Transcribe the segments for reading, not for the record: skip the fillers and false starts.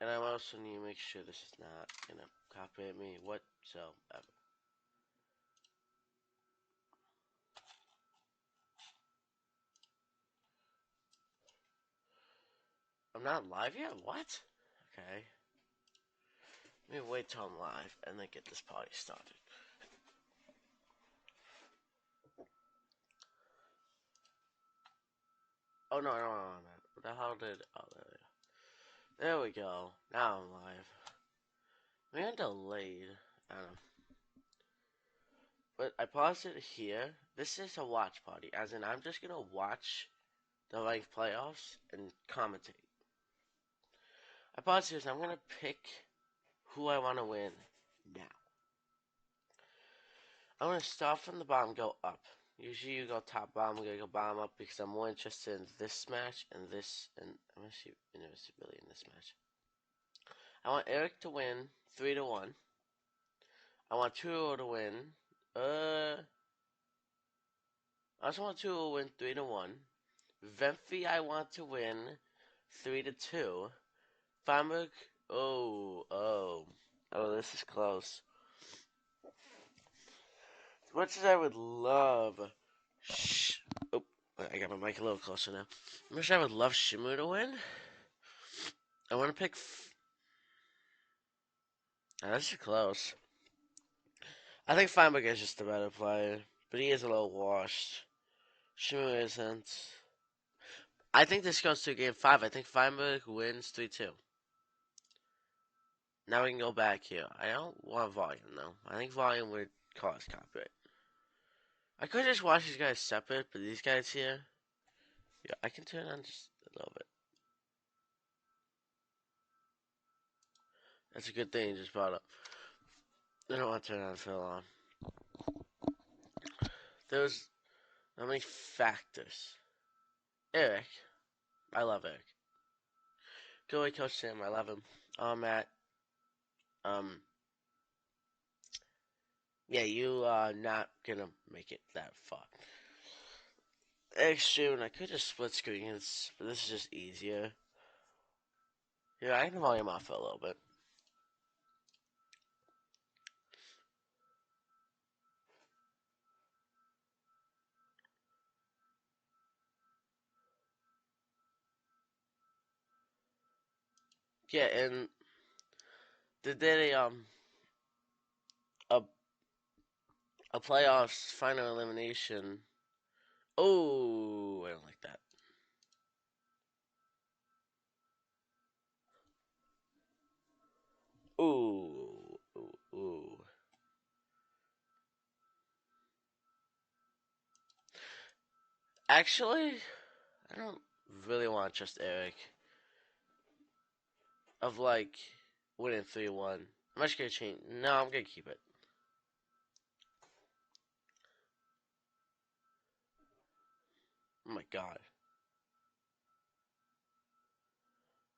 And I also need to make sure this is not gonna copyright me whatsoever. I'm not live yet? What? Okay. Let me wait till I'm live and then get this party started. Oh, no. What the hell did... Oh, there we go. Now I'm live. Maybe I'm delayed. I don't know. But I paused it here. This is a watch party. As in, I'm just gonna watch the ranked playoffs and commentate. I paused here, so I'm gonna pick who I want to win now. I'm gonna start from the bottom, go up. Usually you go top bottom, I'm gonna go bottom up because I'm more interested in this match and this, and I'm actually interested really in this match. I want Eric to win 3-1. I want 2 to win. I also want 2 to win 3-1. Vemphy I want to win 3-2. Feinberg, oh, this is close. As much as I would love, oh, I got my mic a little closer now. As much as I would love Shimu to win, I want to pick. This is close. I think Feinberg is just a better player, but he is a little washed. Shimu isn't. I think this goes to game 5. I think Feinberg wins 3-2. Now we can go back here. I don't want volume though. I think volume would cause copyright. I could just watch these guys separate, but these guys here, yeah, I can turn on just a little bit. That's a good thing you just brought up. I don't want to turn on for long. There's how many factors. Eric, I love Eric. Go away, Coach Sam, I love him. Matt, yeah, you are not gonna make it that far. Eric's June, I could just split screen this, but this is just easier. Yeah, I can volume off for a little bit. Yeah, and they did a playoffs final elimination. Oh, I don't like that. Ooh. Actually, I don't really want just Eric. Of like winning 3-1. I'm actually gonna change. No, I'm gonna keep it. Oh my god.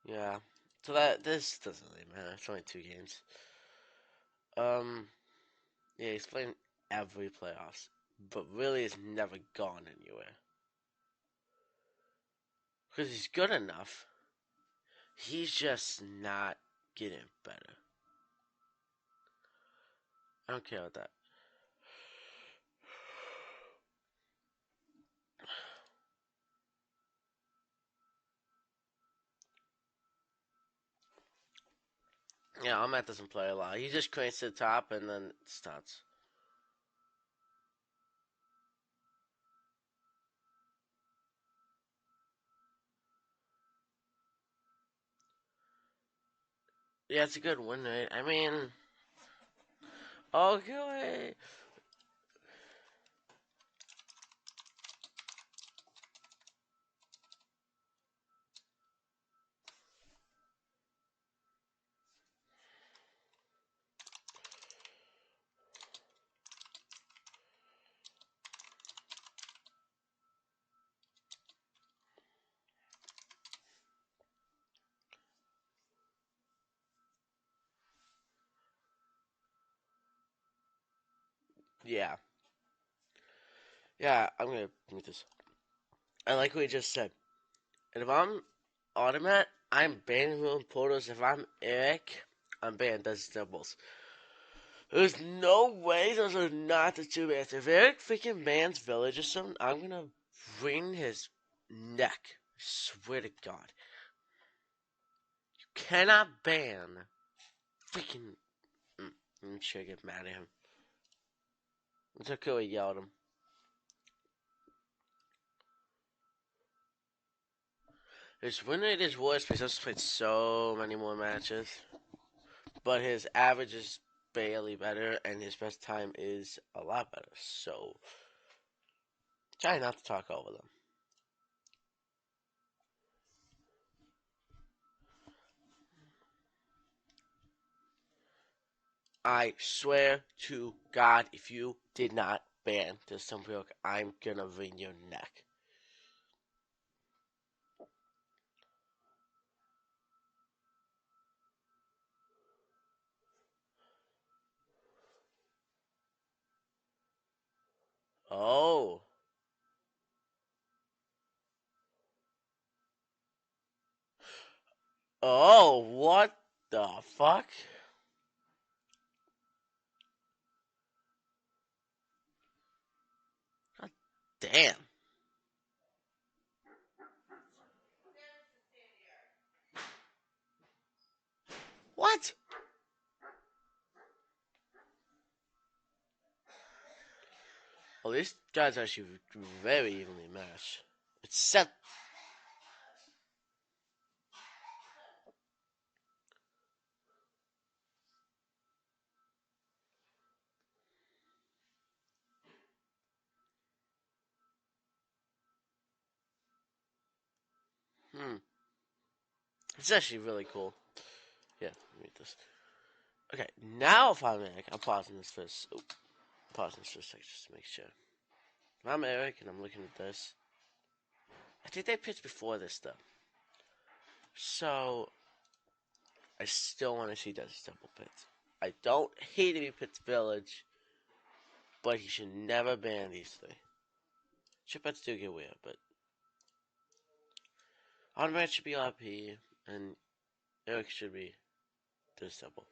Yeah. So this doesn't really matter. It's only 2 games. Yeah, he's playing every playoffs, but really has never gone anywhere. Because he's good enough. He's just not getting better. I don't care about that. Yeah, Ahmet doesn't play a lot. He just cranes to the top and then starts. Yeah, it's a good win rate. I mean, okay. Yeah. Yeah, I'm gonna mute this. I like what he just said. And if I'm Automat, I'm banning him portals. If I'm Eric, I'm banning Dusty Doubles. There's no way those are not the two bans. If Eric freaking bans Village or something, I'm gonna wring his neck. I swear to God. You cannot ban freaking. I'm sure I get mad at him. It's okay, we yelled at him. His win rate is worse because he's played so many more matches. But his average is barely better, and his best time is a lot better. So, try not to talk over them. I swear to God, if you did not ban this Sunbrook, I'm gonna wring your neck. Oh. Oh, what the fuck? God damn. What? Well, these guys are actually very evenly matched. It's set. It's actually really cool. Yeah, read this. Okay, now if I'm Eric, I'm pausing this first. Oh, pausing this for a second just to make sure. If I'm Eric and I'm looking at this, I think they pitched before this though. So I still want to see Desert Temple pits. I don't hate if he pits Village, but he should never ban these three. Chip pets do get weird, but Automat should be RP, and Eric should be Desert Temple.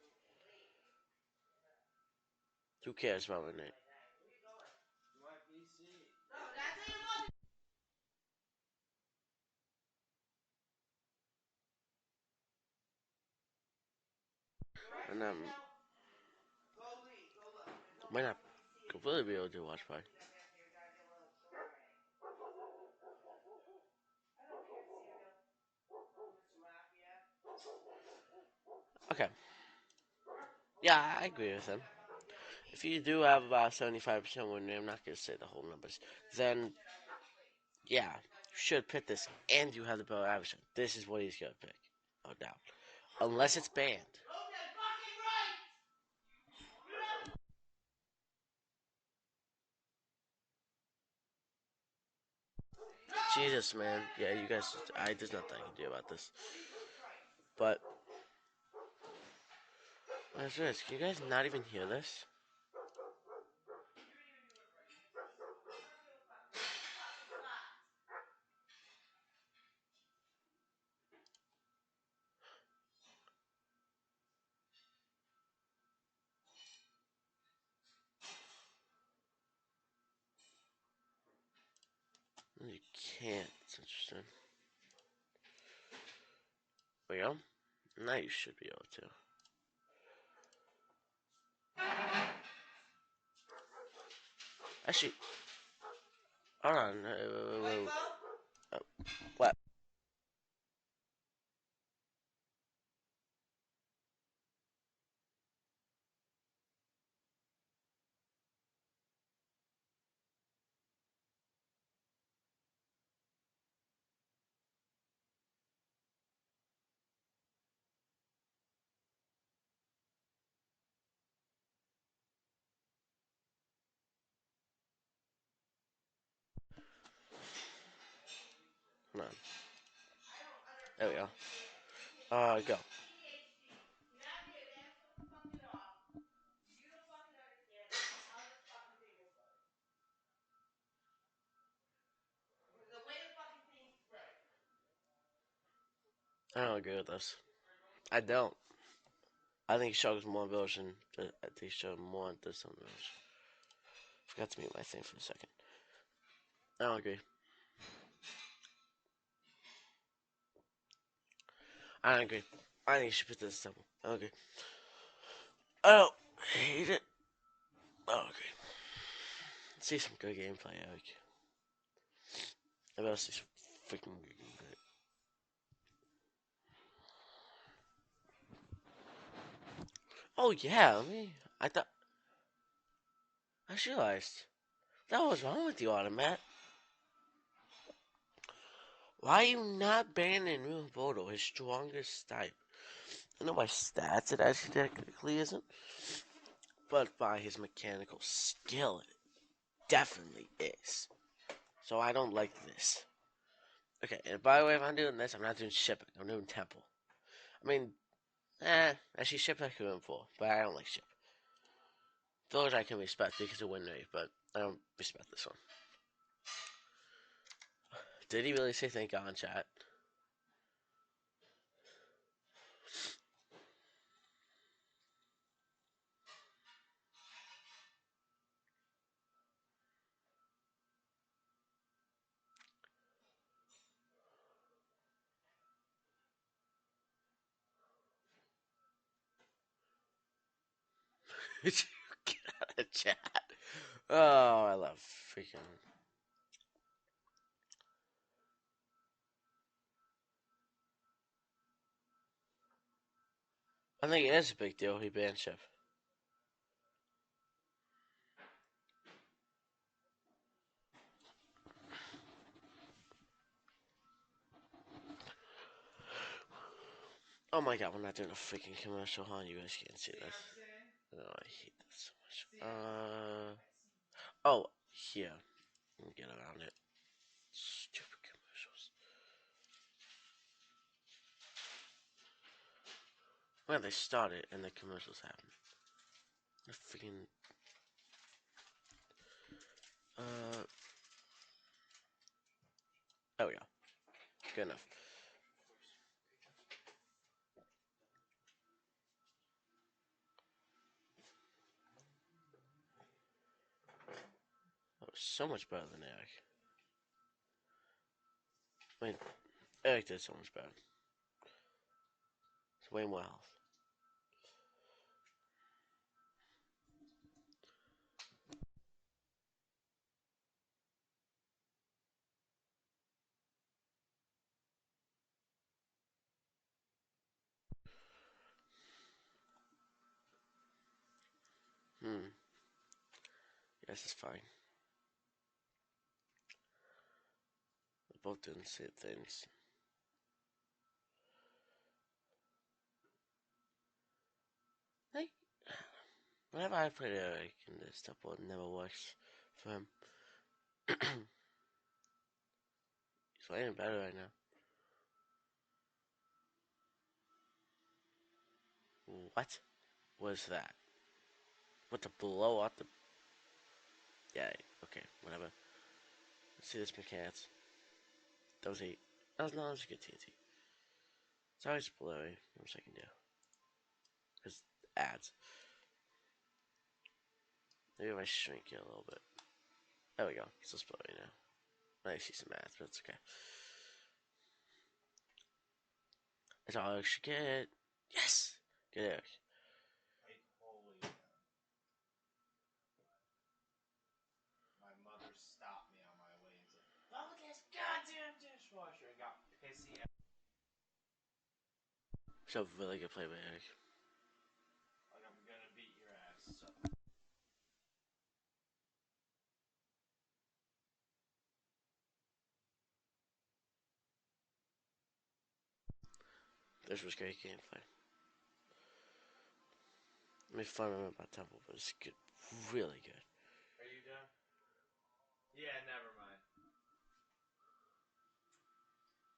Who cares about my name? And might not completely be able to watch by. Okay. Yeah, I agree with him. If you do have about 75% win rate, I'm not going to say the whole numbers, then yeah, you should pick this, and you have the better average. This is what he's going to pick. No doubt. Unless it's banned. Jesus, man. Yeah, you guys, there's nothing I can do about this. But, what's this? Can you guys not even hear this? You can't. It's interesting. There we go. Now you should be able to. Actually, hold on. What? Hold on. There we go. Go. I don't agree with this. I don't. I think he shows more village than I think he showed more than some village. Forgot to mute my thing for a second. I don't agree. I don't agree. I think you should put this temple. I don't agree. I don't hate it. I don't agree. See some good gameplay, Eric. I better see some freaking good gameplay. Oh yeah, I thought I realized that was wrong with you, Automat. Why are you not banning Rubodo, his strongest type? I know by stats it actually technically isn't, but by his mechanical skill it definitely is. So I don't like this. Okay, and by the way, if I'm doing this, I'm not doing shipping. I'm doing temple. I mean, actually ship I could win for, but I don't like ship. Village I can respect because of win rate, but I don't respect this one. Did he really say thank God in chat? Get out of chat. Oh, I love freaking. I think it is a big deal he banned ship. Oh my god, we're not doing a freaking commercial, huh? You guys can't see this. No, I hate this so much. Oh, here. Get around it. Stupid commercials. Well, they started and the commercials happen. The freaking. Uh. There we go. Good enough. That was so much better than Eric. I mean, Eric did so much better. It's way more health. Hmm. Yes, it's fine. We're both doing the same things. Like, whenever I play Eric in this temple, it never works for him. He's playing better right now. What was that? What, to blow up the... Yeah, okay, whatever. Let's see this mechanics. That was 8. That was, no, that was a good TNT. It's always blurry. What was I can do? Because ads. Maybe if I shrink it a little bit. There we go. It's just blurry now. I see some ads, but it's okay. That's all I should get. Yes! Get Eric. My mother stopped me on my way and said, "Follow this goddamn dishwasher," and got pissy at So really good play by Eric. like I'm gonna beat your ass. So. This was great gameplay. I mean, fun remember about Temple, but it's good. Really good. Are you done? Yeah, never mind.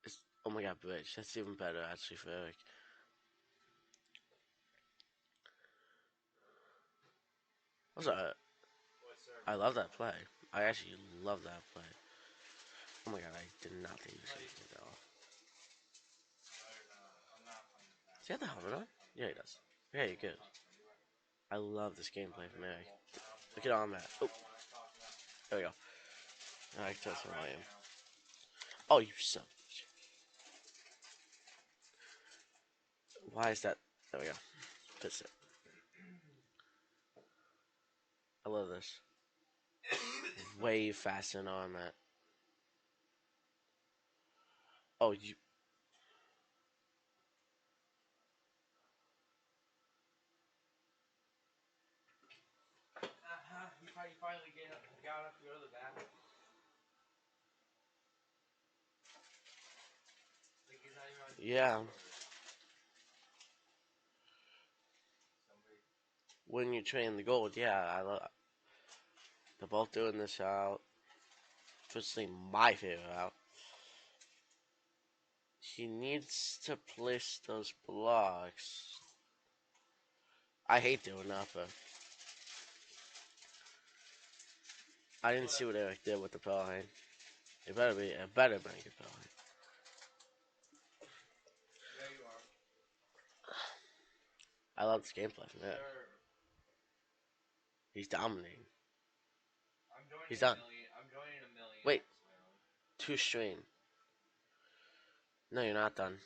It's, oh my god, Bridge. That's even better, actually, for Eric. Also, I love that play. I actually love that play. Oh my god, I did not think he was going to get that off. he have the helmet on? Yeah, he does. Yeah, you're good. I love this gameplay from Eric. Look at all that. Oh, there we go. I can tell some volume. Oh, you son. Why is that? There we go. Fix it. I love this. Way faster than on that. Oh, you. He finally got up to go to the bathroom. Like he's not even on Yeah. somebody. When you train the gold, yeah, I love. They're both doing this out. Personally, my favorite out. He needs to place those blocks. I hate doing that, but I didn't see what Eric did with the power line. It better be a better blanket power line. There you are. I love this gameplay from Eric. Sure. He's dominating. I'm joining He's done. I'm joining a million. Wait. 2 stream. No, you're not done.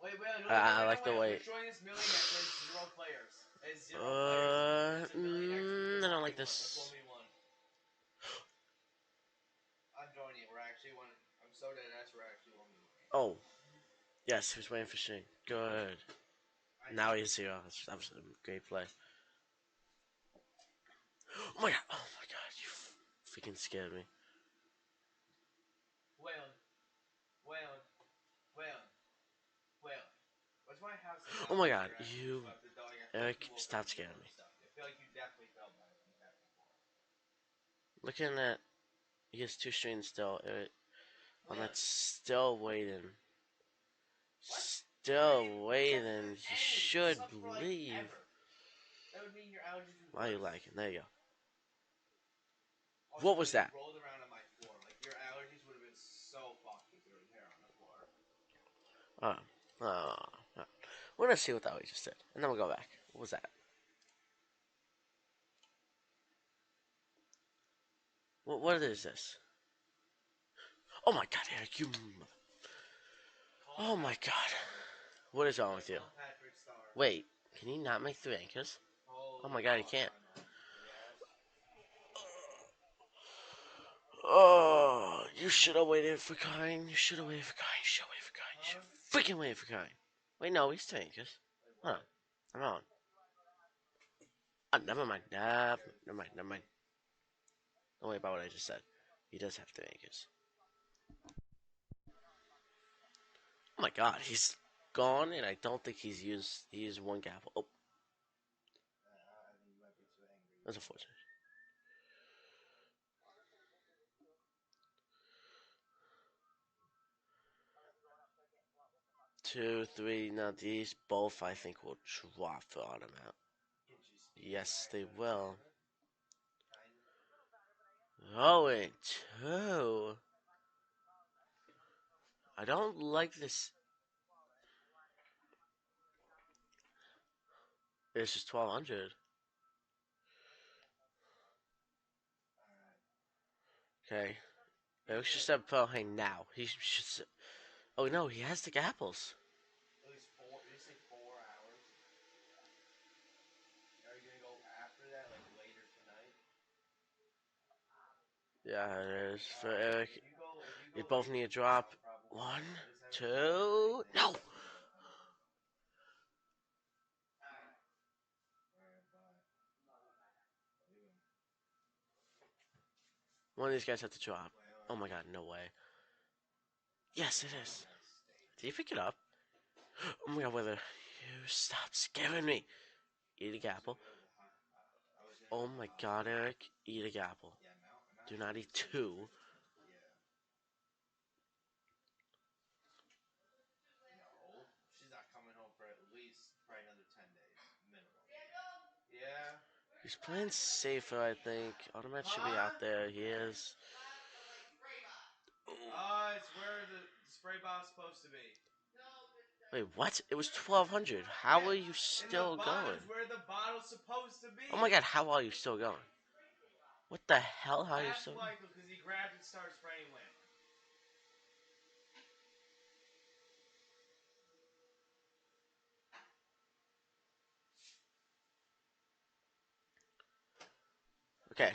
Wait, I like the way. We're showing this million X. There's 0 players. There's 0 players. It's a million X. I don't like this. 1v1. I'm joining it. We're actually one. I'm so dead ass. We're actually 1v1. Oh, yes, he was waiting for Shane. Good. Now he's here. That was a great play. Oh my god! Oh my god! You freaking scared me. Waylon. Waylon. Waylon. Waylon. What's my house? Oh my god! You, Eric, stop scaring me. I feel like you definitely felt better than that before. Looking at, he has 2 streams still. Well, that's still waiting. Still waiting. He should leave. That would mean your allergies would Why are you lagging? There you go. Also, What was that? Rolled around on my floor. Like your allergies would have been so fucked if there was hair on the floor. Oh. We're gonna see what that we just did, and then we'll go back. What was that? What is this? Oh my god, Eric, you. Oh my god. What is wrong with you? Wait, can he not make 3 anchors? Oh my god, he can't. Oh, you should have waited for Kine. You should have waited for Kine. You should have waited for Kine. You should have freaking waited for Kine. Wait, no, he's 2 anchors. Hold on. I'm on. Oh, never mind. Never mind. Never mind. Don't worry about what I just said. He does have 3 anchors. Oh my god, he's gone, and I don't think he used 1 gapple. Oh, that's unfortunate. 2, 3. Now these both I think will drop for automat. Yes, they will. Oh, and 2. I don't like this. It's just 1200. Okay. Eric should step behind now. He should. Oh no, he has the apples. At least 4. Did you say 4 hours? Are you gonna go after that, like later tonight? Yeah, it is for Eric. If you go You both need a drop. 1, 2. No. One of these guys have to drop. Oh my god, no way. Yes, it is. Did you pick it up? Oh my god, whether you stop scaring me. Eat a apple. Oh my god, Eric. Eat a apple. Do not eat 2. No, she's not coming home for at least probably another 10 days minimum. Yeah. He's playing safer, I think. Automat should be out there. He is. It's where the spray bot's supposed to be. Wait, what? It was 1200. How are you still In the going? bottom's where the bottle's supposed to be. Oh my god, how are you still going? What the hell? How are you Ask still going? Michael because he grabbed and started spraying wind. Okay.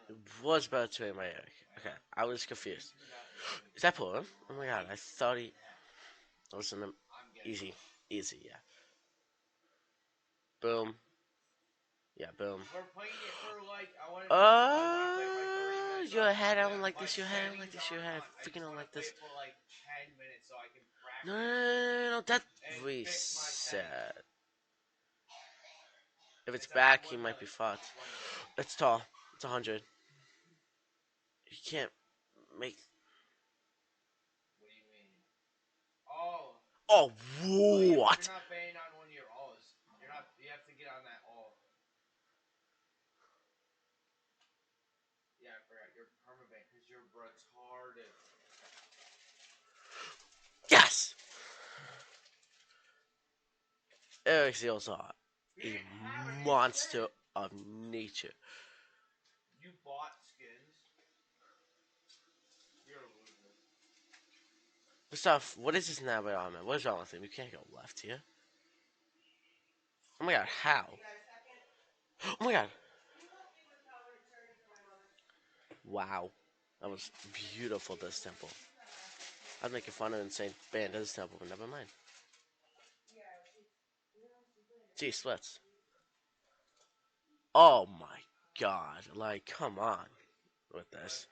It was about to be my Eric. Okay, I was confused. Is that Poland? Oh my god, I thought he. Listen, easy. Easy, yeah. Boom. Yeah, boom. We're playing it for like I want to play it for like 30 minutes. Your head, I My, don't like my this, your head, I don't like settings this, your aren't head, on. I I freaking just don't want to like play this. it for like 10 minutes so I can No, practice no, no, no, that and fix my settings. reset. If it's It's actually back, he might be fucked. It's tall. It's 100. You can't make. What do you mean? Oh. Oh, Oh yeah, but what? you're not banging on one of your alls. You're not. You have to get on that all. Yeah, I forgot. You're permaban because you're retarded. Yes! Eric's also a monster of nature. You bought skins. You're a loser. Stuff. What is this now, man? What is wrong with him? You can't go left here. Oh my god, how? Oh my god. Wow. That was beautiful, this temple. I'd make fun of insane band this temple, but never mind. Gee, splits. Oh my god. Like, come on with this.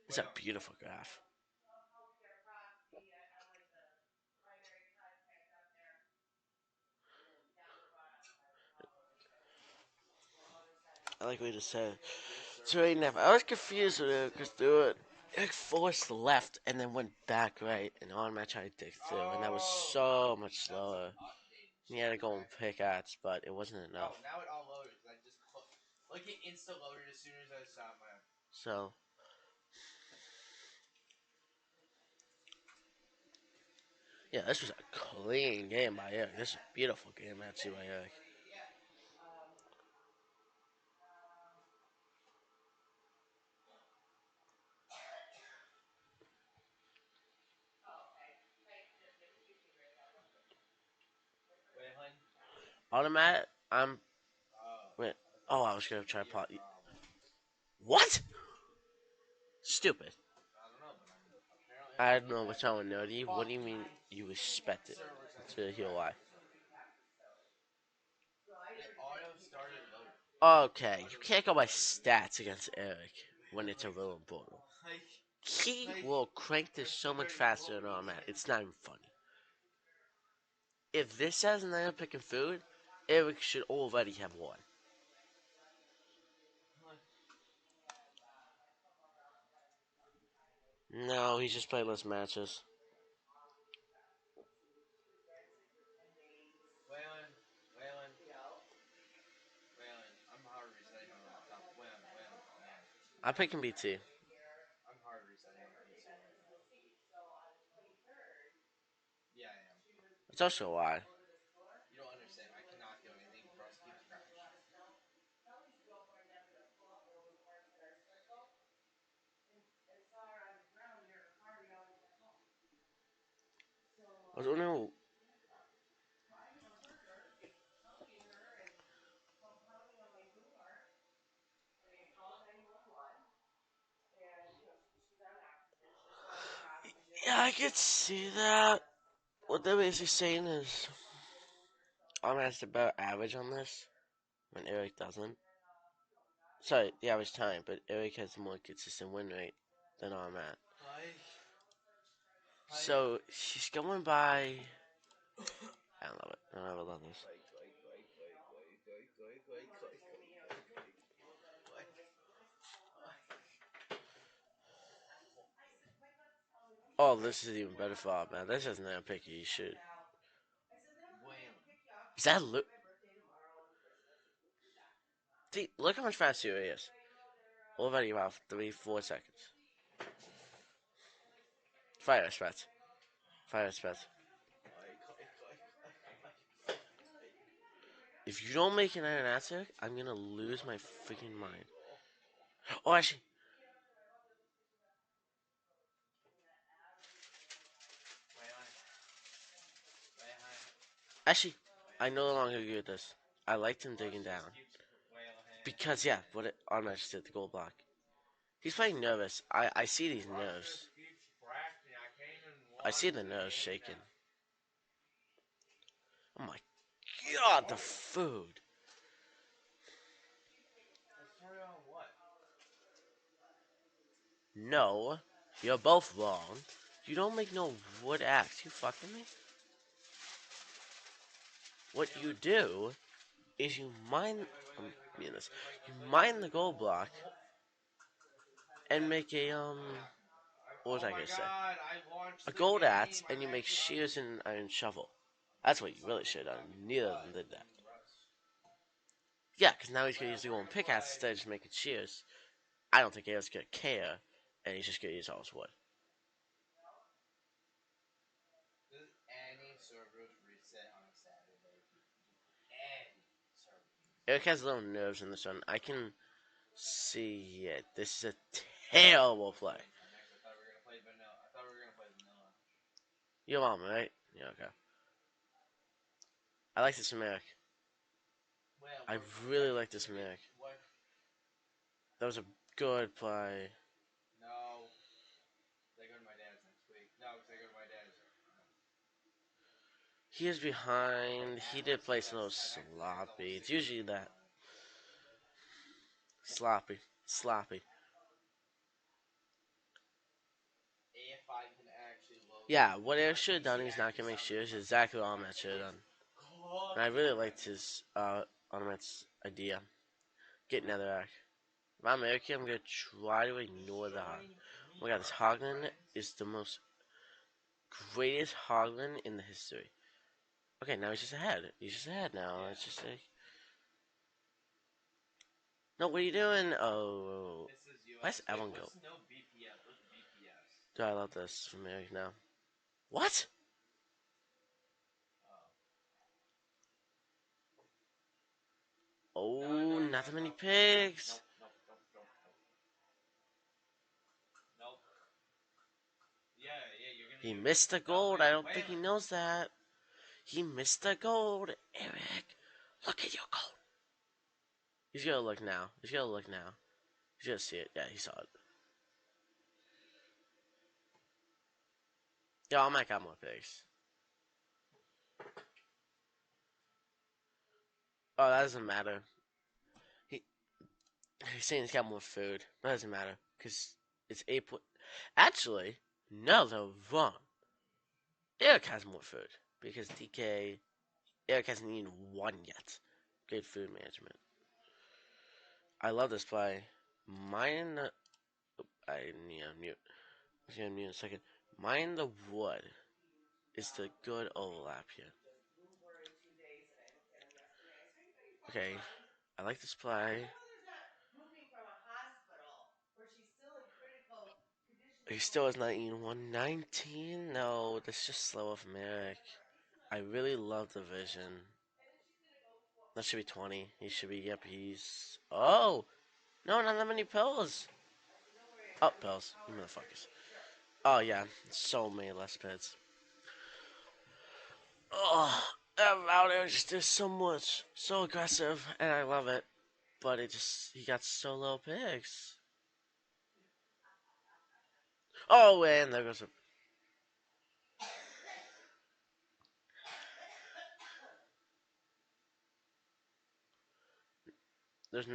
It's a beautiful graph. I like what you just said. So right now, I was confused with it because do it. It forced left and then went back right, and on my tried to dig through, and that was so much slower. He had to go and pick at, but it wasn't enough. Oh, now it all loaded because I just like it insta loaded as soon as I stopped my. So yeah, this was a clean game by Eric. This is a beautiful game actually by Eric. Wait, hun. Automatic, I'm Oh. wait. Oh, I was gonna try Your pot. problem. What? Stupid. I don't know, but I'm apparently I I'm don't doing know that. what's wrong with nerdy. What do you mean you expect it? Servers have To been hear why? crashing. It auto started loading. Okay, you can't go by stats against Eric when it's a real important. Like, He like, will crank this so much faster than automatic. It's not even funny. If this says an I'm picking food, Eric should already have won. No, he's just playing less matches. Waylon, Waylon, Waylon. I'm hard resetting on laptop. Waylon, Waylon, man. I'm picking BT. I'm hard resetting on PC right now. Yeah, I am. That's also why. You don't understand. I cannot do anything. Bros keeps crashing. I don't know. Yeah, I could see that. What they're basically saying is, I'm at about average on this, when Eric doesn't. Sorry, the average time, but Eric has a more consistent win rate than I'm at. So she's going by. I don't love it. I don't love this. Oh, this is even better for all, man. This isn't that picky. You should. Is that look? See, look how much faster he is. Already about 3, 4 seconds. Fire spots. Fire spots. If you don't make an iron answer, I'm gonna lose my freaking mind. Oh, actually, actually, I no longer agree with this. I liked him digging down. Because, yeah, what it automatically did the gold block. He's playing nervous. I see these nerves. I see the nerves shaking. Oh my god, the food. No, you're both wrong. You don't make no wood axe. You fucking me? What you do is you mine. This. You mine the gold block and make a What was I gonna say? A gold axe, and you make shears and an iron shovel. That's what you really should have done. Neither of them did that. Yeah, because now he's gonna use the golden pickaxe instead of just making shears. I don't think Ao's gonna care, and he's just gonna use all his wood. Does any servers reset on Saturday? Any server. Eric has little nerves in this one. I can see it. This is a terrible play. Next, I thought we were gonna play vanilla. I thought we were gonna play vanilla. Your mom, right? Yeah, okay. I like this from Eric. Well, I really like this from Eric. What? That was a good play. No. They go to my dad's next week. No, because they go to my dad's. He is behind. He did play some little sloppy. It's usually that. Sloppy. Sloppy. If I can actually load. Yeah, what Eric should have done, he's not gonna make shears, is exactly what Ahmed should have done. And I really liked his Ahmed's idea. Get netherrack. If I'm Eric, I'm gonna try to ignore the hog. Oh my god, this hoglin is the most greatest hoglin in the history. Okay, now he's just ahead. He's just ahead now. It's just like. No, what are you doing? Oh. Why is Evan go? No BPS. What's BPS? Do I love this from Eric now? What? Oh, not that many pigs. Nope. Nope. Yeah, you're gonna. He missed the gold. I don't think he knows that. He missed the gold. Eric, look at your gold. He's gonna look now. He's gonna look now. He's gonna see it. Yeah, he saw it. Yo, I might got more pigs. Oh, that doesn't matter. He's saying he's got more food. That doesn't matter. Because it's 8 point. Actually, no, they're wrong. Eric has more food. Because DK. Eric hasn't eaten one yet. Good food management. I love this play. Mine the. I need to mute. I was gonna mute in a second. Mine the wood is the good overlap here. Okay, I like this play. He still has not eaten 119. No, that's just slow of Merrick. I really love the vision. That should be 20. He should be, yep, he's. Oh! No, not that many pills. Oh, pills. You motherfuckers. Oh, yeah, so many less pits. Oh, out there just did so much. So aggressive, and I love it. But it just, he got so low picks. Oh, and there goes a. There's.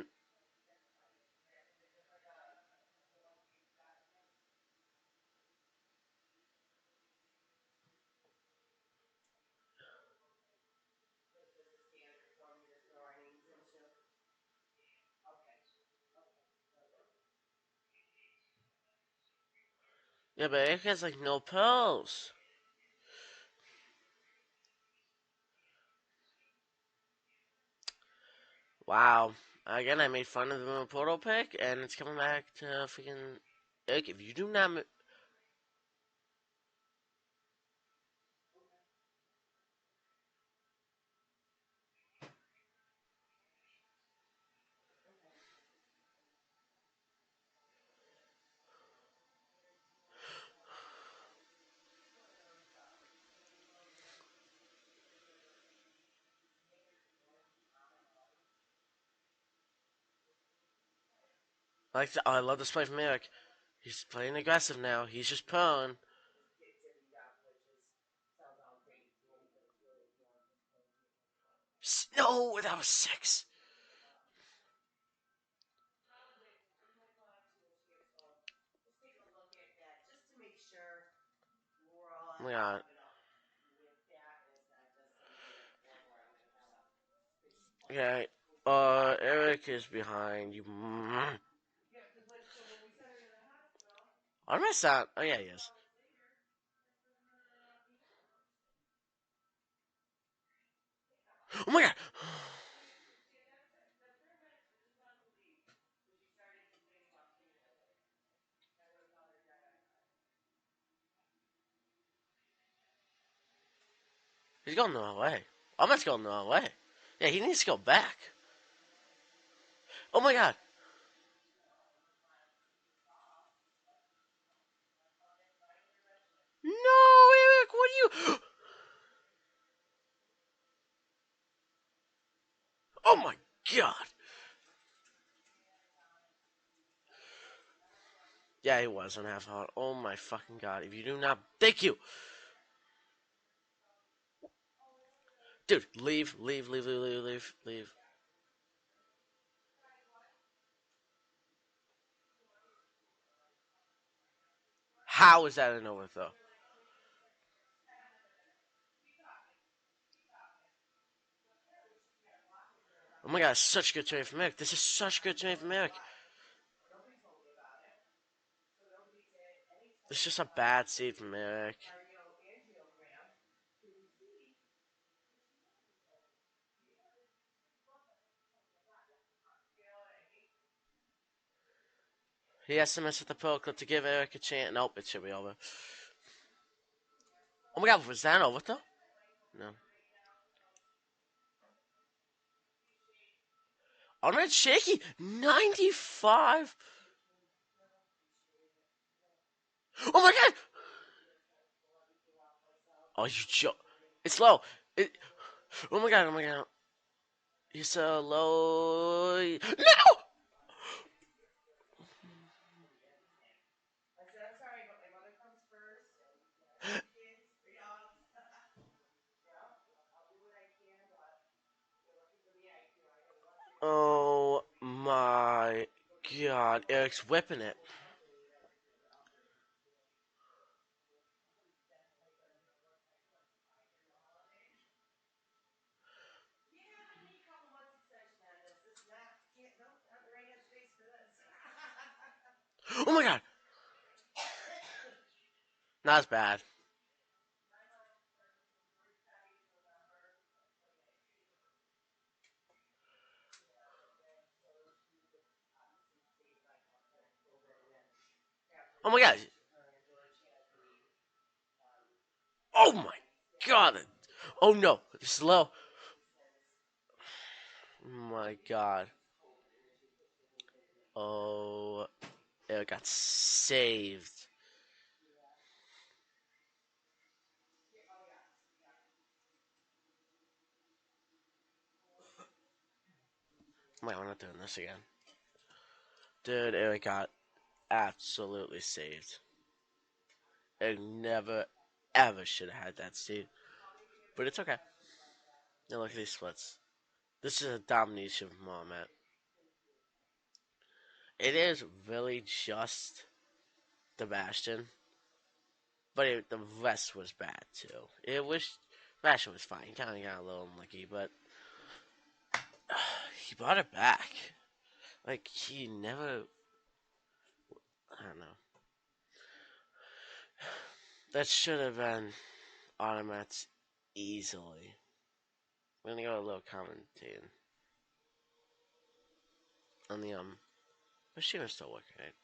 Yeah, but Eric has like no pills. Wow. Again, I made fun of him in a portal pick, and it's coming back to freaking. Eric, if you do not. I love this play from Eric. He's playing aggressive now. He's just prone. No, that was 6. Oh my god. Okay. Eric is behind you. On my sound. Oh yeah, he is. Oh my god. He's going the wrong way. Almost going the wrong way. Yeah, he needs to go back. Oh my god. No, Eric, what are you? Oh my god. Yeah, he was on half heart. Oh my fucking god. If you do not. Thank you. Dude, leave, leave, leave, leave, leave, leave, leave. How is that an overthrow? Oh my god, such good trade from Eric. This is such good trade from Eric. It's just a bad seed from Eric. He has to mess with the pro clip to give Eric a chance. Nope, it should be over. Oh my god, was that an overthrow? No. On red shaky, 95. Oh my god! Oh, you joke. It's low. It, oh my god, oh my god. He's so low. No! Oh my god. Eric's whipping it. Oh my god. Not as bad. Oh my god. Oh my god. Oh no. Slow. Oh my god. Oh. Eric got saved. Oh my god, I'm not doing this again. Dude, Eric got absolutely saved. Eric never, ever should have had that seed. But it's okay. Now look at these splits. This is a domination moment. It is really just the Bastion, but the rest was bad too. It was Bastion was fine. He kind of got a little unlucky, but he brought it back. Like he never. I don't know. That should have been automats easily. We're gonna go a little commentating on the machine is still working, right?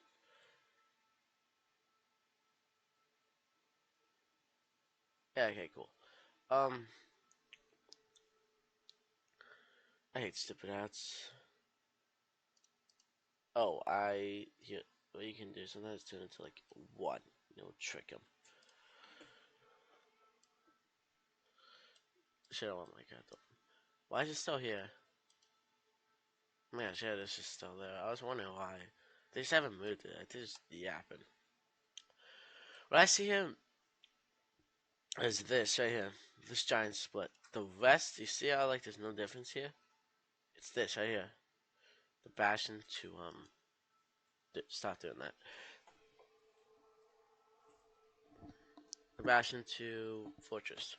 Yeah. Okay. Cool. Um. I hate stupid ads. Oh, what you can do sometimes turn into like one. Trick him. Shit, I want my cat though. Why is it still here? Oh my gosh, yeah, this is still there. I was wondering why. They just haven't moved it. I just yapping. When I see him is this right here. This giant split. The rest, you see how like there's no difference here? It's this right here. The Bastion to stop doing that. The Bastion to Fortress.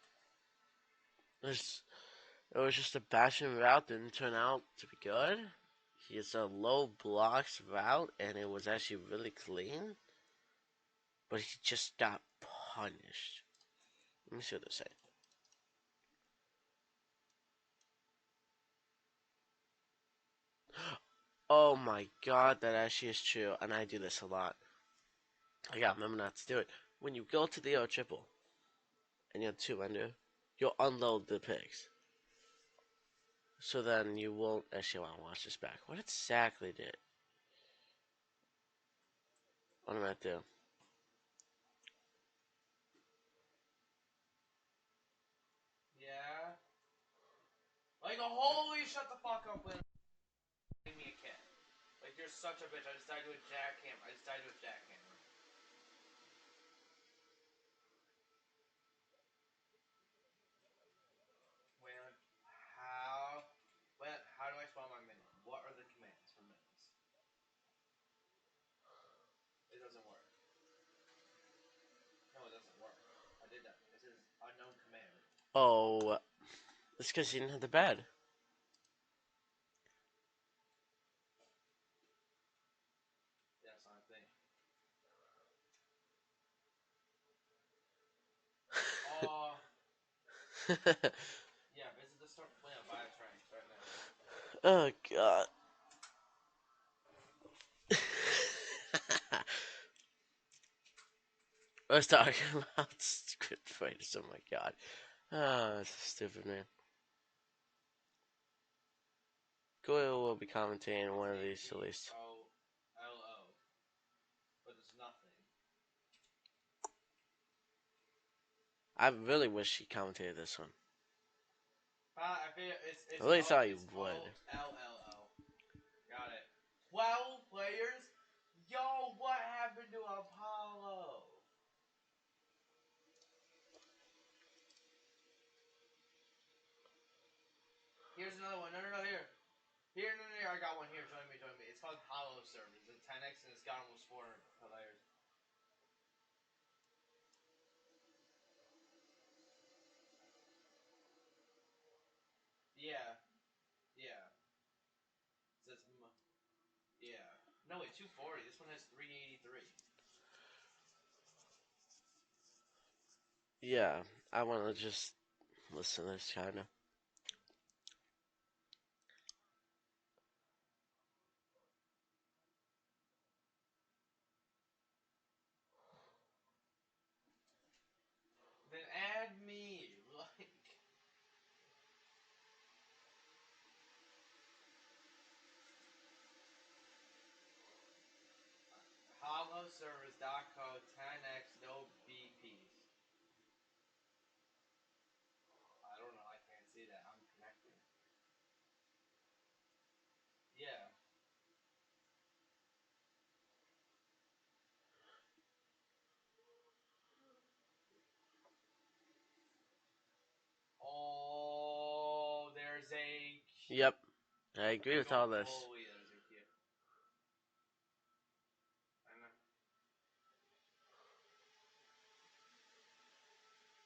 There's It was just a Bastion route, didn't turn out to be good. It's a low blocks route, and it was actually really clean, but he just got punished. Let me see what they say. Oh my god, that actually is true, and I do this a lot. I gotta remember not to do it. When you go to the O triple, and you have two under, you'll unload the pigs. So then you won't actually want to watch this back. What exactly did? What am I do? Yeah. Like, holy shut the fuck up when you me a cat. Like, you're such a bitch. I just died to a jackhammer. I just died to a jackhammer. Waylon, how... Waylon, how do I spawn my minion? What are the commands for minions? It doesn't work. No, it doesn't work. I did that. It says unknown command. Oh, it's because you didn't have the bed. Yeah, that's not a thing. Oh, yeah, visit the store. Waylon, buy a train right now. Oh god. I was talking about script fighters. Oh my god. Oh, that's stupid, man. Goyle will be commentating one of these at least. C-O-L-O. But there's nothing. I really wish he commentated this one. I feel I really thought he would. O-L-L-O. Got it. 12 players? Yo, what happened to Apollo? Here's another one. No, no, no, here. Here, no, no, here. I got one here. Join me, join me. It's called Hollow Servers. It's 10x and it's got almost 400 players. Yeah, yeah. It says, yeah. No, wait, 240. This one has 383. Yeah, I want to just listen to this kind of. Then add me. Like, hollowservers.co 10x no BPs. I don't know. I can't see that. I'm connecting. Yeah. Oh, there's a Yep, I agree with all this. Oh, yeah, there's a key. I know.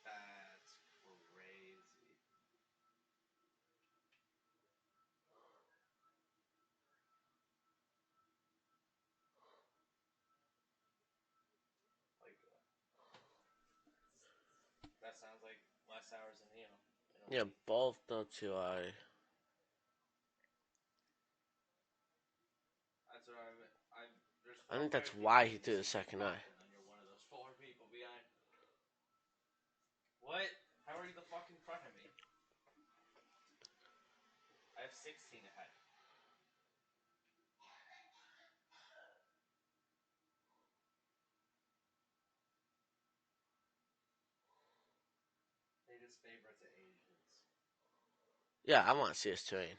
That's crazy. Like, that sounds like less hours than Neo. Yeah, both though too. That's what I there's I 4 think that's players why he behind the threw the secret second eye. button, and you're one of those 4 people behind. What? How are you the fuck in front of me? I have 16 ahead. They just favorites of Asians. Yeah, I want to see us train.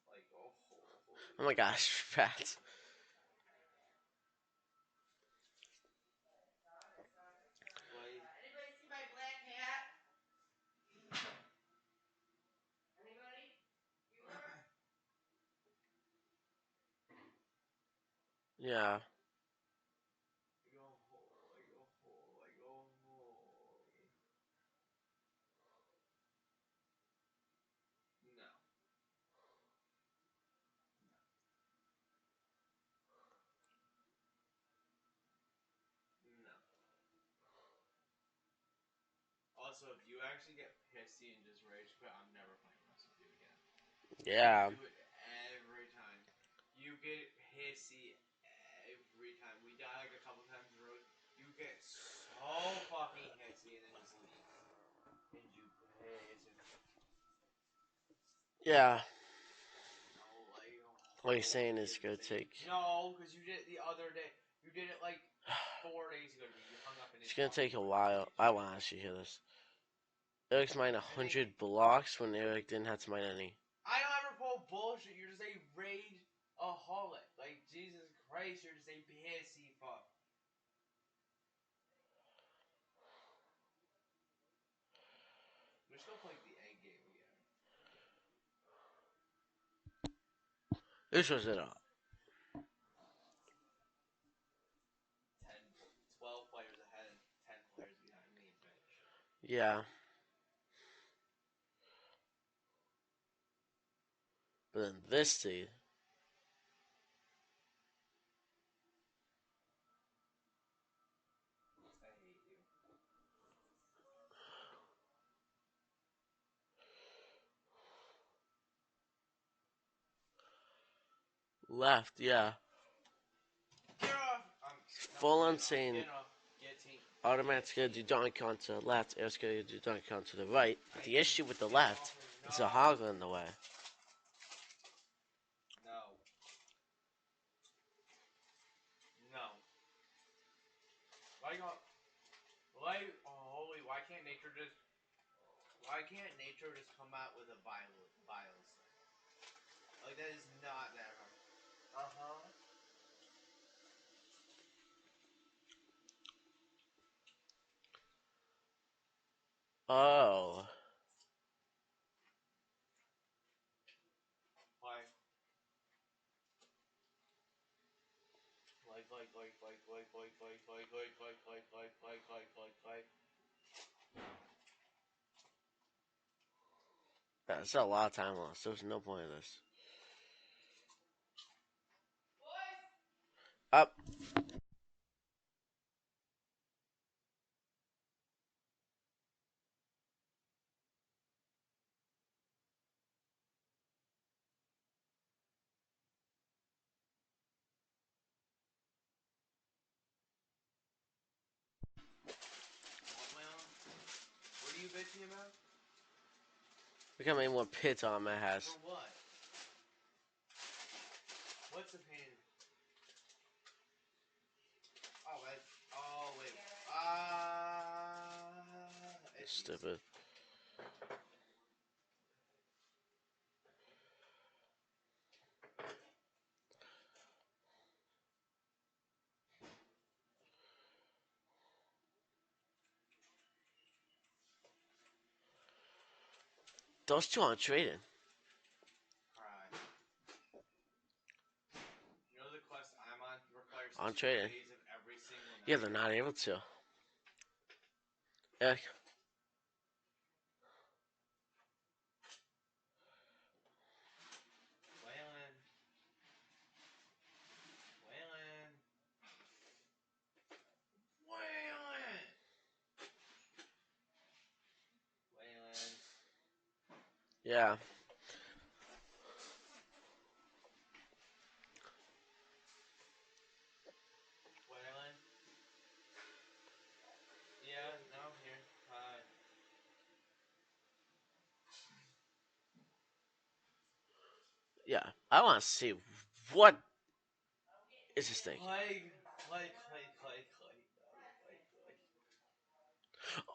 Like, oh, Oh my gosh, Pat. Like, anybody see my black hat? Anybody? Yeah. I go holy, I go holy, I go holy. No. No. Also, if you actually get pissy and just rage quit, I'm never playing this with you again. Yeah. You do it every time. You get pissy every time. We die like a couple times in a row. You get so fucking pissy and then just leave. And you piss and Yeah. no, like What you're saying holy is it's gonna insane. take. No, because you did it the other day. You did it like 4 days ago to me. You hung up and It's it's gonna fucking take a more while. rage. I want to actually hear this. Eric's mined And then 100 blocks when Eric didn't have to mine any. I don't ever pull bullshit. You're just a rage aholic. Like Jesus Christ, you're just a pissy fuck. We should go play the egg game again. This was it all. 10, 12 players ahead and 10 players behind me, bitch. Yeah. But then this seed. I hate you. Left, yeah. Get off! No, Full on get off. saying Get off. Get team. automatic's gonna do dunk onto the left, Eric's gonna do dunk onto the right. But the issue with the Get left off me. is a No. hoggle in the way. No. No. Why you why, oh, holy, why can't nature just, why can't nature just come out with a bios thing? Like, that is not that hard. Uh-huh. Oh. Like, like. That's a lot of time lost. There's no point in this. Up. Well, what are you bitching about? Look how many more pits on my For house. what? What's the pain? Oh, that's, oh, wait. It's easy. Stupid. Those two aren't trading. Cry. You know the quest I'm on requires On 2 trading. days of every single night? Yeah, they're not able to. Eric. Waylon. Waylon. Waylon! Waylon. Yeah. Waylon. Yeah, no, here. Hi. Yeah. I want to see what is this thing. Clay.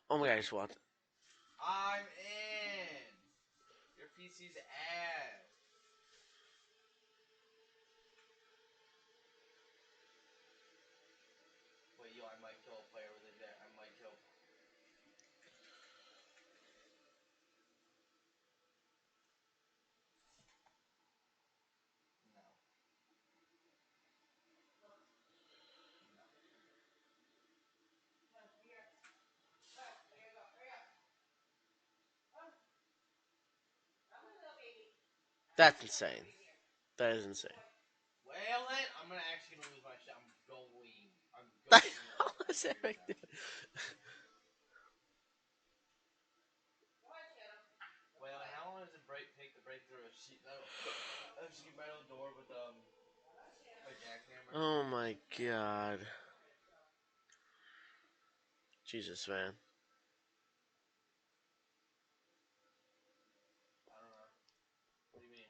Oh my gosh, what? I'm in! Your PC's ass. That's insane. That is insane. Waylon, I'm actually gonna lose my shit. I'm going. I'm How going right is here Eric now. doing? Waylon, how long does it take to break through a sheet metal door with a jackhammer? Oh my god. Jesus, man. I don't know. What do you mean?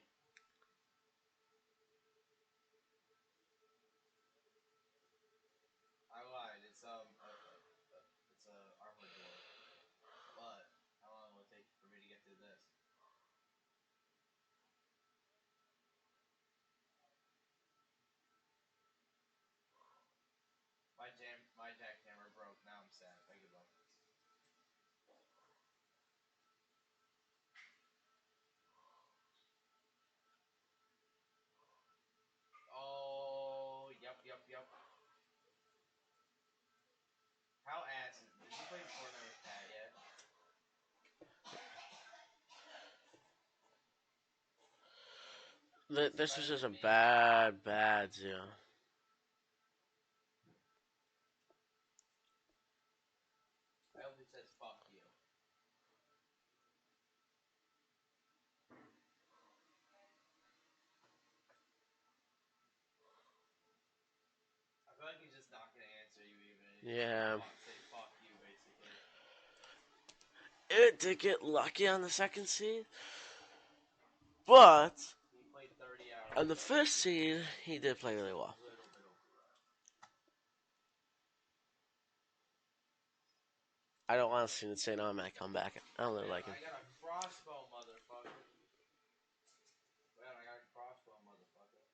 I lied. It's a armored door. But how long will it take for me to get through this? My jackhammer broke. Now I'm sad. I give up. Oh, yep. How ass is? Did you play Fortnite with Pat yet? Is he This was better just than a me? bad zero. I hope he says fuck you. I feel like he's just not gonna answer you even. He's just Yeah. gonna say fuck you basically. It did get lucky on the second seed, but He played 30 hours on the of that. first seed, he did play really well. Little bit over that. I don't honestly say no, I might come back. I don't really Well, like him. I got a crossbow, motherfucker. Well, I got a crossbow, motherfucker.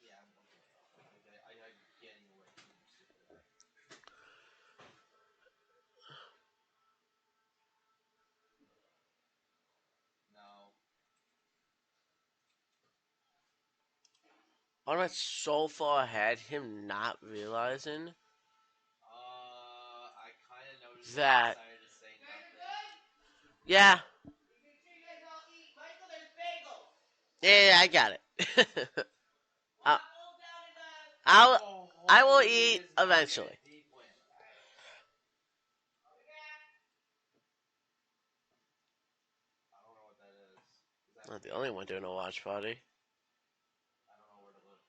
Yeah, I'm getting off. I'm getting away from your stupid ass. No. I'm not so far ahead, him not realizing I kind of noticed it and that, decided to say nothing. yeah, You make sure you guys all eat. Michael, there's bagels. yeah, I got it. Well, I'll, hold down in the. I'll, I will Oh, he eat does not get eventually. deep win. I don't know what that is. Is that Not the only pink? one doing a watch party. I don't know where to look.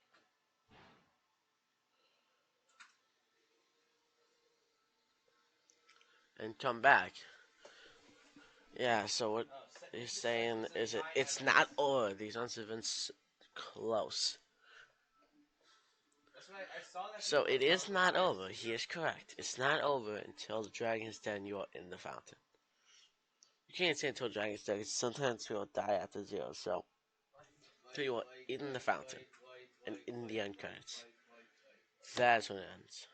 And come back. Yeah, so what Oh, he's he just said saying this is is my it's not entrance. over. These rounds have been close. That's what I saw that So people it put is Cosmo not Tires over. too. He is correct. It's not over until the dragon's dead and you're in the fountain. You can't say until dragon's dead. Sometimes people die after zero. So until you are in the fountain and in the end credits. That's when it ends.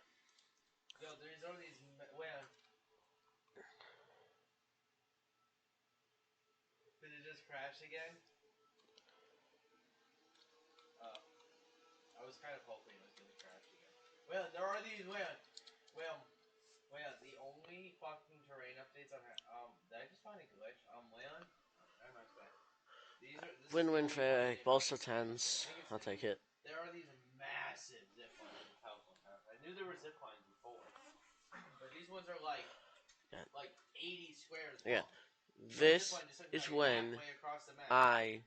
Yo, there's all these. Where? Did it just crash again? Oh, I was kind of hoping it was gonna crash again. Well, there are these. Well, the only fucking terrain updates did I just find a glitch? Waylon? Oh, never mind that. This is the Win-win only for in-game both the update. I tens. think it's I'll take it. there are these massive zip lines in Telephone Tower. I knew there were zip lines before, but these ones are Yeah. like 80 squares Yeah. long. One zip This line just is like when halfway across the map. I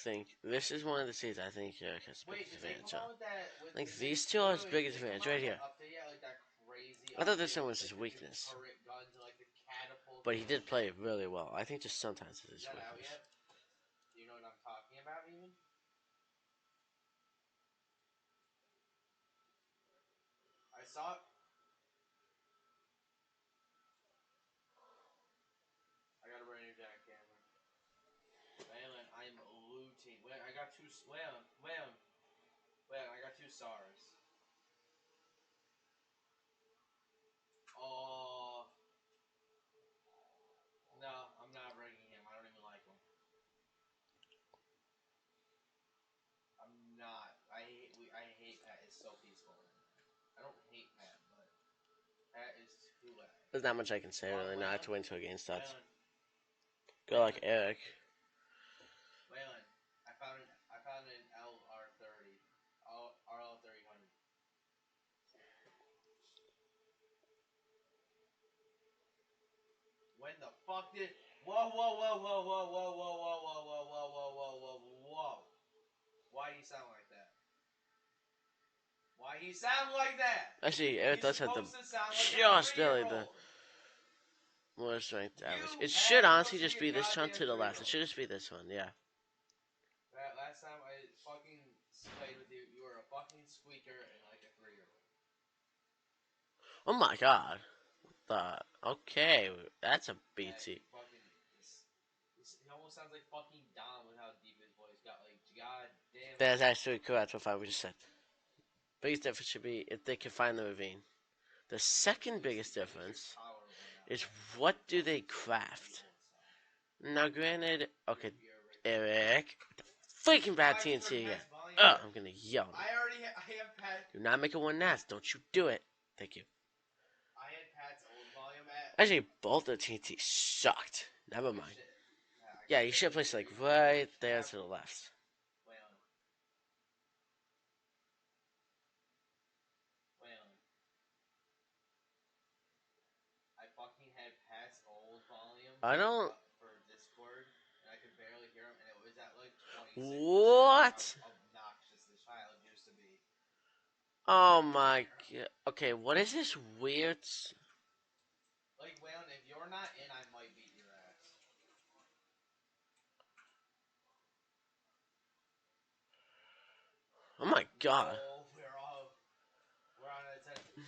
think this is one of the seeds I think Eric has the Wait, biggest did they advantage come on. out with that? I think Did they, these two are his did biggest they come advantage out right with that here. update yet? Like that crazy I thought this update one with was like his the new weakness, turret guns and like the catapult but he and did shit? play it really well. I think just sometimes it's Is his that out weakness. yet? Do you know what I'm talking about? Even I saw it. I got a brand new jackhammer. Waylon, I'm looting. Wait, I got two. Waylon, I got two SARs. Oh no, I'm not bringing him. I don't even like him. I'm not. I hate Pat. It's so peaceful in there. I don't hate Pat, but Pat is too There's not much I can say Come on, really. Not Waylon. to win until game starts. Waylon. Go like Eric. Waylon, I found an LR30. RL 300. When the fuck did whoa whoa whoa whoa whoa whoa whoa whoa whoa whoa whoa whoa whoa whoa whoa. Why do you sound like that? Why he sound like that? Actually, Eric He's does have the supposed to sound like a just barely the 3-year-old. more strength average. You It should had honestly supposed to just be a be this one goddamn to the left. It 3-year-old. should just be this one, yeah. That last time I fucking played with you, you were a fucking squeaker and like a 3-year-old. Oh my god. Okay, that's a Yeah, BT. he fucking. He almost sounds like fucking Dom with how deep his voice got. Like, god damn it. That's actually correct with what we just said. Biggest difference should be if they can find the ravine. The second biggest difference is what do they craft? Now, granted, okay, Eric, freaking bad TNT again. Ugh, I'm gonna yell. I have Pat. Do not make it one nest. Don't you do it. Thank you. I had Pat's old volume at. Actually, both the TNT sucked. Never mind. Shit. Yeah, you should place it like right there to the left. Waylon. Waylon. I fucking had Pat's old volume I don't. for Discord, and I could barely hear him, and it was at like 26%. What? How obnoxious this child used to be. Oh my god. Okay, what is this weird? Like, Waylon, if you're not in, I might beat your ass. Oh my god. No, we're on attention.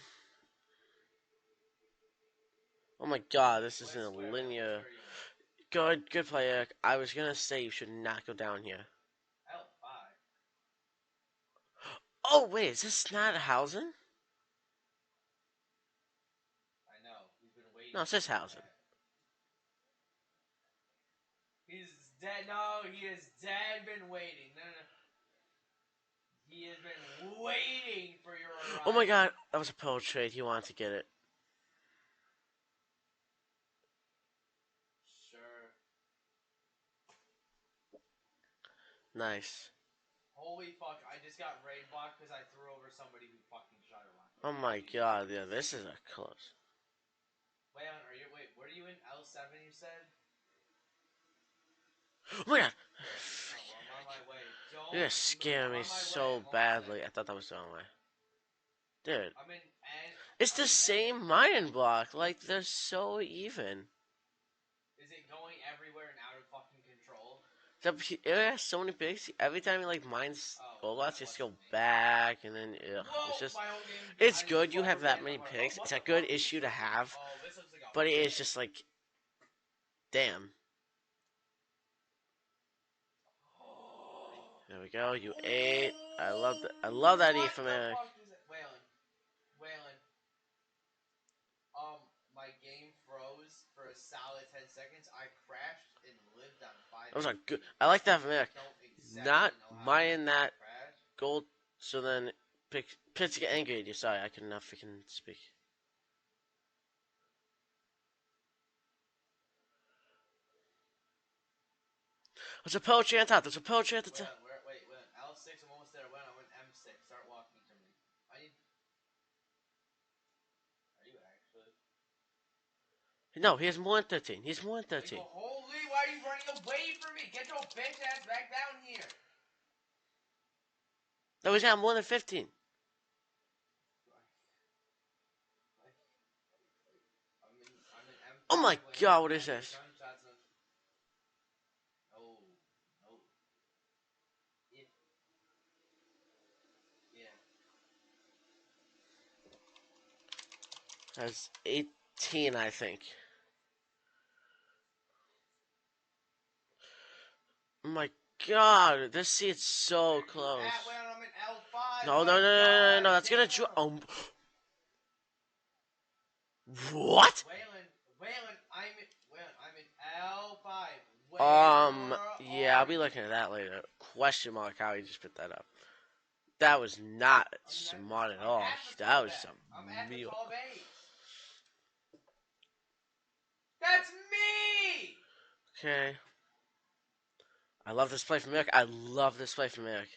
Oh my god, this isn't a Square, linear. Waylon, which area you in? Good play, Eric. I was gonna say you should not go down here. L5. Oh wait, is this not a housing? I know. He's been waiting. No, it's this housing. He's dead. No, he is dead. Been waiting. No, no, no. He has been waiting for your arrival. Oh my god, that was a pole trade. He wanted to get it. Sure. Nice. Holy fuck! I just got raid blocked because I threw over somebody who fucking shot a rocket. Oh my god, yeah, this is a close. Wait, were you in L7? You said. Oh my god. Oh, well, I'm on my way. Don't. You're gonna scare me so badly. I thought that was the wrong way. Dude. I'm in. It's the same mining block. Like, they're so even. Is it going everywhere and out of fucking control? It has so many pigs. Every time he like mines bullets, just go back and then ugh. Whoa, It's just my whole game. it's good you have that many pigs. It's a good issue to have. Oh, this looks like a But it is just like damn. There we go, you ate. I love that. I love that E from Eric. Waylon. My game froze for a solid 10 seconds. I crashed and lived on 5. That was a good. I like that from Eric. Not mining that gold, so then pits get angry at you. Sorry, I could not freaking speak. There's a poetry on top. There's a poetry at the top. Wait. L6, I'm almost there. When I'm in M6, start walking to me. Are you actually? No, he has more than 13. He's more than 13. Like, holy, why are you running away from me? Get your bitch ass back down here. No, he's got more than 15. I'm in M5. Oh my god, what is this? No. Yeah. That's 18, I think. Oh my god, this seat's so close. I'm in L5. No, that's gonna what? Waylon, I'm in L5. Yeah, I'll be looking at that later. Question mark how he just put that up. That was not smart at all. That was some real. That's me! Okay. I love this play from Eric. I love this play from Eric.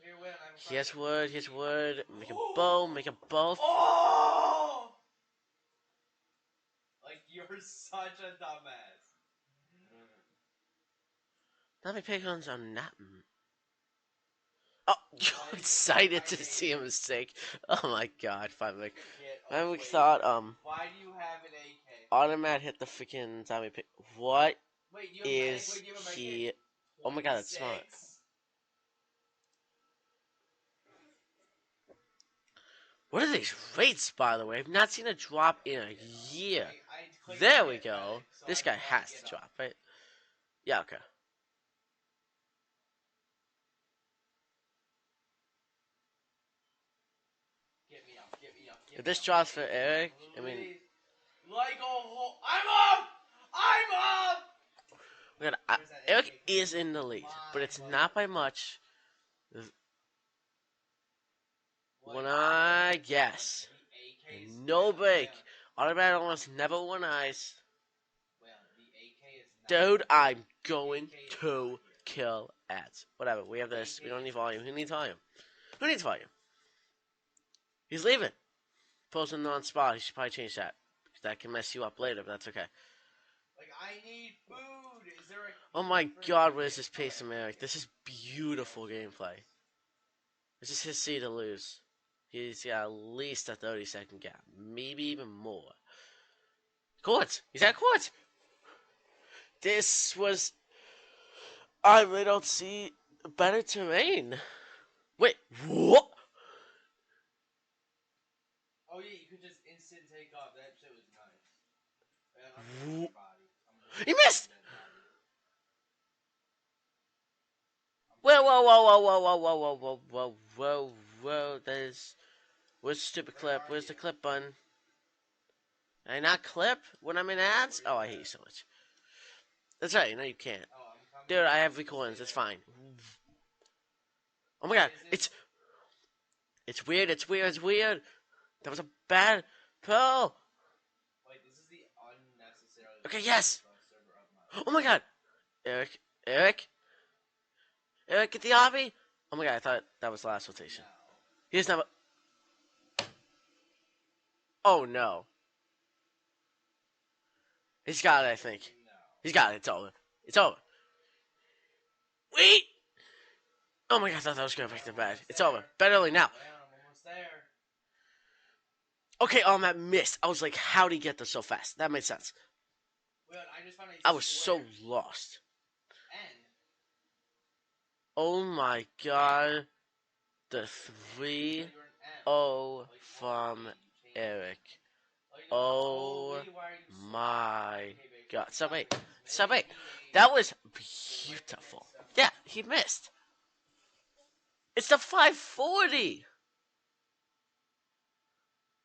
Here, win. I'm Here's wood. Here's wood. Make a bow. Make a bow. Oh! Like, you're such a dumbass. Not many pecans are not. Oh, you're excited to see a mistake. Oh my god, finally. And we thought, Why do you have an AK? Automat hit the freaking zombie pick. What Wait, do you have a medic? is Wait, do you have a he? medic? Oh my god, that's smart. 26? What are these rates, by the way? I've not seen a drop in a year. I clicked There we get go. medic, so This I guy can't has get to up. drop, right? Yeah, okay. Get me up, get me up, get If me this up. drops for Eric, I mean, Please. Like a whole. I'm up! I'm up! look at Where's that Eric AK? is in the lead, but it's Mine, not by much. What One is eye, it? yes. The AK is No break. Automatic almost never one eyes. Well, the AK is not Dude, here. I'm going AK is to not here. kill ads. Whatever, we have this. We don't need volume. Who needs volume? Who needs volume? He's leaving. Posting on spot. He should probably change that. That can mess you up later, but that's okay. Like, I need food. Is there a. Oh my god, what is this pace of Eric? This is beautiful gameplay. This is his C to lose. He's got at least a 30-second gap. Maybe even more. Court! He's at court! This was. I really don't see better terrain. Wait, what? Oh, yeah, you could just instant take off. That shit was nice. I'm gonna your body. He missed! Whoa, whoa, whoa, whoa, whoa, whoa, whoa, whoa, whoa, whoa, whoa, whoa. There's. Where's the stupid clip? Where's the clip button? Can I not clip when I'm in ads? Oh, I hate you so much. That's right, no, you can't. Dude, I have recordings, it's fine. Oh my god, it's weird, it's weird, it's weird. That was a bad pull. Wait, this is the unnecessary. Okay, yes. Oh my god. Eric, Eric, Eric, get the obby. Oh my god, I thought that was the last rotation. Here's number. Oh no. He's got it, I think. He's got it, it's over. It's over. Wait! Oh my god, I thought that was going back to bed. It's over. Bet early now. I'm almost there. Okay, that missed. I was like, how'd he get there so fast? That made sense. I was so lost. Oh my god. The 3-0 from Eric. Oh my god. Sub 8. Sub 8. That was beautiful. Yeah, he missed. It's the 540.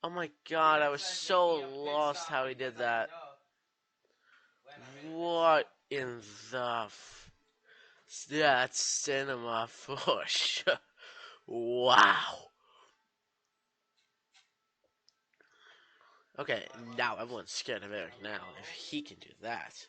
Oh my god, I was so lost how he did that. What in the... That's cinema for sure. Wow. Okay, now everyone's scared of Eric now. If he can do that.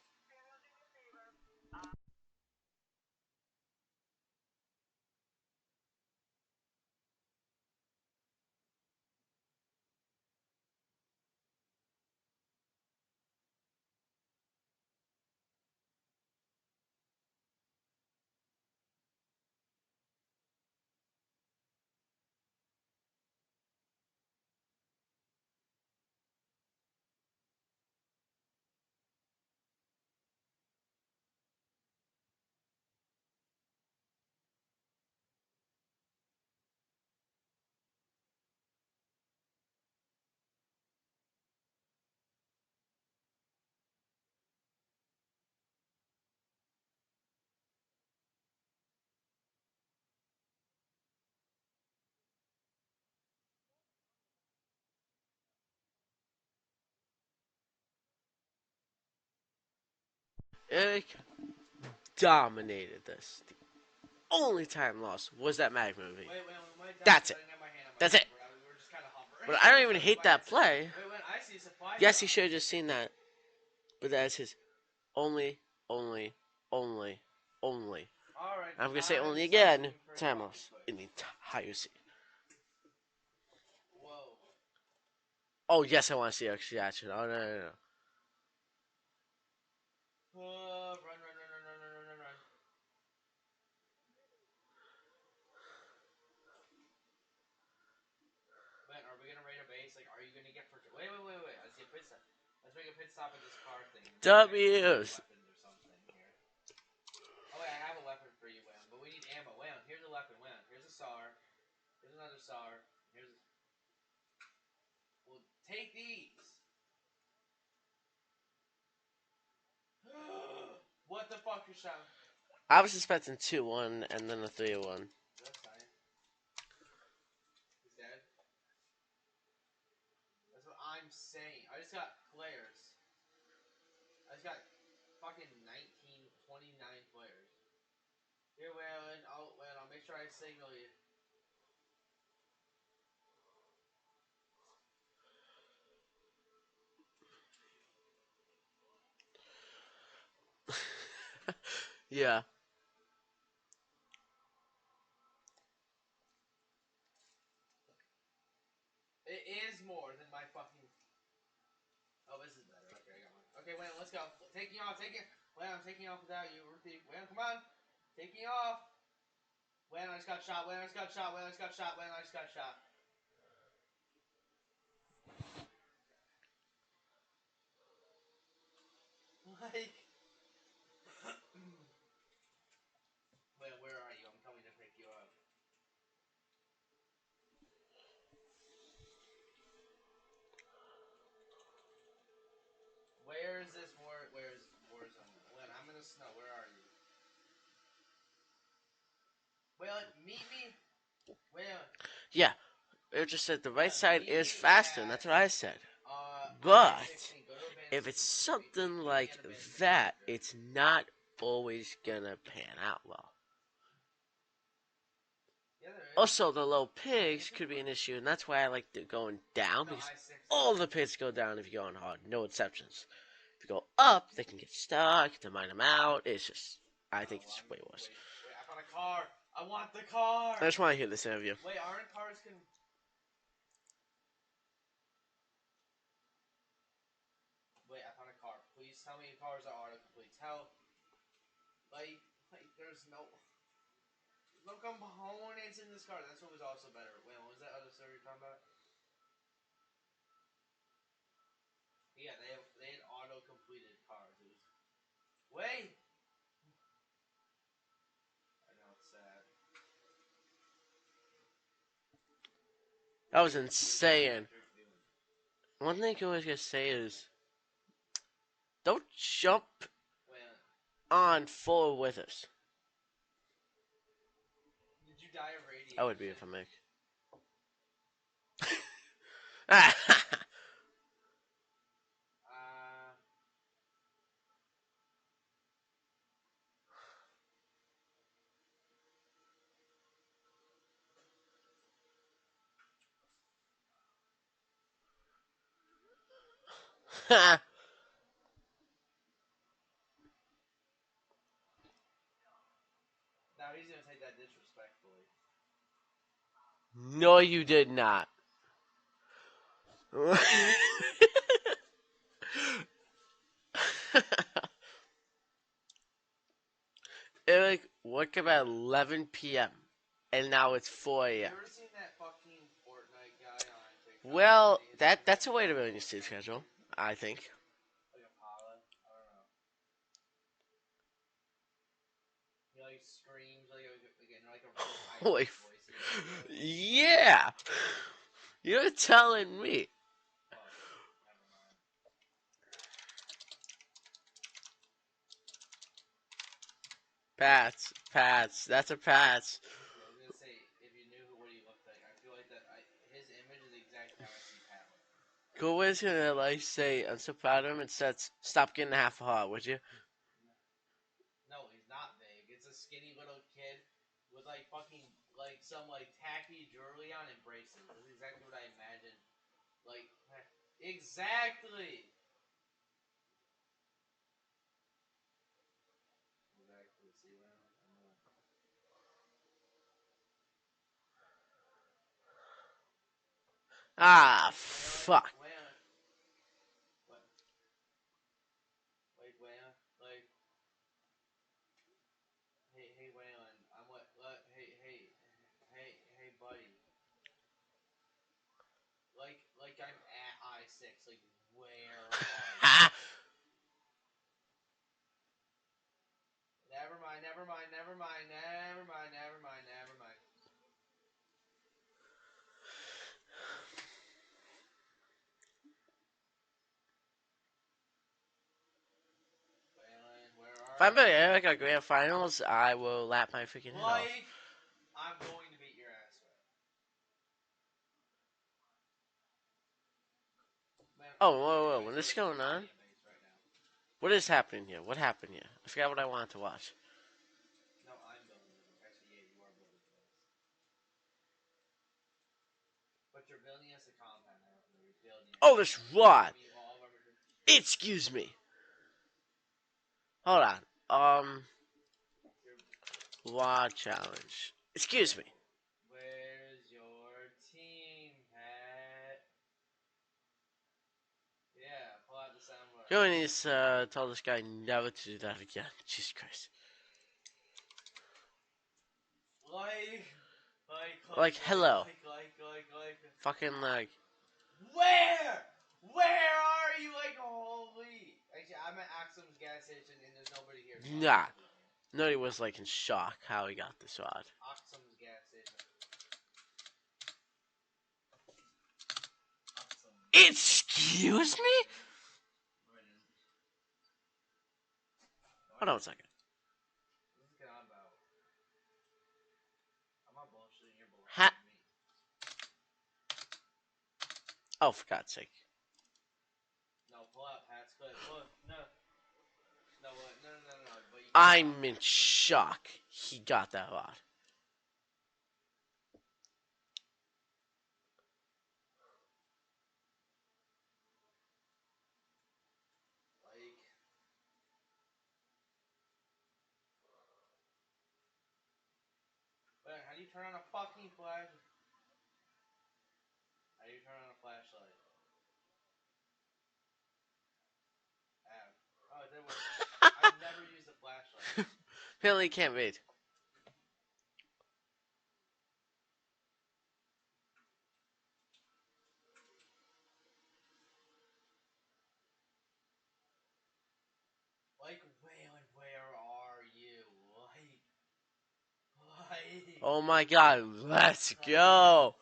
Eric dominated this. The only time lost was that Mag movie. That's it. That's it. But I don't even hate that play. Yes, he should have just seen that. But that's his only, only, only, only. Alright, I'm gonna say time only to start again. looking for a fucking Tamos place. in the entire series. Whoa. Oh yes, I want to see extra action. Oh no. Run, run, run, run, run, run, run, run, run. Man, are we gonna raid a base? Like, are you gonna get for? Wait, wait, wait, wait. I see a pit stop. Let's make a pit stop at this car thing. And see if I can get W's. weapons or something here. Oh wait, I have a weapon for you, Waylon. But we need ammo. Waylon, here's a weapon. Waylon, here's a SAR. Here's another SAR. Here's. Well, take these. What the fuck, your shot? I was expecting 2-1 and then a 3-1. That's fine. He's dead. That's what I'm saying. I just got flares. I just got fucking 19, 29 flares. Here, Waylon. I'll make sure I signal you. Yeah. It is more than my fucking. Oh, this is better. Okay, I got one. Okay, Waylon, let's go. Taking off. Taking. Waylon, I'm taking off without you. Waylon, come on. Taking off. Waylon, I just got shot. Waylon, I just got shot. Waylon, I just got shot. Waylon, I just got shot. Like. Waylon, where are you? I'm coming to pick you up. Where is this war? Where's Warzone? Waylon, I'm in the snow. Where are you? Waylon, meet me. Waylon. Yeah. It just said the right side Meet is me faster, and at that's what I said. I But 16. Go to abandoned if it's supermarket. something Meet me like at abandoned that, supermarket. it's not always gonna pan out well. Yeah, there is. Also, the low Abandoned pigs could be an supermarket. issue, and that's why I like going down, No, because I 16. all the pigs go down if you go on hard, no exceptions. If you go up, they can get stuck, to mine them out. It's just, I think Well, it's way worse. wait, I found a car. I want the car. I just want to hear this interview. Wait, aren't cars can? Wait, I found a car. Please tell me cars are autocomplete. Like, there's no components in this car. That's what was also better. Wait, what was that other story you're talking about? Yeah, they had auto completed cars. It was wait. I know it's sad. That was What are you insane. actors doing? One thing I always gonna say is, don't jump Wait, on forward with us. did you die of That would be radiation? if I make. Uh, now he's gonna take that disrespectfully. No, you did not. Eric woke up at 11 p.m. and now it's 4 You a.m. ever seen that fucking Fortnite guy on TikTok? Well, His name is that's a way to ruin Impala your sleep or schedule, something. I think. Like Impala? I don't know. He like screams like a really high Holy, pitched voice in the video. yeah, you're telling me. Fuck. Never mind. Pats, that's a Pats. Yeah, I was gonna say if you knew what he looked like, I feel like his image is exactly how I see Pat looking. Go is gonna like say, I'm so proud of him, and says, stop getting half a heart, would you? No, he's not big. It's a skinny little kid with like fucking like some like tacky jewelry on and braces. That's exactly what I imagined. Like, exactly. Ah, Waylon, fuck. Waylon, what? Like Waylon, like, hey Waylon, I'm what, hey buddy, like I'm at I-6, like where are you? Ha! Never mind, never mind, never mind, never mind, never mind, never mind. Waylon, where If are I'm better you? Eric at grand finals, I will lap my freaking head off. Like, I'm going to beat your ass right. Man, Oh, I'm whoa, whoa, literally when ice this is breaking going body on, at base right now. what is happening here? What happened here? I forgot what I wanted to watch. No, I'm building the base. Actually, yeah, you are building the base. But you're building us a compound. I don't know. You're building a Oh, this compound. rod. I mean, all of our Excuse me. Hold on. you're, Rod challenge. Excuse me. where's your team, Pat? Yeah, pull out the soundboard. You need to tell this guy never to do that again. Jesus Christ. Like, hello. Like. Fucking, like, Where? Where are you? Like, holy. Actually, I'm at Axum's gas station and there's nobody here, so nah. I'm believing it. No, he was, like, in shock how he got this rod. Axum's gas station. Axum. Excuse me? No, I didn't. No, I Hold on a didn't. second. What is this about? I'm not bullshitting, you're Ha- bullshitting me. oh, for God's sake. No, pull out, Pat. Pull. No. No, what? No. But you can pull out, I'm in Pat. shock he got that rod. Like. Wait, how do you turn on a fucking flash? How do you turn on a flashlight? Ow. Oh, it did work. I've never used a flashlight. Apparently he can't read. Like, Waylon, where are you? Like, Oh my God, let's go.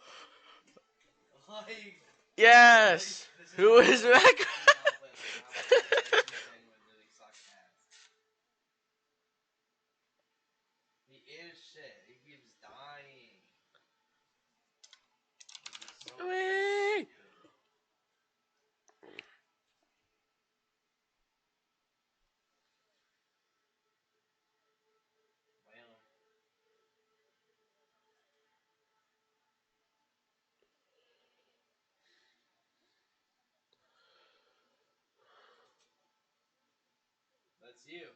like, Yes. this is Who how is I play. Rick? This is how I play. Like, how I play Super Saiyan when really sucks ass. He is shit. He keeps dying. Like, he's so Wee. stupid. Waylon. That's you.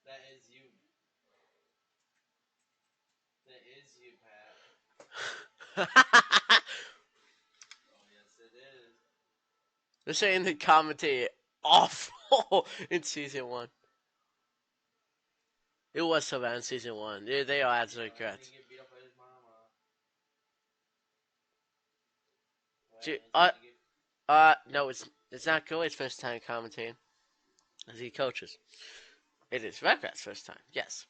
That is you. That is you, Pat. Oh, yes, it is. They're saying the commentator awful in season one. It was so bad in season one. They are absolutely He's correct. gonna get beat up by his mama. Gee, Waylon's gonna get. no, it's not Goey's first time commentating as he coaches. It is Redrat's first time. Yes.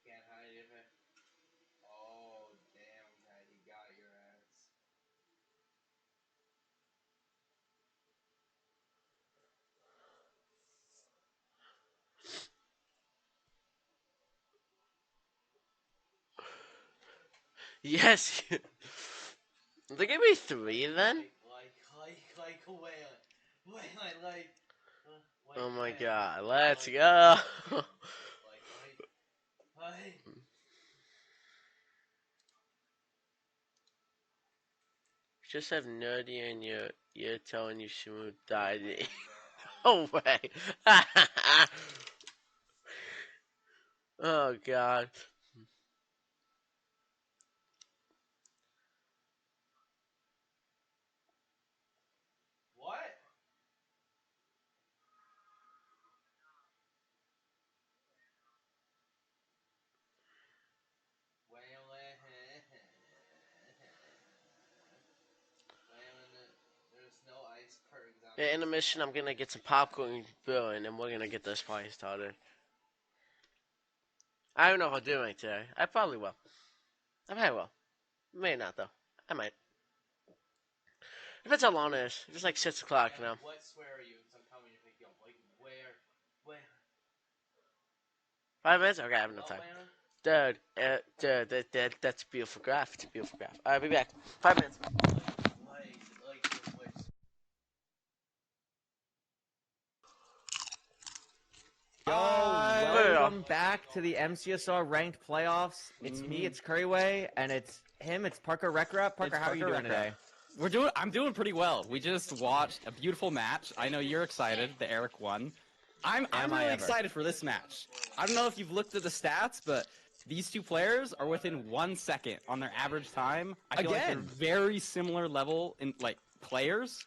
You can't hide it. Oh, damn, Pat, he got your ass. Yes. They gave me three then. Waylon. Waylon, Oh my Waylon. God. Let's go. Like. Just have nerdy in your ear telling you Shimu died. Waylon, where are you? No way. Oh God. Yeah, intermission, I'm gonna get some popcorn brewing, and we're gonna get this party started. I don't know if I'll do it today. I probably will. I might will. May not though. I might. Depends how long it is. It's like 6 o'clock now. What swear are you? Because I'm coming to pick you up. Like, where? 5 minutes? Okay, I have no time. Dude, that's a beautiful graph. It's a beautiful graph. I'll be back. 5 minutes. Yo, welcome back to the MCSR ranked playoffs. It's me, it's Curryway, and it's him, it's Parker Recrap. Parker, how are you doing today? I'm doing pretty well. We just watched a beautiful match. I know you're excited. The Eric won. I'm really excited for this match. I don't know if you've looked at the stats, but these two players are within 1 second on their average time. I feel like they're very similar level in like players.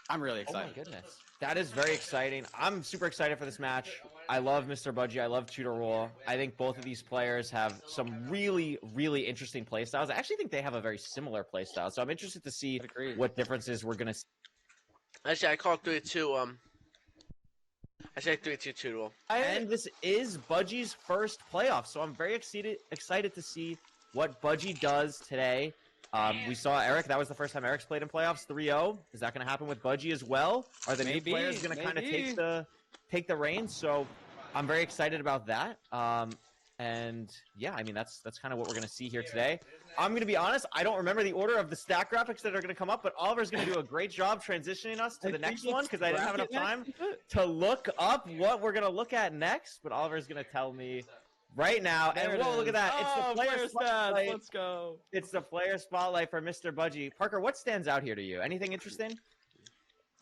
I'm really excited. Oh my goodness. That is very exciting. I'm super excited for this match. I love Mr. Budgie. I love Tudor Rule. I think both of these players have some really, really interesting playstyles. I actually think they have a very similar playstyle, so I'm interested to see what differences we're going to see. Actually, I call 3-2, I say 3-2 Tudor Rule. And this is Budgie's first playoff, so I'm very excited to see what Budgie does today. We saw Eric. That was the first time Eric's played in playoffs. 3-0. Is that going to happen with Budgie as well? Are the new players going to kind of take the reins? So I'm very excited about that. And yeah, I mean that's kind of what we're going to see here today. I'm going to be honest. I don't remember the order of the stat graphics that are going to come up, but Oliver's going to do a great job transitioning us to the next one because I didn't have enough time to look up what we're going to look at next. But Oliver's going to tell me right now, and whoa, look at that. It's the player spotlight. Let's go. It's the player spotlight for Mr. Budgie. Parker, what stands out here to you? Anything interesting?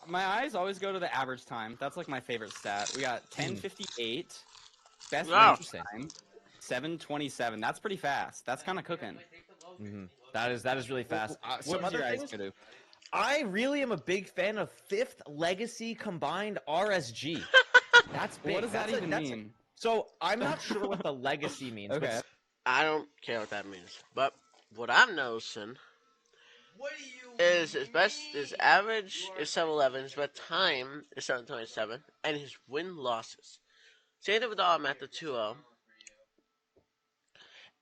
My eyes always go to the average time. That's like my favorite stat. We got 10:58. Best range time. 7:27. That's pretty fast. That's kind of cooking. That is really fast. What other guys could do? I really am a big fan of Fifth Legacy combined RSG. That's big. What does that even mean? So I'm not sure what the legacy means. Okay. I don't care what that means. But what I'm noticing is his average is 711, his best time is 727, and his win-losses. Same thing with the I'm at the 2-0.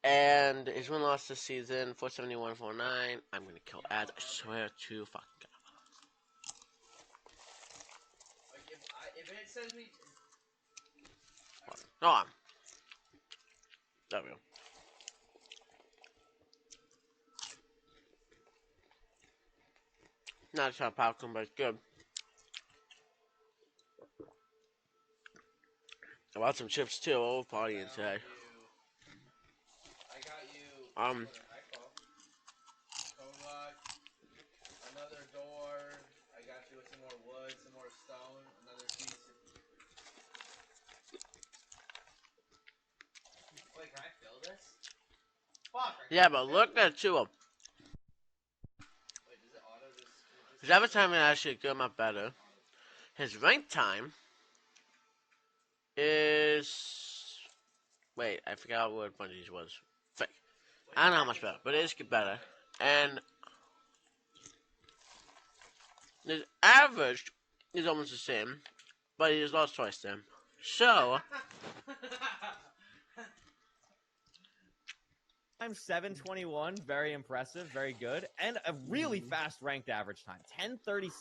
And his win-loss this season, 471, 49. I'm going to kill ads. I swear to fucking God. If it sends me... Hold on. There we go. Not a ton of popcorn, but it's good. I bought some chips too. We're partying today. I got you. Another door. I got you with some more wood, some more stone, another piece. Wait, can I fill this? Fuck. Yeah, but look at 2 of them. Wait, does it auto just... His average time is actually a good amount better. His rank time is... Wait, I forgot what Bungie's was. Fake. I don't know how much better, but it is better. And his average is almost the same, but he has lost twice then. So... I'm 721, very impressive, very good, and a really fast ranked average time, 10:36.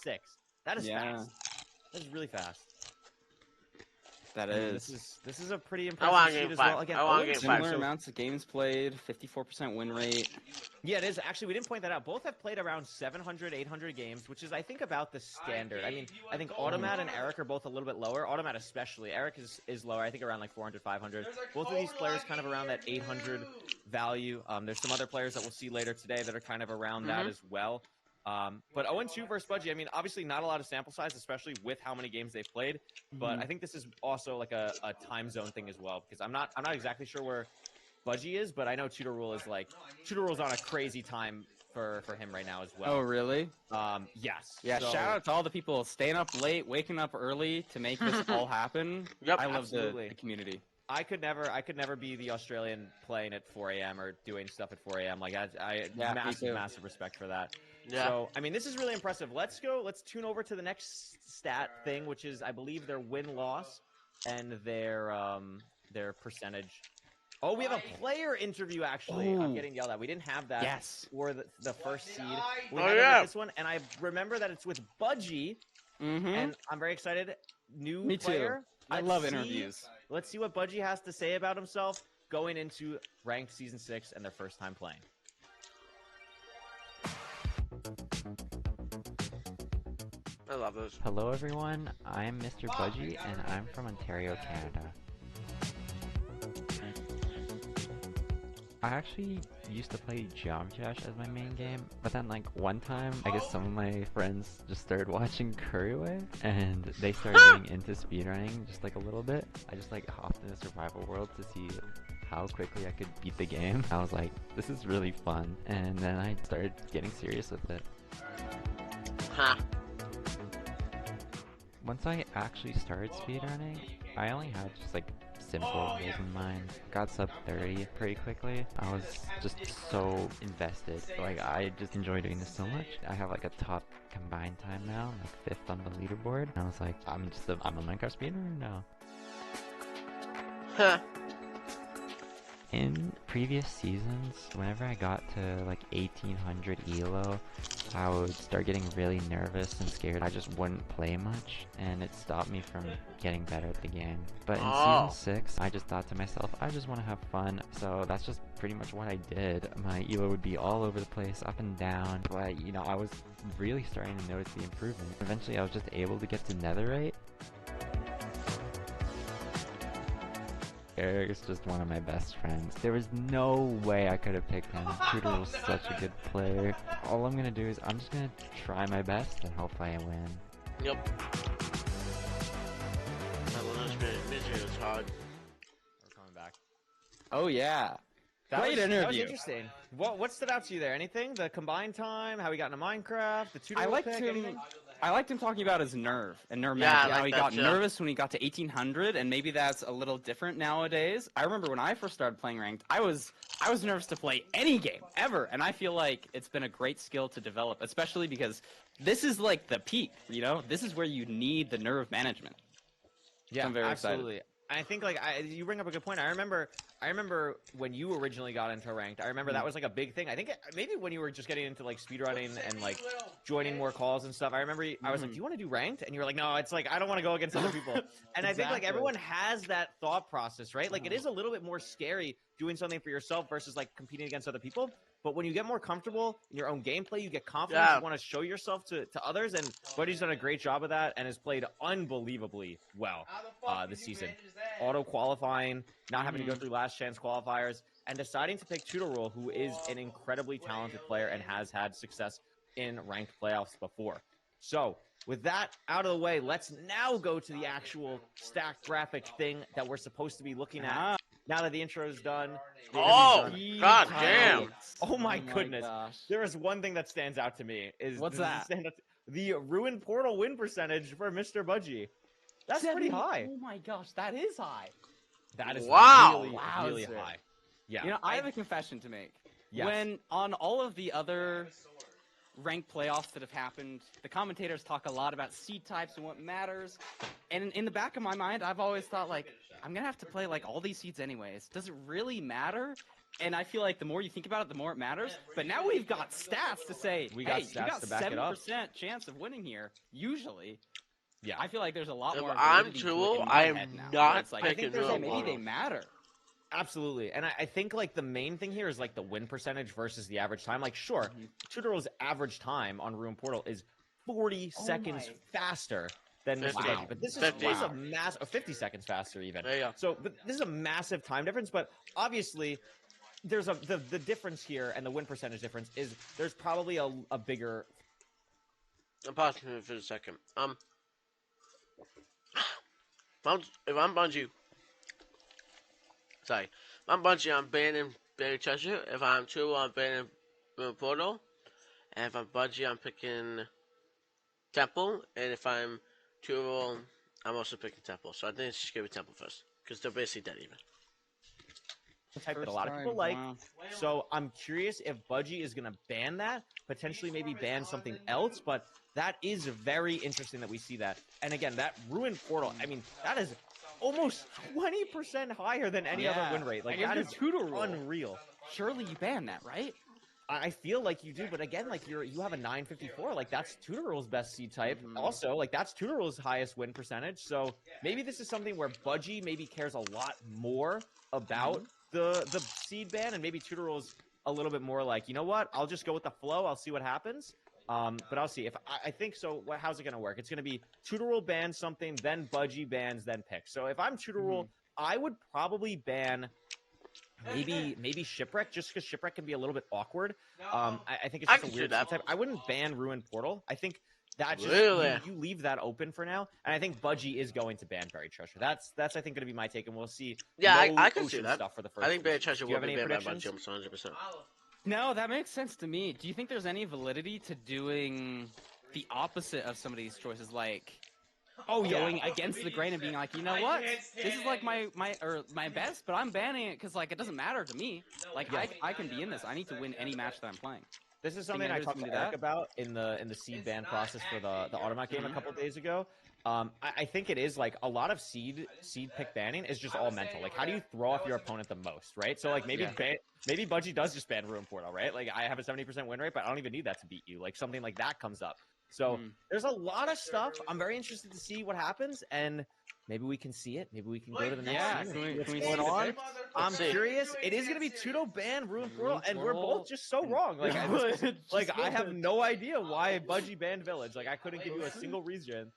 That is fast. That is really fast. That is. This is a pretty impressive sheet as well. Again, similar amounts of games played, 54% win rate. Yeah, it is. Actually, we didn't point that out. Both have played around 700, 800 games, which is, I think, about the standard. I mean, I think Automat and Eric are both a little bit lower. Automat especially. Eric is lower, I think around like 400, 500. Both of these players kind of around that 800 value. There's some other players that we'll see later today that are kind of around that as well. But 0-2 versus Budgie, I mean, obviously not a lot of sample size, especially with how many games they've played. But I think this is also like a time zone thing as well, because I'm not exactly sure where Budgie is, but I know Tudor Rule's on a crazy time for him right now as well. Oh, really? Yes. Yeah, so, shout out to all the people staying up late, waking up early to make this all happen. Yep, I love the community. I could never be the Australian playing at 4 a.m. or doing stuff at 4 a.m. Like Yeah, me too. massive respect for that. Yeah. So I mean, this is really impressive. Let's tune over to the next stat thing, which is I believe their win-loss and their percentage. Oh, we have a player interview actually. I'm Ooh. getting yelled at. We didn't have that Yes. for the first seed. We Oh, have it yeah. with this one, and I remember that it's with Budgie, Mm-hmm. and I'm very excited. New Me too. player. I Let's love see- interviews. Let's see what Budgie has to say about himself going into ranked season 6 and their first time playing. I love those. Hello everyone, I'm Mr. Budgie and I'm from Ontario, Canada. I actually used to play Geometry Dash as my main game, but then like one time, I guess some of my friends just started watching Curryway and they started getting into speedrunning just like a little bit. I just like hopped in a survival world to see how quickly I could beat the game. I was like, this is really fun, and then I started getting serious with it. Ha. Once I actually started speedrunning, I only had just like simple rules in mind. Got sub 30 pretty quickly. I was just so invested. Like I just enjoy doing this so much. I have like a top combined time now, like 5th on the leaderboard. And I was like, I'm a Minecraft speedrunner now. Huh. In previous seasons, whenever I got to like 1800 elo, I would start getting really nervous and scared. I just wouldn't play much, and it stopped me from getting better at the game. But in season 6, I just thought to myself, I just want to have fun, so that's just pretty much what I did. My elo would be all over the place, up and down, but you know, I was really starting to notice the improvement. Eventually, I was just able to get to netherite. Eric is just one of my best friends. There was no way I could have picked him. Tudor was such a good player. All I'm gonna do is I'm just gonna try my best and hopefully I win. Yep. That was misery was hard. We're coming back. Oh yeah. Great That was interview. interesting. What stood out to you there? Anything? The combined time? How he got into Minecraft? The tutorial I liked pick? him. Anything? I liked him talking about his nerve and nerve Yeah, I management. How like he that got too. nervous when he got to 1800, and maybe that's a little different nowadays. I remember when I first started playing ranked, I was nervous to play any game ever, and I feel like it's been a great skill to develop, especially because this is like the peak. You know, this is where you need the nerve management. Yeah, I'm very absolutely. excited. I think like you bring up a good point. I remember when you originally got into ranked. I remember that was like a big thing. I think maybe when you were just getting into like speedrunning and like joining more calls and stuff. I remember I was like, "Do you want to do ranked?" And you were like, "No, it's like I don't want to go against other people." And I think like Exactly. everyone has that thought process, right? Like it is a little bit more scary doing something for yourself versus like competing against other people. But when you get more comfortable in your own gameplay, you get confidence. Yeah. You want to show yourself to others, and Buddy's done a great job of that and has played unbelievably well this season. Auto qualifying, not having to go through last chance qualifiers, and deciding to pick Tutorul, who is an incredibly talented player and has had success in ranked playoffs before. So, with that out of the way, let's now go to the actual stacked graphic thing that we're supposed to be looking at. Now that the intro is done. the Oh, interview's done. God damn. Oh my goodness. Gosh. There is one thing that stands out to me. What's does it that? stand out to- the ruined portal win percentage for Mr. Budgie. That's pretty high. Oh my gosh, that is high. That is Wow. really Wowzer. high. Yeah. You know, I have a confession to make. Yes. When on all of the other ranked playoffs that have happened, the commentators talk a lot about seed types and what matters. And in the back of my mind, I've always thought, like, I'm going to have to play, like, all these seeds anyways. Does it really matter? And I feel like the more you think about it, the more it matters. But now we've got stats to say, We got hey, you stats got to back it up. 7% chance of winning here, usually. Yeah. I feel like there's a lot If more I'm validity to it Tool, in my I am head now. not It's like, I picking think there's Tool. maybe they matter. Absolutely. And I think like the main thing here is like the win percentage versus the average time. Like sure, Tutoral's average time on Ruin Portal is 40 seconds faster than Mr. Wow. Budgie. But this is, 50. this is a mass 50 seconds faster even. There you go. So but this is a massive time difference, but obviously there's the difference here and the win percentage difference is there's probably a bigger I'm pausing it for a second. If I'm Bungie, sorry, if I'm Bungie, I'm banning Buried Treasure. If I'm True, I'm banning Portal. And if I'm Bungie, I'm picking Temple. And if I'm True, I'm also picking Temple. So I think it's just give it Temple first. because they're basically dead even. Type that a First lot of people time, like. wow. So I'm curious if Budgie is going to ban that, potentially maybe ban something else, but that is very interesting that we see that. And again, that Ruined Portal, I mean, that is almost 20% higher than any other win rate. Like, I guess that your is tutor rule. unreal. Surely you ban that, right? I feel like you do, but again, like you have a 954, like that's Tutoral's best seed type. Mhm. Also, like that's Tutoral's highest win percentage. So maybe this is something where Budgie maybe cares a lot more about the seed ban, and maybe Tutoral's a little bit more like, you know what, I'll just go with the flow. I'll see what happens. But I'll see if I think so. How's it going to work? It's going to be Tutoral bans something, then Budgie bans, then picks. So if I'm Tutoral, I would probably ban. Maybe Shipwreck, just because Shipwreck can be a little bit awkward. I think it's I just a can see weird that. type. I wouldn't ban Ruined Portal. I think that just Really? you leave that open for now, and I think Budgie is going to ban Buried Treasure. That's I think going to be my take, and we'll see. Yeah, no I can see ocean that. stuff for the first. I think Buried Treasure Do you will have be any banned by predictions? Bungee 100%. No, that makes sense to me. Do you think there's any validity to doing the opposite of some of these choices, like going against the grain and being like, you know what, this is like my best, but I'm banning it because like it doesn't matter to me. Like I can be in this. I need to win any match that I'm playing. This is something I others talked can to do Eric that? about in the seed ban process for the Automat game a couple days ago. I think it is like a lot of seed pick banning is just all mental. Like, how do you throw off your opponent the most, right? So like maybe Budgie does just ban Ruin Portal, right? Like I have a 70% win rate, but I don't even need that to beat you. Like something like that comes up. So there's a lot of stuff. I'm very interested to see what happens, and maybe we can see it. Maybe we can go to the next scene. What's going on? I'm curious. It is going to be Tudo ban Ruin Portal, and we're both just so wrong. Like, I have no idea why Budgie banned Village. Like, I couldn't give you a single reason.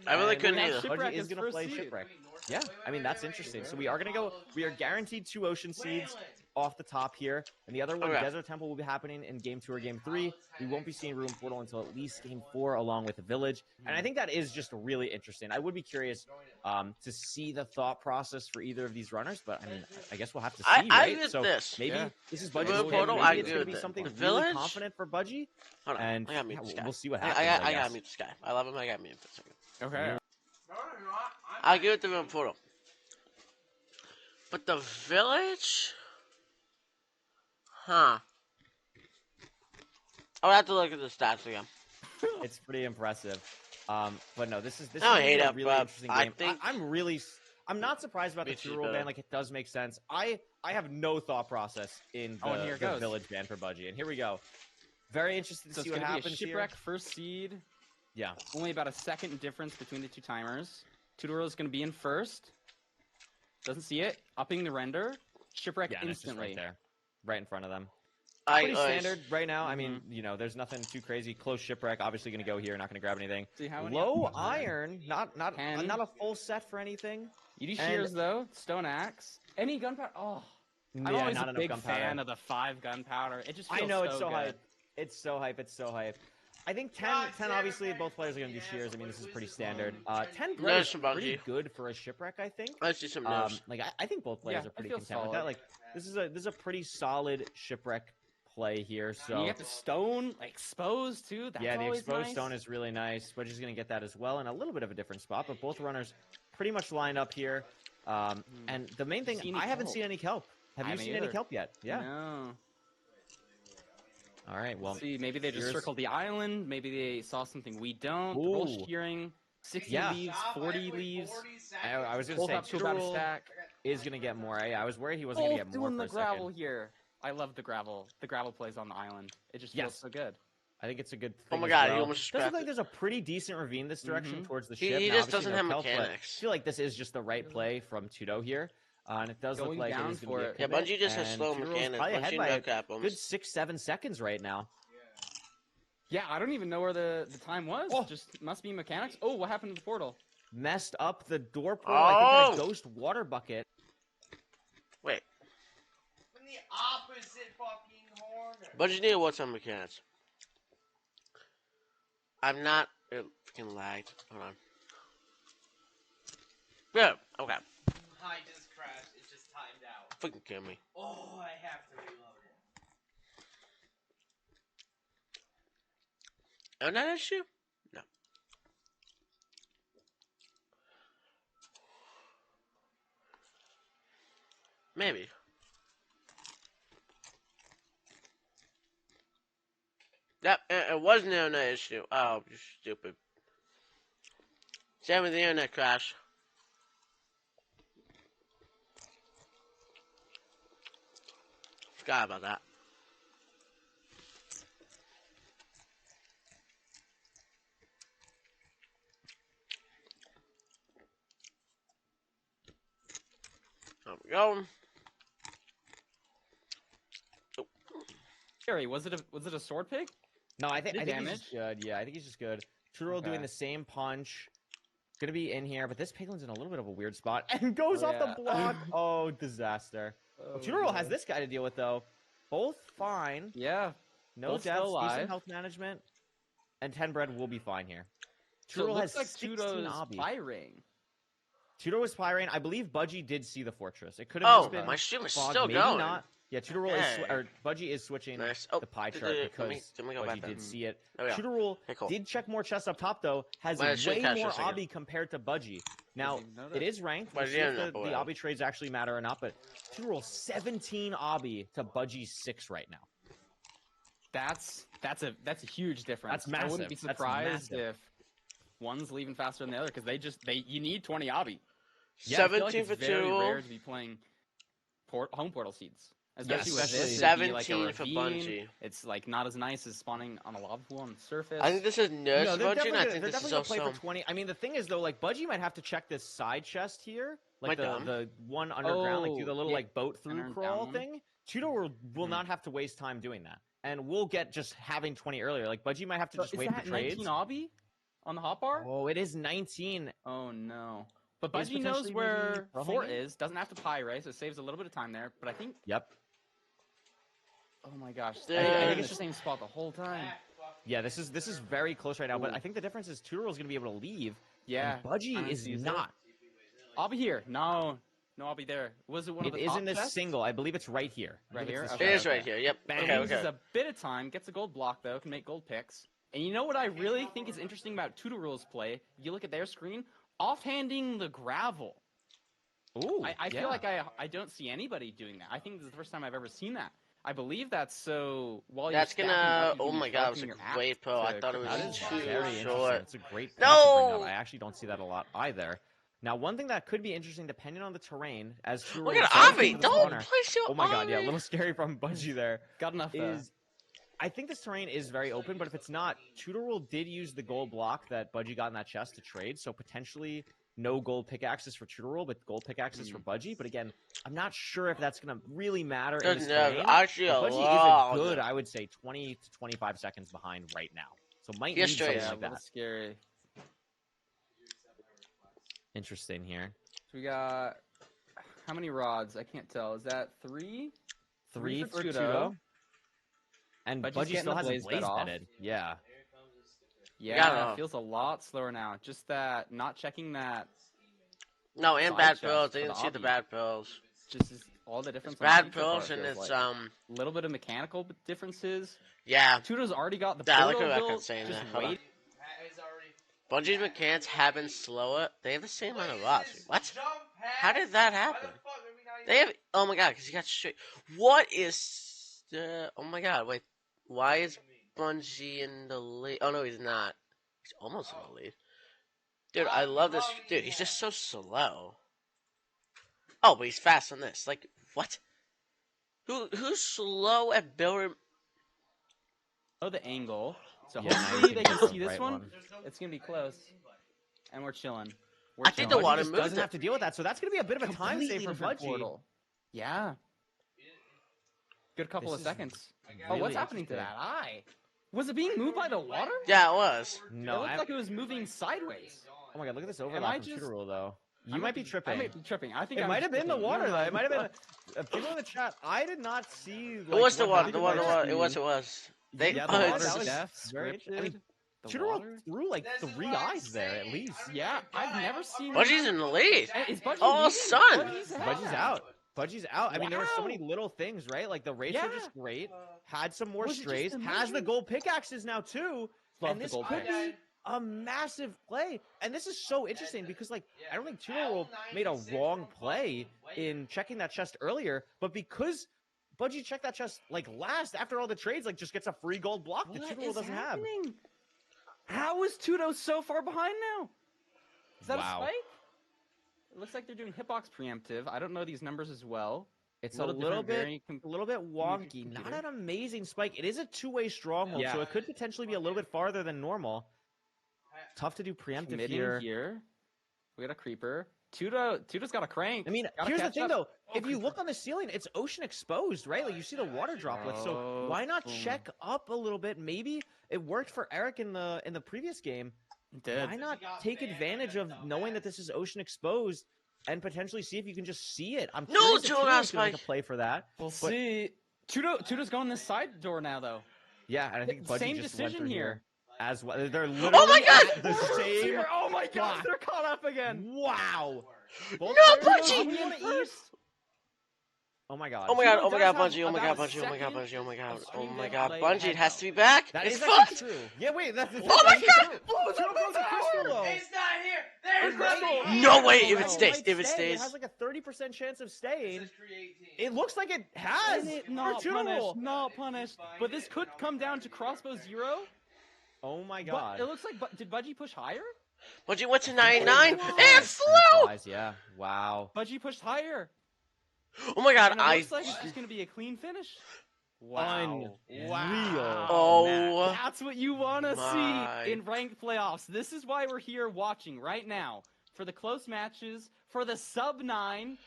I really And couldn't yeah, either. Budgie is as going to first play seed. Shipwreck. Yeah, I mean, that's interesting. So we are going to go. We are guaranteed 2 Ocean Seeds off the top here. And the other one, Okay. Desert Temple, will be happening in Game 2 or Game 3. We won't be seeing Ruin Portal until at least Game 4 along with the Village. And I think that is just really interesting. I would be curious to see the thought process for either of these runners. But, I mean, I guess we'll have to see, I right? agree with so this. maybe this is Budgie's Ruin pick. Portal, Maybe I it's agree going to with be it. something The really Village? confident for Budgie. Hold on. And I gotta mute this guy. we'll see what I happens, I gotta guess. mute this guy. I love him. I gotta mute him for a second. Okay. I agree with the Ruin Portal. But the Village? Huh. I would have to look at the stats again. It's pretty impressive. But no, this is I don't gonna hate be a it, really but interesting I game. think- I'm not surprised about the Me too, 2 rule better. ban. Like, it does make sense. I have no thought process in Oh, and here it the goes. Village ban for Budgie. And here we go. Very interested to So see it's what gonna be a happens here. Shipwreck first seed. Yeah. Only about a second difference between the 2 timers. Tudor is going to be in first. Doesn't see it. Upping the render. Shipwreck Yeah, and it's just instantly. right there. Right in front of them. I Pretty standard right now. I mean, Mm-hmm. you know, there's nothing too crazy. Close Shipwreck, obviously going to go here. Not going to grab anything. See how many? Low Iron, not 10. a full set for anything. You do and- shears though. Stone axe. Any gunpowder? Oh, I'm Yeah, always not a enough big gunpowder. fan of the 5 gunpowder. It just feels I know, it's so good. hype. It's so hype. It's so hype. I think 10 obviously, both players are going to do shears. I mean, this is pretty standard. 10 bread There's is some pretty Bungie. good for a Shipwreck, I think. Let's see some nerves. Like, I think both players Yeah, are pretty it feels content with that. solid. Like, this is a pretty solid Shipwreck play here. And So you get the stone exposed too. That's yeah, the always exposed nice. stone is really nice. Budgie's going to get that as well in a little bit of a different spot, but both runners pretty much lined up here. And the main thing, See any I haven't kelp? seen any kelp. Have I you haven't seen any either. kelp yet? Yeah. No. All right. Well, See, maybe they just here's- circled the island. Maybe they saw something we don't. They're both Ooh. shearing. 60 Yeah. leaves, 40 leaves. I was going to Both say up to about a Tutorul stack. is going to get more. I was worried he wasn't going to Both get more doing for the a gravel second. here. I love the gravel. The gravel plays on the island. It just feels Yes. so good. I think it's a good Oh thing my as god, he well. almost Does look scrapped like it. there's a pretty decent ravine this direction towards the He- ship. he Now, just obviously doesn't no have kelp, but mechanics. I feel like this is just the right play from Tudo here. And it does look Going like it down is going for to it. be a Yeah, commit, Bungie just has and slow Tudor's mechanics. probably ahead Bungie by no a cap good almost. 6-7 seconds right now. Yeah, I don't even know where the time was. Oh. Just must be mechanics. Oh, what happened to the portal? Messed up the door portal. I think Oh! that ghost water bucket. Wait, In the opposite fucking corner. Bungie need to watch some mechanics. I'm not. It freaking lagged. Hold on. Yeah, okay. I just crashed. It just timed out. Freaking kill me. Oh, I have to reload it. And that issue? No. Maybe. Yep, it was an internet issue. Oh, you stupid. Same with the internet crash. Forgot about that. There we go. Gary, was it a sword pig? No, I think Did he's damage? just good. Yeah, I think he's just good. Tudor Okay. doing the same punch. Gonna be in here, but this Piglin's in a little bit of a weird spot and goes Oh, off yeah. the block. Oh, disaster. Oh, Tudor has God. this guy to deal with though. Both fine. Yeah. No Both still deaths, alive. decent health management, and 10 bread will be fine here. So it Tudor looks has like 16 Tudo's obby. firing. Tudor was Pyrain. I believe Budgie did see the fortress. It could have Oh, just been my stream is fog, still maybe going. not. Yeah, Tudor Hey. or Budgie is switching Nice. Oh, the pie did chart the- because let me go back Budgie then. did see it. There we go. Tudor Okay, cool. did check more chests up top though. Has My stream way crashed more for a second. obby compared to Budgie. Now Didn't know that. it is ranked. But We'll it see if didn't the know. obby trades actually matter or not. But Tudor 17 obby to Budgie's 6 right now. That's a huge difference. That's I wouldn't be massive. That's surprised massive. if one's leaving faster than the other because you need 20 obby. Yeah, I feel 17 like for it's very Tudor. rare to be playing home portal seeds. Especially with especially- this, it'd be like a 17 for ravine. Bungie. It's like not as nice as spawning on a lava pool on the surface. I think this is nerfs No, they're Bungie, and I definitely think they're this is definitely gonna play also... for 20. I mean, the thing is though, like Budgie might have to check this side chest here, like Am I dumb? the one underground, like do Oh, the little yeah. like boat through Underground crawl one. thing. Tudor will not have to waste time doing that, and we'll get just having 20 earlier. Like Budgie might have to So just is wait for that trades. 19 obby on the hotbar? Oh, it is 19. Oh no. But Is Bungie knows potentially where maybe rolling Fort it? is, doesn't have to pyrite, so it saves a little bit of time there. But I think, Yep. oh my gosh, Yeah. I think I it's think the it's- same spot the whole time. Yeah, this is very close right now. But Ooh. I think the difference is Tudor is going to be able to leave. Yeah. and Budgie I is see that. not. Obby here. No, Obby there. Was it one of It the is top in this chests? single. I believe it's right here. I Right believe it's here? this It Okay, chest. is right here, yep. Bang. Okay, Loses okay. a bit of time, gets a gold block though, can make gold picks. And you know what I really think is interesting about Tudor rules play? If you look at their screen, offhanding the gravel. Ooh, I feel yeah. like I don't see anybody doing that. I think this is the first time I've ever seen that. I believe that's so while you're That's stacking gonna... up, you Oh can be my god, it was developing a your app great pro. I to thought it cook was That those. is too very interesting. short. It's a great point to bring No! up. I actually don't see that a lot either. Now, one thing that could be interesting, depending on the terrain, as Tudor Look at starts Avi! into the Don't spawner- place your Oh my god, yeah, a Avi! little scary from Budgie there. Got enough. Is I think this terrain is very open, but if it's not, Tudor did use the gold block that Budgie got in that chest to trade, so potentially no gold pickaxes for Tudor, but gold pickaxes for Budgie. But again, I'm not sure if that's going to really matter in this Doesn't terrain. actually But a Budgie lot. is a good, I would say, 20 to 25 seconds behind right now. So might Yes, need Trey. something yeah, a like little that. scary. Interesting here. So we got how many rods? I can't tell. Is that 3? 3 for for Tudo. Tudo. And Budgie's Budgie getting still the hasn't blaze bed blaze off. bedded. Yeah. Yeah, Yeah. it feels a lot slower now. Just that not checking that No, and Side bad chest pills. for They didn't the see the obby. bad pills. just is all the difference. It's on bad speed so far, pills, and feels it's, like. A little bit of mechanical differences. yeah. Tudo's already got the Yeah, look portal at that built, cutscene just there. Hold on. wait. Bungie's mechanics have been slower. They have the same amount of rods. What? How did that happen? They have... Oh my god, because he got straight... What is the... Oh my god, wait. Why is Bungie in the lead? Oh no, he's not. He's almost in the lead. Dude, I love this... Dude, he's just so slow. Oh, but he's fast on this. Like, what? Who's slow at building... Oh, the angle. So Yeah, hopefully they can 19 see this right one. one. It's gonna be close, and we're chilling. I think the Budgie water just moved doesn't it. have to deal with that, so that's going to be a bit of a time Completely save for different Budgie. portal. Yeah. Good couple This of is seconds. Oh, really what's happening to interesting. that eye? Was it being moved by the water? Yeah, it was. No, it looked I- like it was moving sideways. Oh my god, look at this I overlap from just- Tutor Rule, though. You I might be tripping. I might be tripping. I think It I'm might have been the tripping. water, No, though. no. It might have been... people in the chat, I did not see... It was the water. The water. It It was. They... Yeah, oh, the it's- water That was depth, very scripted. I mean, The Tutor water? threw like 3 eyes there, at least. Yeah, I've never seen. Budgie's in the lead. Is Budgie Oh, leaving? son! Budgie's out. Budgie's out. I mean, there were so Wow. many little things, right? Like, the rates are just great. Had some more Was it just strays. the Has the measuring? gold pickaxes now, too. Love and the this gold could picks. be a massive play. And this is so interesting because, like, I don't think Tudor made a wrong play in checking that chest earlier, but because Budgie checked that chest, like, last after all the trades, like, just gets a free gold block that Tudor doesn't have. How is Tudo so far behind now? Is that a spike? It looks like they're doing hitbox preemptive. I don't know these numbers as well. It's a little bit wonky. Not an amazing spike. It is a two-way stronghold, so it could potentially be a little bit farther than normal. Tough to do preemptive here. We got a creeper. Tudo's got a crank. I mean, here's the thing, though. If you look on the ceiling, it's ocean exposed, right? Like, you see the water droplets. So why not check up a little bit? Maybe it worked for Eric in the previous game. Why not take advantage of knowing that this is ocean exposed and potentially see if you can just see it? I'm curious if Tudo's going to make a play for that. We'll see. Tudo's going this side door now, though. Yeah, and I think Budgie same just decision went here. As well. They're literally Oh my god! the same. Oh my god, they're caught up again. Wow. No, Budgie! Oh my god. Oh my god, oh my god, Bungie, oh my god, Bungie, oh my god, Bungie, oh my god, oh my god, Bungie, it has to be back! It's fucked! True. Yeah, wait, that's Oh my god! It's not here! There's nothing! No way, if it stays, It has like a 30% chance of staying. It looks like it has. Not punished. But this could come down to crossbow 0. Oh my god. But it looks like, did Budgie push higher? Bungie went to 99, and slow! Yeah, wow. Budgie pushed higher. Oh my god, And it looks like it's just going to be a clean finish. Wow. Unreal. Oh. That's what you want to see in ranked playoffs. This is why we're here watching right now. For the close matches, for the sub-9,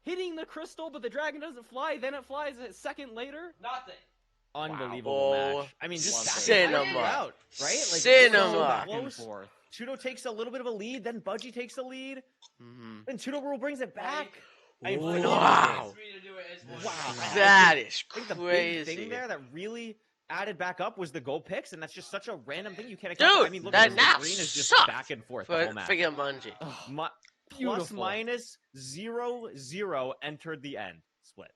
hitting the crystal, but the dragon doesn't fly, then it flies a second later. Nothing. Unbelievable match. I mean, just cinema. Out, right? Like, cinema. Close. Tudo takes a little bit of a lead, then Budgie takes the lead, and Tudo Rule brings it back. Wow. Wow. That is I think the crazy. big thing there that really added back up was the goal picks, and that's just such a random thing you can't Dude, account for. I mean, look that at this, now the green is just sucked back and forth the for whole match. freaking Bungie. Plus minus 0-0 entered the end split.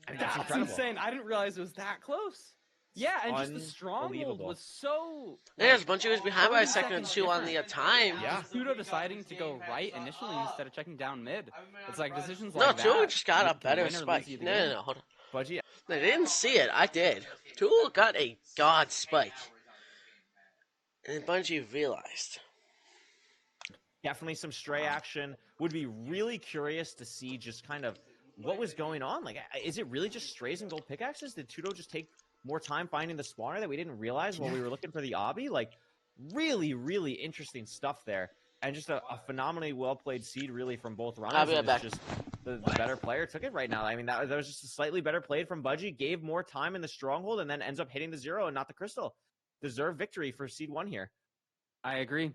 I mean, that's incredible. Insane. I didn't realize it was that close. Yeah, and just the stronghold was so... There's Bungie was behind by a second or two on the time. Yeah. Tudo deciding to go right initially instead of checking down mid. It's like decisions like that. No, Tudo just got a better win or spike. lose you the No, game. hold on. Budgie, They didn't see it. I did. Tudo got a god spike. And then Bungie realized. definitely some stray action. Would be really curious to see just kind of what was going on. Like, is it really just strays and gold pickaxes? Did Tudo just take more time finding the spawner that we didn't realize while we were looking for the obby? Like, really, really interesting stuff there. And just a phenomenally well-played seed, really, from both runners. I'll be right back. Just the better player took it right now. I mean, that was just a slightly better played from Budgie, gave more time in the stronghold, and then ends up hitting the 0 and not the crystal. Deserved victory for seed 1 here. I agree.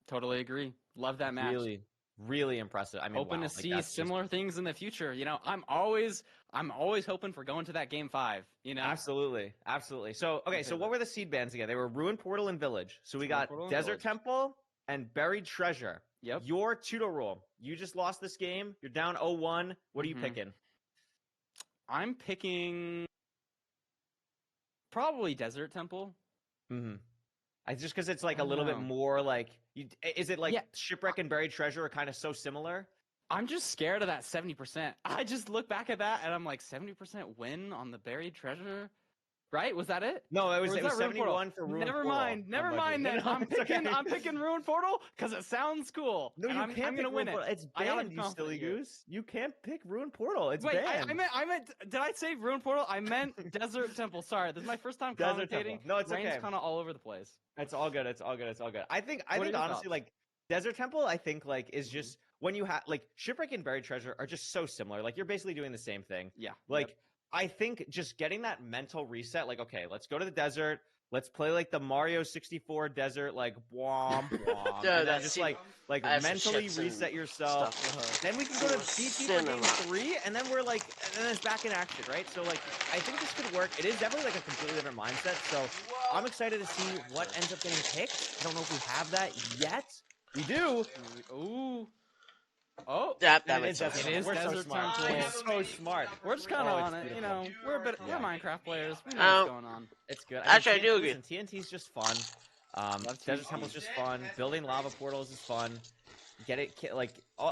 Totally agree. Love that match. Really, really impressive. I mean, hoping to see similar things in the future. You know, I'm always hoping for going to that game 5. You know, absolutely. So okay, so what were the seed bans again? They were Ruin Portal and Village. So we got Desert Temple and Buried Treasure. Yep. Your Tudo Rule. You just lost this game. You're down 0-1. What are you picking? I'm picking probably Desert Temple. Just because it's like a little bit more like, is it like Shipwreck and Buried Treasure are kind of so similar? I'm just scared of that 70%. I just look back at that and I'm like, 70% win on the Buried Treasure, right? Was that it? No, it was 71 for Ruin Never Portal. Never mind. Then I'm picking Ruin Portal because it sounds cool. No, I'm gonna win it. It's banned, you silly goose. You can't pick Ruin Portal. It's banned. I meant. Did I say Ruin Portal? I meant Desert Temple. Sorry, this is my first time commentating. No, it's okay. Kind of all over the place. It's all good. I think honestly, like Desert Temple, I think like is just when you have like Shipwreck and Buried Treasure are just so similar. Like you're basically doing the same thing. Yeah. Like I think just getting that mental reset, like, okay, let's go to the desert. Let's play like the Mario 64 desert, like womp womp. Yeah, and then just like mentally reset yourself. Then we can go to BT for game 3, and then we're like, and then it's back in action, right? So like, I think this could work. It is definitely like a completely different mindset. So I'm excited to see what ends up getting picked. I don't know if we have that yet. We do. Ooh. Oh, that makes sense. sense. It is Desert Temple. We're so smart. We're just kind of on it, you know. We're Minecraft players. We know what's going on. It's good. Actually, I do agree. TNT's just fun. That's Desert huge. Temple is just fun. Building lava portals is fun.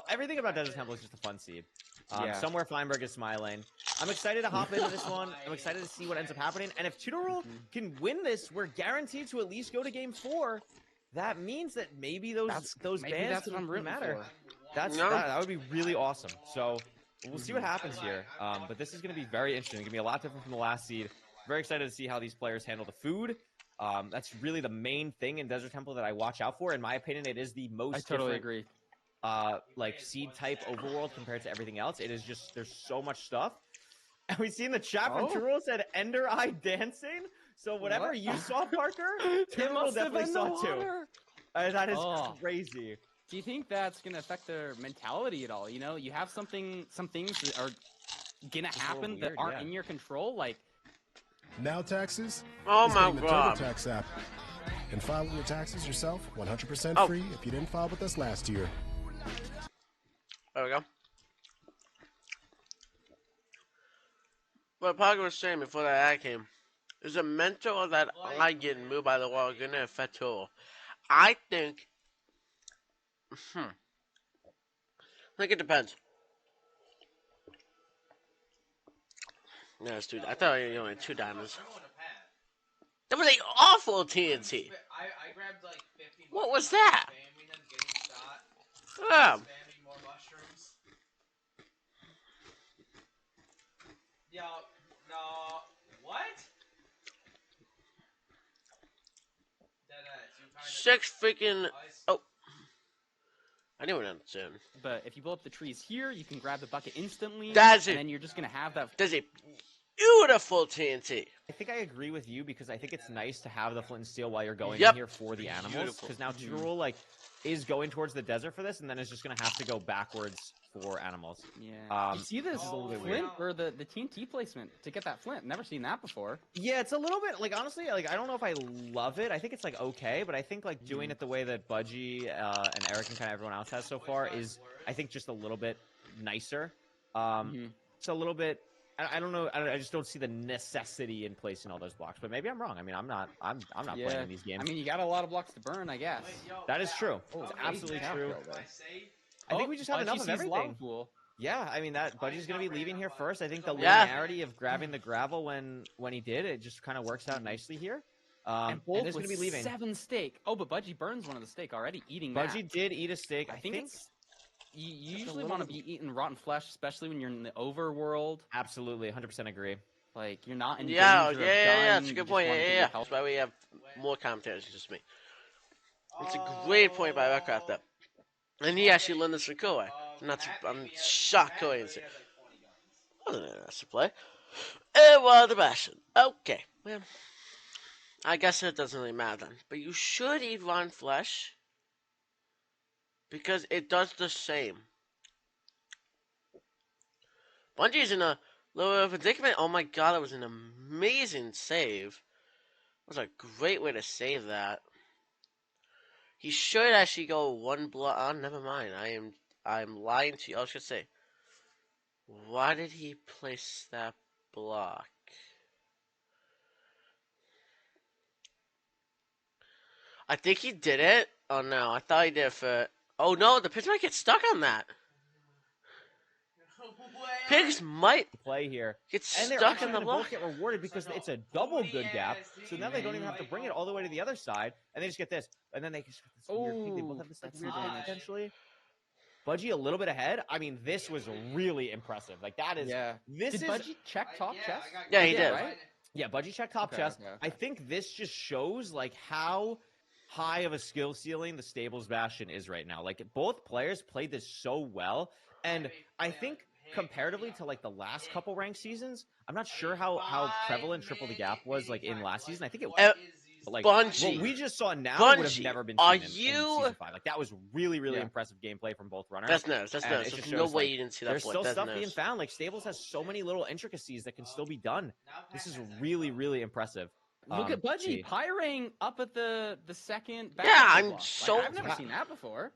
Everything about Desert Temple is just a fun seed. Yeah. Somewhere Feinberg is smiling. I'm excited to hop into this one. I'm excited to see what ends up happening. And if Tutorul can win this, we're guaranteed to at least go to game 4. That means that maybe those maybe bans that's what I'm can rooting matter. for. That would be really awesome. So we'll see what happens here. But this is going to be very interesting. It's going to be a lot different from the last seed. Very excited to see how these players handle the food. That's really the main thing in Desert Temple that I watch out for. In my opinion, it is the most I totally different, agree. like seed type overworld compared to everything else. It is just there's so much stuff. And we see in the chat from Turul said Ender Eye dancing. So whatever you saw, Parker, Turul definitely saw too. That is crazy. Do you think that's gonna affect their mentality at all? You know, you have some things that are gonna happen that aren't in your control, like. Now taxes? Oh is my getting the god. TurboTax app. And filing your taxes yourself, 100% free if you didn't file with us last year. There we go. What Parker was saying before that ad came, is the mental of that eye getting moved by the wall going to affect Turul? I think it depends. Yeah, it's two. I thought you only had 2 diamonds. That was an awful TNT. I grabbed like 50. What was that? Spamming them, getting shot. Yeah. Spamming more mushrooms. Yo, no. What? Deadass, you kinda 6 freaking. Oh. I didn't understand. But if you blow up the trees here, you can grab the bucket instantly. That's it. And then you're just gonna have that. That's a beautiful TNT. I think I agree with you because I think it's nice to have the flint and steel while you're going in here for the animals. Because now Turul is going towards the desert for this, and then it's just gonna have to go backwards for animals. Yeah. You see this flint or the TNT placement to get that flint? Never seen that before. Yeah, it's a little bit like honestly, like I don't know if I love it. I think it's like okay, but I think like doing it the way that Budgie and Eric and kind of everyone else has so far is I think just a little bit nicer. It's a little bit. I don't know. I just don't see the necessity in placing all those blocks. But maybe I'm wrong. I mean, I'm not playing in these games. I mean, you got a lot of blocks to burn, I guess. That is true. It's absolutely true. I think we just have enough of everything. Yeah, I mean that Budgie's gonna be leaving here first. I think the linearity of grabbing the gravel when he did it just kind of works out nicely here. And Bolt is gonna be leaving 7 steak. Oh, but Budgie burns one of the steak already. Eating Budgie did eat a steak. I think it's. You usually want to be eating rotten flesh, especially when you're in the overworld. Absolutely, 100% agree. Like you're not in danger of dying. That's a good point. Yeah. That's why we have more commentators, just me. It's a great point by Redcraft though. And he actually learned this from Koei. I'm shocked Koei didn't say. Wasn't a nice to play. It was the passion. Okay. Well, I guess it doesn't really matter then. But you should eat rotten flesh. Because it does the same. Bungie's in a little bit of a predicament. Oh my god, that was an amazing save. That was a great way to save that. He should actually go 1 block. Oh, never mind. I'm lying to you. I was gonna say, why did he place that block? I think he did it. Oh no, I thought he did it for. Oh no, the pigs might get stuck on that. Pigs might play here. Get stuck in the block. Both get rewarded because it's a double good gap. So now they don't even have to bring it all the way to the other side, and they just get this, and then they just get this weird thing. They both have this weird thing potentially. Budgie a little bit ahead. I mean, this was really impressive. Like that is. Yeah. Did Budgie check top chest? Yeah, he did. Right? Yeah, Budgie checked top chest. Okay. I think this just shows like how high of a skill ceiling the Stables Bastion is right now. Like both players played this so well, and I think comparatively to like the last couple ranked seasons, I'm not sure how prevalent Triple the Gap was like in last season. I think it was. But like Bungie. What we just saw now would have never been seen in season 5. Like that was really impressive gameplay from both runners. That's nice. That's nice. There's no way you didn't see that. There's still stuff being found. Like Stables has so many little intricacies that can still be done. This is really impressive. Look at Budgie pyring up at the second. Yeah, I'm block. so. Like, I've never seen that before.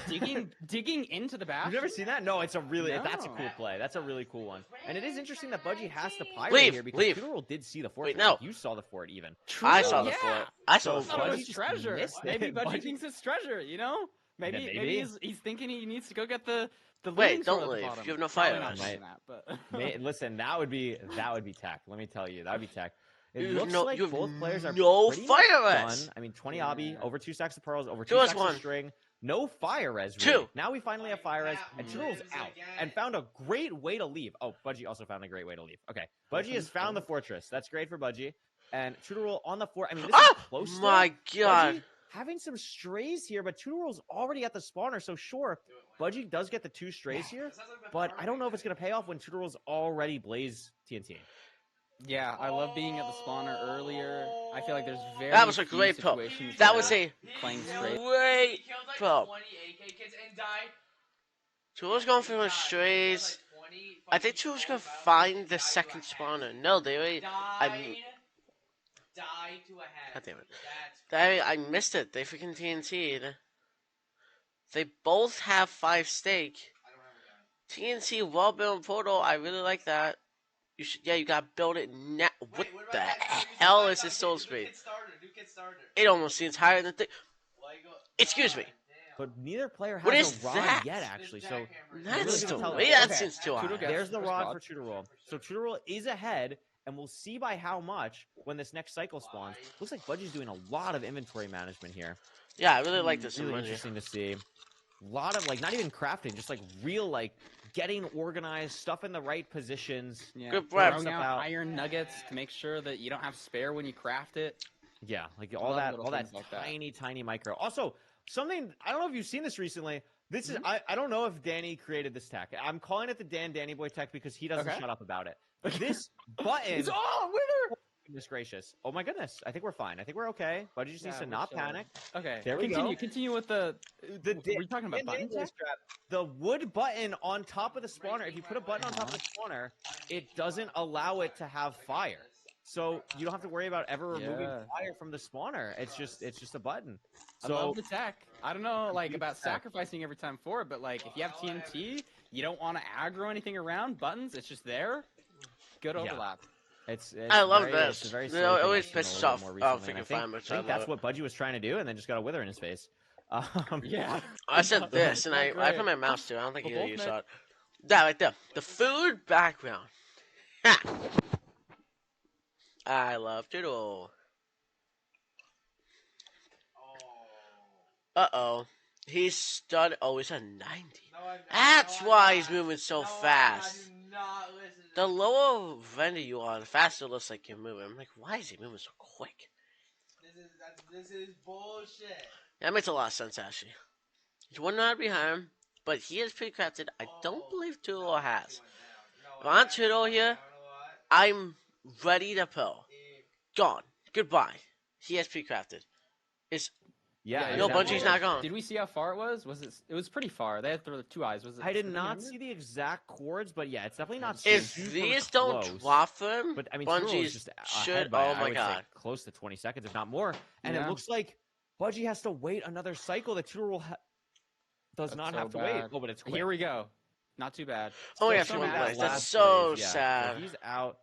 digging into the bastion. You've never seen that? No, it's a really that's a No. cool play. That's a really cool one. And it is interesting that Budgie has to pirate Leave, here because leave. Tutorel did see the fort. no. Like, you saw the fort even. I saw True, the yeah. fort. I saw So the I thought it fort. was Budgie just treasure. missed Maybe it. Budgie thinks it's treasure. You know, maybe Yeah, maybe. maybe he's thinking he needs to go get the Wait, leading sword don't at the leave. bottom. You have no Probably fire not arrows. saying that, but Listen, that would be tech. Let me tell you, that would be tech. It You have looks no- like you have both players are no pretty fire much res. done. I mean, 20 obby, over 2 stacks of pearls, over 2 Two is stacks one. of string. No fire res. Two. Really. Now we finally have fire res, and Mm. Tutorel's out and found a great way to leave. Oh, Budgie also found a great way to leave. Okay, Budgie has found the fortress. That's great for Budgie. And Tutorel on the fort. I mean, this is close. Still. My God. Budgie having some strays here, but Tutorel's already at the spawner, so sure, Budgie does get the 2 strays here, but I don't know if it's going to pay off when Tutorel's already blaze TNT. yeah, I love being at the spawner earlier. I feel like there's very That was a few great pull. situations That where was a playing straight. great He killed like pull. 20 AK kids and died. Tutorel's going for his He strays. killed like 20 I think fucking Tutorel's going to battlefield find kids the and died second to a spawner. head. No, they already. Died to a head. God damn it. That's I missed it. They freaking TNT'd. They both have 5 stake. I don't remember that. TNT well built portal. I really like that. You should. Yeah, you gotta build it now. What Wait, the about that? hell I is thought this soul do speed? Kid starter. It almost seems higher than thing. Excuse me. Damn. But neither player has What is a rod that? yet, actually. So That's really too. gonna tell Yeah, us. that Okay. seems too Tutorel high. gets There's the first rod rod. for Tutorel. So Tutorel is ahead, and we'll see by how much when this next cycle spawns. Looks like Budgie's doing a lot of inventory management here. Yeah, I really like this Really emoji. interesting to see. A lot of, like, not even crafting, just, like, real, like, getting organized, stuff in the right positions. Yeah, Good prep. throwing out Out. iron nuggets to make sure that you don't have spare when you craft it. Yeah, like, Love all that little things like that. tiny micro. Also, something, I don't know if you've seen this recently. This is, I don't know if Danny created this tech. I'm calling it the Danny Boy tech because he doesn't Okay. shut up about it. But this button... winner! Goodness gracious. Oh my goodness. I think we're fine. I think we're okay. Budgie just needs Yeah, to we're not chilling. panic. Okay, There we go. Continue with the. The were you talking about buttons? The wood button on top of the spawner, if you put a button on top of the spawner, it doesn't allow it to have fire. So you don't have to worry about ever removing Yeah. fire from the spawner. It's just a button. I So love the tech. I don't know, like, Huge about tech. sacrificing every time for it, but like, if you have TNT, you don't want to aggro anything around buttons. It's just there. Good Yeah. overlap. it's I love very, this. It's a very You slow know, it thing always I've seen a pisses little off, bit more recently, and freaking I think, farmers. I think that's what Budgie was trying to do, and then just got a wither in his face. Yeah. I said this, and Not I great. put my mouse too. I don't think But either of both you met- saw it. That right there. The food background. Ha! I love Doodle. Uh-oh. He's stud. Oh, he's a 90. That's why he's moving so fast. The lower vendor you are, the faster it looks like you're moving. I'm like, why is he moving so quick? This is bullshit. That makes a lot of sense, actually. He's 1 behind him, but he is pre-crafted. I don't believe Tulo has. If I'm Tulo here, I'm ready to pull. Gone. Goodbye. He has pre-crafted. It's Yeah, no, exactly. Bungie's not gone. Did we see how far it was? Was it? It was pretty far. They had to throw the 2 eyes. Was it? I did 300? not see the exact chords, but yeah, it's definitely not. If super these don't close. drop him, But I mean, Tutorel is Bungie's just should. ahead by, Oh I my would say, god. close to 20 seconds, if not more. And it Yeah. looks like Budgie has to wait another cycle. That Tutorel does That's not so have to wait. bad. Oh, but it's quick. Here we go. Not too bad. Oh yeah, Still from some one ass place. That's last so plays, yeah. sad. So he's out.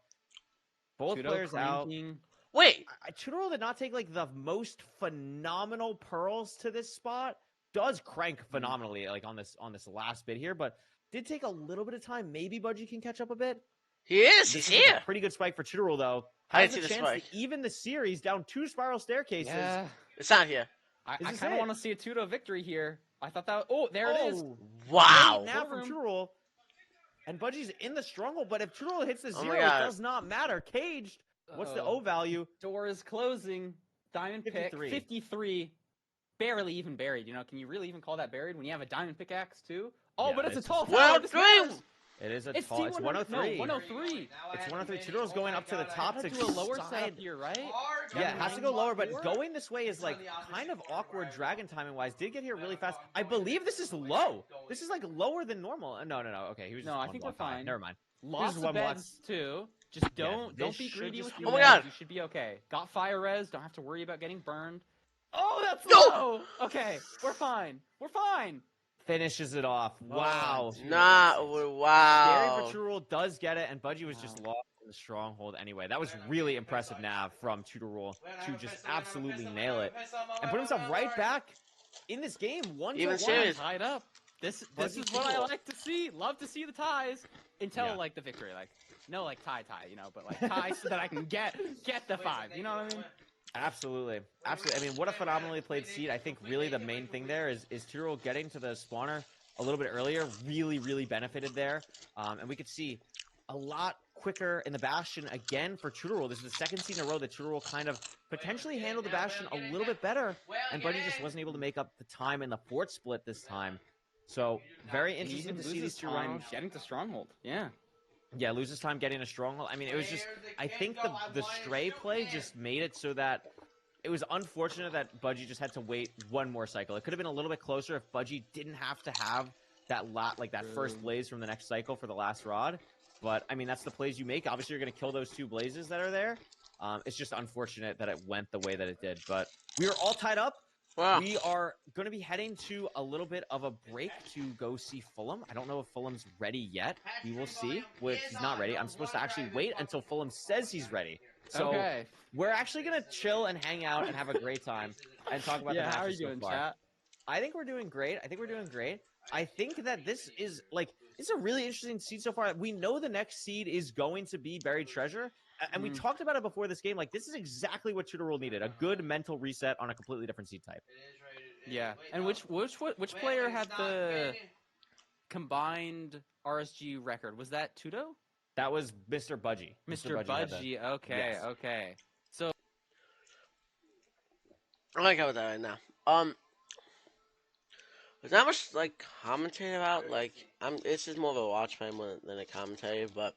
Both Tudo players out. cranking. Wait, Tutorel did not take like the most phenomenal pearls to this spot. Does crank phenomenally like on this last bit here, but did take a little bit of time. Maybe Budgie can catch up a bit. he is. This He's is a here. pretty good spike for Tutorel though. I Has didn't a see the chance to spike. even the series down 2 spiral staircases. Yeah. It's not here. I Is this kind of it? want to see a Tudo victory here. I thought that. Oh, there it is. Oh, Wow. great now from Tutorel. And Budgie's in the stronghold, but if Tutorel hits the Oh my 0, it God. does not matter. Caged. What's the Uh-oh. O value? Door is closing. Diamond 53. pick. 53. Barely even buried. You know, can you really even call that buried when you have a diamond pickaxe too? Oh, Yeah, but it's a it's tall just- tower. This 103. matters. It is a It's tall. It's T100. 103. No, 103. It's 103. Tutorel's going up to the top I to have to do a lower side. setup here, right? Yeah, it has to go lower, but Four? going this way is like kind of awkward dragon timing wise. Did get here really fast. I believe this is low. This is like lower than normal. No. Okay, he was just No, I one think we're block high. fine. Never mind. Lots one of block. beds too. Just Yeah, don't this be should greedy just with be your Oh my beds. God. You should be okay. Got fire res. Don't have to worry about getting burned. Oh, that's No! low. Okay, we're fine. We're fine. Finishes it off. Wow. Nah, Scary wow. for Rule does get it, and Budgie was just lost in the stronghold anyway. That was really impressive nav from Rule to just absolutely nail it and put himself right back in this game. Even 1-1. serious. Tied up. This Budgie is what I cool. like to see. Love to see the ties until Yeah. like the victory. Like no like tie, you know, but like tie so that I can get the 5. You know what I mean? Absolutely. Absolutely. I mean, what a phenomenally played seed. I think really the main thing there is Tyrrell getting to the spawner a little bit earlier really benefited there. And we could see a lot quicker in the Bastion again for Tudorul. This is the second seed in a row that Tudorul kind of potentially handled the Bastion a little bit better, and Budgie just wasn't able to make up the time in the fort split this time. So very interesting to see these two run getting to stronghold. Yeah. Yeah, loses time getting a stronghold. I mean, it was just, I think the stray play just made it so that it was unfortunate that Budgie just had to wait one more cycle. It could have been a little bit closer if Budgie didn't have to have that first blaze from the next cycle for the last rod. But, I mean, that's the plays you make. Obviously, you're going to kill those 2 blazes that are there. It's just unfortunate that it went the way that it did. But we are all tied up. Wow. We are going to be heading to a little bit of a break to go see Fulham. I don't know if Fulham's ready yet. We will see. If he's not ready, I'm supposed to actually wait until Fulham says he's ready. So we're actually going to chill and hang out and have a great time and talk about the matches how are you doing, so far. chat? I think we're doing great. I think that this is a really interesting seed so far. We know the next seed is going to be Buried Treasure. And we talked about it before this game. Like, this is exactly what Tudorul needed. A good mental reset on a completely different seed type. Yeah. And which player had the combined RSG record? Was that Tudo? That was Mr. Budgie. Mr. Budgie. Okay, Yes. okay. So I like how that right now. There's not much like commentating about. Like, this is more of a watch time than a commentary, but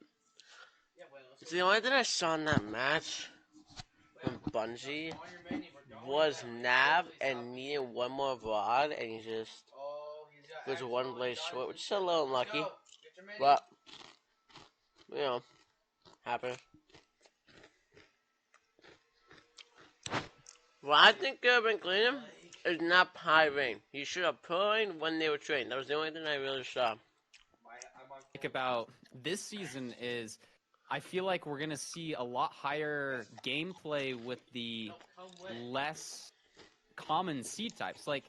it's the only thing I saw in that match from Bungie was Nav and needing one more rod, and he just was one blaze short, which is a little unlucky, but you know, happens. What I think could have been cleaner is not piring. He should have purring when they were trained. That was the only thing I really saw. think about this season is I feel like we're going to see a lot higher gameplay with the less common seed types. Like,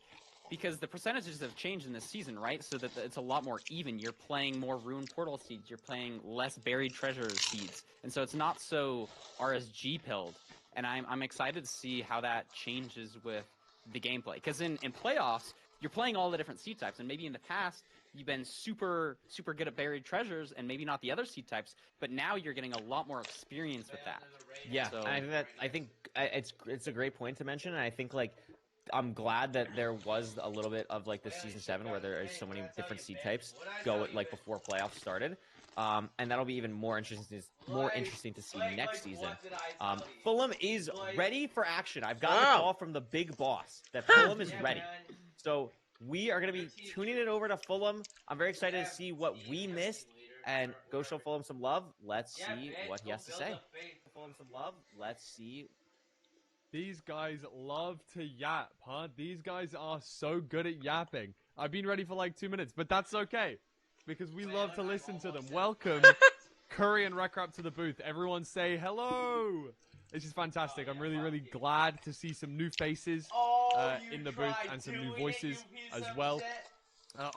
because the percentages have changed in this season, right? So that it's a lot more even. You're playing more Rune Portal seeds. You're playing less Buried Treasure seeds. And so it's not so RSG pilled. And I'm excited to see how that changes with the gameplay. Because in playoffs, you're playing all the different seed types. And maybe in the past, you've been super good at Buried Treasures and maybe not the other seed types. But now you're getting a lot more experience with that. Yeah, So, I think it's a great point to mention. And I think, like, I'm glad that there was a little bit of like this season 7 where there is so many different seed types go like before playoffs started, and that'll be even more interesting to see next season. Fulham is ready for action. I've got the call from the big boss that Fulham is ready. So we are going to be tuning it over to Fulham. I'm very excited to see what we missed and go show Fulham some love. Let's see what he has to say. Fulham some love. Let's see. These guys love to yap, huh? These guys are so good at yapping. I've been ready for like 2 minutes, but that's okay. Because we love to listen to them. Welcome, Curry and Wreckrap to the booth. Everyone say hello! This is fantastic. I'm really glad to see some new faces in the booth and some new voices as well.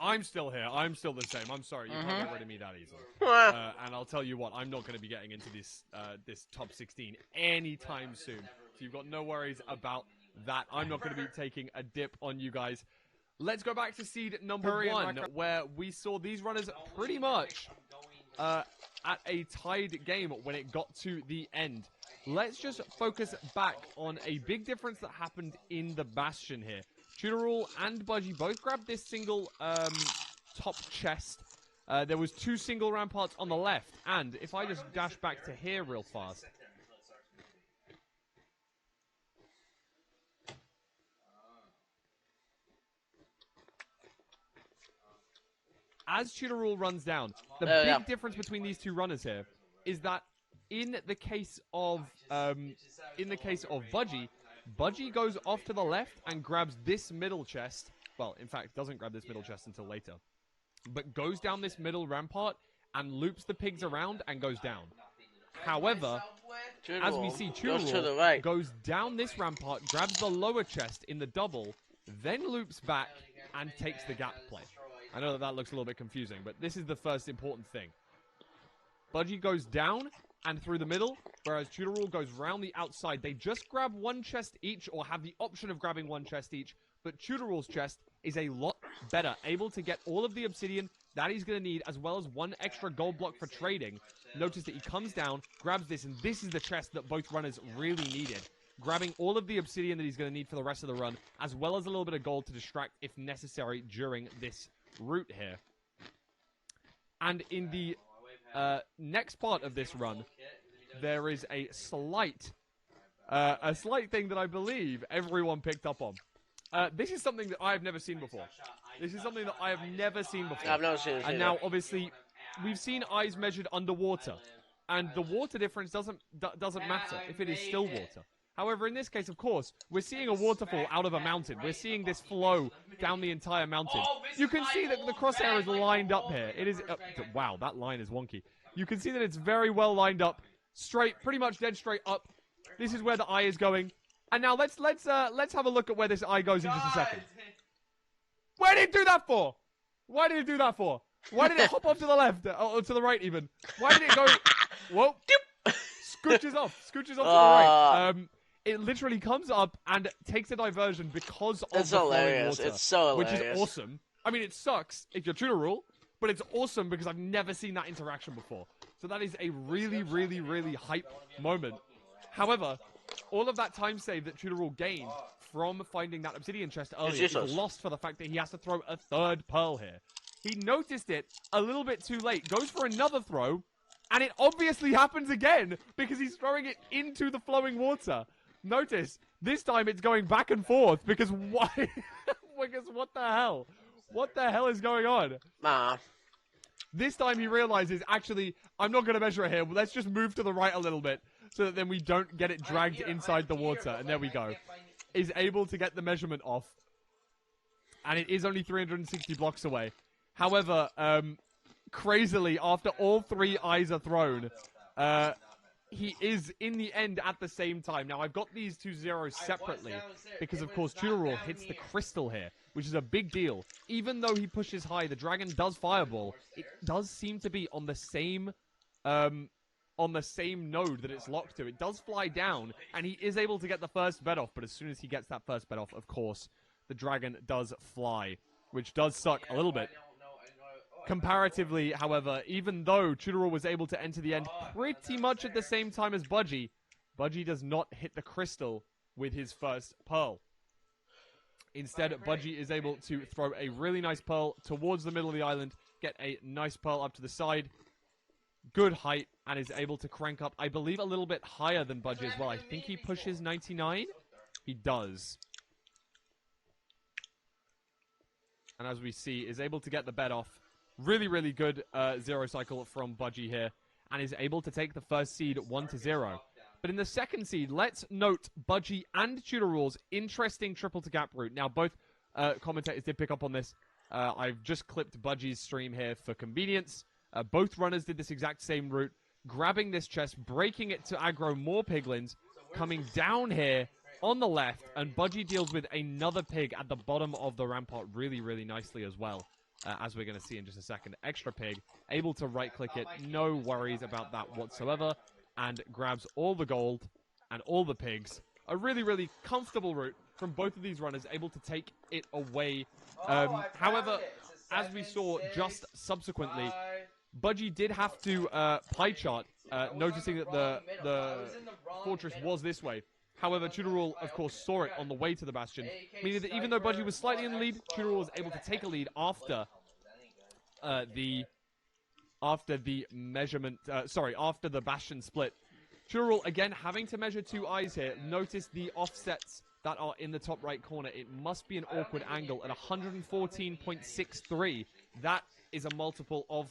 I'm still here. I'm still the same. I'm sorry. You can't get rid of me that easily. And I'll tell you what, I'm not going to be getting into this top 16 anytime soon. So you've got no worries about that. I'm not going to be taking a dip on you guys. Let's go back to seed number 1, where we saw these runners pretty much at a tied game when it got to the end. Let's just focus back on a big difference that happened in the Bastion here. Tudorul and Budgie both grabbed this single top chest. There was 2 single ramparts on the left. And if I just dash back to here real fast. As Tudorul runs down, the big difference between these 2 runners here is that in the case of Budgie, Budgie goes off to the left and grabs this middle chest, well, in fact, doesn't grab this middle chest until later, but goes down this middle rampart and loops the pigs around and goes down. However, as we see, goes to the Chudorol right. goes down this rampart, grabs the lower chest in the double, then loops back and takes the gap play. I know that looks a little bit confusing, but this is the first important thing. Budgie goes down and through the middle, whereas Chudorol goes round the outside. They just grab one chest each, or have the option of grabbing one chest each, but Chudorol's chest is a lot better, able to get all of the obsidian that he's going to need, as well as one extra gold block for trading. Notice that he comes down, grabs this, and this is the chest that both runners really needed. Grabbing all of the obsidian that he's going to need for the rest of the run, as well as a little bit of gold to distract if necessary during this route here. And in the next part of this run, there is a slight thing that I believe everyone picked up on. This is something that I have never seen before. This is something that I have never seen before. I've never seen it. And now, obviously, we've seen eyes measured underwater, and the water difference doesn't matter if it is still water. However, in this case, of course, we're seeing a waterfall out of a mountain. We're seeing this flow down the entire mountain. You can see that the crosshair is lined up here. It is... wow, that line is wonky. You can see that it's very well lined up. Straight, pretty much dead straight up. This is where the eye is going. And now let's have a look at where this eye goes in just a second. Where did it do that for? Why did it do that for? Why did it hop off to the left? Or to the right, even? Why did it go... Whoa. Scooches off. Scooches off to the right. It literally comes up and takes a diversion because of the flowing water. It's so hilarious. Which is awesome. I mean, it sucks if you're true to rule, but it's awesome because I've never seen that interaction before. So that is a really, really, really hype moment. However, all of that time save that Chudorol gained from finding that obsidian chest earlier is lost for the fact that he has to throw a third pearl here. He noticed it a little bit too late, goes for another throw, and it obviously happens again because he's throwing it into the flowing water. Notice, this time it's going back and forth because why? Because what the hell? What the hell is going on? Nah. This time he realizes, actually, I'm not going to measure it here. Let's just move to the right a little bit so that then we don't get it dragged inside the water. And there we go. Is able to get the measurement off. And it is only 360 blocks away. However, crazily, after all three eyes are thrown, he is, in the end, at the same time. Now, I've got these two zeros separately because, of course, Chudorol hits the crystal here, which is a big deal. Even though he pushes high, the dragon does fireball. It does seem to be on the same node that it's locked to. It does fly down, and he is able to get the first bet off. But as soon as he gets that first bet off, of course, the dragon does fly, which does suck a little bit. Comparatively, however, even though Chudorol was able to enter the end pretty much at the same time as Budgie, Budgie does not hit the crystal with his first pearl. Instead, Budgie is able to throw a really nice pearl towards the middle of the island, get a nice pearl up to the side, good height, and is able to crank up, I believe, a little bit higher than Budgie as well. I think he pushes 99. He does. And as we see, is able to get the bet off. Really, really good zero cycle from Budgie here, and is able to take the first seed 1-0. But in the second seed, let's note Budgie and Chudorol's interesting triple to gap route. Now, both commentators did pick up on this. I've just clipped Budgie's stream here for convenience. Both runners did this exact same route, grabbing this chest, breaking it to aggro more piglins, coming down here on the left, and Budgie deals with another pig at the bottom of the rampart really, really nicely as well. As we're going to see in just a second. Extra pig, able to right-click it, no worries about that whatsoever, and grabs all the gold and all the pigs. A really, really comfortable route from both of these runners, able to take it away. However, as we saw just subsequently, Budgie did have to pie chart, noticing that the fortress was this way. However, Chudorol, of course, saw it on the way to the bastion, meaning that even though Budgie was slightly in the lead, Chudorol was able to take a lead after the bastion split. Chudorol, again, having to measure two eyes here. Notice the offsets that are in the top right corner. It must be an awkward angle at 114.63. That is a multiple of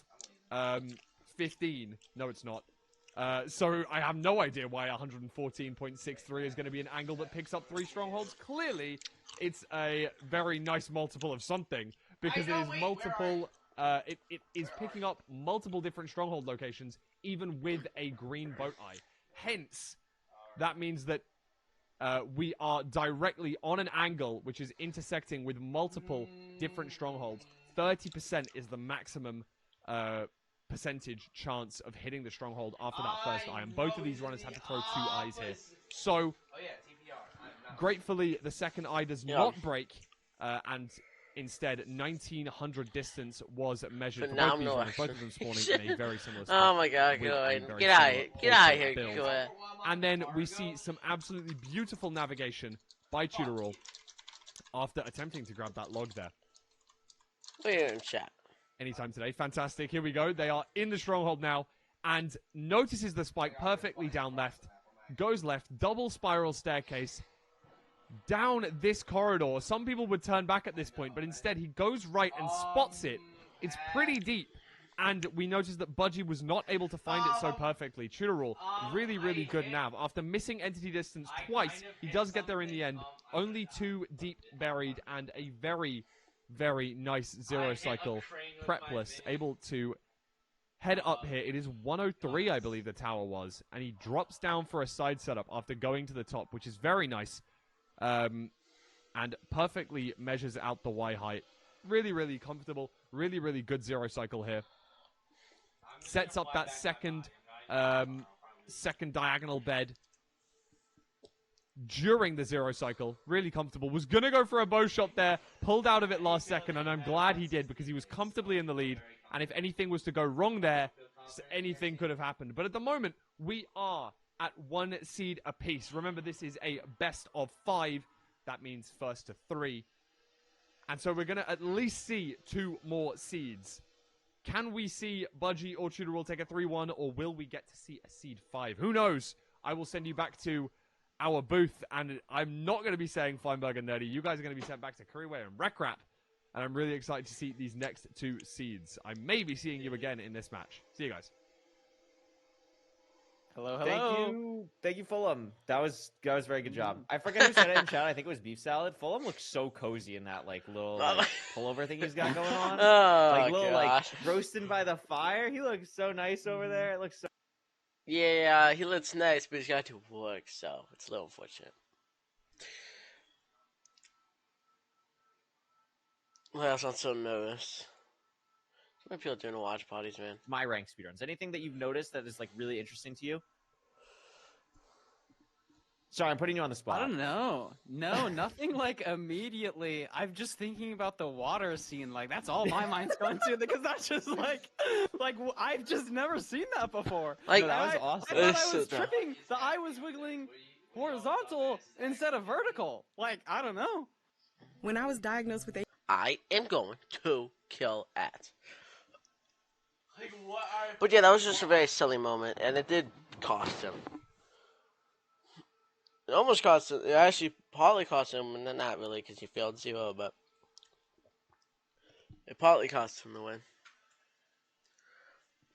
15. No, it's not. So I have no idea why 114.63 is going to be an angle that picks up 3 strongholds. Clearly, it's a very nice multiple of something because it is multiple. It is picking up multiple different stronghold locations, even with a green boat eye. Hence, that means that we are directly on an angle which is intersecting with multiple different strongholds. 30% is the maximum percentage chance of hitting the stronghold after that first eye. And both of these runners had to throw 2 eyes here. So, gratefully, the second eye does not break, and instead, 1900 distance was measured for both these runners, both of them spawning in a very similar spot. Oh my god, with go a ahead. very Get out similar of here. Get out of pulsate here. build. Go ahead. And then we see some absolutely beautiful navigation by Tutorol after attempting to grab that log there. We're in chat. Anytime today. Fantastic. Here we go. They are in the stronghold now and notices the spike perfectly down left. Goes left. Double spiral staircase down this corridor. Some people would turn back at this point, but instead he goes right and spots it. It's pretty deep. And we notice that Budgie was not able to find it so perfectly. Tutorol, really, really good nav. After missing entity distance twice, he does get there in the end. Only 2 deep buried and a very, very nice 0 cycle. Prepless, able to head up here. It is 103, I believe the tower was. And he drops down for a side setup after going to the top, which is very nice. And perfectly measures out the Y height. Really, really comfortable. Really, really good 0 cycle here. Sets up that second diagonal bed during the 0 cycle. Really comfortable. Was going to go for a bow shot there. Pulled out of it last second, and I'm glad he did because he was comfortably in the lead. And if anything was to go wrong there, anything could have happened. But at the moment, we are at 1 seed apiece. Remember, this is a best of 5. That means first to 3. And so we're going to at least see 2 more seeds. Can we see Budgie or Tutorol take a 3-1, or will we get to see a seed 5? Who knows? I will send you back to our booth, and I'm not going to be saying Feinberg and Nerdy. You guys are going to be sent back to Curryway and Wreck and I'm really excited to see these next 2 seeds. I may be seeing you again in this match. See you guys. Hello, hello. Thank you, Fulham. That was a very good job. I forget who said it in chat. I think it was Beef Salad. Fulham looks so cozy in that little pullover thing he's got going on. Roasting by the fire. He looks so nice over there. It looks so. Yeah, he looks nice, but he's got to work, so it's a little unfortunate. Well, I'm so nervous. So many people doing watch parties, man. My rank speedruns. Anything that you've noticed that is really interesting to you? Sorry, I'm putting you on the spot. I don't know. No, nothing immediately. I'm just thinking about the water scene. That's all my mind's going to because that's just I've just never seen that before. That was awesome. I thought I was tripping. The eye was wiggling horizontal instead of vertical. I don't know. When I was diagnosed with I am going to kill at. But yeah, that was just a very silly moment, and it did cost him. It almost cost him. It actually partly cost him, and then not really because he failed 0, but it partly cost him the win.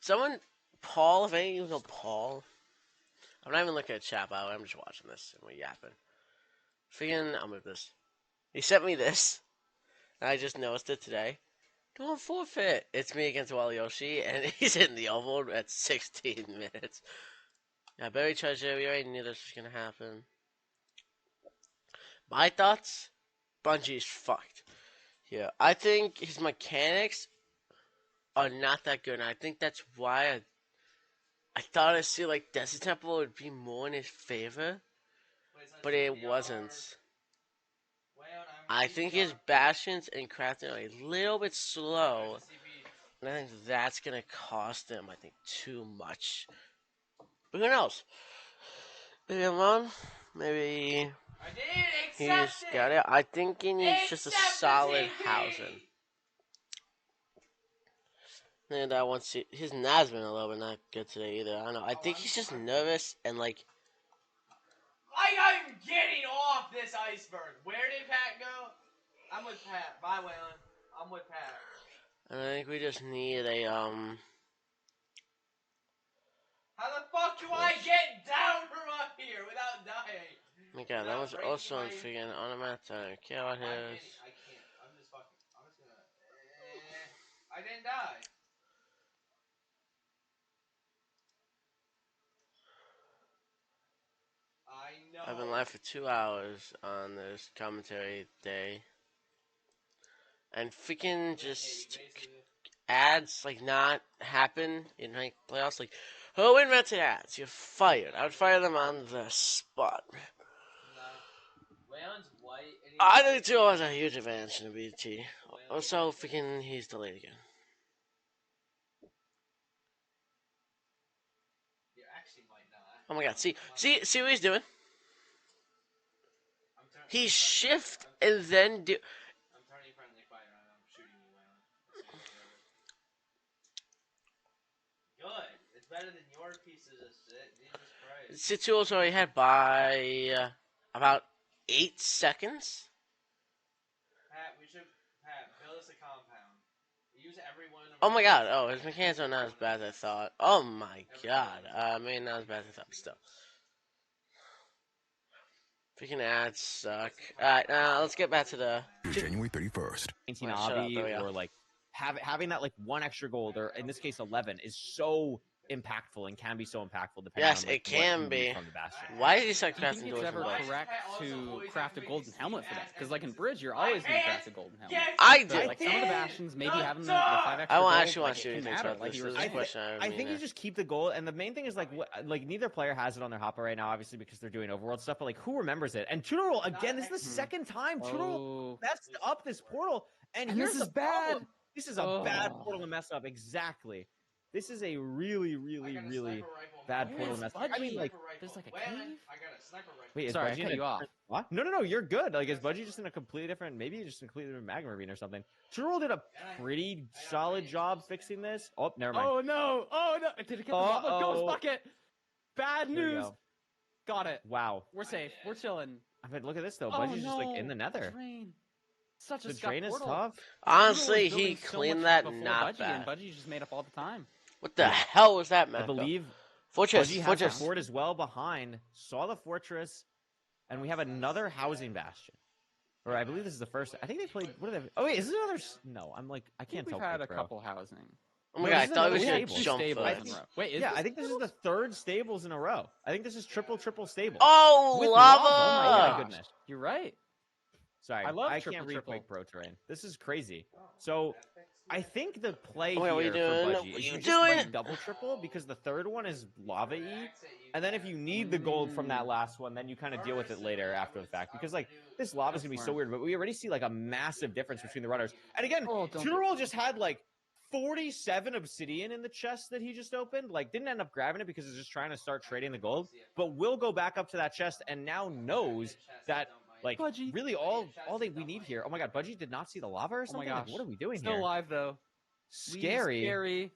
Someone, Paul, if any of you know Paul, I'm not even looking at chat, by the way, I'm just watching this and we're yapping. Freaking, I'll move this. He sent me this, and I just noticed it today. Don't forfeit. It's me against Walioshi, and he's in the oval at 16 minutes. Yeah, Berry Treasure, we already knew this was gonna happen. My thoughts? Bungie's fucked. Yeah, I think his mechanics are not that good, and I think that's why I thought I'd see Desert Temple would be more in his favor, but it wasn't. I think his Bastions and Crafting are a little bit slow, and I think that's going to cost him, too much. But who knows? Maybe I'm wrong. Maybe he's got it. I think he needs just a solid housing. And I want to see his Nav's been a little bit not good today either. I don't know. I think he's just nervous and I'm getting off this iceberg. Where did Pat go? I'm with Pat. Bye, Waylon. I'm with Pat. And I think we just need a How the fuck fuck do I get down from up here without dying? Oh my god, that was also on freaking automatic. Kill his. I can't. I'm just fucking. I'm just gonna. I didn't die. I know. I've been live for 2 hours on this commentary day. And freaking just ads like not happen in like playoffs. Like, who invented ads? You're fired. I would fire them on the spot. Waylon's white. I think 2 hours a huge advantage in the BT. Also, freaking, he's delayed again. You actually might not. Oh my god, see what he's doing? He shift and then do. I'm turning friendly fire and I'm shooting you, Waylon. Good. It's better than your pieces of shit. Jesus Christ. Situo's already had by about 8 seconds. Pat, build us a compound. Use every one of Oh my god, oh, his mechanics are not as bad as I thought. Oh my god. Maybe not as bad as I thought, but still. Freaking ads suck. Alright, let's get back to the... January 31st. 19 Right, shut up, obby there we go. or like having that like one extra gold, or in this case 11, is so impactful and can be so impactful depending Yes, on like, it can what you be. need from the Bastion. Why did he start Do you crafting think doors it's from ever both? correct to craft a golden helmet for that? Because like in Bridge, you're always going to craft a golden helmet. I So, do. like some of the Bastions, maybe having the 5 extra I gold, actually want like, to it hear can your takes matter, about like this. you were This is a saying. question I think you just keep the gold, and the main thing is like like neither player has it on their hopper right now, obviously because they're doing overworld stuff. But like, who remembers it? And Tutorol again. This is the second time Tutorol messed up this portal, and here's this the is bad. problem. This is a bad portal to mess up. Exactly. This is a really bad portal to mess up. I mean, like, there's like a cave. I got a sniper rifle. wait, is Sorry, I Budgie cut in a you off. different spot? No, you're good. Like, is Budgie just in a completely different, maybe just in a completely different magma arena or something? Tutorol did a pretty solid job fixing this. Oh, never mind. Oh no! Did it get the lava? Ghost bucket. Bad There we news. go. Got it. Wow. We're safe. We're chilling. I mean, look at this though. Oh, Budgie's just like in the no. nether. Drain. Such a The scuffed drain is portal. tough. Honestly, Tutorol was he building so cleaned much that before not Budgie, bad. and Budgie just made up all the time. What the hell was that, man? I believe Fortress, Budgie has Fortress. the fort as well behind. Saw the fortress, and we have another housing bastion. Or I believe this is the first. I think they played. What are they? Oh wait, is this another? No, I'm like I can't We've tell. had quick, a bro. couple housing. Oh my No, god, I this is thought it was another your stable. jump Stables foot. in a row. Wait, is Yeah, this I think this is the third stables in a row. I think this is triple stable. Oh, With lava! Oh my goodness. You're right. Sorry, I love can't triple, read triple. quick pro terrain. This is crazy. So, I think the play What are we here doing? for Budgie What is you you just play doing? double triple because the third one is lava-y, and then if you need the gold from that last one, then you kind of deal with it later after the fact because like this lava's gonna be so weird. But we already see like a massive difference between the runners. And again, Tutorol just had like 47 obsidian in the chest that he just opened. Like didn't end up grabbing it because he's just trying to start trading the gold, but will go back up to that chest and now knows that. Like Budgie. really, all we need here. Oh my god, Budgie did not see the lava or something. Like, gosh. what are we doing Still here? alive though. Scary. Scary.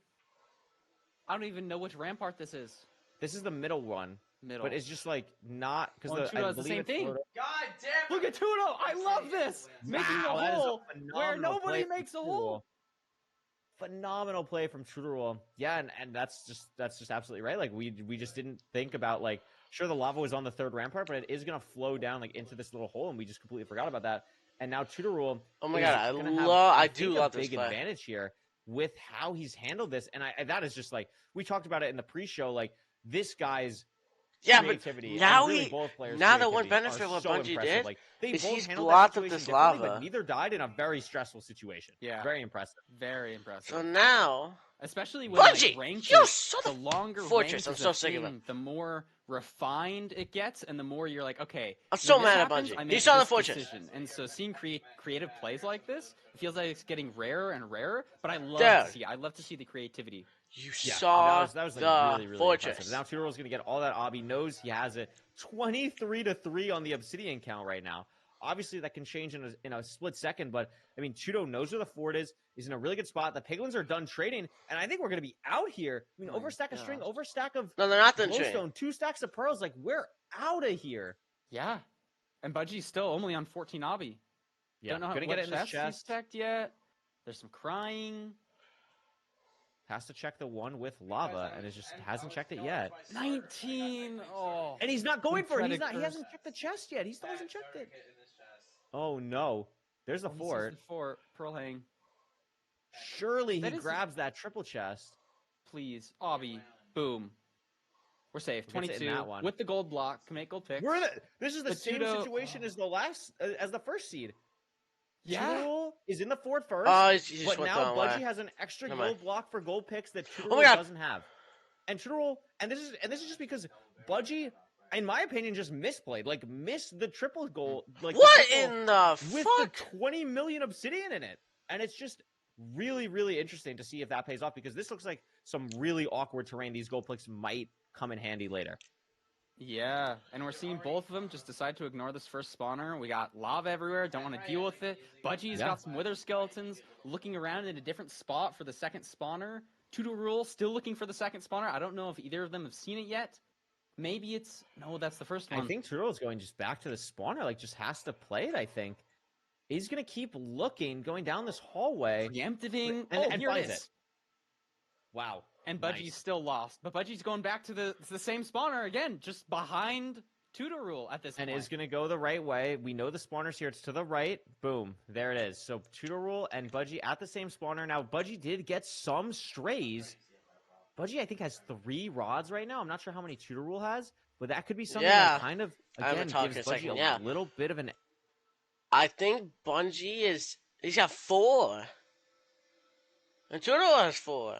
I don't even know which rampart this is. This is the middle one, Middle. but it's just like not because Well, Tudo I has the believe same it's thing. photo- God damn Look at Tudo! I love this! Making Wow, a that is a hole where phenomenal nobody play from makes a hole. Phenomenal play from Tutorol. Yeah, and that's just absolutely right. Like we just didn't think about like sure the lava was on the third rampart, but it is gonna flow down like into this little hole, and we just completely forgot about that. And now Tutorol. Oh my is god, I gonna have, love. I think, do a love this big play. advantage here with how he's handled this, and that is just like we talked about it in the pre-show. Like this guy's Yeah, but creativity. now and really he. both players' Now the one creativity benefit are what so Bungie impressive. did Like they is both he's handled blocked that up situation this differently, lava. but neither died in a very stressful situation. Yeah. Very impressive. Very impressive. So now, Especially when Bungie, like, ranked you is, son the of longer Fortress, ranked I'm is so a sick of thing, it. the more refined it gets, and the more you're like, okay. I'm so when this mad at happens, Bungie. I You make saw the this Fortress. decision. And so seeing creative plays like this, it feels like it's getting rarer and rarer. But I love Dude. to see. I love to see the creativity. you Yeah, saw that was like the really Fortress. impressive. Now Tutorol's gonna get all that obby. Knows he has it 23-3 on the obsidian count right now. Obviously, that can change in a split second, but I mean, Tudo knows where the fort is. He's in a really good spot. The piglins are done trading, and I think we're going to be out here. I mean, Oh my overstack of string, overstack of No, they're not done trading. glowstone, 2 stacks of pearls. Like, we're out of here. Yeah. And Budgie's still only on 14 obby. Yeah, Don't know gonna what get it in his chests he's chest. checked yet. There's some crying. Has to check the one with lava, and it just hasn't checked it yet. 19. Oh. And he's not going for it. He's not. He Predators. hasn't checked the chest yet. He still hasn't checked it. Oh no! There's the Oh, he sees fort. the fort. Pearl hang. Surely That he is- grabs that triple chest. Please, Obby. Boom. We're safe. Gets it in 22 that one. with the gold block. Can make gold picks. This is the But same Tudo- situation as the first seed. Yeah. Tutorul is in the fort first, Oh, he just but went now the wrong Budgie way. has an extra Never gold mind. block for gold picks that Oh Tutorul my God. doesn't have. And Tutorul, and this is just because Budgie, in my opinion, just misplayed, like missed the triple goal, like the What triple in the with fuck? the 20 million obsidian in it, and it's just really interesting to see if that pays off because this looks like some really awkward terrain. These gold picks might come in handy later. Yeah, and we're seeing both of them just decide to ignore this first spawner. We got lava everywhere, don't want to deal with it. Budgie's got some wither skeletons looking around in a different spot for the second spawner. Tutorul still looking for the second spawner. I don't know if either of them have seen it yet. Maybe it's... No, that's the first one. I think Tutorul is going just back to the spawner, like just has to play it, I think. He's going to keep looking, going down this hallway. Preempting. And here it finds is. it. Wow. And Budgie's still lost. But Budgie's going back to the same spawner again, just behind Tutorul at this point. And is going to go the right way. We know the spawner's here. It's to the right. Boom. There it is. So Tutorul and Budgie at the same spawner. Now, Budgie did get some strays. Budgie, I think, has 3 rods right now. I'm not sure how many Tutorul has, but that could be something that kind of, again, gives Budgie a little bit of an... I think Bungie is... He's got 4. And Tutorul has 4.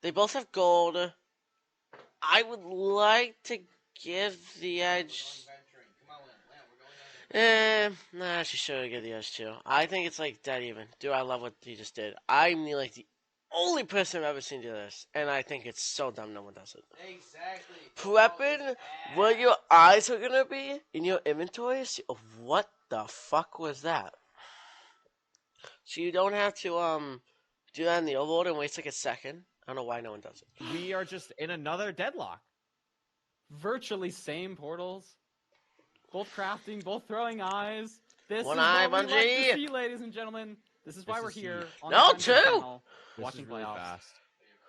They both have gold. I would like to give the edge... Nah, she should give the edge too. I think it's like dead even. Dude, I love what he just did. I'm like the only person I've ever seen do this. And I think it's so dumb no one does it. Exactly. Prepping what your eyes are gonna be in your inventories. What the fuck was that? So you don't have to do that in the overload and waste like a second. I don't know why no one does it. We are just in another deadlock. Virtually same portals. Both crafting, both throwing eyes. This One is eye, what we like Bungie. to see, ladies and gentlemen. This is why we're here. On No, the Sunday two. channel, This watching is really playoffs. fast.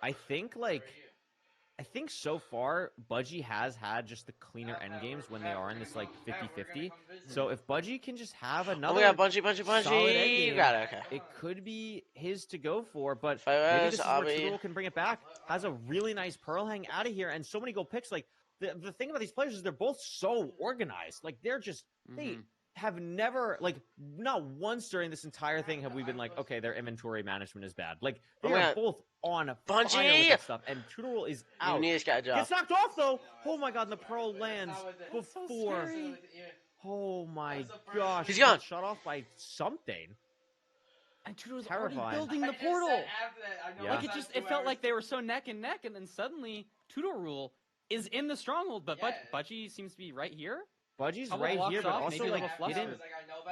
I think so far, Budgie has had just the cleaner end games when they are in this like 50-50. So if Budgie can just have another Oh, we got Bungie. solid end You game, got it, okay. it could be his to go for, but Fires, maybe this is where Obby. Tutorul can bring it back. Has a really nice Pearl hang out of here, and so many gold picks. Like the thing about these players is they're both so organized. Like they're just they have never, like, not once during this entire thing have we been like, okay, their inventory management is bad. Like they are both on fire with that stuff, and Tutorul is out. Gets knocked off though. Oh my god, and the Pearl lands before. Oh my gosh, He's gone. Shut off by something. And Tutorul's Terrifying. already building the portal. Yeah. Like it felt like they were so neck and neck, and then suddenly Tutorul is in the stronghold, but Budgie seems to be right here. Budgie's Couple right walks here, but off, also maybe a like little flustered.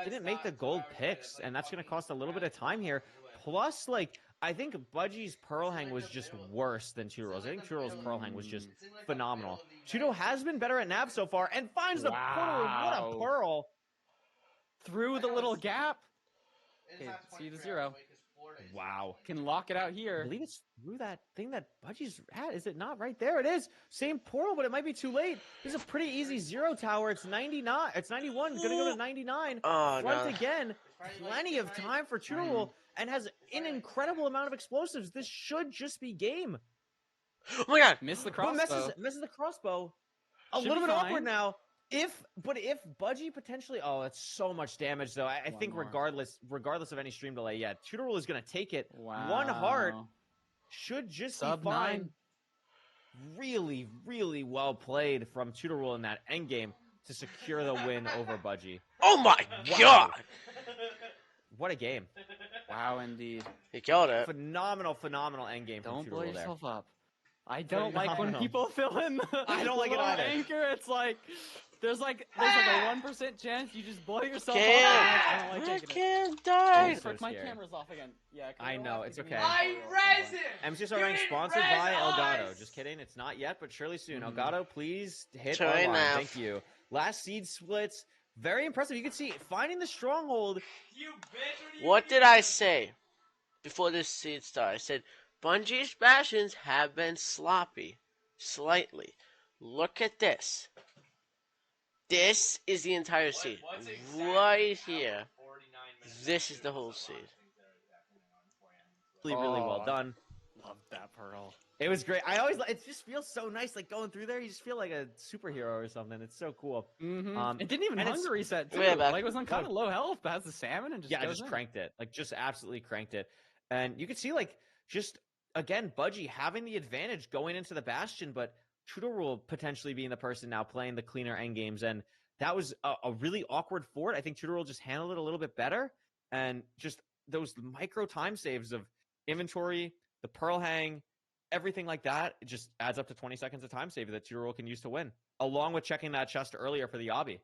didn't make the gold picks, and that's going to cost a little bit of time here. Plus, like, I think Budgie's Pearl Hang was just worse than Tutorul's. I think Tutorul's Pearl Hang was just phenomenal. Tuto has been better at nav so far, and finds the portal. What a Pearl! Through the little gap. Okay, see the 0. Wow. Can lock it out here. I believe it's through that thing that Budgie's at. Is it not right there? It is. Same portal, but it might be too late. This is a pretty easy 0 tower. It's 99. It's 91. Gonna go to 99. Oh, Front no. again. Plenty of time for Tutorul, and has an incredible amount of explosives. This should just be game. Oh my god. Miss the But crossbow. misses the crossbow. A Should little be bit fine. awkward now. If Budgie potentially, that's so much damage though. I think more. regardless of any stream delay, yeah, Tutorul is gonna take it. Wow. 1 heart should just Sub be fine. 9. Really, really well played from Tutorul in that endgame to secure the win over Budgie. Oh my Wow. god. What a game! Wow, indeed. He killed it. Phenomenal endgame from Don't blow Tutorul there. yourself up. I don't like when Phenomenal. people fill in I don't like it the either. anchor. It's like there's like a 1% chance you just blow yourself up. Can't. I don't like I taking it. can't die. so Frick, my scared. camera's off again. Yeah, I know, it's okay. I res him! MCSR rank sponsored by Elgato. Just kidding, it's not yet, but surely soon. Elgato, please hit our Try line. now. Thank you. Last seed splits, very impressive. You can see finding the stronghold. You bitch, What did I say? before this seed started. I said Bungie's Bastions have been sloppy, slightly. Look at this. This is the entire seed. Right here. This is the whole seed. Really well done. Love that pearl. It was great. I always it just feels so nice, like going through there. You just feel like a superhero or something. It's so cool. It didn't even hunger reset too. Yeah, Like it was on kind of low health, but has the salmon and just I goes just in. cranked it. Like just absolutely cranked it. And you can see like just again Budgie having the advantage going into the Bastion, but Rule potentially being the person now playing the cleaner end games, and that was a really awkward fort. I think Rule just handled it a little bit better, and just those micro time saves of inventory, the pearl hang, everything like that, it just adds up to 20 seconds of time save that Rule can use to win, along with checking that chest earlier for the obby.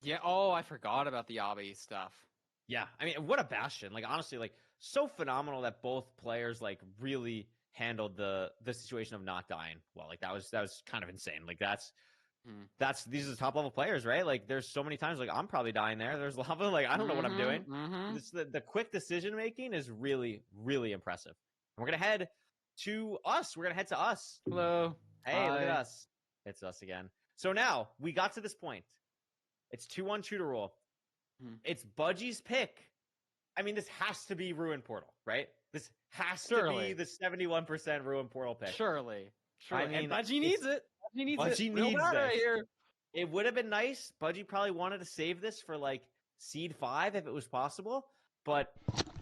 Yeah. Oh, I forgot about the obby stuff. Yeah, I mean, what a Bastion! Like honestly, like so phenomenal that both players like really handled the situation of not dying well. Like that was kind of insane. Like that's these are the top level players, right? Like there's so many times like I'm probably dying there. There's lava, like I don't know what I'm doing. The quick decision making is really impressive. And we're gonna head to us. We're gonna head to us. Hello. Hey, look at us. It's us again. So now we got to this point. It's 2-1 Rule. It's Budgie's pick. I mean, this has to be Ruin Portal, right? This has to be the 71% Ruin Portal pick. Surely. I mean, and Budgie needs it. Budgie needs Budgie it. needs Real bad right this. here. It would have been nice. Budgie probably wanted to save this for like Seed 5 if it was possible. But,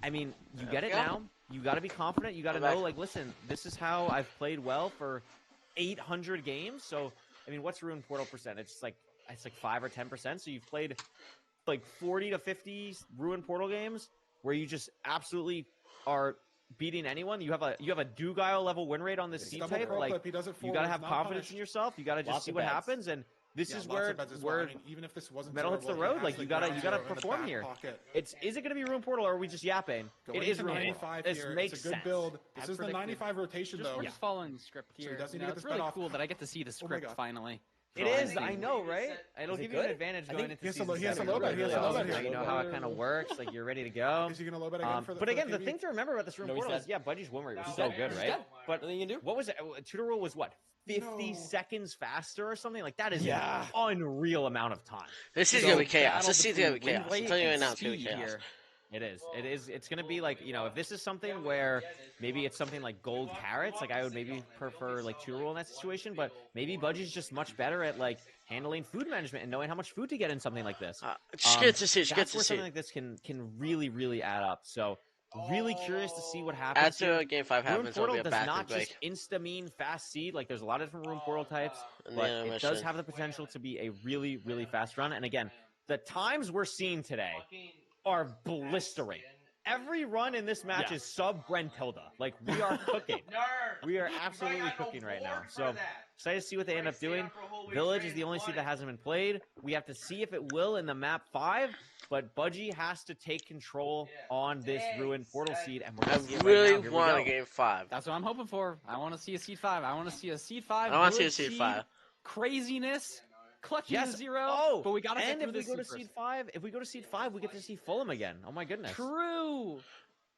I mean, you get it now. You got to be confident. You got to know, like, listen, this is how I've played well for 800 games. So, I mean, what's Ruin Portal percent? It's like 5 or 10%. So you've played like 40 to 50 Ruin Portal games where you just absolutely are beating anyone. You have a Dugile level win rate on this seed type. Like you got to have confidence in yourself. You got to just see what happens. And this is where even if this wasn't metal hits the road. Like you gotta perform here. Is it gonna be Ruin Portal or are we just yapping? It is Ruin Portal. This makes it's a good sense. build. This is the 95 rotation though. We're just following the script here. he doesn't You know, need to it's get this really bet cool off. that I get to see the script finally. It is, I know, right? It'll give you an advantage going into season 7. He has a low bet. He has a low bet here. You know how it kind of works. Like you're ready to go. Is he gonna low bet again for the? But again, the thing to remember about this Ruin Portal is, Budgie's win rate was so good, right? But what was it? Rule was what? 50 seconds faster or something? Like that is an unreal amount of time. This is gonna be chaos. This is gonna be chaos. I'm telling you right now, it's gonna be chaos. It is. It's going to be like, if this is something where maybe it's something like gold carrots, like I would maybe prefer like Rule in that situation, but maybe Budgie's just much better at like handling food management and knowing how much food to get in something like this. Just get to see. That's where something like this can really add up. So really curious to see what happens. After Game 5 happens, Ruin Portal it'll be a does back not and break. just insta-mean fast seed. Like there's a lot of different Ruin Portal types, but it does have the potential to be a really fast run. And again, the times we're seeing today are blistering. Every run in this match is sub Brentilda. Like we are cooking. We are absolutely cooking right now. So excited to see what they end up doing. Village is the only seed that hasn't been played. We have to see if it will in the map 5. But Budgie has to take control on this Ruin Portal seed, and we're gonna see it really right now. want a Game 5. That's what I'm hoping for. I want to see a seed 5. I want to see a seed 5. I want to see a seed 5. Craziness. Clutching to 0. Oh, but we gotta and get if through we go to seed seed 5, we get to see Fulham again. Oh my goodness. True.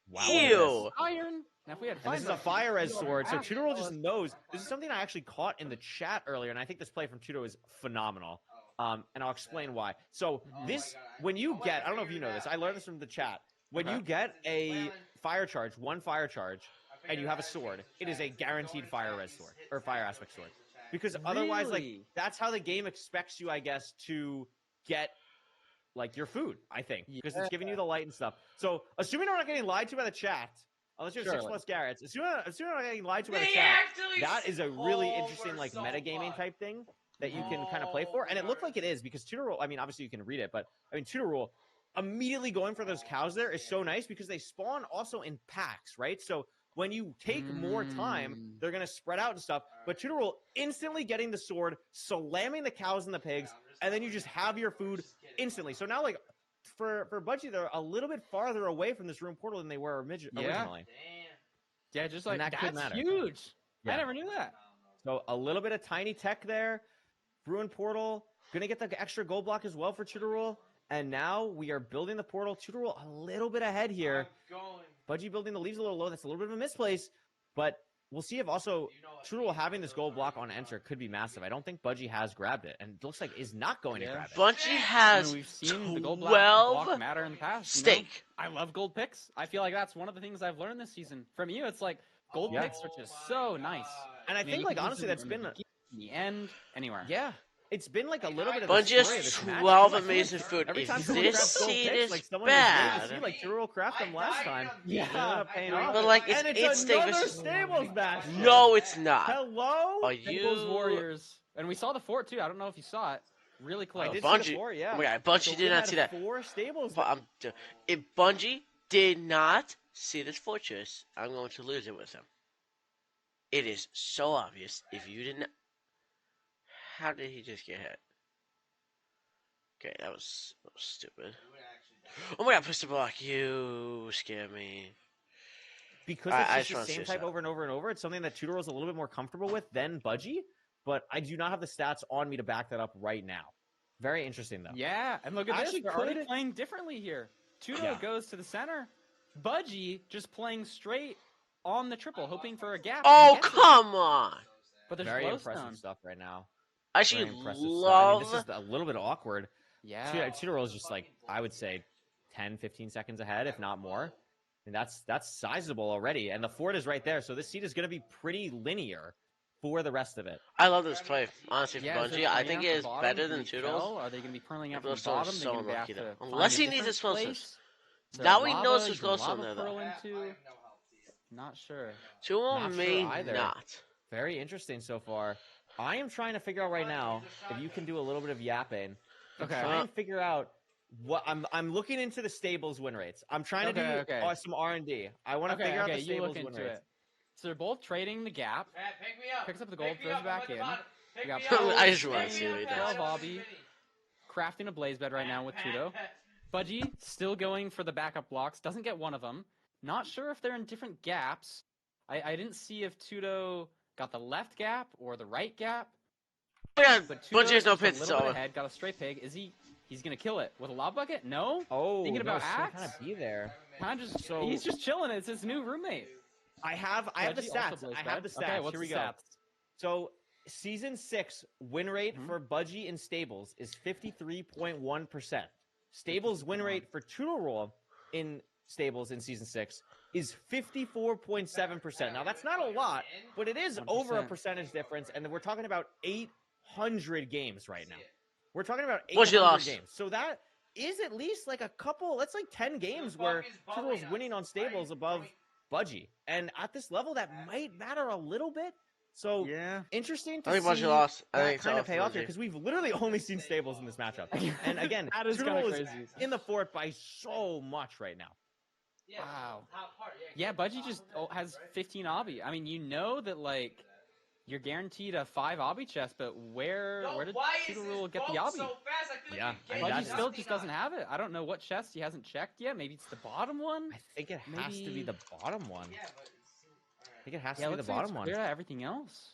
Wow. Ew. Iron. Now, if we had And this is a fire red sword, so Tudor just knows. This is something I actually caught in the chat earlier, and I think this play from Tudor is phenomenal. And I'll explain why. So this, when you get, I don't know if you know this, I learned this from the chat. When you get a fire charge, one fire charge, and you have a sword, it is a guaranteed fire red sword, or fire aspect sword. Because otherwise, like, that's how the game expects you, I guess, to get, like, your food, I think. Because it's giving you the light and stuff. So, assuming we're not getting lied to by the chat, unless you're 6+ Garrett's, assuming we're not getting lied to by the chat, that is a really interesting, like, metagaming type thing that you can kind of play for. And it looked like it is, because Tudor Rule, I mean, obviously you can read it, but, I mean, Tudor Rule, immediately going for those cows there is so nice because they spawn also in packs, right? So, when you take more time, they're going to spread out and stuff. But Tudor Rule instantly getting the sword, slamming the cows and the pigs, and then you just have your food instantly. So now, like, for Budgie, they're a little bit farther away from this Ruin Portal than they were originally. Yeah, just like, that could that's matter. huge. Yeah. I never knew that. So a little bit of tiny tech there. Ruin Portal, going to get the extra gold block as well for Tudor Rule. And now we are building the portal. Tudor Rule a little bit ahead here. Budgie building the leaves a little low. That's a little bit of a misplace, but we'll see if also True having this gold block on enter could be massive. I don't think Budgie has grabbed it, and it looks like is not going to grab it. Bungie has we've seen the gold 12 block matter in the past. stake. I love gold picks. I feel like that's one of the things I've learned this season from you. It's like gold picks are just so nice. And I think, like, honestly, that's been the end anywhere. Yeah. It's been like a little bit of Bungie the story of has this match. 12 Like, amazing food. every If time someone this grabs gold seed picks, is like someone bad, is like True craft them last time. Yeah. Paying off. but like it's and it's 8 stake another versus. Stables match. No, it's not. Hello? Are Stables you Warriors. And we saw the fort too. I don't know if you saw it. Really close. I did Bungie. see the four, yeah. Oh my god, Bungie So did we not had see that. 4 Stables. If Bungie did not see this fortress, I'm going to lose it with them. It is so obvious. If you didn't, how did he just get hit? Okay, that was stupid. Oh my god, push the block. You scare me. Because it's just the same type over and over and over, it's something that Tudor is a little bit more comfortable with than Budgie, but I do not have the stats on me to back that up right now. Very interesting, though. Yeah, and look at Actually, this. They're already playing differently here. Tudo goes to the center. Budgie just playing straight on the triple, hoping for a gap. Oh, come on. But there's very low impressive stone. stuff right now. I actually Very impressive love. stuff. I mean, this is a little bit awkward. Yeah. Tudor is just like, I would say 10, 15 seconds ahead, if not more. And that's sizable already. And the fort is right there, so this seed is going to be pretty linear for the rest of it. I love this play, honestly, for Yeah, is Bungie. it I purling think out it from is bottom? better Can than we Toodles. tell? Are they going to be purling out from Those the are bottom? so They're going to have unlucky, to though. find Unless a he needs different explosives. place? Is there Now he lava? knows You who's can close on lava there, though. curl into? Not sure. Tuo Not may sure either. not. Very interesting so far. I am trying to figure out right now if you can do a little bit of yapping. Okay. Try and figure out what I'm looking into the stables win rates. I'm trying to do some R&D. I want to figure out the you stables look win into rates. it. So they're both trading the gap. Pick me up. Picks up the gold, Pick me throws up, it back I'm in. at the bottom. We Pick got me Pro, up. I just want to see what he does. 12 Obby, crafting a blaze bed right now with Tudo. Budgie still going for the backup blocks. Doesn't get one of them. Not sure if they're in different gaps. I didn't see if Tudo got the left gap or the right gap. Yeah, But Bungie has no just a pits, little bit so ahead. Got a straight pig. He's gonna kill it with a lava bucket? No. Oh, Thinking about axe? kind of be there. Kind of just So- he's just chilling. It's his new roommate. I have the Budgie also stats. plays I bad. have the stats. Okay, what's Here we the go. stats? So season 6 win rate Mhm. for Budgie in stables is 53.1%. Stables win rate for Tudor Roll in stables in season 6 is 54.7%. Now that's not a lot, but it is over a 1%. percentage difference, and we're talking about 800 games right now. We're talking about Bungie 800 lost. games. So that is at least like a couple. That's like 10 games where Tudor's winning on stables above Budgie, and at this level, that might matter a little bit. So Yeah. interesting to I think see Bungie lost. I that think it's kind all of pay off here Bungie. because we've literally only seen stables in this matchup. And again, That is Tudor kinda is crazy. in the fort by so much right now. Wow. Yeah, Budgie just has 15 obby. I mean, you know that like you're guaranteed a 5 obby chest, but where did Tudor Rule get the obby? Yeah, Budgie still just doesn't have it. I don't know what chest he hasn't checked yet. Maybe it's the bottom one. I think it has to be Maybe- the bottom one. I think it has Yeah, to be the looks like bottom it's one. cleared out everything else.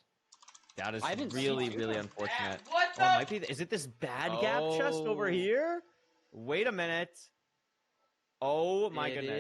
That is I didn't see really, Tudor. really unfortunate. What Oh, it might be. Is it this bad gap chest over Oh. here? Wait a minute. Oh my It goodness.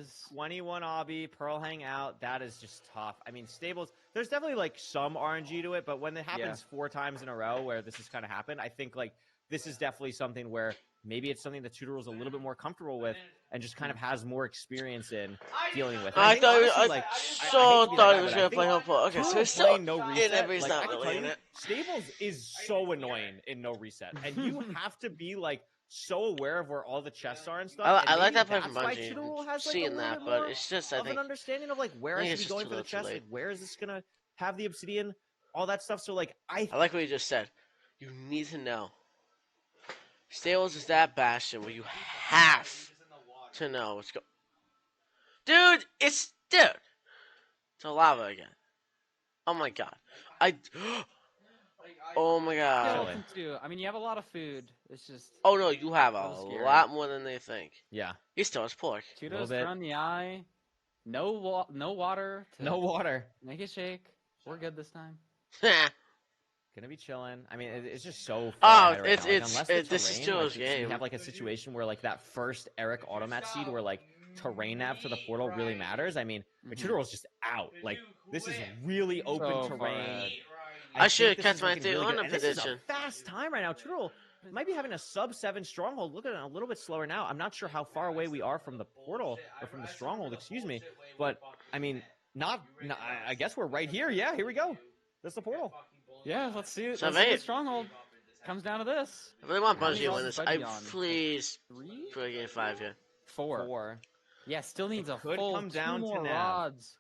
is. 21 obby, Pearl Hangout. That is just tough. I mean, stables, there's definitely like some RNG to it, but when it happens 4 times in a row where this has kind of happened, I think like this is definitely something where maybe it's something that Tudor is a little bit more comfortable with and just kind of has more experience in dealing with. And I think thought honestly, I like, so hate to be thought that he guy, was but I gonna think play helpful. Okay, so Tudor he's still playing no in reset. it, but he's Like, not I can really tell in you, it. Stables is so annoying in no reset, and you have to be like so aware of where all the chests are and stuff. I and like maybe that play from that's why Bungie. Tudor Rule has, like, a Seeing little that, bit but more it's just I of an think understanding of like where I I think should it's be going just for the too chest, late. like where is this gonna have the obsidian, all that stuff. So like I I like what you just said. You need to know. Stables is that bastion where you have to know what's going. Dude, it's a lava again. Oh my god. Oh my Yeah, god. Chilling. too. I mean, you have a lot of food. It's just Oh no, you have a That was scary. lot more than they think. yeah, He still has pork. Tudo's bit. from the eye. No water. To no water. Make it shake. We're good this time. Gonna be chilling. I mean, it's just so. Oh, far ahead right it's- now. Like, it's- unless the this is terrain, like, Tudor's you game. have like a situation where like that first Eric automat seed, where like terrain nav to the portal really matters. I mean, Mhm. Chudorol's just out. Like, this is really open So far terrain. ahead. I should think have this kept is my looking really good. Theona And this is a prediction. fast time right now. Chudorol might be having a sub-7 stronghold. Look at it a little bit slower now. I'm not sure how far away we are from the portal, or from the stronghold, excuse me. But, I mean, I guess we're right here. Yeah, here we go. That's the portal. Yeah, let's see. Let's So, see the mate. stronghold. Comes down to this. I really want How many Bungie to rods win is this. Bungie on? Please Three? put a game 5 here. Four. Yeah, still needs a could full come down two to more nav. rods.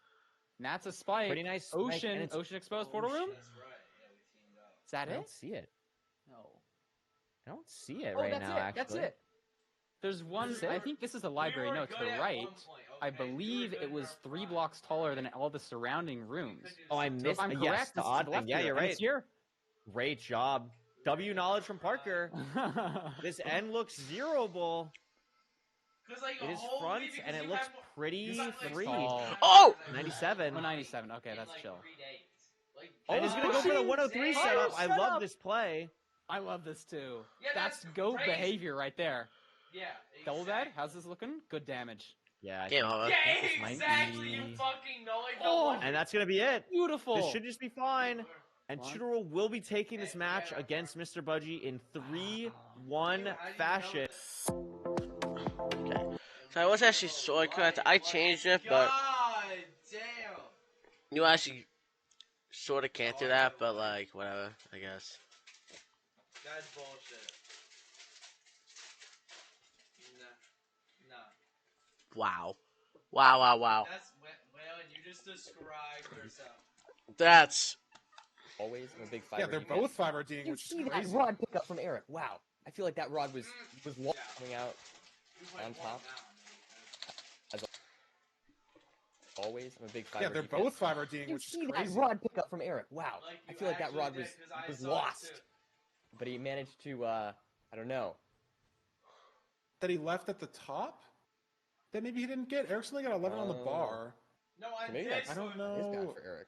And that's a spike. Pretty nice spike, Ocean, and it's ocean exposed portal room. Is that I it? don't see it. No. I don't see it Oh, right that's now, it. actually. That's it. There's one. That's it? I think this is a library note to the right. I believe it was 3 blocks taller than all the surrounding rooms. Oh, I So missed. if I'm Yes, correct, the this is odd to thing. left Yeah, of it, you're and right. It's here. Great job. W knowledge from Parker. This end looks zeroable. It is front, and it looks pretty free. Oh! 97. 197. Okay, that's chill. And he's going to go for the 103 setup. I love this play. I love this too. That's goat behavior right there. Yeah. Double bed. How's this looking? Good damage. Yeah, I Game think over. this Yeah, might exactly. be- You fucking know it. Oh, And that's going to be it. beautiful. This should just be fine. And Come on. Chudorol will be taking this match against Mr. Budgie in 3-1 fashion. Okay. So I was actually sort of correct. I changed it, but God damn. you actually sort of can't do that, but like, whatever, I guess. That's bullshit. Nah. Wow. Wow. That's when you just described yourself. That's Always, I'm a big Yeah, fiber. they're both 5RDing, You which see is that crazy. rod pickup from Eric? Wow, I feel like that rod was long coming out. On top. Always, I'm a big fiber. Yeah, they're both 5RDing, You which see is that crazy. rod pickup from Eric? Wow, I feel like that rod was lost, but he managed to. I don't know. That he left at the top? That maybe he didn't get. Eric's only got 11 on the bar. No, So maybe that's, I don't that is bad know. for Eric.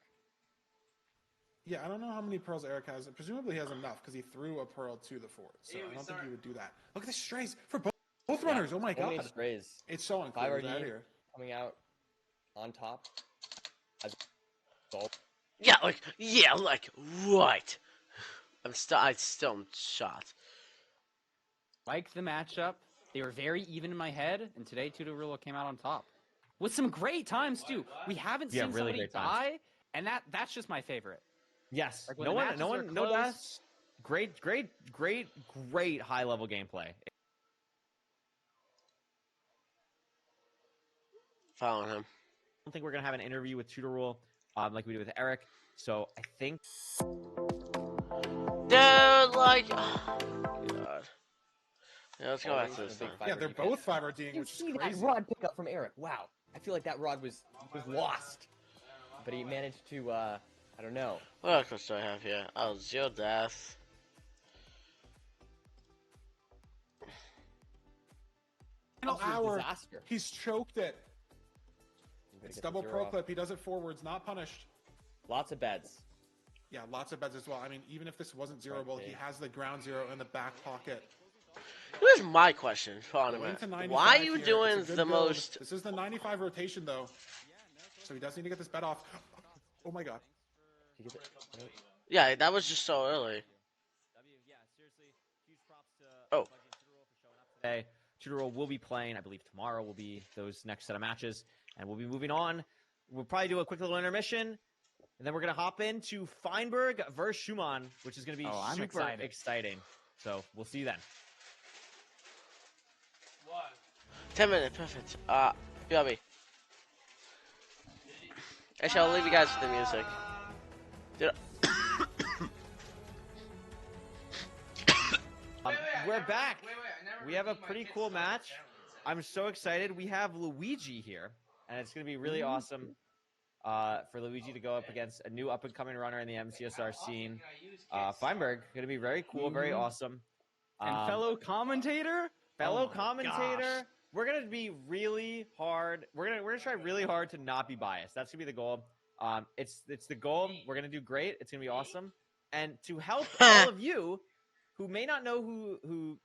Yeah, I don't know how many pearls Eric has. Presumably he has enough because he threw a pearl to the fort. So I don't think he would do that. Look at the strays for both runners. Oh my So many god. sprays It's so unclear. 5RD Out here. coming out on top. As yeah, like what? I still am shocked. Like the matchup. They were very even in my head, and today Tutorilo came out on top. With some great times, too. We haven't Yeah, seen really somebody great times. die, and that's just my favorite. Yes. Like, when no the one, matches no are one, no close- deaths. Great high-level gameplay. Following him. I don't think we're gonna have an interview with Chudorol, like we did with Eric. So I think. Dude, like, oh, God. Yeah, let's go back to this thing. Yeah, they're both 5RDing, You which is see that crazy. rod pickup from Eric? Wow, I feel like that rod was lost, but he managed to. I don't know. What other quests do I have here? Oh, 0 death. Final Absolute hour. disaster. He's choked it. I'm gonna It's get the double zero pro off. clip. He does it forwards, not punished. Lots of beds. Yeah, lots of beds as well. I mean, even if this wasn't zeroable, he has the ground zero in the back pocket. Here's my question for Going to Ornament. 95 Why are you here. It's doing a good the build. most... This is the 95 rotation, though. So he does need to get this bet off. Oh my god. Did you get it? Right? Yeah, that was just so early. Oh. Today, Chudorol will be playing. I believe tomorrow will be those next set of matches, and we'll be moving on. We'll probably do a quick little intermission, and then we're gonna hop into Feinberg versus Schumann, which is gonna be I'm super excited. exciting. So we'll see you then. 10 minutes, perfect. BRB. Actually, I'll leave you guys with the music. Dude, We're back. We have a pretty cool match. I'm so excited. We have Luigi here, and it's going to be really awesome for Luigi to go up against a new up-and-coming runner in the MCSR scene. Feinberg, going to be very cool, very awesome. And fellow commentator? Fellow Oh my commentator. gosh. We're going to be really hard. We're gonna try really hard to not be biased. That's going to be the goal. It's the goal. We're going to do great. It's going to be awesome. And to help all of you who may not know who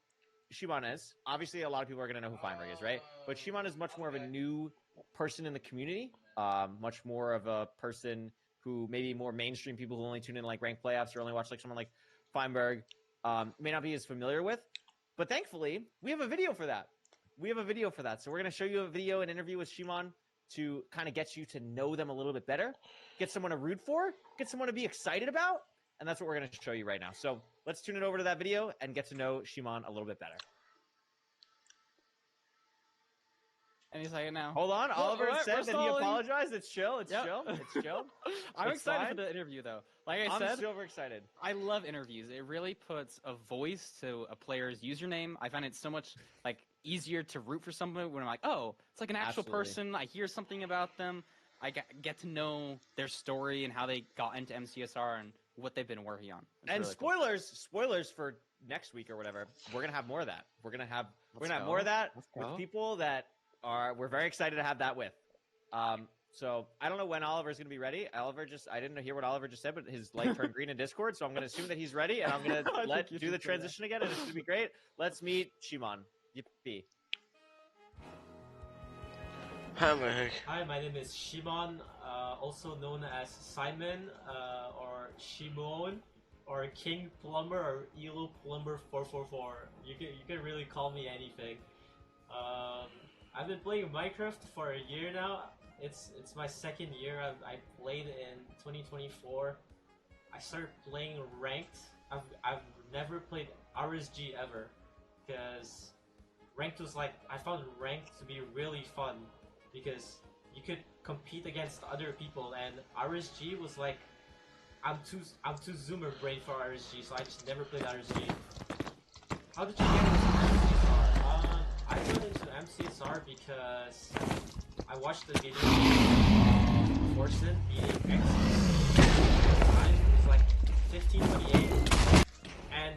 Shimon is. Obviously, a lot of people are going to know who Feinberg is, right? But Shimon is much more of a new person in the community, much more of a person who maybe more mainstream people who only tune in like ranked playoffs or only watch like someone like Feinberg may not be as familiar with. But thankfully, we have a video for that. So we're going to show you a video, an interview with Shimon to kind of get you to know them a little bit better, get someone to root for, get someone to be excited about. And that's what we're going to show you right now. So let's tune it over to that video and get to know Shimon a little bit better. Any second now. Hold on. Oliver said that he apologized. It's chill. It's chill. I'm excited for the interview, though. Like I said, I'm super excited. I love interviews. It really puts a voice to a player's username. I find it so much easier to root for someone when I'm like, oh, it's like an actual person. I hear something about them. I get to know their story and how they got into MCSR and what they've been working on. It's and really spoilers for next week or whatever. We're gonna have more of that. We're gonna have more of that with people that we're very excited to have that with. So I don't know when Oliver's gonna be ready. I didn't hear what Oliver just said, but his light turned green in Discord, so I'm gonna assume that he's ready, and I'm gonna do the transition again, and it's gonna be great. Let's meet Shimon. Yippee. Hi, my name is Shimon, also known as Simon, or Shimon, or King Plumber, or Elo Plumber 444. You can really call me anything. I've been playing Minecraft for a year now. It's my second year. I played in 2024. I started playing ranked. I've never played RSG ever, because ranked was I found ranked to be really fun, because you could compete against other people, and RSG was I'm too zoomer brain for RSG, so I just never played RSG. How did you get into MCSR? I got into MCSR because I watched the video of Forsen beating X. It was 1528, and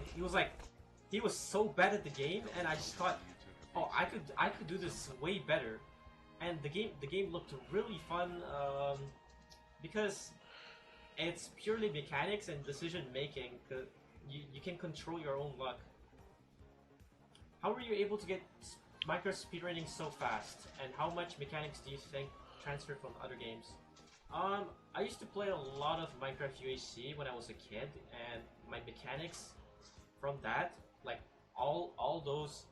he was so bad at the game, and I just thought, oh, I could do this way better. And the game looked really fun, because it's purely mechanics and decision making. You can control your own luck. How were you able to get Minecraft speedrunning so fast, and how much mechanics do you think transferred from other games? I used to play a lot of Minecraft UHC when I was a kid, and my mechanics from that, all those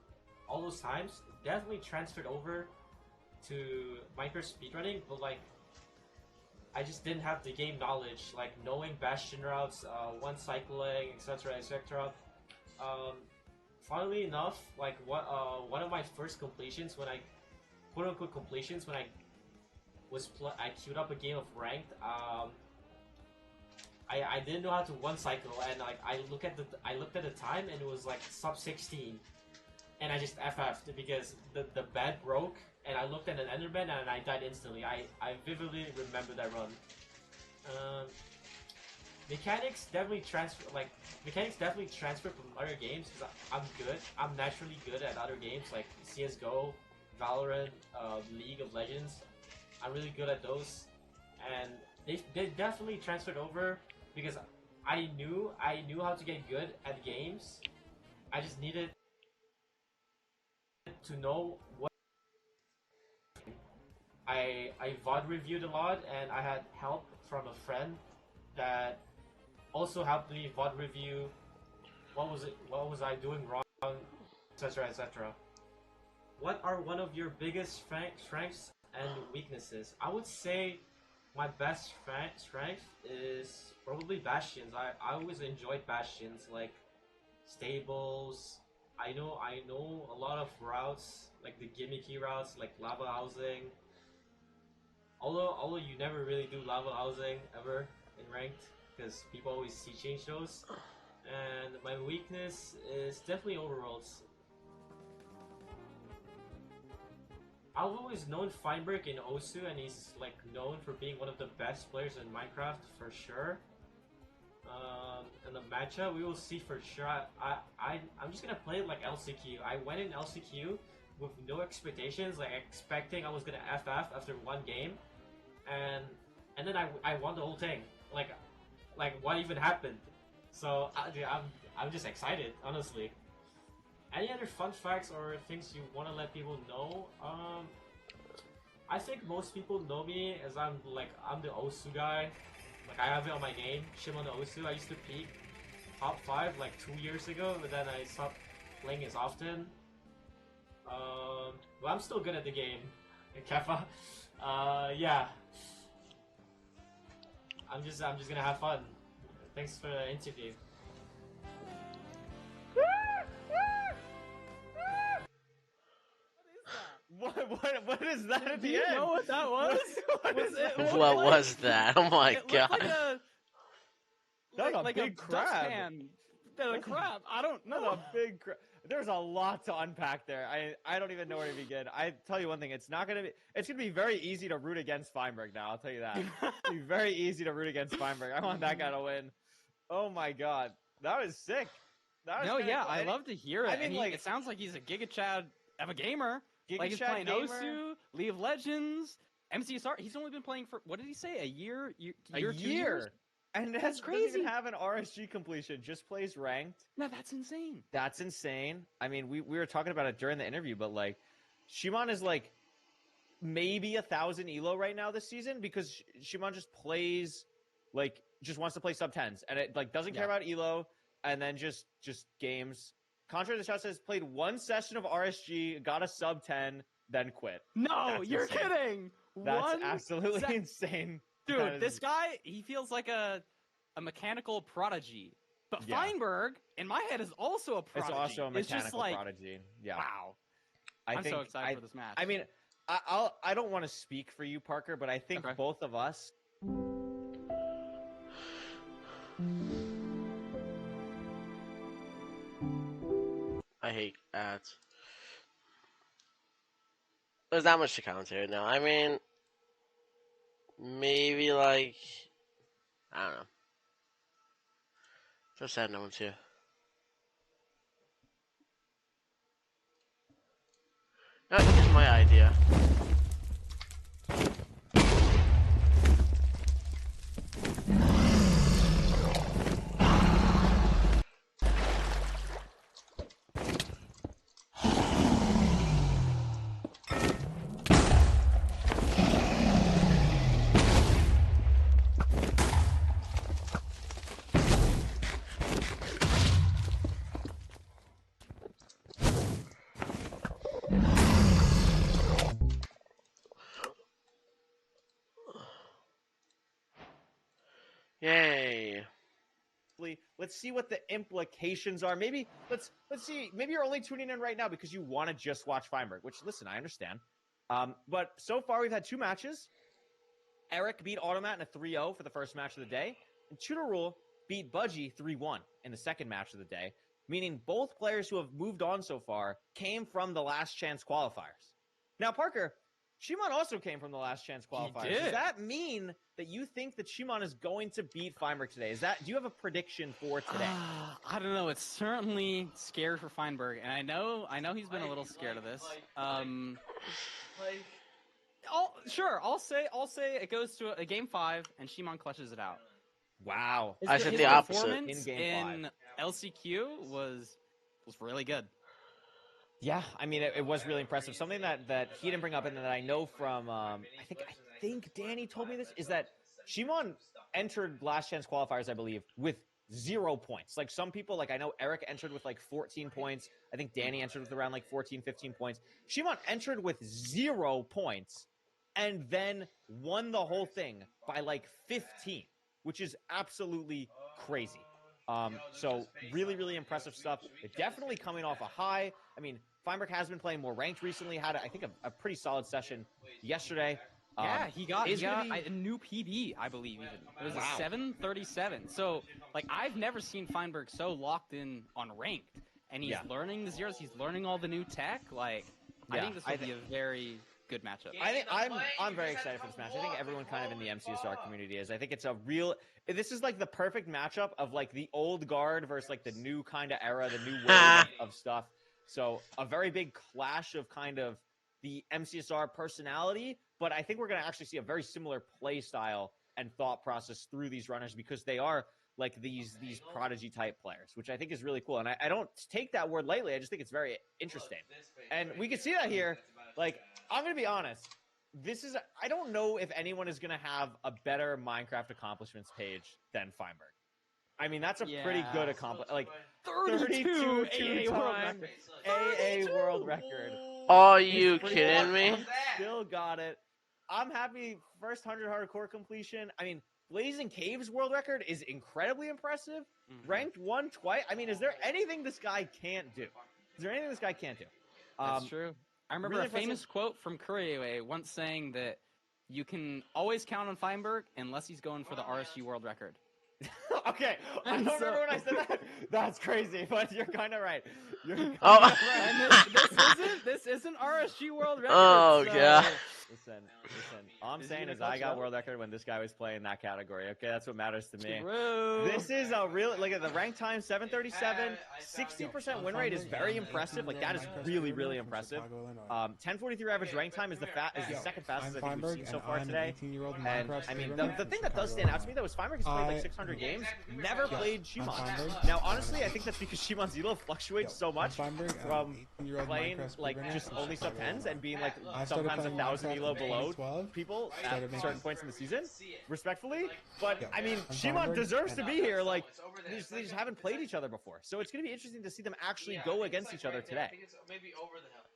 times, definitely transferred over to Minecraft speedrunning, but I just didn't have the game knowledge, knowing bastion routes, one cycling, etc, etc. Funnily enough, one of my first completions, when I quote-unquote completions, when I queued up a game of ranked, I didn't know how to one cycle, and I looked at the time, and it was sub 16, and I just FF'd because the bed broke, and I looked at an Enderman and I died instantly. I vividly remember that run. Mechanics definitely transfer from other games, because I'm naturally good at other games like CS:GO, Valorant, League of Legends. I'm really good at those, and they definitely transferred over, because I knew how to get good at games. I just needed to know what. I VOD reviewed a lot, and I had help from a friend that also helped me VOD review what was I doing wrong, etc, etc. What are one of your biggest strengths and weaknesses? I would say my best strength is probably bastions. I always enjoyed bastions, like stables. I know a lot of routes, like the gimmicky routes, like lava housing. Although you never really do lava housing ever in ranked, because people always change those. And my weakness is definitely overworlds. I've always known Feinberg in Osu, and he's known for being one of the best players in Minecraft for sure. In the matchup, we will see for sure. I'm just gonna play it like LCQ. I went in LCQ with no expectations, expecting I was gonna FF after one game, and then I won the whole thing. What even happened? So I'm just excited, honestly. any other fun facts or things you want to let people know? I think most people know me as I'm the Osu guy. Like I have it on my name, Shimon Osu. I used to peak top 5 like 2 years ago, but then I stopped playing as often. But I'm still good at the game. Kefa. Yeah. I'm just gonna have fun. Thanks for the interview. What is that at Do the you end? know what that was? What was that? Oh my It god. looked like a That was a like big a crab. dustpan. A crab. I don't know. That's a big crab. There's a lot to unpack there. I don't even know where to begin. I tell you one thing, it's gonna be very easy to root against Feinberg now, I'll tell you that. It'll be very easy to root against Feinberg. I want that guy to win. Oh my god. That was sick. That was No, kinda yeah, cool. I love to hear it. I mean, And like, it sounds like he's a Giga Chad of a gamer. Giga Like he's Chad playing gamer. Osu, League of Legends, MCSR. He's only been playing for what did he say? A year? a 2 years? year. And That's doesn't crazy. even have an RSG completion, just plays ranked. No, that's insane. That's insane. I mean, we were talking about it during the interview, but like, Shimon is like maybe 1,000 elo right now this season because Shimon just plays like just wants to play sub 10s and it like doesn't care about elo and then just games. Contrary to the shot says played one session of RSG, got a sub 10, then quit. No, That's you're insane. kidding. That's absolutely insane. Dude, this guy, he feels like a mechanical prodigy. But Yeah. Feinberg, in my head, is also a prodigy. It's also a It's mechanical just like, prodigy. Yeah. wow. I'm so excited for this match. I mean, I don't want to speak for you, Parker, but I think both of us. I hate ads. There's not much to commentary now. I mean, maybe like, I don't know. So sad no one's here. Here's my idea. Yay. Let's see what the implications are. Maybe let's see. Maybe you're only tuning in right now because you want to just watch Feinberg. Which, listen, I understand. But so far we've had 2 matches. Eric beat Automat in a 3-0 for the first match of the day, and Tutorul beat Budgie 3-1 in the second match of the day. Meaning both players who have moved on so far came from the last chance qualifiers. Now, Parker, Shimon also came from the last chance qualifiers. did. Does that mean that you think that Shimon is going to beat Feinberg today? Do you have a prediction for today? I don't know. It's certainly scary for Feinberg, and I know he's been a little scared of this. I'll say it goes to a game 5, and Shimon clutches it out. Wow. I said the opposite. Performance In game 5. in LCQ was really good. Yeah, I mean, it was really impressive. Something that he didn't bring up and that I know from, I think Danny told me this, is that Shimon entered last chance qualifiers, I believe, with 0 points. Like some people, like I know Eric entered with like 14 points. I think Danny entered with around like 14, 15 points. Shimon entered with 0 points and then won the whole thing by like 15, which is absolutely crazy. So really, really impressive stuff. Definitely coming off a high. I mean, Feinberg has been playing more ranked recently. Had, I think, a pretty solid session yesterday. Yeah, he got is gonna a new PB, I believe. Even it was Wow. a 737. So, like, I've never seen Feinberg so locked in on ranked, and he's learning the zeros. He's learning all the new tech. Like, I think this will be a very good matchup. I think I'm very excited for this match. I think everyone kind of in the MCSR community is. I think it's a real. This is like the perfect matchup of like the old guard versus like the new kind of era, the new wave of stuff. So a very big clash of kind of the MCSR personality, but I think we're going to actually see a very similar play style and thought process through these runners because they are like these prodigy type players, which I think is really cool. And I don't take that word lightly. I just think it's very interesting. And we can see that here. Like, I'm going to be honest. I don't know if anyone is going to have a better Minecraft accomplishments page than Feinberg. I mean, that's a pretty good accomplishment. Like, 32 two-time AA world record. Are you kidding me? Still got it. I'm happy. First 100 hardcore completion. I mean, Blazing Caves world record is incredibly impressive. Ranked 1 twice. I mean, is there anything this guy can't do? That's true. I remember really a famous quote from Courier once saying that you can always count on Feinberg unless he's going for the RSG world record. Okay, I don't remember when I said that. That's crazy, but you're kind of right. This isn't RSG world record. Oh, yeah. Listen. All I'm saying is I got world record when this guy was playing that category. Okay, that's what matters to me. True. This is a real, look at the rank time, 737. 60% win rate is very impressive. Like, that is really, really impressive. 1043 average rank time is the second fastest I think we've seen so far today. And, I mean, the thing that does stand out to me, though, is Feinberg has played like 600 games, never played Shimon. Now, honestly, I think that's because Shimon's elo fluctuates so much from playing, like, just only sub-10s and being, like, sometimes 1,000 elo below people at certain points in the season, respectfully. But, I mean, Shimon deserves to be here. Like, they just haven't played each other before. So it's going to be interesting to see them actually go against each other today.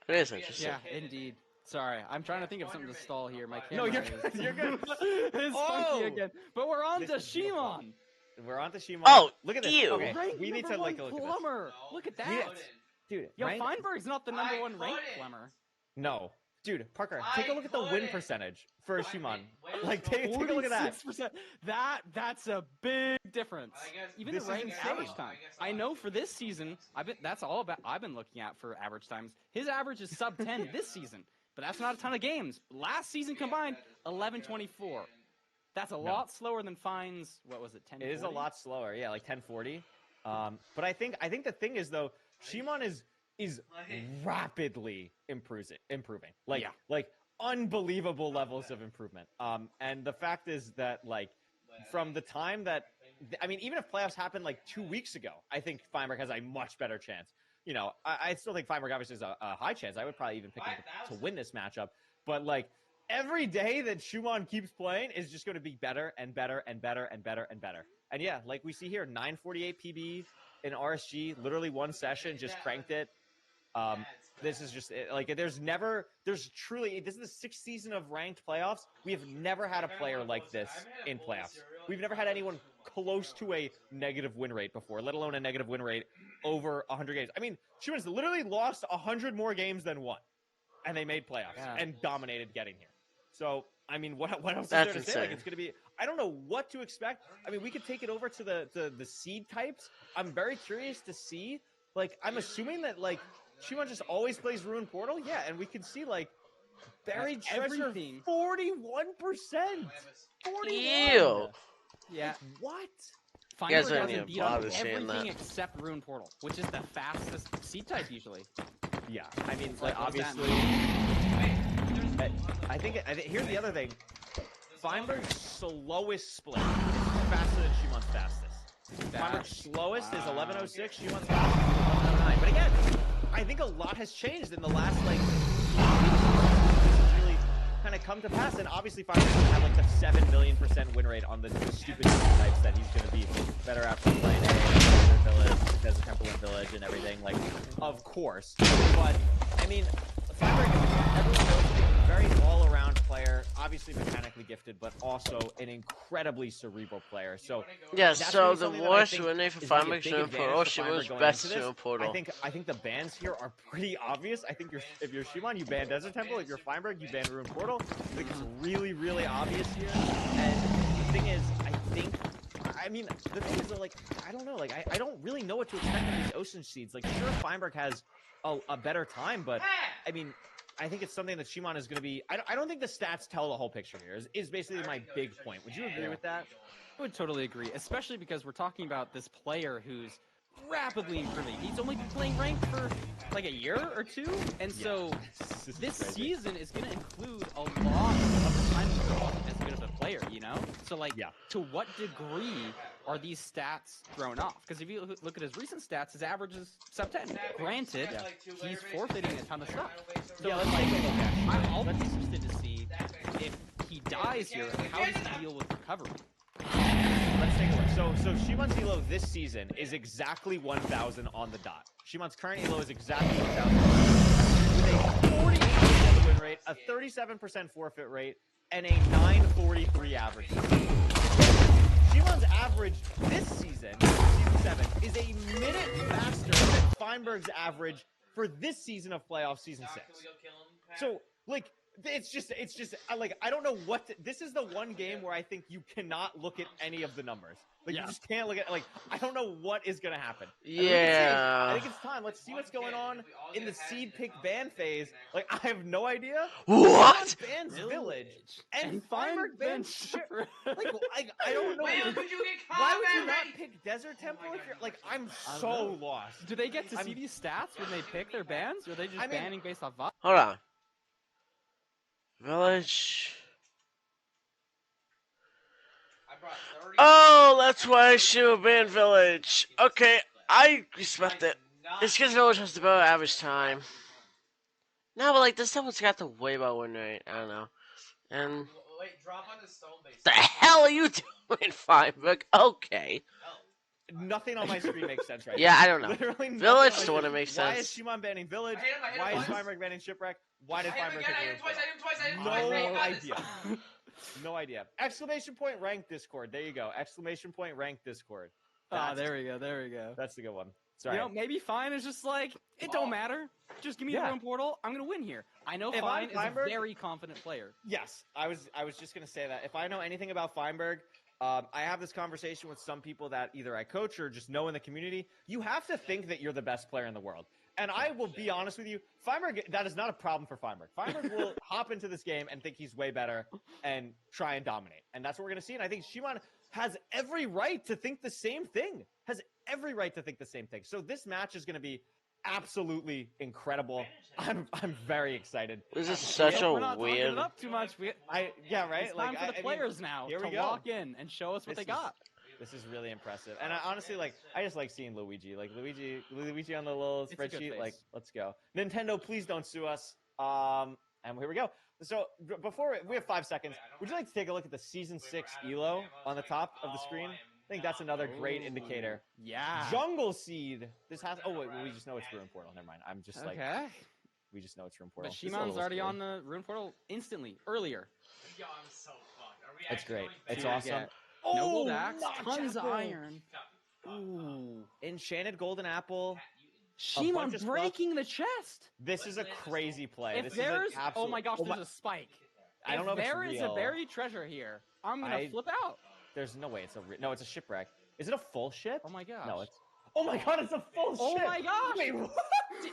It is interesting. Yeah, indeed. Sorry, I'm trying to think of something to stall here. My No, camera you're good. is funky again. But we're on to Shimon. We're on to Shimon. Oh, look at this. ew. Okay, we need to look at this. Plumber. Look at that. Dude, Yo, Feinberg's not the number one ranked plumber. No. Dude, Parker, take a look at the win percentage for Shimon. Like, take a look at that. 46%. That's a big difference. Even the ranked average time. I know for this season, I've been looking at for average times. His average is sub 10 this season, but that's not a ton of games. Last season combined, 11:24. That's a lot slower than Fine's. What was it? 10. It is a lot slower. Yeah, like 1040. But I think the thing is though, Shimon is rapidly improving. Like unbelievable levels of improvement. And the fact is that, like, from the time that, I mean, even if playoffs happened like 2 weeks ago, I think Feinberg has a much better chance. You know, I still think Feinberg obviously is a high chance. I would probably even pick him to win this matchup. But, like, every day that Shimon keeps playing is just going to be better and better and better and better and better. And yeah, like we see here, 948 PB in RSG, literally one session, just cranked it. This is just like this is the 6th season of ranked playoffs. We have never had a player like this in playoffs. We've never had anyone close to a negative win rate before, let alone a negative win rate over 100 games. I mean, Shimon's literally lost 100 more games than won, and they made playoffs and dominated getting here. So, I mean, what else is there to say? Like, it's going to be, I don't know what to expect. I mean, we could take it over to the seed types. I'm very curious to see, like, I'm assuming that, like, Shimon just always plays Ruin Portal? Yeah, and we can see, like, Buried Treasure, 41%! 41! Ew! Yeah. What? Feinberg hasn't beat on everything except Ruin Portal, which is the fastest seed type usually. Yeah, I mean, like, obviously, I think here's the other thing. Feinberg's slowest split is faster than Shimon's fastest. Feinberg's slowest is 11:06, Shimon's fastest is 11:09. But again, I think a lot has changed in the last, like, really kind of come to pass. And obviously, Feinberg's going to have, like, the 7 million% win rate on the stupid types that he's going to be better after playing Desert Village, Desert Temple and Village and everything. Like, of course. But, I mean, Feinberg, everyone knows, very all-around player, obviously mechanically gifted, but also an incredibly cerebral player. So yeah, so the worst win rate for Feinberg is Ruin Portal. Shimon's best is Ruin Portal. I think the bans here are pretty obvious. I think if you're Shimon, you ban Desert Temple. If you're Feinberg, you ban Ruin Portal. I think it's really, really obvious here. And the thing is, I mean, the thing is that, like, I don't know. Like, I don't really know what to expect from these Ocean Seeds. Like, sure, Feinberg has a better time, but, I mean, I think it's something that Shimon is going to be... I don't think the stats tell the whole picture here, is basically my big point. Would you agree with that? I would totally agree, especially because we're talking about this player who's rapidly improving. He's only been playing ranked for like a year or two, and so this season is going to include a lot of the time as good of a player, you know? So, like, to what degree are these stats thrown off? Because if you look at his recent stats, his average is sub 10. Granted, he's forfeiting a ton of stuff. So let's take a look at it. I'll be interested to see if he dies here, how does he deal with recovery? Let's take a look. So Shimon's elo this season is exactly 1,000 on the dot. Shimon's current elo is exactly 1,000 with a 48% win rate, a 37% forfeit rate, and a 943 average. Shimon's average this season, Season 7, is a minute faster than Feinberg's average for this season of playoff Season 6. So, like, it's just, like, I don't know what this is the one game where I think you cannot look at any of the numbers. Like, you just can't look at, like, I don't know what is going to happen. Yeah. I think it's time. Let's see what's going on in the seed pick ban phase. Like, I have no idea. What? Bans Village and Feinberg bans Like, I don't know. Wait, could you get Why would you combat not ready? pick Desert Temple if you're, like, I'm so lost. Do they get to see these stats when they pick their bans, or are they just banning based off VOD? Hold on. Village. Oh, that's why I should have banned Village. Okay, I respect it. It's because Village has the better average time. No, but like this someone's got the way better win rate. I don't know. And Wait, drop on the stone base. the hell are you doing, Feinberg? Okay. Nothing on my screen makes sense right Yeah, now. I don't know. Literally Village nothing is on the one my that makes screen. Why sense. is Shimon banning Village? I hit him Why is once. Feinberg banning Shipwreck? Why did I hit him Feinberg again, pick I hit him twice, I hit him twice, I hit him twice. No Wait, got this. idea. No idea. Exclamation point rank Discord. There you go. Exclamation point rank Discord. There we go. There we go. That's the good one. Sorry. You know, maybe Fine is just like, it don't matter. Just give me the room portal. I'm gonna win here. I know If Fine I'm is a Feinberg- very confident player. Yes, I was just gonna say that. If I know anything about Feinberg, I have this conversation with some people that either I coach or just know in the community. You have to think that you're the best player in the world. And I will be honest with you, Feinberg, that is not a problem for Feinberg. Feinberg will hop into this game and think he's way better and try and dominate. And that's what we're going to see. And I think Shimon has every right to think the same thing. Has every right to think the same thing. So this match is going to be absolutely incredible. I'm very excited. This is such a We're not talking weird. it up too much. Yeah, right? It's time for the I mean, players now here we to go. lock in and show us what they got. This is really impressive. And I honestly, I just like seeing Luigi. Like, Luigi on the little It's a good spreadsheet. face. Like, let's go. Nintendo, please don't sue us. And here we go. So, before we have 5 seconds, would you like to take a look at the Season 6 ELO on the top of the screen? I think that's another great indicator. Yeah. Jungle Seed. This has... Oh, wait, we just know it's Ruin Portal. Never mind. I'm just like... Okay. We just know it's Ruin Portal. But This is a Shimon's little already scary. on the rune portal instantly, earlier. Yo, I'm so fucked. Are we It's actually great. going It's back? awesome. No gold Oh, axe, not tons of Chapo. iron. Ooh. Enchanted Golden Apple. Shimon bunch of stuff. breaking the chest. This is a crazy play. If This is an there's, oh absolute- my gosh, there's a spike. I don't know if it's there is a real. buried treasure here, I'm gonna flip out. There's no way it's a no. It's a shipwreck. Is it a full ship? Oh my gosh. No, it's. Oh my god, it's a full Oh ship. my gosh. Wait, what?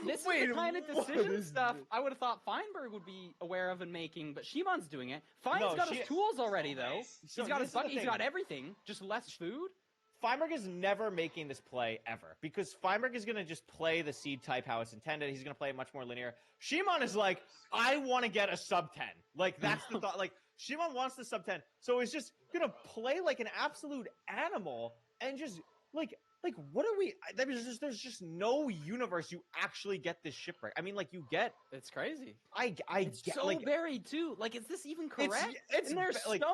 This is Wait, the kind of what decision is stuff this? I would have thought Feinberg would be aware of and making, but Shimon's doing it. Fine's No, got his tools already, though. So He's got this his is the bucket, he's thing. got everything, just less food. Feinberg is never making this play ever because Feinberg is going to just play the seed type how it's intended. He's going to play it much more linear. Shimon is like, I want to get a sub 10. Like, that's the thought. Like, Shimon wants the sub 10. So he's just going to play like an absolute animal and just, like what are we? There's just no universe you actually get this shipwreck. I mean, like, you get. It's crazy. I It's get, so like, buried, too. Like, is this even correct? it's and there's like- stone?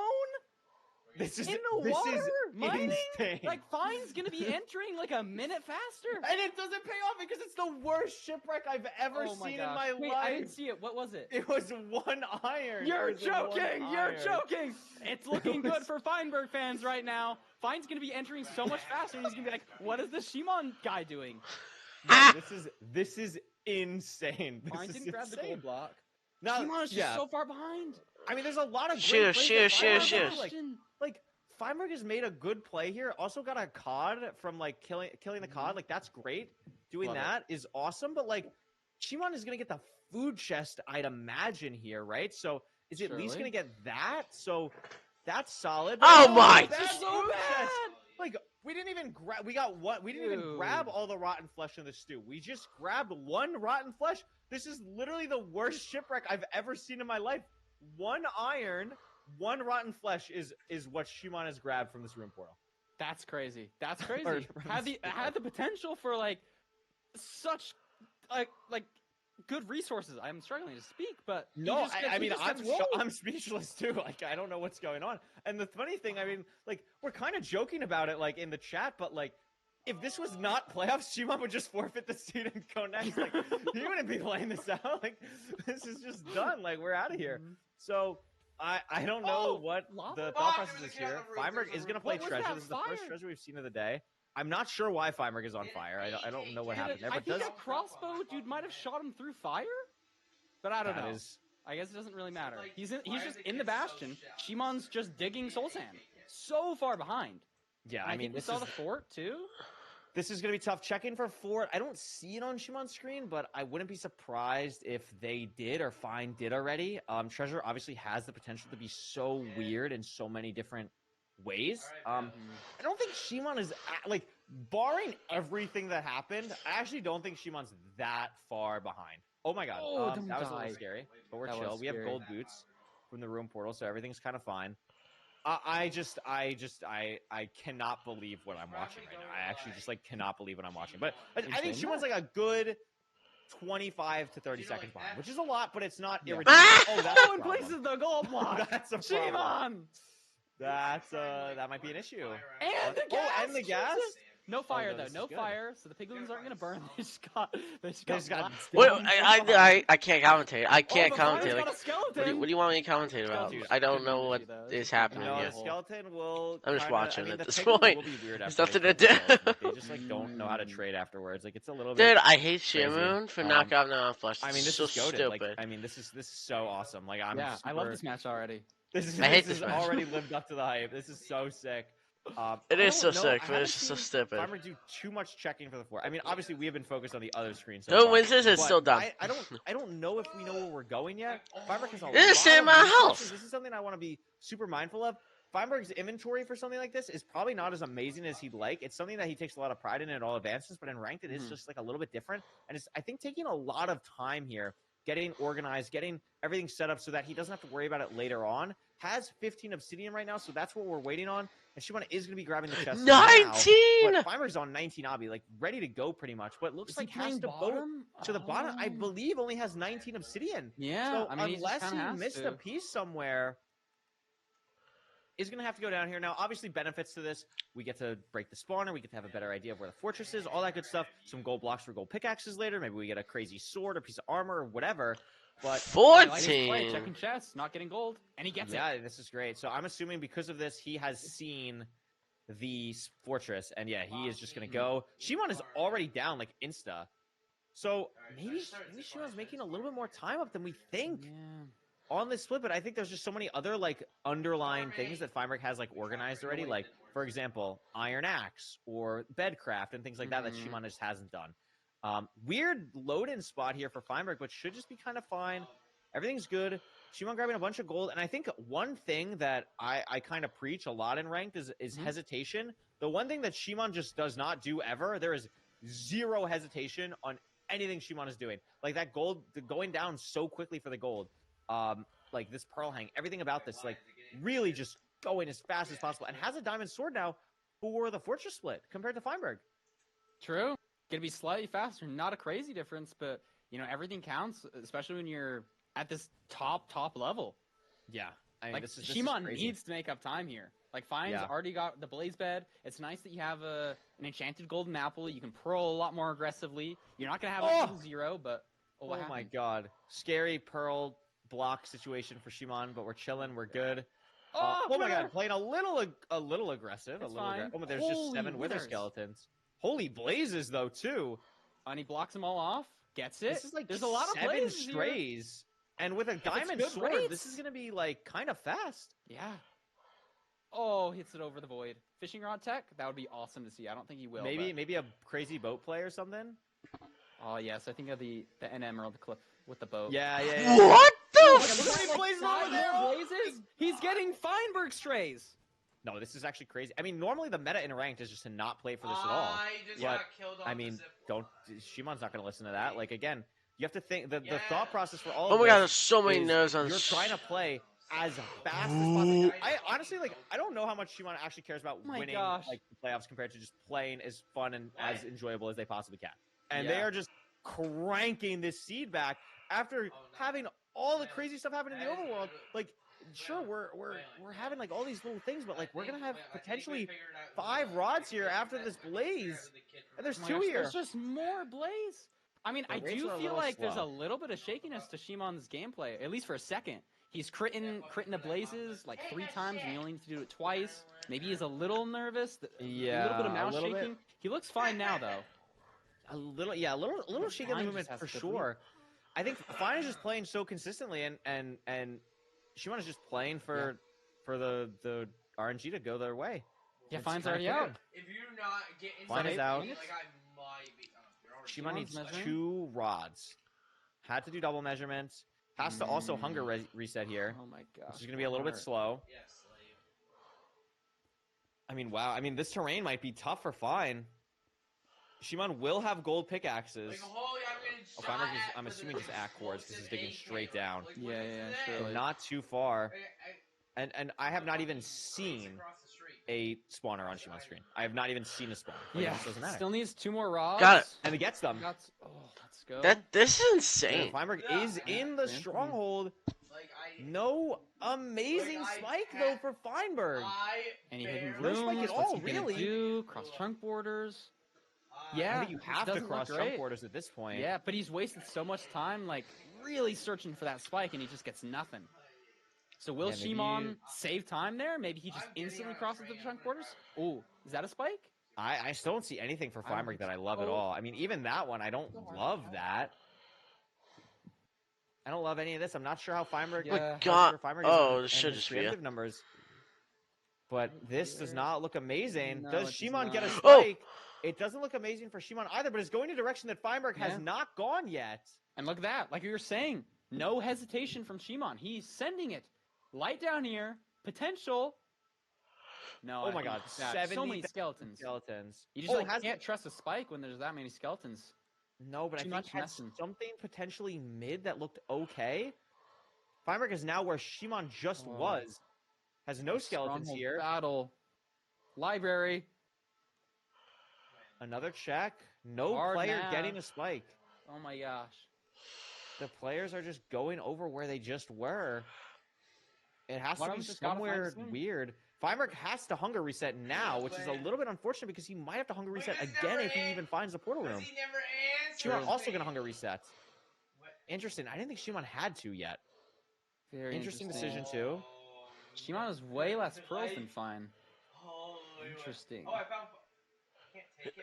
This is in the this water? is Mining? insane. Like, Fine's gonna be entering like a minute faster. And it doesn't pay off because it's the worst shipwreck I've ever Oh my seen gosh. in my Wait, life. I didn't see it. What was it? It was 1 iron. You're It was a 1 joking! You're iron. joking! It's looking good for Feinberg fans right now. Fine's gonna be entering so much faster, and he's gonna be like, "What is this Shimon guy doing?" No, this is insane. This Fine is didn't grab the insane. gold block. Now, Shimon is just so far behind. I mean, there's a lot of great Cheers, plays cheers, that cheers, Feinberg cheers. has, Like Feinberg has made a good play here. Also got a COD from like killing the COD. Like that's great. Doing Love that is awesome. But like Shimon is gonna get the food chest, I'd imagine here, right? So is he at least Surely. gonna get that? So that's solid. Oh But my! that's So food bad! chest. Like we didn't even grab. We got what? We didn't even Dude. grab all the rotten flesh in the stew. We just grabbed 1 rotten flesh. This is literally the worst shipwreck I've ever seen in my life. 1 iron, 1 rotten flesh is what Shimon has grabbed from this room portal. That's crazy. That's crazy. had the potential for like such like good resources. I'm struggling to speak, but no, I mean I'm speechless too. Like I don't know what's going on. And the funny thing, I mean, like we're kind of joking about it like in the chat, but like if this was not playoffs, Shimon would just forfeit the seed and go next. Like he wouldn't be playing this out. Like this is just done. Like we're out of here. So I don't know what the thought process is here. Feinberg is going to play Treasure. This is the first Treasure we've seen of the day. I'm not sure why Feinberg is on fire. I don't know what happened there. But I think that crossbow dude might have shot him through fire, but I don't know. I guess it doesn't really matter. He's just in the Bastion. Shimon's just digging Soul Sand. So far behind. Yeah, I mean, we saw the fort too. This is going to be tough. Checking for fort. I don't see it on Shimon's screen, but I wouldn't be surprised if they did or Fine did already. Treasure obviously has the potential to be so weird in so many different ways. I don't think Shimon is like barring everything that happened. I actually don't think Shimon's that far behind. Oh my god, that was a little scary, but we're chill. We have gold boots from the room portal, so everything's kind of fine. I cannot believe what I'm watching right now. I actually just like cannot believe what I'm watching. But I think Shimon's like a good 25 to 30 seconds behind, which is a lot, but it's not irridiculous. Oh, that's in places the gold block. That's a problem. That might be an issue. And the gas. And the gas. No fire though. No fire. So the piglins aren't gonna burn. They just got. Wait, I can't commentate. I can't commentate. Like, what do you want me to commentate about? I don't know what is happening yet. The skeleton will. I'm just watching at this point. point. There's nothing to do. They just like don't know how to trade afterwards. Like it's a little bit. Dude, I hate Shamoon for knocking out non-flush. I mean, this is is so goated. stupid. Like, I mean, this is so awesome. Like I love this match already. I hate this match. Already lived up to the hype. This is so sick. It is so sick, but it's just so stupid. Farmer do too much checking for the floor. I mean, obviously we have been focused on the other screen. So who wins this? It's still done. I don't know if we know where we're going yet. Farmer has a lot This is the amount of health. This is something I want to be super mindful of. Feinberg's inventory for something like this is probably not as amazing as he'd like. It's something that he takes a lot of pride in at all advances, but in ranked it is just like a little bit different. And it's I think taking a lot of time here, getting organized, getting everything set up so that he doesn't have to worry about it later on. Has 15 obsidian right now, so that's what we're waiting on. And Shimon is going to be grabbing the chest. 19! But Feinberg's on 19 obby, like ready to go pretty much. But it looks like has to go to the bottom. I believe only has 19 obsidian. Yeah, so I mean, unless he missed a piece somewhere, is going to have to go down here. Now, obviously, benefits to this. We get to break the spawner. We get to have a better idea of where the fortress is, all that good stuff. Some gold blocks for gold pickaxes later. Maybe we get a crazy sword or piece of armor or whatever. But 14! Checking chests, not getting gold, and he gets it. Yeah, this is great. So I'm assuming because of this, he has seen the fortress, and yeah, he is just going to go. Shimon is already down, like, insta. So maybe Shimon's making a little bit more time up than we think. On this split, but I think there's just so many other like underlying things that Feinberg has like organized already. Like, for example, Iron Axe or Bedcraft and things like that that Shimon just hasn't done. Weird load-in spot here for Feinberg, but should just be kind of fine. Everything's good. Shimon grabbing a bunch of gold. And I think one thing that I kind of preach a lot in ranked is hesitation. The one thing that Shimon just does not do ever, there is zero hesitation on anything Shimon is doing. Like that gold, going down so quickly for the gold. Like this pearl hang, everything about this, like really just going as fast as possible, and has a diamond sword now for the fortress split compared to Feinberg. True, gonna be slightly faster, not a crazy difference, but you know everything counts, especially when you're at this top level. Yeah, I mean, like this Shimon is needs to make up time here. Like Fine's already got the blaze bed. It's nice that you have an enchanted golden apple. You can pearl a lot more aggressively. You're not gonna have a 0, but oh my god, scary pearl block situation for Shimon, but we're chilling, we're good. Oh my god, playing a little aggressive. But there's just 7 wither skeletons. Holy blazes though too. And he blocks them all off. Gets it. This is like there's a lot of 7 strays. Here. And with a diamond sword, rates. This is gonna be like kind of fast. Yeah. Oh, hits it over the void. Fishing rod tech? That would be awesome to see. I don't think he will. Maybe a crazy boat play or something. Oh yes, I think of the Emerald clip with the boat. Yeah. What blazes? He's getting Feinberg strays. No, this is actually crazy. I mean, normally the meta in ranked is just to not play for this at all. I mean, Shimon's not going to listen to that. Like again, you have to think the thought process for all. Oh my god, there's so many no's on. You're trying to play as fast as possible. I honestly I don't know how much Shimon actually cares about winning like the playoffs compared to just playing as fun and as enjoyable as they possibly can. And they are just cranking this seed back after having all the crazy stuff happen in the overworld. Like, sure, we're having like all these little things, but like we're gonna have potentially 5 rods here after this Blaze, and there's 2 here. There's just more Blaze. I mean, I do feel like there's a little bit of shakiness to Shimon's gameplay, at least for a second. He's critting the Blazes like 3 times, and you only need to do it twice. Maybe he's a little nervous. A little bit of mouse shaking. He looks fine now, though. A little shaky in the movement for sure. I think Fine is just playing so consistently, and Shimon is just playing for the RNG to go their way. Yeah, Fine's already out. If you're not getting Fine is out. like I might be. Shimon needs 2 rods. Had to do double measurements. Has to also hunger reset here. Oh my gosh. Which is going to be a little bit slow. I mean, wow. I mean, this terrain might be tough for Fine. Shimon will have gold pickaxes. I'm assuming just act cords because he's digging straight down. Yeah, sure. So not too far. And I have not even seen a spawner on Shimon's screen. I have not even seen a spawn. Like, yeah, it doesn't matter. Still needs 2 more rods. Got it. And he gets them. Let's go. This is insane. Feinberg is in the stronghold. No amazing spike though for Feinberg. And he hidden No spike rooms. at all, What's he gonna really. do? Cross chunk borders. I think you have to cross chunk borders at this point. Yeah, but he's wasted so much time, like really searching for that spike, and he just gets nothing. So will Shimon save time there? Maybe he just instantly crosses the chunk borders? Oh, is that a spike? I still don't see anything for Feinberg that I love at all. I mean, even that one, I don't love that. I don't love any of this. I'm not sure how Feinberg. This should just be numbers. But this does not look amazing. No, does Shimon get a spike? Oh! It doesn't look amazing for Shimon either, but it's going in a direction that Feinberg has not gone yet. And look at that. Like you were saying, no hesitation from Shimon. He's sending it. Light down here. Potential. No. Oh my god. So many skeletons. You just can't trust a spike when there's that many skeletons. No, but I think that's something potentially mid that looked okay. Feinberg is now where Shimon just was. Has no skeletons here. Battle. Library. Another check. No player getting a spike. Oh my gosh. The players are just going over where they just were. It has to be somewhere weird. Feinberg has to hunger reset now, which is a little bit unfortunate because he might have to hunger reset again if he even finds the portal room. Shimon also going to hunger reset. Interesting. I didn't think Shimon had to yet. Very interesting decision too. Shimon has way less pearls than Fine. Interesting.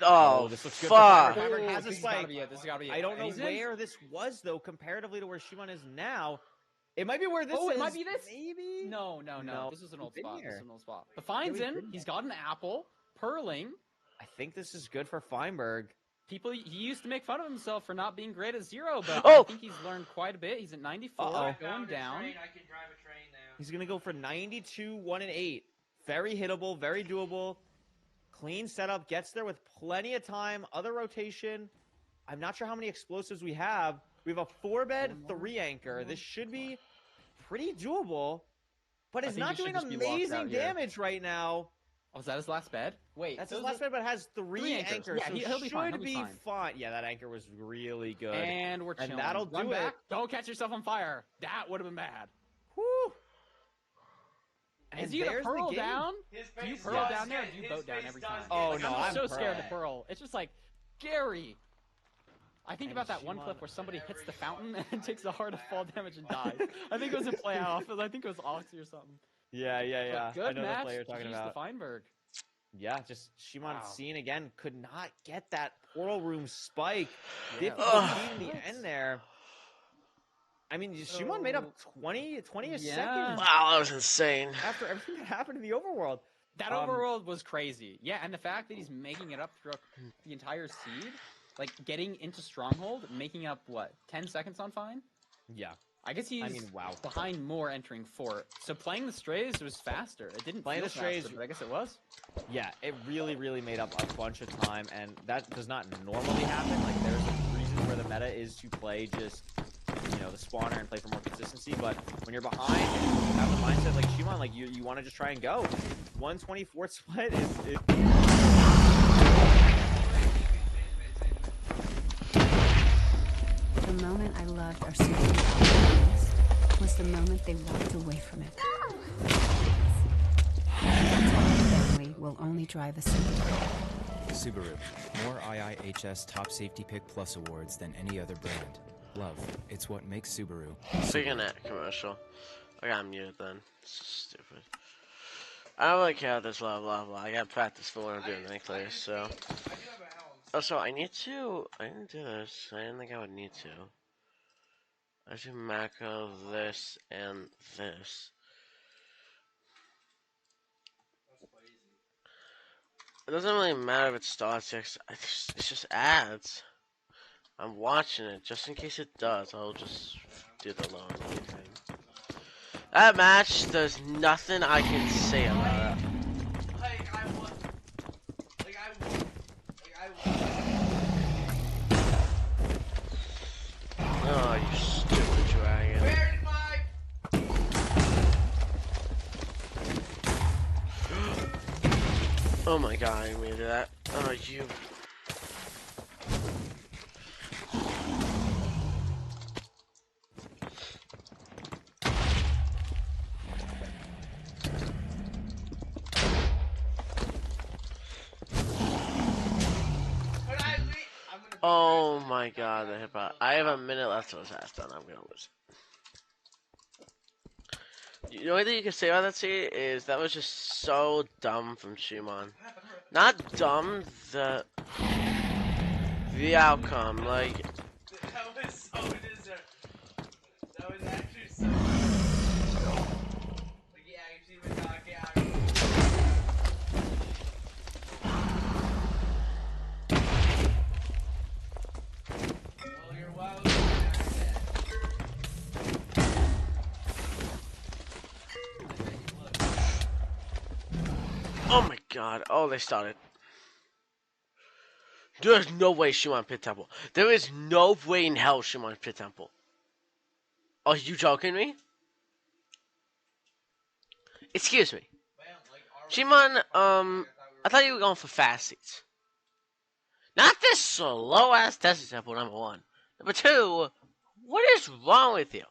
Oh, this looks good. fuck. Feinberg has a spike. This gotta be it. I don't know where this was though, comparatively to where Shimon is now. It might be where this is. Oh, it might be this. Maybe. No. This is an old spot. This is an old spot. The Fine's in. He's got an apple. Pearling. I think this is good for Feinberg. He used to make fun of himself for not being great at 0, but I think he's learned quite a bit. He's at 94, going down. He's gonna go for 92, 1 and 8. Very hittable, very doable. Clean setup, gets there with plenty of time. Other rotation. I'm not sure how many explosives we have. We have a 4-bed, 3 anchor. This should be pretty doable, but it's not doing amazing damage right now. Oh, is that his last bed? Wait, that's his last bed, but it has 3 anchors. Yeah, so he'll be fine. Should be fine. Yeah, that anchor was really good. And we're chilling. And that'll do back. it. Don't catch yourself on fire. That would have been bad. Whew. Is he gonna pearl down? Do you pearl down there or do you boat down every time? Oh, no, I'm so scared to pearl. It's just like, Gary. I think about that one clip where somebody hits the fountain and takes a heart of fall damage and dies. I think it was a play off. I think it was Oxy or something. Yeah. But good I know match. the player you're talking about. Feinberg. Yeah, just Shimon seen again could not get that portal room spike. Yeah. In the end there. I mean, Shimon made up 20 a second. Wow, that was insane. After everything that happened in the overworld. That overworld was crazy. Yeah, and the fact that he's making it up throughout the entire seed, like getting into Stronghold, making up, what, 10 seconds on Fine? Yeah. I guess he's behind more entering Fort. So playing the Strays was faster. It didn't feel faster, but I guess it was. Yeah, it really, really made up a bunch of time, and that does not normally happen. Like, there's a reason where the meta is to play just, you know, the spawner and play for more consistency, but when you're behind and you have the mindset like Shimon, like you want to just try and go. 124 split is. The moment I loved our Subaru was the moment they walked away from it. That's why our family will only drive a Subaru. Subaru. More IIHS Top Safety Pick Plus awards than any other brand. Love. It's what makes Subaru. Speaking of that commercial. I got muted then. Stupid. I don't really care about this blah blah blah. I gotta practice for when I'm doing the clear, so. Also, I didn't do this. I didn't think I would need to. I should macro this and this. It doesn't really matter if it starts. It's just ads. I'm watching it just in case it does. I'll just do the low thing. That match, there's nothing I can say about it. Oh, you stupid dragon. Where did my... Oh my god, I made that. Oh, you... Oh my god, the hip hop. I have a minute left till this half done. I'm gonna lose. The only thing you can say about that scene is that was just so dumb from Shimon. Not dumb, the outcome. Like, That was so deserved. That was actually so... Like, he actually was knocking out. oh my god. Oh, they started. There's no way Shimon Pit Temple. There is no way in hell Shimon Pit Temple. Are you joking me? Excuse me. Shimon, I thought you were going for fast seats. Not this slow ass Tesla Temple, number one. Number two, what is wrong with you?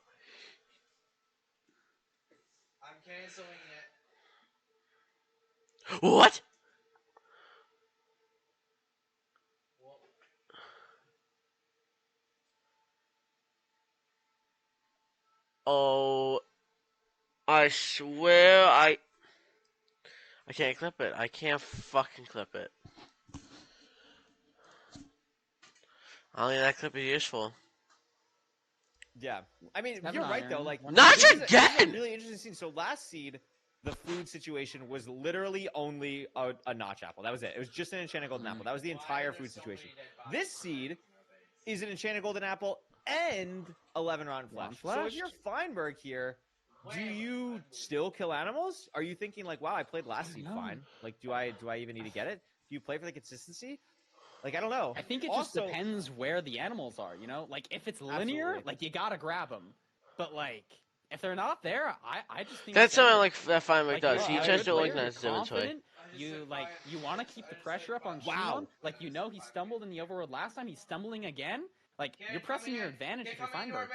I'm canceling it. What? Oh, I swear I can't clip it. I can't fucking clip it. I don't think that clip is useful. Yeah, I mean, you're right though. Like, not this again. Is a really interesting scene. So last seed, the food situation was literally only a notch apple. That was it. It was just an enchanted golden apple. That was the entire food situation. This seed is an enchanted golden apple and 11 rotten flesh. So if you're Feinberg here, do you still kill animals? Are you thinking like, wow, I played last seed fine. Like, do I even need to get it? Do you play for the consistency? Like, I don't know. I think it just depends where the animals are, you know? Like, if it's linear, like, you gotta grab them. But, like, if they're not there, I just think... That's something like that Feinberg does. He tries to organize his inventory. You want to keep the pressure up on Shimon. Like, you know he stumbled in the overworld last time. He's stumbling again. Like, you're pressing your advantage if you're Feinberg.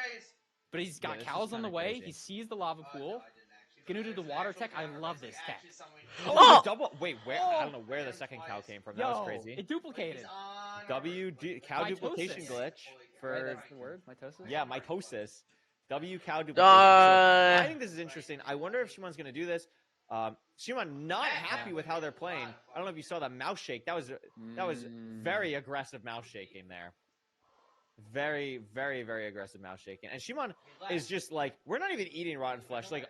But he's got cows on the way. Crazy. He sees the lava pool. Gonna do the water tech. I love this tech. Oh, the double. Wait, where? I don't know where the second cow came from. That was crazy. It duplicated. Cow duplication glitch for. That's the word. Mitosis. Yeah, mitosis. Cow duplication. So I think this is interesting. I wonder if Shimon's gonna do this. Shimon not happy with how they're playing. I don't know if you saw that mouse shake. That was very aggressive mouse shaking there. Very, very, very aggressive mouse shaking. And Shimon is just like, we're not even eating rotten flesh. Like,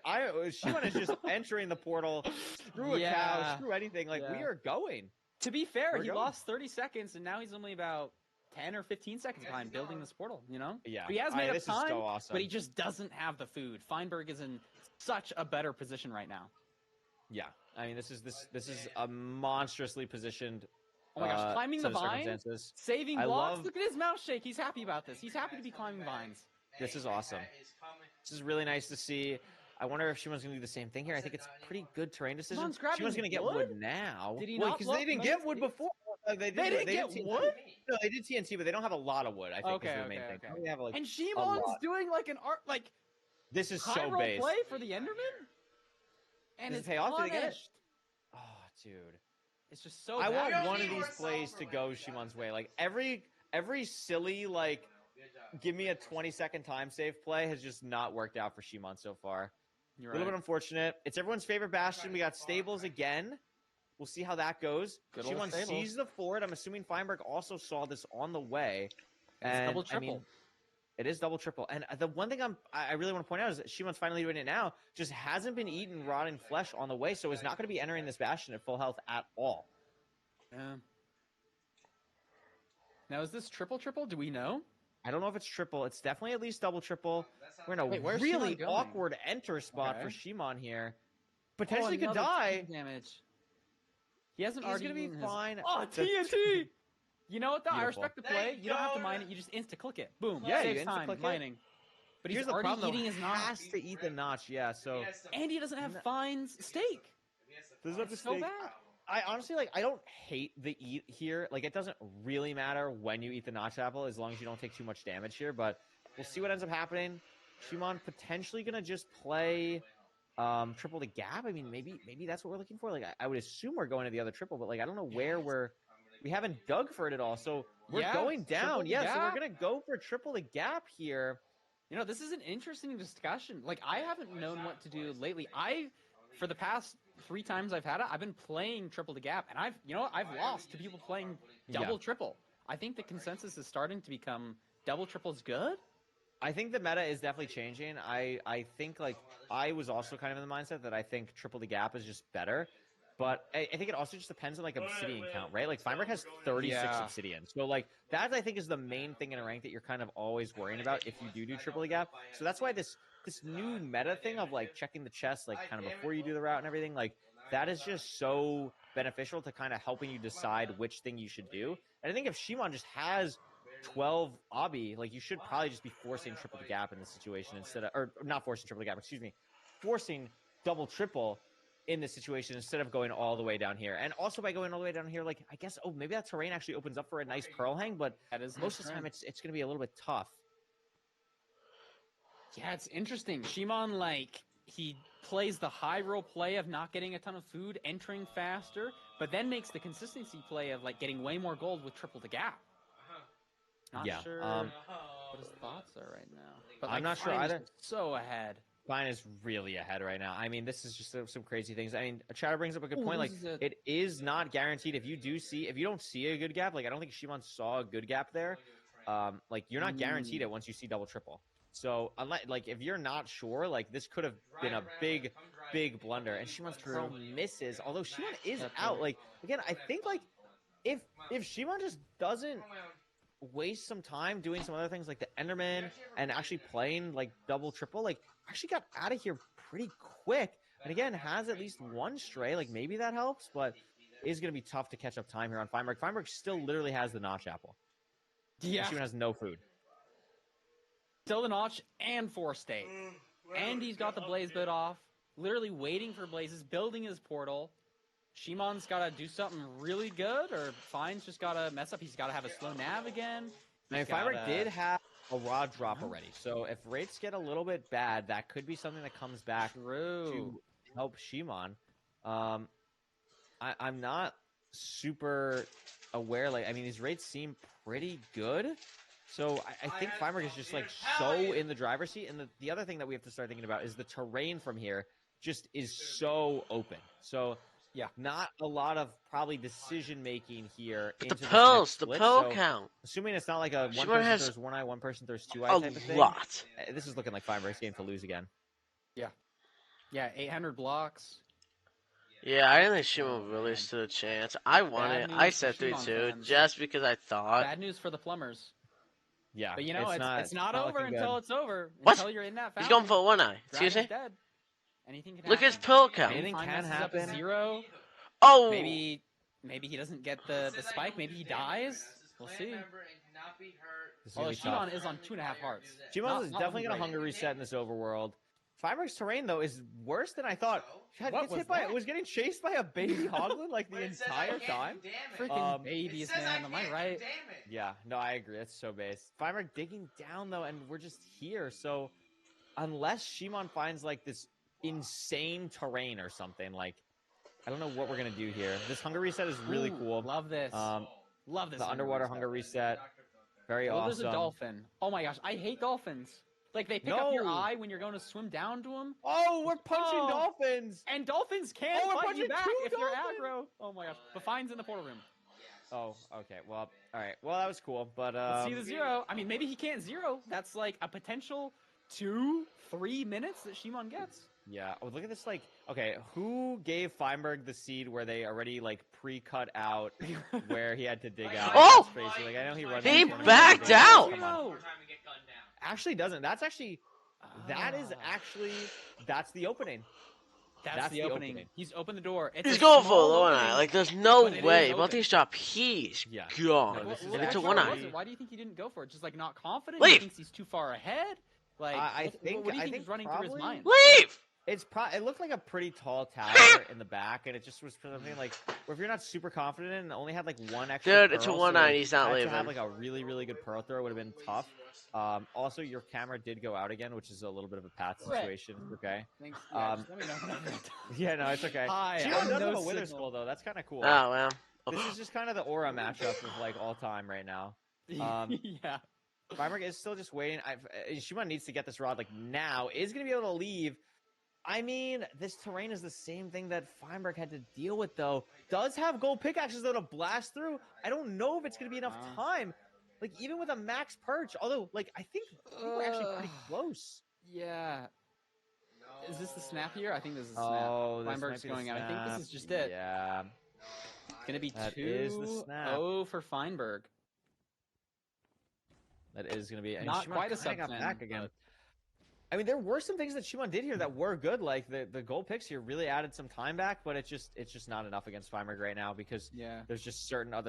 Shimon is just entering the portal, screw a cow, screw anything. Like, we are going. To be fair, he lost 30 seconds, and now he's only about 10 or 15 seconds behind building this portal, you know? Yeah. But he has made up time, so awesome. but he just doesn't have the food. Feinberg is in such a better position right now. Yeah. I mean, this is a monstrously positioned oh my gosh, climbing the vine, saving blocks. Look at his mouse shake. He's happy about this. He's happy to be climbing vines. This is awesome. This is really nice to see. I wonder if Shimon's going to do the same thing here. I think it's pretty good terrain decision. Shimon's grabbing Shimon's going to get wood now. Did he Well, not because they didn't get wood before. They didn't get TNT. wood? No, they did TNT, but they don't have a lot of wood, I think, is the main thing. They have, like, and a Shimon's lot. doing like an art, like This is high so roll base. play for the Enderman? And Does it it's pay off? Did they get it? punished. Oh, dude. It's just so I bad. want one of these plays to go Shimon's way. Like, every silly, like, give me a 20-second time save play has just not worked out for Shimon so far. You're a little right. bit unfortunate. It's everyone's favorite bastion. We got Stables again. We'll see how that goes. Good old Shimon Stables. sees the fort. I'm assuming Feinberg also saw this on the way. It's double triple. I mean, it is double triple. And the one thing I really want to point out is that Shimon's finally doing it now. Just hasn't been eating rotting flesh on the way, so is not going to be entering this bastion at full health at all. Yeah. Now, is this triple? Do we know? I don't know if it's triple. It's definitely at least double triple. We're in a Wait, where's really Shimon going? awkward enter spot Okay. for Shimon here. Potentially could another die. Damage. He hasn't He's already gonna be eaten his- fine. Oh, The- TNT! You know what, though? I Beautiful. respect the play. You don't have to mine it. You just insta-click it. Boom. Yeah, you Saves time insta-click it. mining. But he's Here's the already problem, though. eating his notch. Has to eat the notch, yeah. So And he doesn't have fine steak. there's no It's so mistake. bad. I honestly I don't hate the eat here. Like, it doesn't really matter when you eat the notch apple as long as you don't take too much damage here. But we'll see what ends up happening. Shimon potentially gonna just play triple the gap. I mean, maybe that's what we're looking for. Like, I would assume we're going to the other triple, but like I don't know where we haven't dug for it at all. So we're Yeah, going triple down. the Yeah, so we're gap. gonna go for triple the gap here. You know, this is an interesting discussion. Like, I haven't known what to do lately. For the past 3 times I've had it, I've been playing triple the gap, and I've lost to people playing double triple. I think the consensus is starting to become double triple is good. I think the meta is definitely changing. I think, like, I was also kind of in the mindset that I think triple the gap is just better. But I think it also just depends on, like, obsidian count, right? Like, Feinberg has 36 Yeah. obsidian. So, like, that I think is the main thing in a rank that you're kind of always worrying about if you do triple the gap. So that's why this new meta thing of, like, checking the chest, like, kind of before you do the route and everything, like, that is just so beneficial to kind of helping you decide which thing you should do. And I think if Shimon just has 12 obby, like, you should probably just be forcing triple the gap in this situation instead of, or not forcing triple the gap, excuse me, forcing double triple in this situation instead of going all the way down here. And also by going all the way down here, like, I guess, maybe that terrain actually opens up for a nice pearl hang, but most of the time it's going to be a little bit tough. Yeah, it's interesting. Shimon, like, he plays the high roll play of not getting a ton of food, entering faster, but then makes the consistency play of, like, getting way more gold with triple the gap. Not Yeah, sure what his thoughts are right now. But, like, I'm not sure Fine is either. So ahead. Fine is really ahead right now. I mean, this is just some crazy things. I mean, Chatter brings up a good Ooh, point. Like, this is it is not guaranteed. If you don't see a good gap, like, I don't think Shimon saw a good gap there. Like, you're not guaranteed it once you see double triple. So, unless, like, if you're not sure, like, this could have been a big blunder. And Shimon's pearl misses, although Shimon is out. Like, again, I think, like, if Shimon just doesn't waste some time doing some other things like the Enderman and actually playing, like, double triple, like, actually got out of here pretty quick. And again, has at least one stray. Like, maybe that helps, but it is going to be tough to catch up time here on Feinberg. Feinberg still literally has the notch apple. Yeah. Shimon has no food. Still the notch and 4 state. And he's got the blaze bit off. Literally waiting for blazes, building his portal. Shimon's got to do something really good, or Fine's just got to mess up. He's got to have a slow nav again. I mean, Feinberg did have a rod drop already. So if rates get a little bit bad, that could be something that comes back to help Shimon. I'm not super aware. Like, I mean, these rates seem pretty good. So I think Feinberg is just, like, so in the driver's seat. And the other thing that we have to start thinking about is the terrain from here just is so open. So yeah, not a lot of probably decision making here. But into the this pearls, next the split. pearl So, count. assuming it's not like a one Shimon person has throws one eye, one person throws two a eye type of thing. lot. This is looking like Feinberg's game to lose again. Yeah. Yeah, 800 blocks. Yeah, I didn't think Shimon really stood a chance. I won Bad it. news I for said Shimon 3-2 fans. just because I thought. Bad news for the plumbers. Yeah, But you know, it's not over looking until good. it's over. What? Until you're in that He's fountain. going for one eye. Excuse Dragon's me? dead. Anything can Look at happen. his pearl count. Anything Fine can messes up to happen. 0. Oh! Maybe he doesn't get the spike. Maybe he dies. We'll see. This is Although gonna be tough. Shimon is on 2.5 hearts. Shimon Not- is not definitely looking going to great. hunger reset in this overworld. Feinberg's terrain though is worse than I thought. God, What was getting chased by a baby hoglin like the entire time. Freaking babies, man. Am I right? Yeah, no, I agree. That's so base. Feinberg digging down though, and we're just here. So unless Shimon finds like this insane terrain or something, like I don't know what we're gonna do here. This hunger reset is really cool. Love this. Love this. The underwater hunger reset. Very well, awesome. There's a dolphin. Oh my gosh, I hate dolphins. Like they pick up your eye when you're going to swim down to them. Oh, we're punching dolphins. And dolphins can fight you back if you're aggro. Oh my gosh. But Fine's in the portal room. Oh, okay. Well, all right. Well, that was cool, but let's see the zero. I mean, maybe he can't zero. That's like a potential 2-3 minutes that Shimon gets. Yeah. Oh, look at this. Like, okay, who gave Feinberg the seed where they already like pre-cut out where he had to dig out? Oh! That's crazy. Like, I know he runs. He backed out. Actually, doesn't. That's actually. That is actually. That's the opening. That's the opening. He's opened the door. It's He's going for a low eye. Like, there's no way. Both these drop. He's gone. No, and it's a one eye. Why do you think he didn't go for it? Just like not confident? Leave. He thinks he's too far ahead? Like, what do you think is running through his mind? Leave! It looked like a pretty tall tower in the back, and it just was something like, where if you're not super confident and only had like one extra Dude, it's a pearl, 190, he's not to leaving. have like a really, really good pearl throw would have been tough. Also, your camera did go out again, which is a little bit of a path situation. Okay. Thanks. Yeah, just let me know. Yeah, no, it's okay. Hi, Shimon does no have a Wither signal. Skull, though. That's kind of cool. Oh, well. This is just kind of the aura matchup of like all time right now. Yeah. Feinberg is still just waiting. Shimon needs to get this rod like now. Is going to be able to leave. I mean, this terrain is the same thing that Feinberg had to deal with, though. Does have gold pickaxes, though, to blast through. I don't know if it's going to be enough time. Like, even with a max perch. Although, like, I think we're actually pretty close. Yeah. Is this the snap here? I think this is the snap. Oh, Feinberg's going out. I think this is just it. Yeah. It's going to be That is the snap. 2-0 for Feinberg. That is going to be... Not Shimon quite a kinda got sub-10, back again. I mean, there were some things that Shimon did here that were good. Like, the gold picks here really added some time back, but it's just not enough against Feinberg right now because there's just certain other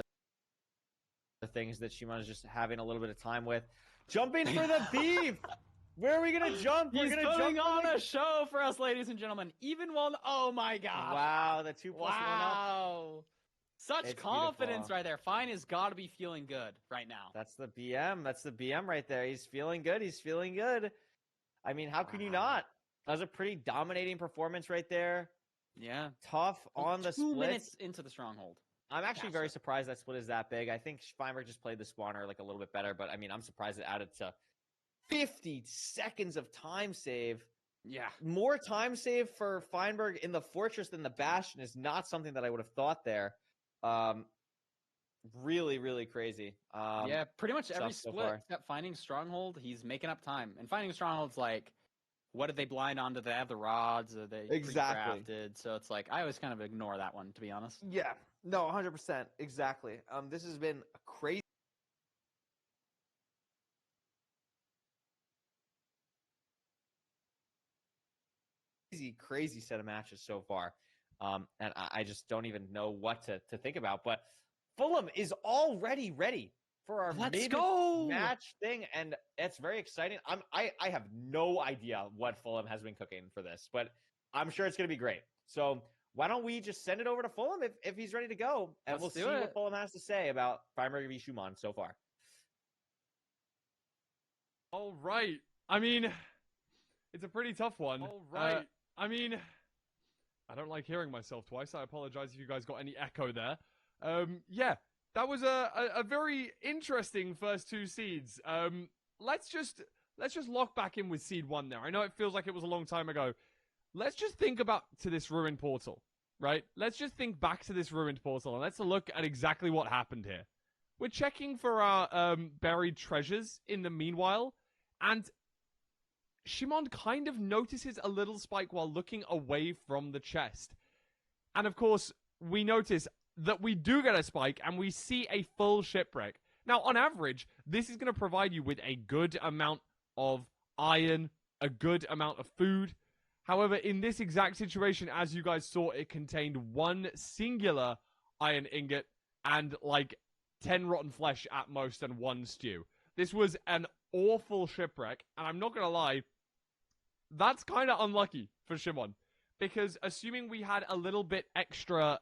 things that Shimon is just having a little bit of time with. Jumping for the beef! Where are we going to jump? We're He's going to putting jump on a show for us, ladies and gentlemen. Even while... Oh, my gosh. Wow, the 2+1 up. Wow. Such It's confidence beautiful. right there. Fine has got to be feeling good right now. That's the BM. That's the BM right there. He's feeling good. He's feeling good. I mean, how can you not? That was a pretty dominating performance right there. Yeah. Tough on the 2 split. minutes into the stronghold. I'm actually very surprised that split is that big. I think Feinberg just played the spawner like a little bit better, but I mean, I'm surprised it added to 50 seconds of time save. Yeah. More time save for Feinberg in the Fortress than the Bastion is not something that I would have thought there. Really, really crazy. Yeah, pretty much every so split far. except finding Stronghold, he's making up time. And finding Stronghold's like, what did they blind on? Did they have the rods? Are they Exactly. pre-crafted? So it's like, I always kind of ignore that one, to be honest. Yeah, no, 100%. Exactly. This has been a crazy. Crazy set of matches so far. And I just don't even know what to think about. But Fulham is already ready for our Let's go! match thing, and it's very exciting. I have no idea what Fulham has been cooking for this, but I'm sure it's going to be great. So why don't we just send it over to Fulham if he's ready to go, and Let's we'll do see it. what Fulham has to say about Feinberg v. Schumann so far. All right. I mean, it's a pretty tough one. All right. I mean, I don't like hearing myself twice. I apologize if you guys got any echo there. Yeah, that was a very interesting first two seeds. Let's just lock back in with seed 1 there. I know it feels like it was a long time ago. Let's just think about to this ruined portal, right? Let's just think back to this ruined portal and let's look at exactly what happened here. We're checking for our buried treasures in the meanwhile, and Shimon kind of notices a little spike while looking away from the chest. And of course, we notice that we do get a spike and we see a full shipwreck. Now, on average, this is going to provide you with a good amount of iron, a good amount of food. However, in this exact situation, as you guys saw, it contained one singular iron ingot and like 10 rotten flesh at most and 1 stew. This was an awful shipwreck, and I'm not going to lie, that's kind of unlucky for Shimon. Because assuming we had a little bit extra,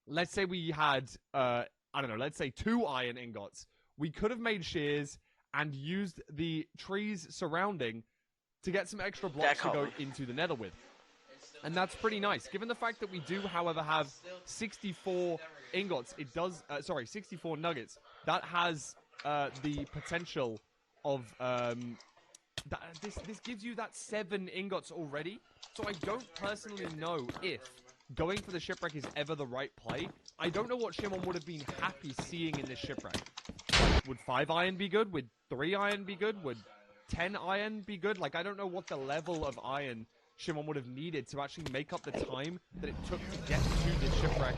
let's say we had, I don't know, let's say 2 iron ingots. We could have made shears and used the trees surrounding to get some extra blocks to go into the nether with. And that's pretty nice. Given the fact that we do, however, have 64 ingots, it does, 64 nuggets, that has the potential of, this gives you that 7 ingots already. So I don't personally know if going for the shipwreck is ever the right play. I don't know what Shimon would have been happy seeing in this shipwreck. Would 5 iron be good? Would 3 iron be good? Would 10 iron be good? Like, I don't know what the level of iron Shimon would have needed to actually make up the time that it took to get to this shipwreck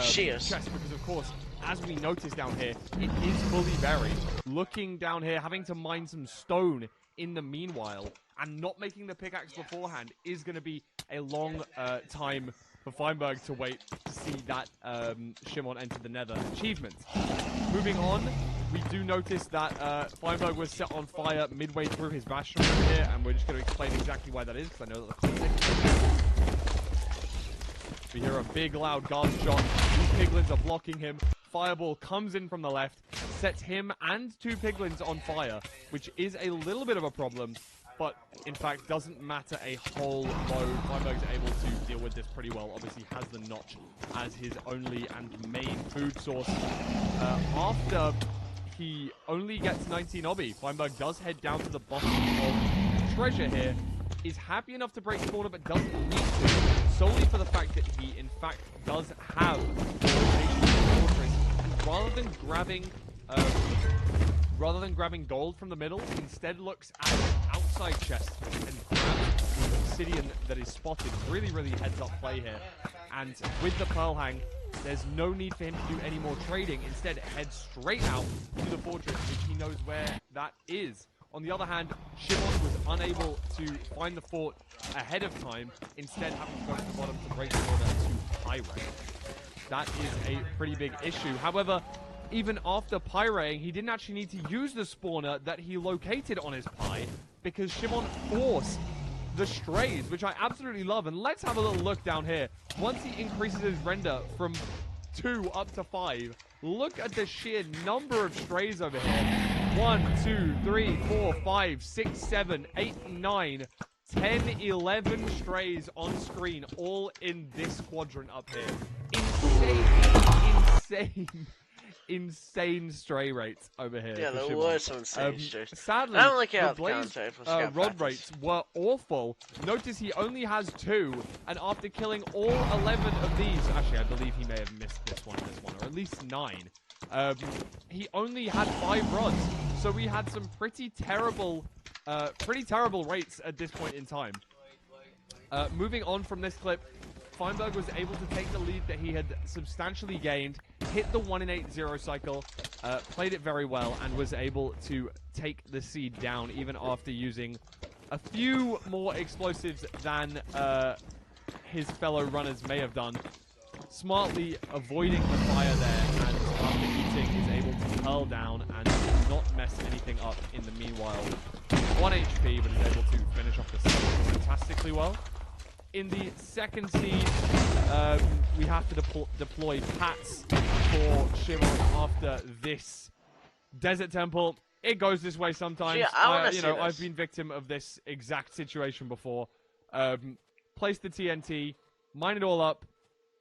chest. Because, of course, as we notice down here, it is fully buried. Looking down here, having to mine some stone in the meanwhile, and not making the pickaxe beforehand is going to be a long time for Feinberg to wait to see that Shimon enter the nether achievement. Moving on, we do notice that Feinberg was set on fire midway through his Bastion room here, and we're just going to explain exactly why that is, because I know that the context. We hear a big, loud guard shot. These piglins are blocking him. Fireball comes in from the left, sets him and 2 piglins on fire, which is a little bit of a problem, but in fact doesn't matter a whole load. Feinberg's able to deal with this pretty well. Obviously has the notch as his only and main food source. After he only gets 19 obby, Feinberg does head down to the bottom of treasure here. Is happy enough to break spawner, but doesn't need to, solely for the fact that he, in fact, does have the location of the fortress. And rather than grabbing gold from the middle, instead looks at an outside chest and grabs the obsidian that is spotted. Really, really heads-up play here. And with the pearl hang, there's no need for him to do any more trading. Instead, heads straight out to the fortress, which he knows where that is. On the other hand, Shimon was unable to find the fort ahead of time, instead having to go to the bottom to break the order to pirate. That is a pretty big issue. However, even after pirating, he didn't actually need to use the spawner that he located on his pie, because Shimon forced the strays, which I absolutely love. And let's have a little look down here. Once he increases his render from 2 up to 5, look at the sheer number of strays over here. 1, 2, 3, 4, 5, 6, 7, 8, 9, 10, 11 strays on screen, all in this quadrant up here. Insane stray rates over here. Yeah, there were some insane strays. Sadly, I don't like how the Blaze rod rod rates were awful. Notice he only has 2, and after killing all 11 of these, actually I believe he may have missed this one, or at least 9. He only had 5 rods, so we had some pretty terrible rates at this point in time. Moving on from this clip, Feinberg was able to take the lead that he had substantially gained, hit the 1 in 8 0 cycle, played it very well, and was able to take the seed down even after using a few more explosives than his fellow runners may have done. Smartly avoiding the fire there, and after eating is able to curl down and not mess anything up in the meanwhile. 1 HP, but is able to finish off the seed fantastically well. In the second seed, we have to deploy Pats for Shimon after this Desert Temple. It goes this way sometimes. Yeah, I've been victim of this exact situation before. Place the TNT, mine it all up,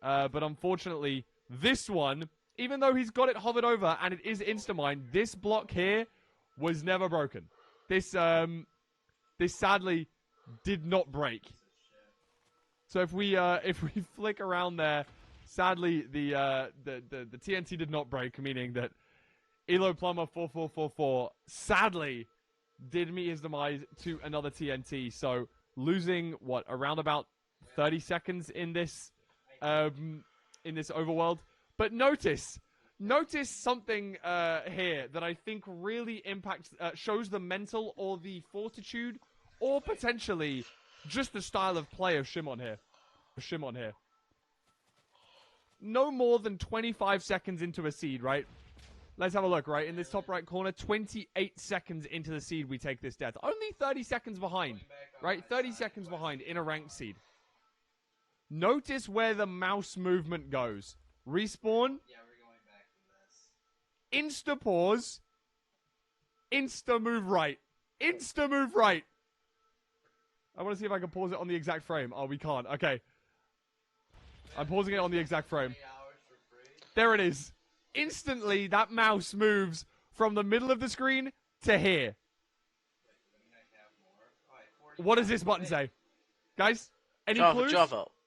but unfortunately, this one, even though he's got it hovered over and it is insta-mine, this block here was never broken. This sadly did not break. So if we flick around there, sadly the TNT did not break, meaning that Elo Plumber 4444 sadly did meet his demise to another TNT. So losing what, around about 30 seconds in this overworld. But notice something here that I think really impacts, shows the mental or the fortitude, or potentially just the style of play of Shimon here. No more than 25 seconds into a seed, right? Let's have a look, right? In this top right corner, 28 seconds into the seed, we take this death. Only 30 seconds behind, right? 30 seconds behind in a ranked seed. Notice where the mouse movement goes. Respawn. Yeah, we're going back to this. Insta pause. Insta move right. Insta move right. I want to see if I can pause it on the exact frame. Oh, we can't. Okay. I'm pausing it on the exact frame. There it is. Instantly, that mouse moves from the middle of the screen to here. What does this button say? Guys, any clues?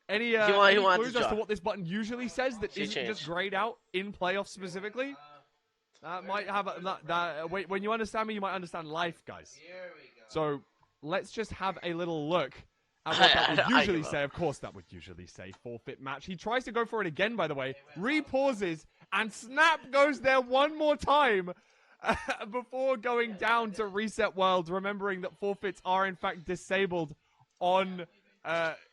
Any clues as to what this button usually says that isn't just grayed out in playoffs specifically? That might have wait, when you understand me, you might understand life, guys. So let's just have a little look at what that would usually say. Of course, that would usually say forfeit match. He tries to go for it again, by the way. Repauses, and snap goes there one more time before going down to reset worlds, remembering that forfeits are in fact disabled on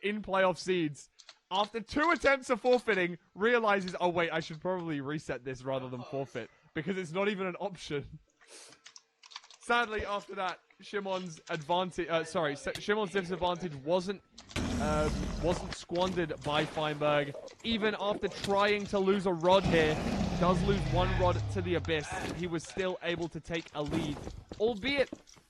in playoff seeds. After 2 attempts of forfeiting, realizes, oh wait, I should probably reset this rather than forfeit, because it's not even an option. Sadly, after that, Shimon's disadvantage wasn't squandered by Feinberg. Even after trying to lose a rod here, does lose 1 rod to the Abyss, he was still able to take a lead, albeit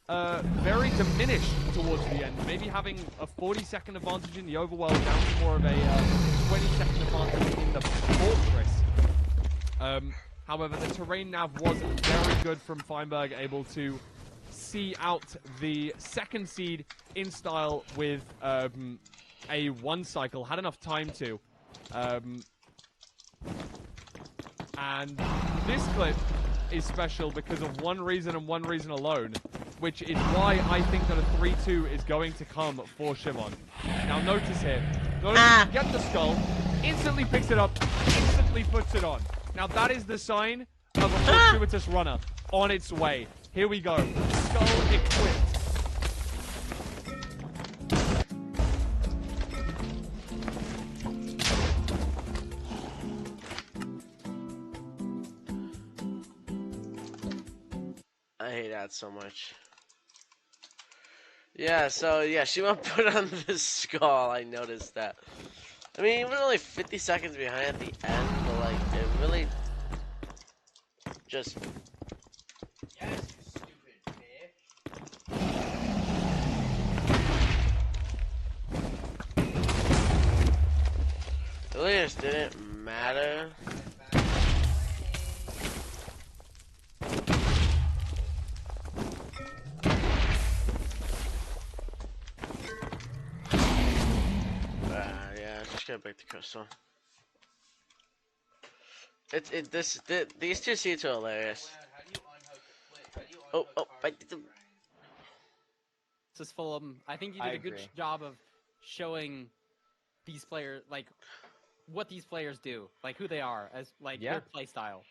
very diminished towards the end. Maybe having a 40-second advantage in the overworld down to more of a 20-second advantage in the fortress. However, the terrain nav was very good from Feinberg, able to see out the second seed in style with a 1 cycle. Had enough time to. And this clip is special because of one reason and one reason alone, which is why I think that a 3-2 is going to come for Shimon. Now notice here. Notice he gets the skull, instantly picks it up, instantly puts it on. Now that is the sign of a fortuitous runner on its way. Here we go. Skull equipped. I hate that so much. Yeah, so yeah, Shimon put on the skull. I noticed that. I mean, he was only 50 seconds behind at the end, but like, it really just. Yes, you stupid bitch. It really just didn't matter. Yeah, just gotta break the crystal. These 2 seats are hilarious. Oh, I did the. This is Fulham. I think you did a good job of showing these players, like, what these players do, like who they are, as like their play style.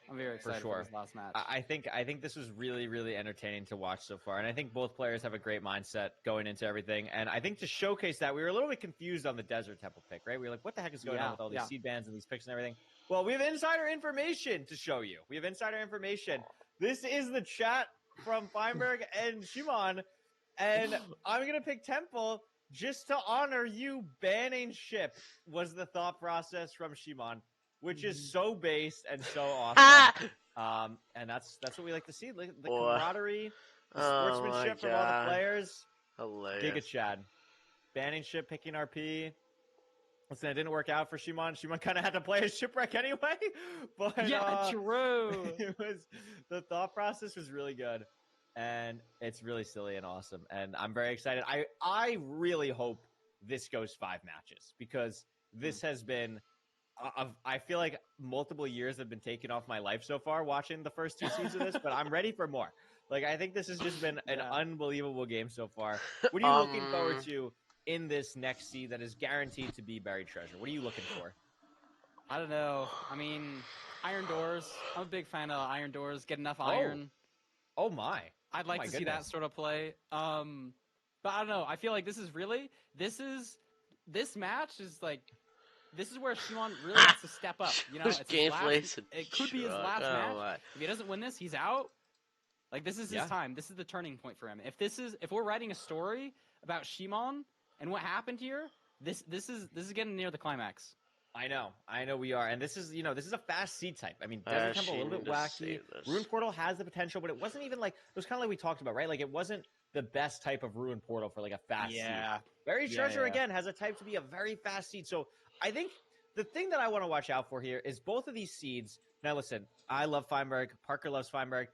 I'm very excited for this last match. I think this was really, really entertaining to watch so far, and I think both players have a great mindset going into everything. And I think to showcase that, we were a little bit confused on the Desert Temple pick, right? We were like, what the heck is going on with all these seed bans and these picks and everything? Well, we have insider information to show you. We have insider information. This is the chat from Feinberg and Shimon, and I'm gonna pick Temple just to honor you banning Ship. Was the thought process from Shimon, which is so base and so awesome. And that's what we like to see. The camaraderie, the sportsmanship from all the players. Hilarious. Giga Chad. Banning Ship, picking RP. Listen, it didn't work out for Shimon. Shimon kind of had to play a Shipwreck anyway. But yeah, true. The thought process was really good. And it's really silly and awesome. And I'm very excited. I really hope this goes 5 matches, because this has been, I feel like multiple years have been taken off my life so far watching the first 2 seasons of this, but I'm ready for more. Like, I think this has just been an unbelievable game so far. What are you looking forward to in this next seed that is guaranteed to be buried treasure? What are you looking for? I don't know. I mean, Iron Doors. I'm a big fan of Iron Doors. Get enough iron. Oh my. I'd like to see that sort of play. But I don't know. I feel like this match is like this is where Shimon really has to step up. You know, Those it's his last, gameplays it could be his truck. last Oh match. my. If he doesn't win this, he's out. Like this is his time. This is the turning point for him. If we're writing a story about Shimon and what happened here, this is getting near the climax. I know we are, and this is a fast seed type. I mean, Desert Temple a little bit wacky. Ruin Portal has the potential, but it wasn't even like it was kind of like we talked about, right? Like it wasn't the best type of Ruin Portal for like a fast seed. Buried Treasure again has a type to be a very fast seed. So I think the thing that I want to watch out for here is both of these seeds. Now listen, I love Feinberg. Parker loves Feinberg.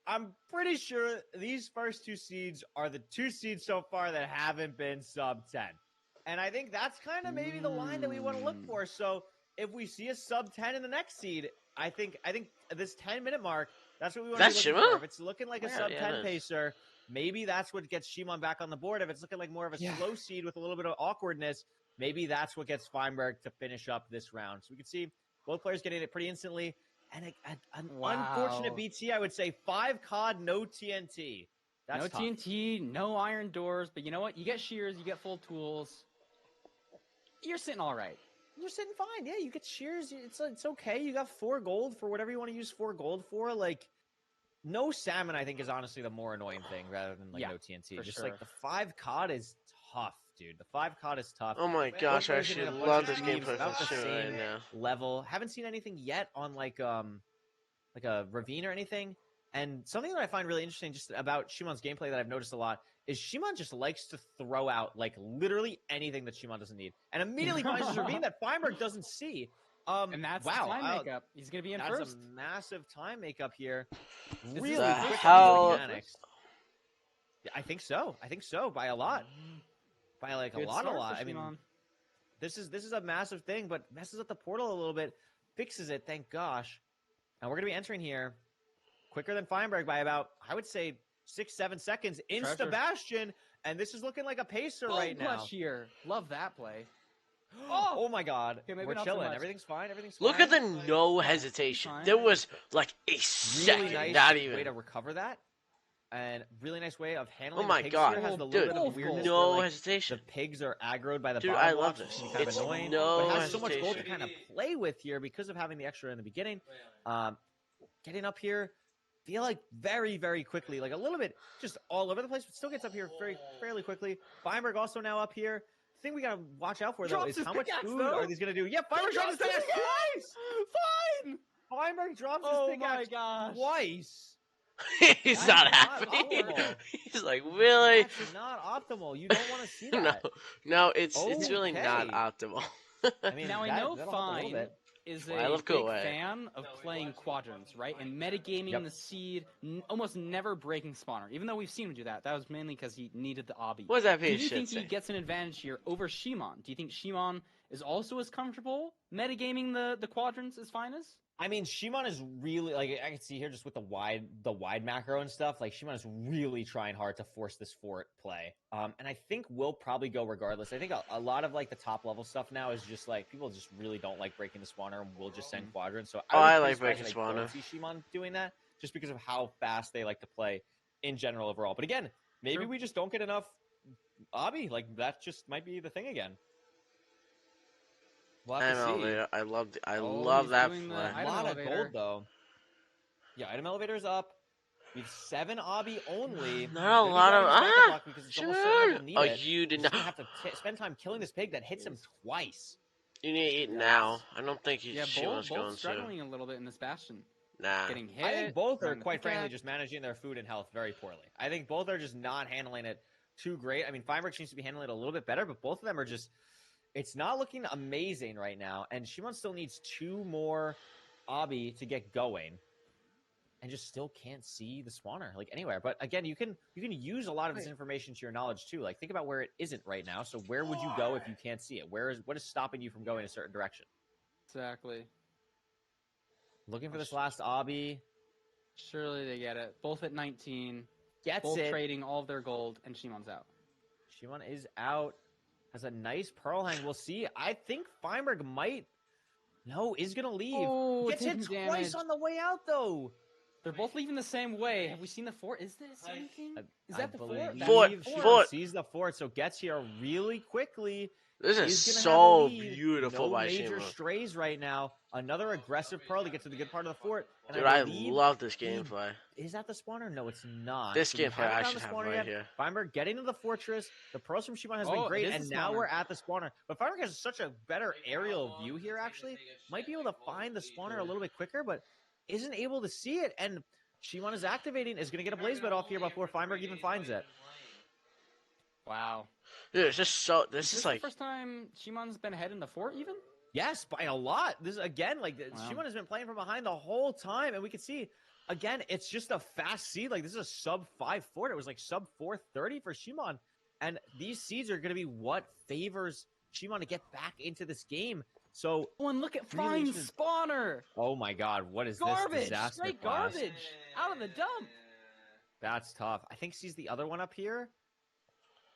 I'm pretty sure these first two seeds are the two seeds so far that haven't been sub 10. And I think that's kind of maybe the line that we want to look for. So if we see a sub 10 in the next seed, I think this 10-minute mark, that's what we want to be looking for. If it's looking like a sub 10 pacer, maybe that's what gets Shimon back on the board. If it's looking like more of a slow seed with a little bit of awkwardness, maybe that's what gets Feinberg to finish up this round. So we can see both players getting it pretty instantly. And an unfortunate BT, I would say 5 COD, no TNT. That's no tough. TNT, no iron doors, but you know what? You get shears, you get full tools. You're sitting all right. You're sitting fine. Yeah, you get shears. It's okay. You got 4 gold for whatever you want to use 4 gold for. Like, no salmon, I think, is honestly the more annoying thing rather than like no TNT. Just like the 5 COD is tough, dude. The 5 COD is tough. Oh my gosh, I actually love this gameplay about the for sure same right now. level. Haven't seen anything yet on like a ravine or anything. And something that I find really interesting just about Shimon's gameplay that I've noticed a lot is Shimon just likes to throw out like literally anything that Shimon doesn't need, and immediately finds his ravine that Feinberg doesn't see. And that's the time makeup. He's gonna be in first. That's a massive time makeup here. This really is the quick hell- mechanics. Yeah, I think so. By a lot. By like Good a lot. I mean, Shimon. this is a massive thing, but messes up the portal a little bit. Fixes it, thank gosh. And we're gonna be entering here quicker than Feinberg by about, I would say, 6-7 seconds. Insta Bastion, and this is looking like a pacer right now. Here, love that play. Oh my God, Okay, maybe we're not so chilling. much. Everything's fine. Everything's Look fine. at the no hesitation. There was like a second, Really nice not way even. to recover that, and really nice way of handling. Oh my the pigs God, here. Has the dude, little bit of weirdness no where, like, hesitation. The pigs are aggroed by the Dude, bottom I love blocks, which this. can be kind of It's annoying. no but it has so much gold to hesitation. kind of play with here because of having the extra in the beginning. Getting up here, feel like very, very quickly, like a little bit just all over the place, but still gets up here fairly quickly. Feinberg also now up here. The thing we gotta watch out for though Drops is his how much pickaxe, food though. are these gonna do? Yeah, Feinberg drops his pickaxe twice. Fine. Feinberg drops Oh his my pickaxe gosh. twice. He's That's not not happy. optimal. He's like, really? That's not optimal. You don't want to see No, that. no, it's really not Okay. optimal. I mean, Now I know that'll help a little Fine bit. is I a love big Kuwait. fan of playing quadrants, right? And metagaming Yep. the seed, almost never breaking spawner. Even though we've seen him do that, that was mainly because he needed the obby. What does that Do piece you of shit think he say? gets an advantage here over Shimon? Do you think Shimon is also as comfortable metagaming the quadrants as Fine is? I mean, Shimon is really, like, I can see here just with the wide macro and stuff, like, Shimon is really trying hard to force this fort play. And I think we'll probably go regardless. I think a lot of, like, the top level stuff now is just, like, people just really don't like breaking the spawner and will just send quadrants. So I would be like surprised breaking if I don't spawner. see Shimon doing that just because of how fast they like to play in general overall. But again, maybe True. we just don't get enough obby. Like, that just might be the thing again. We'll have to see. Elevator. I love he's that doing the play. A item lot elevator. of gold though. Yeah, item elevator's up. We have 7 obby only. Not a Gonna be lot of grabbing this backup block because it's almost certain sure. we'll need Oh, it. you did He's not. gonna have to spend time killing this pig that hits him twice. You need to eat now. I don't think Yeah, Shimon's going both to. struggling a little bit in this bastion. Nah. Getting hit. I think both are, throwing the quite frankly, pickaxe. just managing their food and health very poorly. I think both are just not handling it too great. I mean, Feinberg seems to be handling it a little bit better, but both of them are just. It's not looking amazing right now, and Shimon still needs 2 more obby to get going. And just still can't see the spawner like anywhere. But again, you can use a lot of this information to your knowledge too. Like think about where it isn't right now. So where would you go if you can't see it? What is stopping you from going a certain direction? Exactly. Looking for this last obby. Surely they get it. Both at 19. Gets both it. trading all of their gold, and Shimon's out. Shimon is out. Has a nice pearl hang. We'll see. I think Feinberg might. No, is gonna leave. Oh, Gets hit taking twice damage. on the way out though. They're both leaving the same way. Have we seen the fort? Is this anything? Is that the fort? Fort. Sees the fort, so gets here really quickly. This is He's gonna have a so lead. beautiful No by major Shima. strays right now. Another aggressive pearl to get to the good part of the fort. And Dude, I I believe love this he gameplay. is that the spawner? No, it's not. This So we gameplay haven't I found the should have spawner right yet. here. Feinberg getting to the fortress. The pearls from Shimon has been Oh, it great, is and the now spawner. we're at the spawner. But Feinberg has such a better aerial view here, actually. Might be able to find the spawner a little bit quicker, but isn't able to see it. And Shimon is activating, is going to get a blaze bed off here before Feinberg even finds it. Wow. Dude, it's just so. This Is is the like. first time Shimon's been ahead in the fort even? Yes, by a lot. This is again like Wow. Shimon has been playing from behind the whole time, and we can see again it's just a fast seed. Like this is a sub 5 fort. It was like sub 430 for Shimon, and these seeds are going to be what favors Shimon to get back into this game. So, and look at Fine spawner. Oh my God, what is Garbage, this disaster straight class? garbage, out of the dump. That's tough. I think sees the other one up here.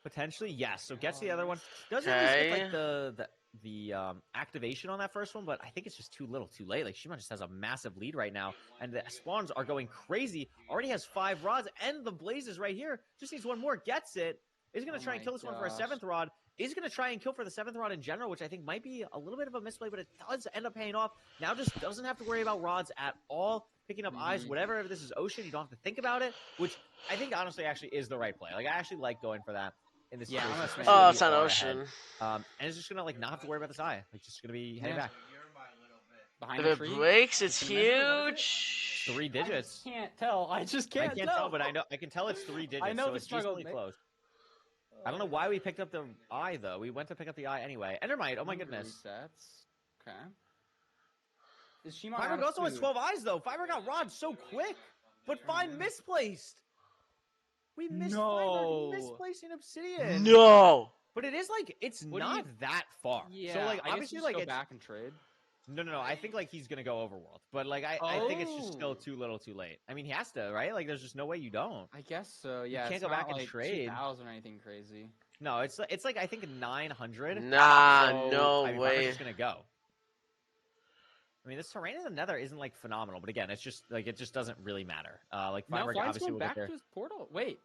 Potentially, yes. So gets the other one. Doesn't at least get like the activation on that first one, but I think it's just too little, too late. Like Shimon just has a massive lead right now, and the spawns are going crazy. Already has 5 rods, and the blaze is right here. Just needs one more. Gets it. Is going to try and kill this one for a 7th rod. Is going to try and kill for the 7th rod in general, which I think might be a little bit of a misplay, but it does end up paying off. Now just doesn't have to worry about rods at all. Picking up eyes, whatever. If this is ocean, you don't have to think about it, which I think honestly actually is the right play. Like I actually like going for that in this situation. Oh, it's on ocean. And it's just gonna like not have to worry about this eye. Like just gonna be heading back. Behind If the it tree? breaks, it's huge. 3 digits. I can't tell. I just can't, I can't tell, but I can tell it's 3 digits. I know so the it's struggle. decently close. I don't know why we picked up the eye though. We went to pick up the eye anyway. Endermite. Oh my goodness. Resets. Okay. Is Shimon Fiverr out of also has food? 12 eyes though. Fiverr got rods so quick, but Fine misplaced. We missed No. Fiverr misplacing Obsidian. No. But it is like it's What do not you- that far. Yeah. So like I guess obviously you just like go it's back and trade. no. I think like he's gonna go overworld, but like I think it's just still too little, too late. I mean he has to, right? Like there's just no way you don't. I guess so. Yeah. can't it's go not back and like trade. 2,000 or anything crazy. No, it's like I think 900. Nah, So, no I mean, way. Fiverr's just gonna go. I mean, this terrain in the Nether isn't like phenomenal, but again, it's just like it just doesn't really matter. Like No, Fiverr Fine's obviously going will get back there. to his portal. Wait.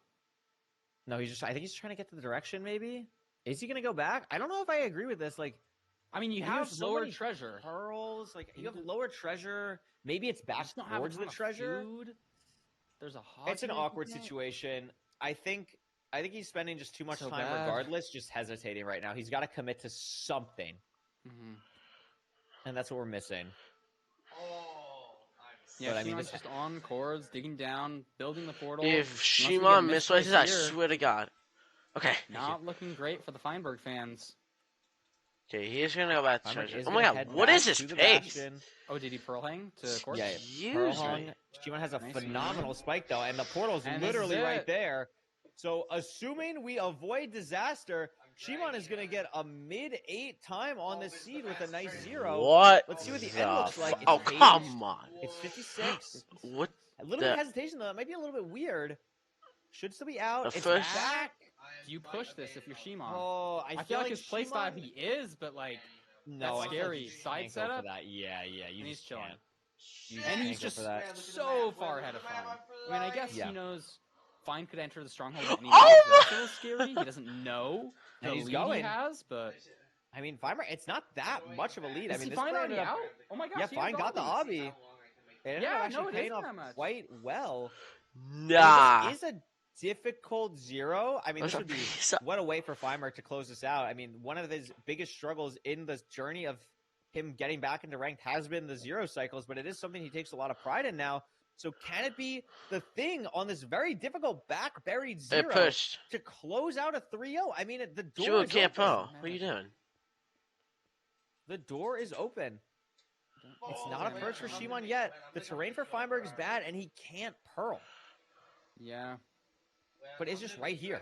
No, he's just. I think he's trying to get to the direction. Maybe is he gonna go back? I don't know if I agree with this. Like, I mean, you you have have so lower many treasure. pearls. Like you have lower treasure. Maybe it's back Just don't have a towards ton the of treasure. food. There's a hog. It's an here you awkward can get. situation. I think he's spending just too much So time bad. regardless, just hesitating right now. He's got to commit to something, and that's what we're missing. Yeah, But I mean, Shimon's this- just on cords, digging down, building the portal. If Unless we Shimon get misplaces, I here, swear to God. Okay. Not looking great for the Feinberg fans. Okay, he's gonna go back to Feinberg treasure. is Oh my gonna God, head what back is this to the pace? bastion. Oh, did he pearl hang to cords? Yeah, Pearl hung. Shimon has a Nice. phenomenal spike though, and the portal's And this is literally right it. there. So assuming we avoid disaster, Shimon is gonna get a mid-8 time on this seed with a nice 0. What? Let's see what the end looks like. It's Oh, paged. come on. It's 56. What? A little bit of hesitation though. That might be a little bit weird. Should still be out. The It's first- back. Do you push this if you're Shimon? Oh, I feel feel like his playstyle Shimon- he is, but like No, that's I feel like scary. you Side can't go setup. for that. Yeah, you And he's just chilling. can't. You And can't he's go just for that. so far ahead of Fine. I mean, I guess Yeah. he knows Fine could enter the stronghold at any Oh moment. That's a little scary. He doesn't know the And he's lead going. he has, but I mean, Fiverr, it's not that much of a lead. I Is mean, he this Fine player already ended up- out? Oh my gosh, Yeah, he has Fine got the obbies. obby. It ended Yeah, up actually no, it paying isn't off that much. quite well. Nah. I mean, this is a difficult 0. I mean, this would be what a way for Feimer to close this out. I mean, one of his biggest struggles in the journey of him getting back into ranked has been the 0 cycles, but it is something he takes a lot of pride in now. So can it be the thing on this very difficult back buried 0 pushed. to close out a 3-0? I mean, the door Jewel is can't open. pull. What are you doing? The door is open. It's not a perch for Shimon yet. The terrain for Feinberg is bad, and he can't pearl. Yeah. But it's just right here.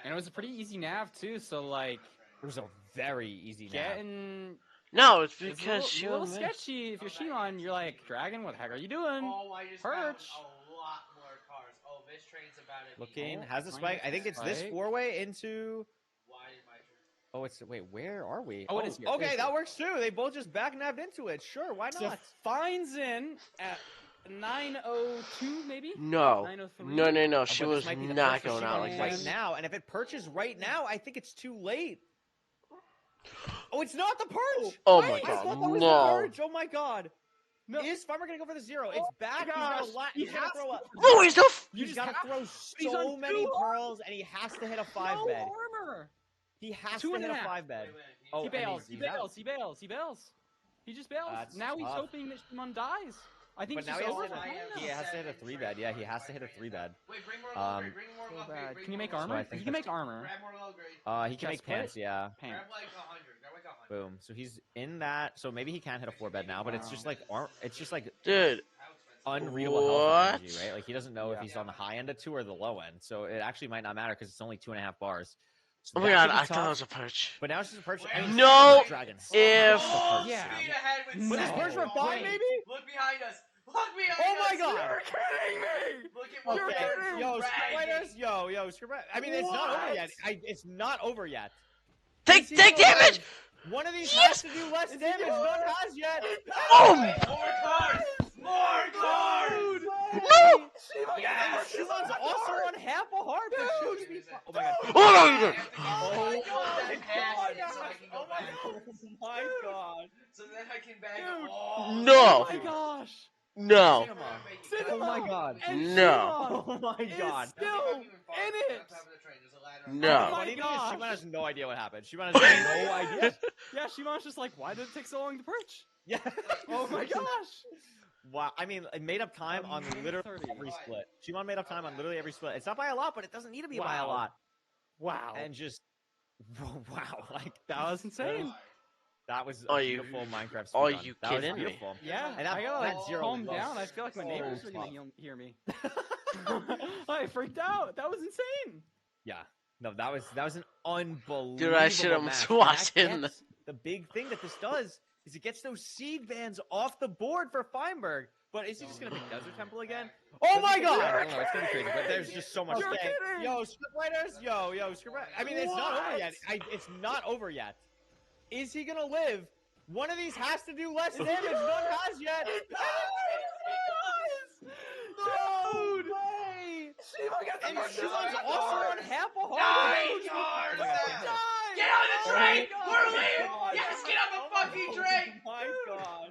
And it was a pretty easy nav too, so like it was a very easy nav. getting No, it's it's because a Shimon little missed. sketchy. If you're Shimon, you're like, Dragon, what the heck are you doing? Oh, I just Perch. found a lot more cars. Oh, this train's about to Looking, be... has the spike. I think it's this Spike. 4-way into... Why did my... Oh, it's... Wait, where are we? Oh, it is here. It Okay, is that here. works too. They both just back-nabbed into it. Sure, why So not? Fine's in at 9:02 maybe. No. 9:03? No. Oh, She but was this might be the not perch for going out Shimon like right this. now, and if it perches right now, I think it's too late. Oh, it's not the perch! Oh Wait, my I god, thought that was no. the perch! Oh my god! No. Is Farmer gonna go for the 0? It's back. He's got a lot. He He's gotta has throw up. No, he's not. He's gotta throw He's so on many 2 pearls, and he has to hit a 5 No bed. armor. He has 2 to and hit a a half. 5 bed. Oh, He and bails. he's He out. bails. He bails. He bails. He just bails. That's Now he's tough. hoping that Shimon dies. I think But he's now just over he has to hit a 3 bed. Yeah, he has to hit a 3 bed. Wait, bring more Um, low grade, bring more so low grade, bad. bring Can you more make low armor? I grade. think He can make armor. Grab more low grade. He can Chest make plate? pants. Yeah. Pants. Grab like 100. Grab like 100. Boom. So he's in that. So maybe he can't hit a 4 bed now, but it's just like it's just like Dude. unreadable health What? energy, right? Like he doesn't know if he's on the high end of 2 or the low end. So it actually might not matter because it's only 2.5 bars. So Oh my that god, could be I thought tough, it was a perch. But now it's just a perch. I mean, No, dragon. if Yeah. Speed ahead with But this perch for 5, maybe? Look behind us. Look behind Oh us. my god! You're kidding me. Look at what Okay, we're yo, dragging. scriptwriters, yo, scriptwriters. I mean, it's not over yet. It's not over yet. Take Is he gonna damage! live? One of these has to do less damage. None has yet. Boom! More cards. More cards. No! Shimon's also on half a heart, but shoots me. Oh my god. Oh Oh my my god. So then I can bag Dude. all. No! Oh my gosh. No! Cinema. Oh my god. No! Oh my god. Still in it. No! Funny thing is, Shimon has no idea what happened. Shimon has no idea. Yeah, Shimon's just like, why did it take so long to perch? Yeah. Oh my gosh. Wow. I mean, it made up time on literally every split. Shimon made up time on literally every split. It's not by a lot, but it doesn't need to be by a lot. Wow. And just, wow. Like, That was insane. that was Are a you- beautiful Minecraft are speedrun. you That was kidding me? beautiful. Yeah, And that, I gotta that zero calm was down. I feel like my so neighbors are tough. gonna hear me. I freaked out. That was insane. Yeah. No, that was an unbelievable Dude, I should have match. watched And him. that gets- The big thing that this does is it gets those seed bands off the board for Feinberg. But is he just gonna pick Desert Temple again? Oh my god! I don't know, it's gonna be crazy, but there's just so much You're staying. kidding! Yo, scriptwriters, yo, scriptwriters. I mean, it's not over yet. It's not over yet. Is he gonna live? One of these has to do less damage. None has yet. Dude! Way! And Shimon's also on half a heart. 9 cards. Die! Get on the train. Oh my We're God. leaving. Oh my Yes, God. get on the fucking train. Oh my god.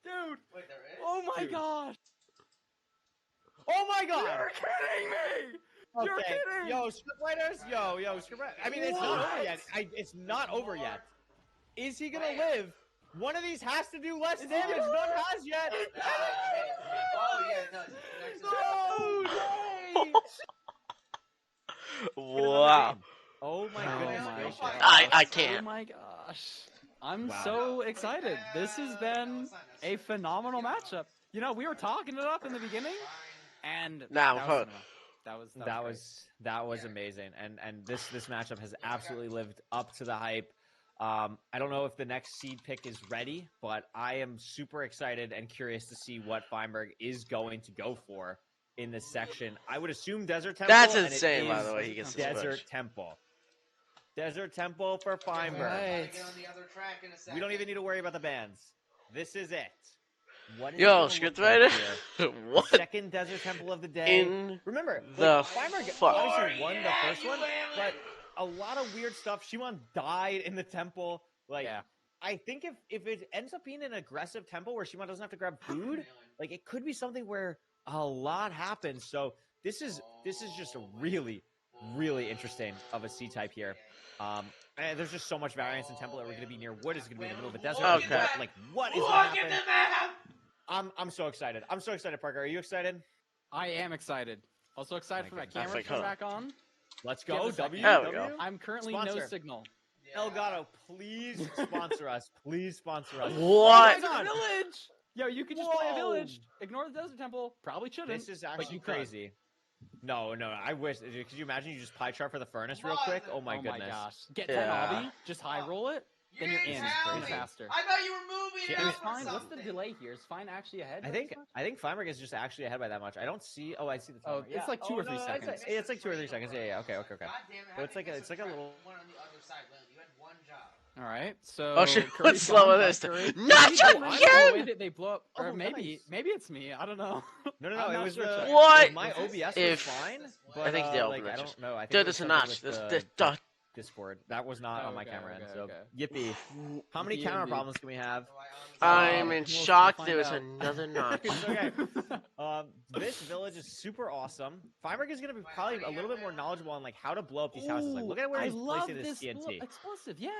Dude. Wait, there is? Oh my Dude. gosh. Oh my god! You're kidding me. You're Okay. kidding. Yo, scriptwriters, yo, scriptwriters. I mean, it's not over yet. It's not over yet. Is he gonna live? One of these has to do less damage. None has yet. Oh yeah, no. No! Wow. Oh my goodness gracious. I Oh can't. my gosh. I'm Wow. so excited. This has been a phenomenal matchup. You know, we were talking it up in the beginning, and Nah, that fuck. was cinema. That was That was amazing, and this matchup has absolutely lived up to the hype. I don't know if the next seed pick is ready, but I am super excited and curious to see what Feinberg is going to go for in this section. I would assume Desert Temple. That's and it insane, by is the way, he gets this Desert push. Temple. Desert Temple for Feinberg. Right. Get on the other track in a second. We don't even need to worry about the bands. This is it. What is it Yo, gonna look scriptwriter. like here? What Second Desert Temple of the day. in Remember, the like, Feinberg fuck? obviously won the first one, but a lot of weird stuff. Shimon died in the temple. Like, Yeah. I think if it ends up being an aggressive temple where Shimon doesn't have to grab food, like it could be something where a lot happens. So this is just a really, really interesting of a C type here. And there's just so much variance in temple. Are we going to be near wood? Is it going to be in the middle of a desert? Okay. What is Look going at to happen? the map. I'm so excited. I'm so excited, Parker. Are you excited? I am excited. Also excited for my goodness. camera to Hold come on. back on. Let's Give go. us a second. There we go. I'm currently Sponsor. no signal. Elgato, please sponsor us. Please sponsor us. What? Oh my God. Village. Yo, you could just play a Whoa. village. Ignore the desert temple. Probably shouldn't. This is but actually you could. crazy. No, I wish. Could you imagine you just pie chart for the furnace real quick? Oh my goodness. gosh. Get Yeah. 10 obby, just high roll it, then you're in tell me. faster. I thought you were moving Yeah, it Is up or Fine, what's the something. delay here? Is Fine actually ahead? I think Feinberg is just actually ahead by that much. I don't see. Oh, I see the Oh, timer. it's like 2 or 3 seconds. It's like 2 or 3 seconds. Yeah. Okay. God damn it, So how it's like did you it's like a miss little. one on the other side, Lil? You had one job. All right, so Oh shit! Curry's Let's slow gone, this. but Curry- Not Maybe I'm again! the way that they blow up, or Oh, maybe nice. it's me. I don't know. No, I'm it not was sure, the Chuck. What? My OBS was If- fine, I but think the like, I open don't know. I think Dude, it was it's a something notch. with This, the- this, duh. Discord. That was not on my camera end. So, okay. yippee. How many Yippee camera indeed. problems can we have? I'm in we'll shock. find There was out. another notch. It's okay. This village is super awesome. Feinberg is going to be probably a little bit more knowledgeable on like how to blow up these houses. Like, look at where I he's love placing this this TNT. explosive. Yeah,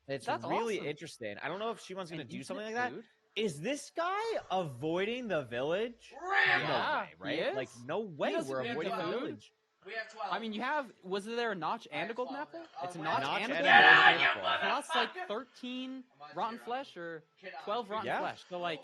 It's that's really awesome. interesting. I don't know if Shimon's going to And do eating something it, like that. dude. Is this guy avoiding the village? Yeah, no way, right? he is. Like, no way doesn't we're need avoiding the food. village. We have 12. I mean, was there a notch and a golden apple? It's a Notch notch, and a and golden a apple. golden apple. Plus like 13 rotten flesh or 12 rotten Yeah. flesh. So like,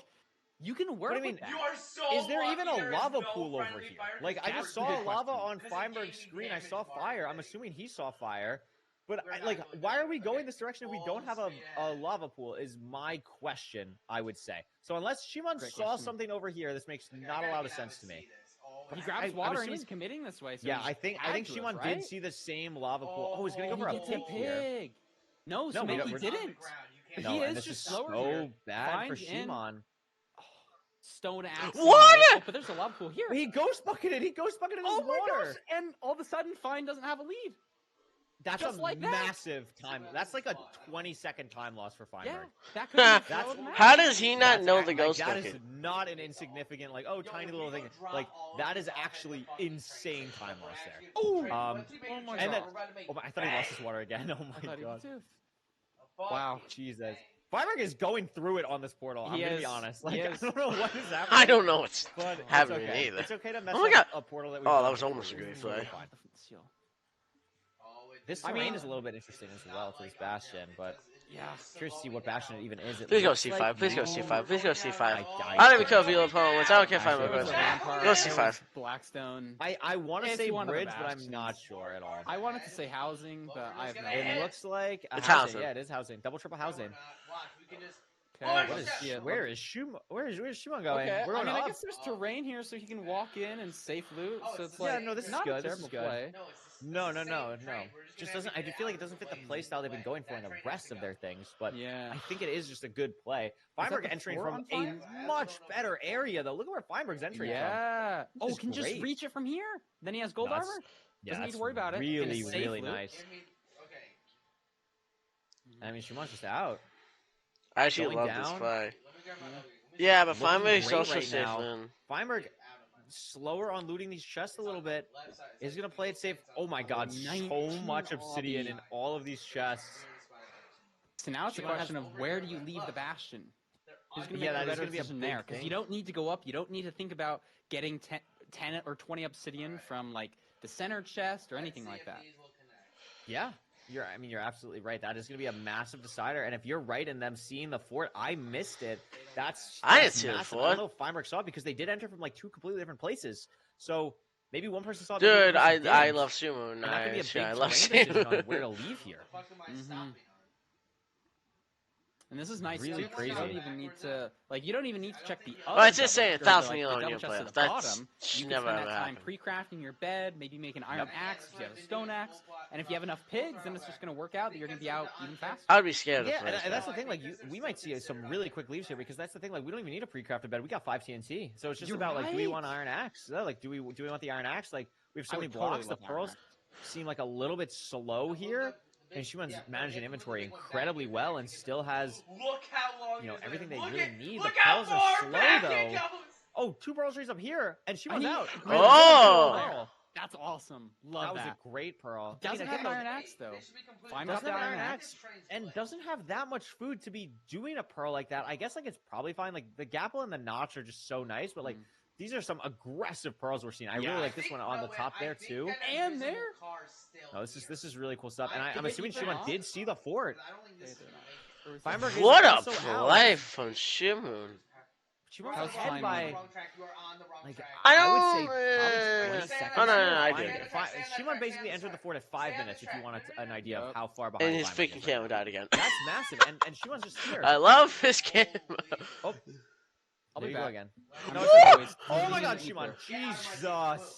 you can work But I mean, with that. You are so Is there even lucky a there is lava no pool over friendly here? fire Like, I because just That's a saw good lava question. on Feinberg's screen. I saw fire. I'm assuming he saw fire. But, We're not like, going why there. are we going Okay. this direction if we Full don't have a speed a ahead. lava pool is my question, I would say. So unless Shimon Great saw question. something over here, this makes Okay, I not a gotta lot get of out sense to and me. see this. Oh, But He I'm grabs water and assuming- he's committing this way. So Yeah, he's I think tagged to Shimon us, did right? see the same lava pool. Oh, he's gonna go for He a gets a pig here. pig. No, so No, we maybe don't- he we're- didn't. On the ground, you can't No, He and is this just is slower so here. bad for Finds in- Shimon. Stone axe. What? Oh, but there's a lava pool here. He ghost bucketed. He ghost bucketed his Oh my water. gosh! And all of a sudden, Fine doesn't have a lead. That's Just a like that. massive time. That's like a 20-second time loss for Yeah, Feinberg. that could be a That's- throw of the match. How does he not That's know act- the like, ghost that bucket? is not an insignificant, like, oh, tiny little thing. Like, that is actually insane time loss there. Oh, Oh my and then, God. oh my, I thought he lost his water again. Oh I my thought he god. did too. Wow, Jesus. Feinberg is going through it on this portal. I'm He gonna is. be honest. He Like, I is. don't know what is happening. I don't know what's But it's happening okay. either. It's okay to mess Oh my up God. a portal that we. Oh, that was almost a great play. This terrain is a little bit interesting as well to this bastion, but Yeah. curious to see what bastion it even is. It Please go looks C5. like Please go maybe- C5. Please go C5. I I don't even care if your opponent wins. I don't care if I'm Actually, a it was person. a Rampart. Go It C5. was Blackstone. I want to It's say one of the bridge, but I'm bastions. not sure at all. I wanted to say housing, but I have no It idea. looks like a It's housing. housing. Yeah, it is housing. Double, triple housing. Watch, we can just. Okay, What let's is? see it. Where is Shimon? Where's Shimon going? Okay, We're I going mean, I up. guess there's terrain here, so he can walk in and safe loot. So it's Yeah, like, no, this is not good, a this is terrible good. play. No. Just doesn't. I do feel like it doesn't fit the play style they've been going for in the rest of their things, but Yeah. I think it is just a good play. that Feinberg the entering fort from on a fire? much better area though. Look at where Feinberg's entering Yeah. from. Oh, This is can just great. reach it from here. Then he has gold No, that's- armor. Yeah, Doesn't need that's to worry about it. And really, it's safe really loot. nice. Okay. I mean, Shimon's just out. I actually Going love this down. play. Let me grab my Yeah, but Looking Feinberg's great also right safe, now. man. Feinberg slower on looting these chests a little bit. Is gonna play it safe. Oh my god, so 19 much obsidian in obby. all of these chests. So now it's a question of where do you leave the bastion? Who's going to Yeah, make that the is better gonna be a decision big there? Because thing. you don't need to go up. You don't need to think about getting 10 or 20 obsidian from like the center chest or anything like that. Yeah, you're absolutely right. That is going to be a massive decider. And if you're right in them seeing the fort, I missed it. I didn't that's see the massive. I fort. don't know if Feinberg saw it because they did enter from like two completely different places. So maybe one person saw it. maybe Dude, one person I didn't. love Sumo. And that could be a big I terrain love decision on Sumo. where to leave here. And this is nice Really too, 'cause you crazy. don't even need to you don't even need to check the other. Well, it's just double- saying, or the, 1,000 like, meal the on double your chest at playoffs. the That's bottom. You can never spend ever that time happened. pre-crafting your bed, maybe make an iron axe if you have a stone axe, and if you have enough pigs, then it's just going to work out that you're going to be out even faster. I'd be scared of Yeah, the first and that's one. the thing. Like, we might see some really quick leaves here because that's the thing. Like, we don't even need a pre-crafted bed. We got 5 TNT, so it's just You're about like, do we right. want iron axe? No, like, do we want the iron axe? Like, we have so I many would totally blocks. The love iron pearls axe. seem like a little bit slow here, and Shimon's managing inventory incredibly well and still has Look how long everything they look really at- need. The Look how pearls are far slow back though. it goes. Oh, 2 pearl trees up here, and Shimon's need- out. Oh! Pearl. That's awesome. Love That was a great pearl. Doesn't I mean, have an again, iron axe though. Fine doesn't about have the an iron iron axe. and doesn't have that much food to be doing a pearl like that. I guess like it's probably fine. Like the gapple and the notch are just so nice, but like these are some aggressive pearls we're seeing. I really like this one on the top there too. And there. No, this is really cool stuff. And I'm assuming Shimon did see the fort. Feinberg is What a also out. play from Shimon. Shimon's How's ahead Fine by doing? like I I would say don't, probably 20 seconds. oh, no, here. I Fine- did. Shimon basically entered the fort at 5 minutes. If you want an idea of how far behind. And his Feinberg freaking is. camera died again. That's massive, and Shimon's just here. I love his camera. Oh, I'll there be you go back. again. I'm No, just it's always oh my cleaning God, the Shimon! ether. Jesus,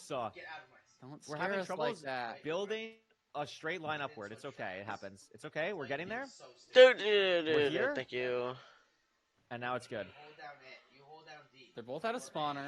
Don't we're scare having us trouble like that. building a straight line upward. It's okay. It happens. It's okay. We're getting there, Dude, We're here? thank you. and now it's good. Hold down it. You hold down D. They're both out of spawner.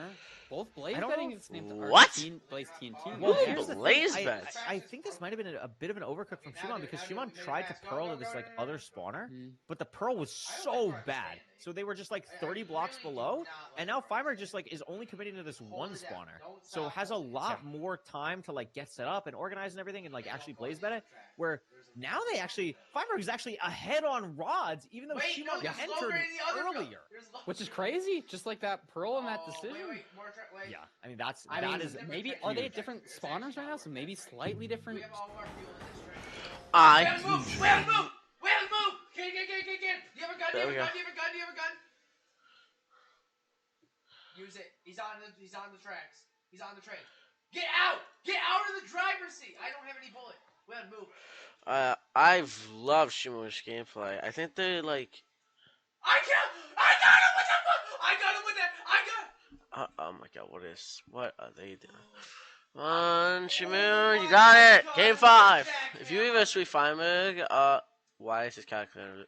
Both blaze I don't betting know its name. What? Blaze TNT. Well, Ooh, here's the blaze thing. bets. I think this might have been a bit of an overcook from Shimon because Shimon tried to pearl to this like other spawner, but the pearl was so bad. So they were just like 30 blocks below, and now Fimer just like is only committing to this one spawner. So has a lot more time to like get set up and organize and everything and like actually blaze bet it. Where now they actually Fimer is actually ahead on rods, even though Shimon entered earlier. Which is crazy. Just like that pearl in that decision. Yeah, I mean that is maybe are they at different spawners right now? So maybe slightly different. I. Well, move! Well, move! Get! Do you have a gun? Do you have a gun? Do you have a gun? Use it. He's on the tracks. He's on the train. Get out! Get out of the driver's seat! I don't have any bullet. Well, move. I've loved Shimon's gameplay. I think they like. I got him with that! Oh my god, what are they doing? Come on, Shimon, you got it! Game 5! If you even sweep Fimer, why is his calculator?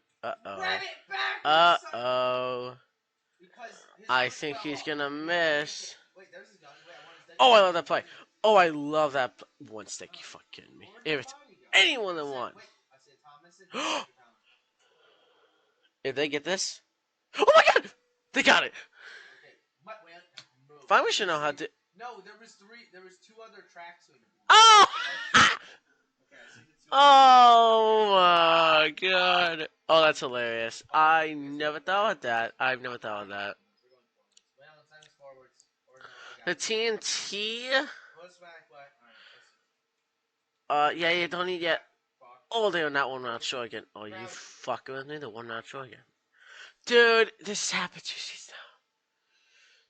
I think he's gonna miss. Oh, I love that play. Oh, I love that one stick. You fucking kidding me? If it's anyone that won. If they get this. Oh my god! They got it! Fimer should know how to. No, there was 2 other tracks. Oh! Oh my god. Oh, that's hilarious. I never thought of that. I've never thought of that. The TNT? Yeah, you don't need yet. Oh, they're not one round short again. Oh, you fucking with me? They're one round short again. Dude, this has happened 2 seasons now.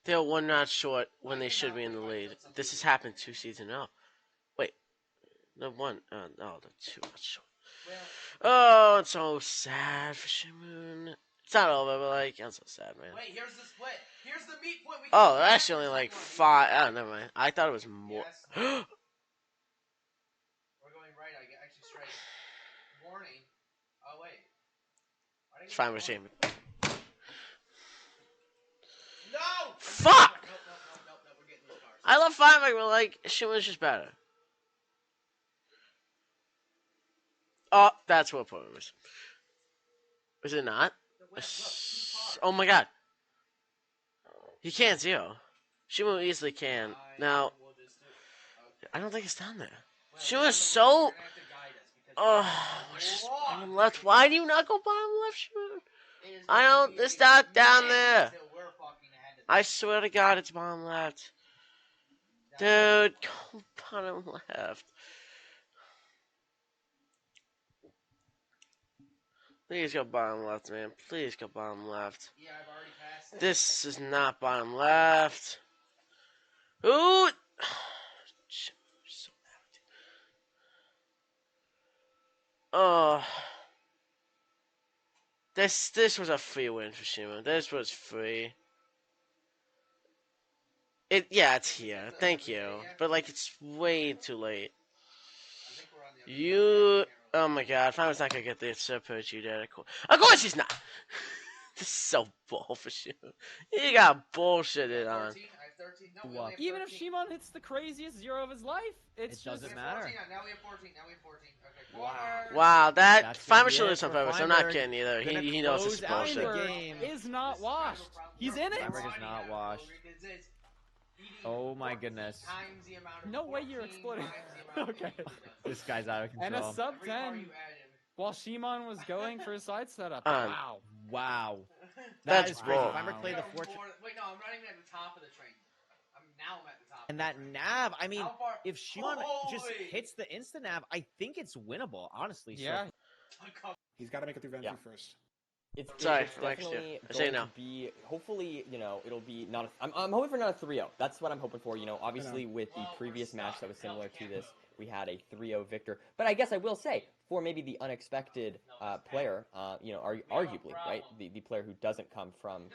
They're one round short when they should be in the lead. This has happened 2 seasons now. Wait. No, one. No, they're 2 rounds short. Oh, it's so sad for Shimon. It's not over, but like, I'm so sad, man. Wait, here's the split. Here's the meat point. Oh, they're actually only like 5. Oh, never mind. I thought it was more. We're going right. I get actually straight. Warning. Oh, wait. It's fine with Shimon. No! Fuck! Nope, we're getting those cars. I love Fireback, but like, Shimon's just better. Oh, that's what point was. Was it not? Oh my god. He can't 0. Shimon easily can. Now, I don't think it's down there. Shimon's so. Oh, just bottom left. Why do you not go bottom left, Shimon? I don't. It's not down there. I swear to God, it's bottom left. Dude, go bottom left. Please go bottom left, man. Please go bottom left. This is not bottom left. Ooh! Oh. This was a free win for Shimon. This was free. Yeah, it's here. Thank you. But like, it's way too late. Oh my god, Fire's not gonna get the support you did. Of course he's not! This is so bull for Shimon. He got bullshitted on. Even if Shimon hits the craziest 0 of his life, it doesn't matter. Now we have 14. Okay. Wow, that Fimer should it lose on for purpose. I'm not Feinberg. kidding either. He knows this is Gonna close out bullshit. the game. is not washed. He's in it. Fireberg is not washed. Oh my goodness. No way you're exploding. Okay. This guy's out of control. And a sub 10 while Shimon was going for a side setup. Wow. Wow. That's is crazy. bull. If Fimer played the fortune. Wait, no, I'm not even at the top of the train. I'm at the top. And that nav, I mean, if Shimon just Holy! hits the insta nav, I think it's winnable, honestly. Yeah. He's got to make it through Ventry first. It's Sorry, definitely I say going no. to be, hopefully, it'll be not I'm hoping for not a 3-0. That's what I'm hoping for, obviously with the previous match that was similar to this, we had a 3-0 victor. But I guess I will say, for maybe the unexpected player, arguably, right, the player who doesn't come from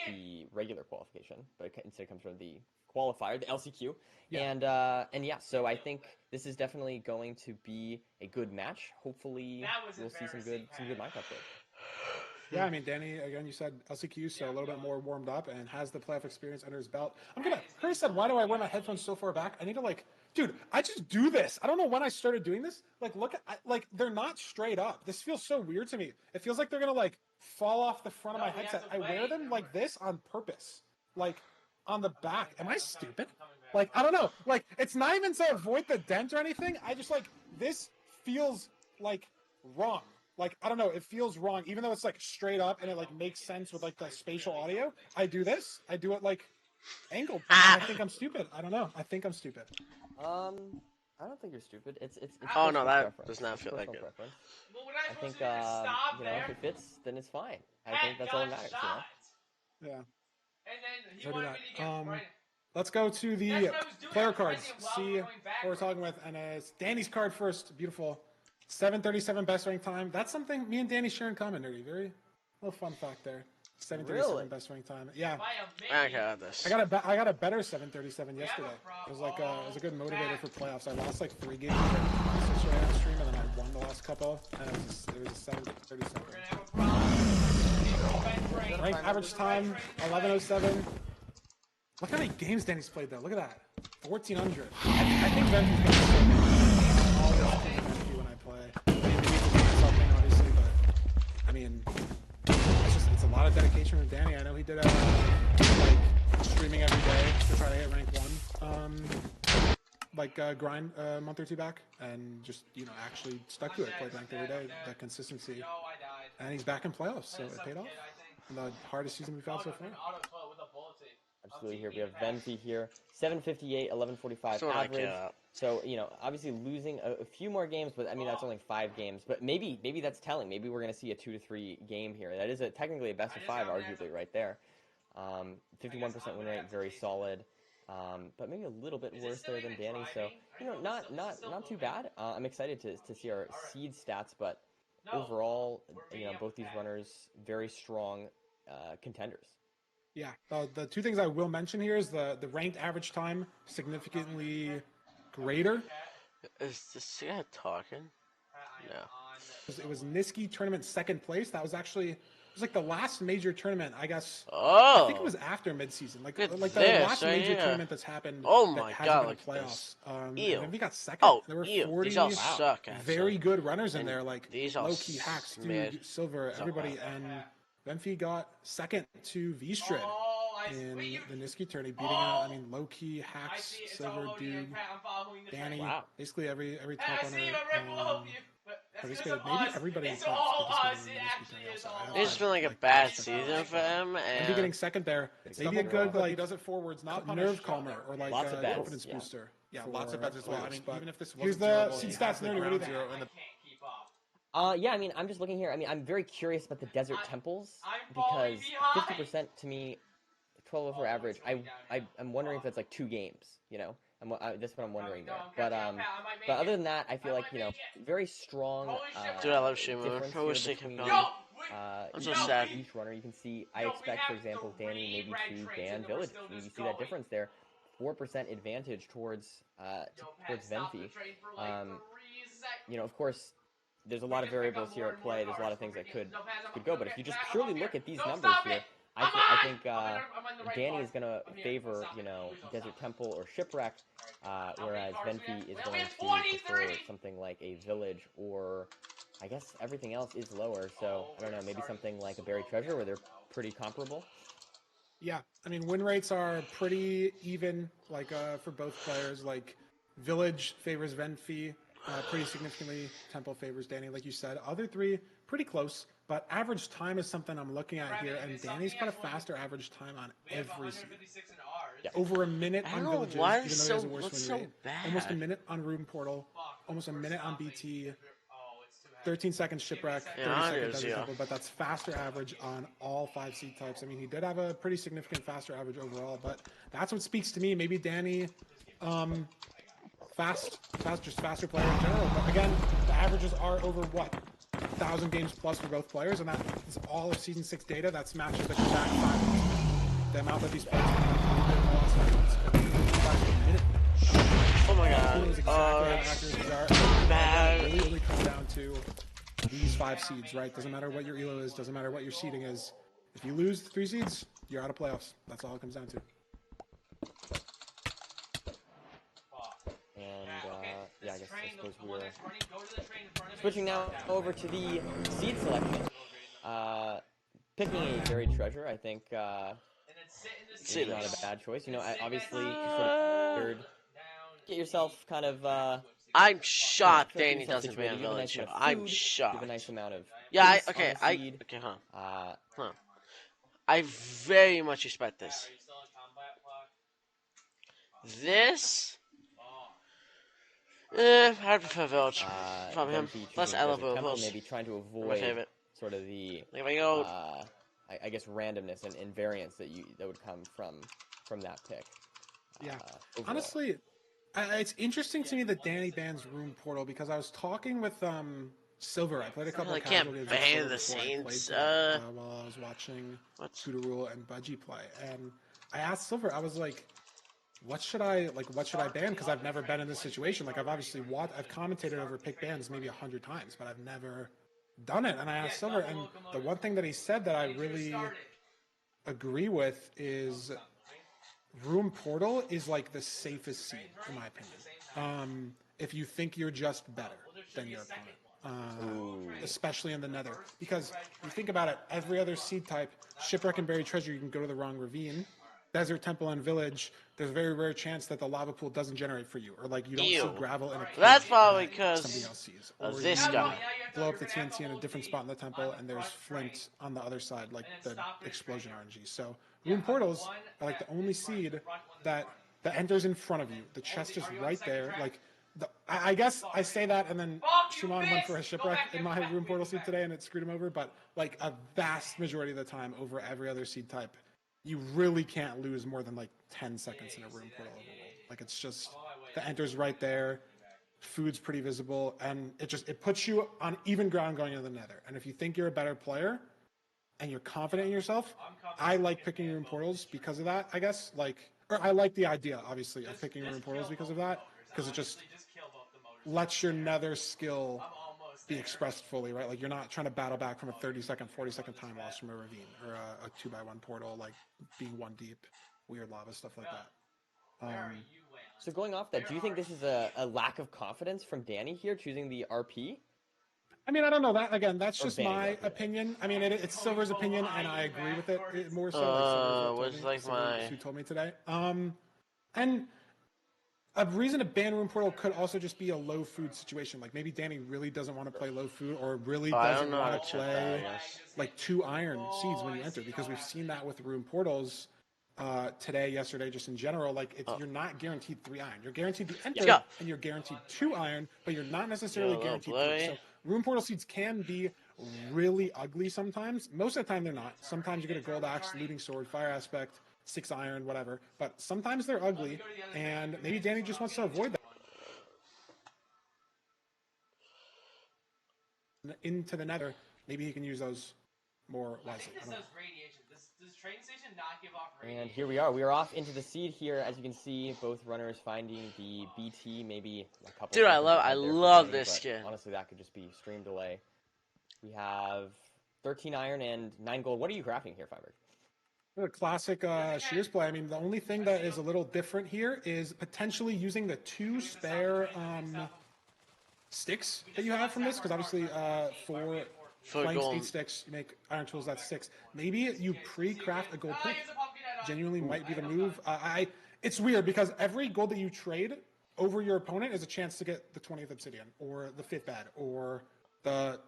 the regular qualification, but instead comes from the qualifier, the LCQ. Yeah. And yeah, so I think this is definitely going to be a good match. Hopefully, we'll see some good Minecraft play. Yeah, I mean, Danny, again, you said LCQ, so a little bit more warmed up and has the playoff experience under his belt. Curtis said, why do I wear my headphones so far back? I need to, like, dude, I just do this. I don't know when I started doing this. Like, look at, like, they're not straight up. This feels so weird to me. It feels like they're going to, like, fall off the front of my headset. I wear them like this on purpose. Like, on the back. Am I stupid? Like, I don't know. Like, it's not even to avoid the dent or anything. I just, like, this feels, like, wrong. Like, I don't know, it feels wrong, even though it's like straight up and it like makes sense with like the spatial audio. I do this. I do it like angled. I think I'm stupid. I don't know. I think I'm stupid. I don't think you're stupid. It's Oh no, that preference. does not feel that good. Preference. I think you know, if it fits, then it's fine. I think that's all that matters. You know. Yeah. So do that. Let's go to the player cards. See who we're talking with, and it's Danny's card first. Beautiful. 7:37 best rank time. That's something me and Danny share in common, Nerdy. Very little fun fact there. 7:37 best rank time. Yeah. I got this. I got a better 7:37 yesterday. It was like it was a good motivator for playoffs. I lost like 3 games on stream, and then I won the last couple. And it was a 7:37. Rank average time 11:07. Look how many games Danny's played though. Look at that. 1,400. I think Venture's gonna be all this when I play. I mean, maybe it's something obviously, but I mean, it's a lot of dedication from Danny. I know he did like streaming every day to try to hit rank 1. Grind a month or 2 back, and just actually stuck to it. Played ranked every day. That consistency, and he's back in playoffs, so it paid off. The hardest season we've had so far. Absolutely. Here we have Venfi here, 758, 1145 average. So obviously losing a few more games, but I mean that's only 5 games. But maybe that's telling. Maybe we're going to see a 2 to 3 game here. That is technically a best of 5, arguably right there. 51% win rate, very solid. But maybe a little bit worse there than Danny. So not too bad. I'm excited to see our seed stats, but overall, both these runners very strong contenders. Yeah, the 2 things I will mention here is the ranked average time significantly greater. Is this guy talking? No. It was Niski tournament 2nd place. That was actually like the last major tournament, I guess. Oh. I think it was after midseason, like the last right major here. tournament that's happened. Oh my that god, look at this. And we got 2nd. Oh, there were ew. 40 These all suck, actually. very good runners in there, like these all low-key hacks, dude, Silver, everybody, and Benfi got 2nd to V-Strid in the Niski tourney, beating out, I mean, low-key hacks, Silver, Dude, Danny, basically every top runner. Participated. Maybe everybody in participated in the Niski tourney also. It's been like a bad season for him, and getting 2nd there. Maybe a good like he does it forwards, not nerve calmer or like lots of bets. confidence booster. Yeah, lots of bets as well. I mean, even if this here's the seed stats Nerdy. What do you think? Yeah, I mean, I'm just looking here. I mean, I'm very curious about the Desert Temples because 50% to me, 12 over average. I'm wondering if it's like 2 games. That's what I'm wondering there. But other than that, I feel like very strong. Dude, I love Shimon. I wish they kept going. I'm so sad. Each runner, you can see. I expect, for example, Danny maybe to ban Village. You see that difference there. 4% advantage towards Venfi. Of course, there's a lot of variables here at play. There's a lot of things that could go. But if you just purely look at these numbers here, I think Danny is going to favor, Desert Temple or Shipwreck, whereas Venfi is going to prefer something like a Village, or I guess everything else is lower. So, I don't know, maybe something like a Buried Treasure where they're pretty comparable. Yeah, I mean, win rates are pretty even, like, for both players. Like, Village favors Venfi pretty significantly. Temple favors Danny, like you said. Other 3, pretty close. But average time is something I'm looking at here, and Danny's got a faster average time on every seed. Yeah. Over a minute on Villages, even though he has a worse win rate. Almost a minute on Rune Portal. Almost a minute on BT. 13 seconds Shipwreck. 30 seconds Desert Temple, but that's faster average on all 5 seed types. I mean, he did have a pretty significant faster average overall, but that's what speaks to me. Maybe Danny, just faster player in general. But again, the averages are over what? 1,000 games plus for both players, and that is all of Season 6 data. That's matches that go back 5 months. The amount that these players oh my god. Exactly how accurate these are. Bad. It really comes down to these 5 seeds, right? Doesn't matter what your elo is, doesn't matter what your seeding is. If you lose 3 seeds, you're out of playoffs. That's all it comes down to. And yeah, I suppose we're switching now over to the seed selection. Picking a buried treasure, I think, is not a bad choice. You know, obviously, just sort of get yourself kind of. I'm shocked Get Danny yourself doesn't ban situated. You have a nice Village. amount of I'm food. shocked. You have a nice amount of yeah, base on the seed. okay, huh. I very much respect this. This, I prefer Village from him. Less elevator temple, pulse. maybe trying to My avoid favorite. sort of the If I go, I guess randomness and variance that would come from that pick. Yeah, overall. honestly, it's interesting to me that Danny bans Room Portal because I was talking with Silver. I played a couple of casual games with Silver before I played today, while I was watching Scooter Rule and Budgie play, and I asked Silver, I was like, what should I ban? Because I've never been in this situation. Like, I've obviously I've commentated over pick bans maybe 100 times, but I've never done it. And I asked Silver, and the one thing that he said that I really agree with is Room Portal is like the safest seed, in my opinion. If you think you're just better than your opponent, especially in the Nether, because you think about it, every other seed type, Shipwreck and Buried Treasure, you can go to the wrong ravine. Desert, Temple, and Village, there's a very rare chance that the lava pool doesn't generate for you, or like you don't see gravel in a cave. That's probably because somebody else sees. of this guy. Blow up the TNT in a different spot in the temple, and there's flint on the other side, like the explosion RNG. So Room Portals are like the only seed that enters in front of you. The chest is right there. Like, I guess I say that, and then Shimon went for a shipwreck in my Room Portal seed today, and it screwed him over. But like a vast majority of the time, over every other seed type, you really can't lose more than like 10 seconds in a Room Portal overworld. Like, it's just, the enter's right there, food's pretty visible, and it puts you on even ground going into the Nether. And if you think you're a better player and you're confident in yourself, I like picking Room Portals because of that, I guess. Or I like the idea, obviously, of picking Room Portals because of that, because it just lets your Nether skill be expressed fully, right? Like, you're not trying to battle back from a 30-second, 40-second time loss from a ravine or a 2x1 portal, like being one deep, weird lava, stuff like that. So going off that, do you think this is a lack of confidence from Danny here, choosing the RP? I mean, I don't know. That, again, that's just my opinion. I mean, it's Silver's opinion, and I agree with it more so. Silver's who told me today. And a reason to ban Room Portal could also just be a low food situation. Like, maybe Danny really doesn't want to play low food, or really doesn't want to play like 2 iron seeds when you enter, because we've seen that with Room Portals today, yesterday, just in general. Like, you're not guaranteed 3 iron. You're guaranteed the enter, and you're guaranteed 2 iron, but you're not necessarily guaranteed 3. So Room Portal seeds can be really ugly sometimes. Most of the time they're not. Sometimes you get a gold axe, looting sword, fire aspect, 6 iron, whatever. But sometimes they're ugly, and maybe Danny just wants to avoid that. Into the Nether, maybe he can use those more wisely. And here we are. We are off into the seed here. As you can see, both runners finding the BT, maybe a couple. Dude, I love this skin. Honestly, that could just be stream delay. We have 13 iron and 9 gold. What are you crafting here, Feinberg? The classic Shears play. I mean, the only thing that is a little different here is potentially using the 2 spare sticks that you have from this, because obviously for flames 8 sticks, you make iron tools, that's 6. Maybe you pre-craft a gold pick. Genuinely might be the move. It's weird because every gold that you trade over your opponent is a chance to get the 20th obsidian or the 5th bed or the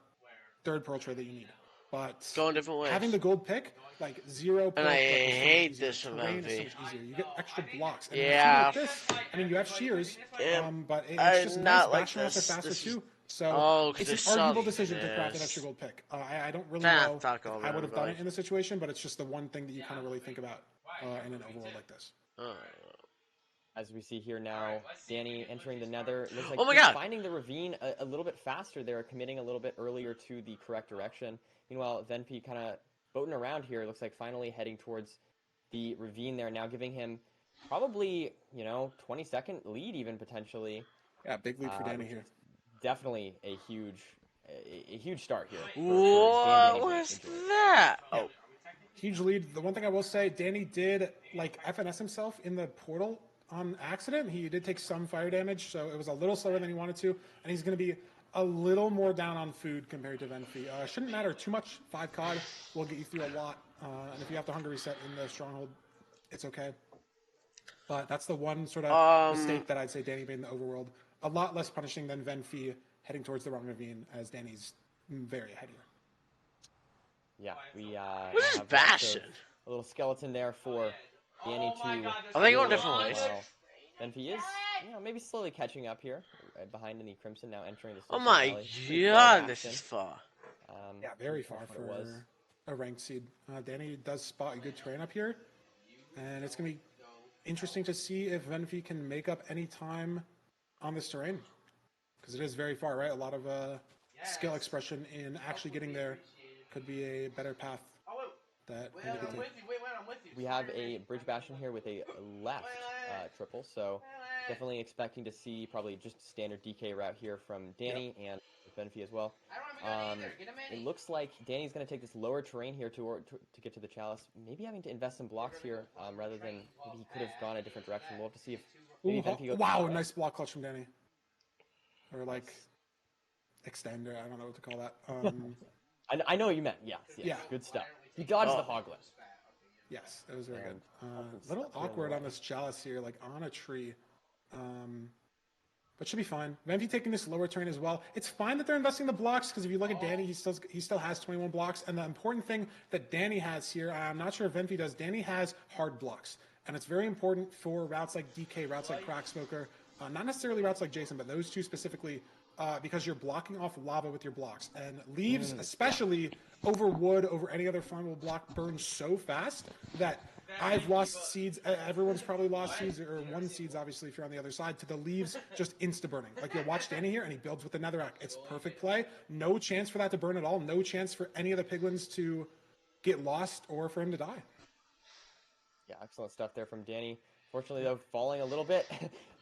3rd pearl trade that you need. But going different ways. Having the gold pick, like 0 pearl and I pick is so hate easier. this from Terrain MV. is so much easier. You get extra blocks. And yeah. Like this, I mean, you have shears, but it's just not nice. like Bashing off are faster too. So it's an arguable decision to craft an extra gold pick. I don't really know if I would have done it in the situation, but it's just the one thing that you kind of really think about in an overworld like this. As we see here now, Danny entering the Nether. It looks like he's finding the ravine a little bit faster there, committing a little bit earlier to the correct direction. Meanwhile, Venpi kind of boating around here. It looks like finally heading towards the ravine there, now giving him probably, 20-second lead even potentially. Yeah, big lead for Danny here. Definitely a huge a huge start here. What was that? Oh, huge lead. The one thing I will say, Danny did like FNS himself in the portal on accident. He did take some fire damage, so it was a little slower than he wanted to, and he's going to be a little more down on food compared to Venfi. Shouldn't matter too much. 5 COD will get you through a lot, and if you have to hunger reset in the stronghold, it's okay. But that's the one sort of mistake that I'd say Danny made in the overworld. A lot less punishing than Venfi heading towards the wrong ravine, as Danny's very ahead here. Yeah, we what is Bastion? A little skeleton there for Danny to. Are they going different ways? Venfi is, maybe slowly catching up here, right behind in the Crimson, now entering the. Oh my god, this is far. Yeah, very far for a ranked seed. Danny does spot a good terrain up here, and it's going to be interesting to see if Venfi can make up any time on this terrain, because it is very far, right? A lot of skill expression in actually getting there could be a better path that we have a Bridge Bastion here with a left triple, so definitely expecting to see probably just a standard DK route here from Danny and Venfi as well. It looks like Danny's going to take this lower terrain here to get to the Chalice, maybe having to invest some blocks here rather than maybe he could have gone a different direction. We'll have to see if maybe Venfi goes. Wow, nice block clutch from Danny. Or like extender, I don't know what to call that. I know what you meant. Yes, yeah, good stuff. He dodged the Hoglet. Yes, it was very good. A little awkward on this Chalice here, like on a tree. But should be fine. Venfi taking this lower turn as well. It's fine that they're investing the blocks, because if you look at Danny, he still has 21 blocks. And the important thing that Danny has here, I'm not sure if Venfi does, Danny has hard blocks. And it's very important for routes like DK, routes like Crack Smoker, not necessarily routes like Jason, but those two specifically, because you're blocking off lava with your blocks. And leaves, especially over wood, over any other farmable block, burn so fast that I've lost seeds. Everyone's probably lost seeds, or one seeds, obviously, if you're on the other side, to the leaves just insta-burning. Like, you'll watch Danny here, and he builds with the netherrack. It's perfect play. No chance for that to burn at all. No chance for any of the piglins to get lost or for him to die. Yeah, excellent stuff there from Danny. Fortunately, though, falling a little bit.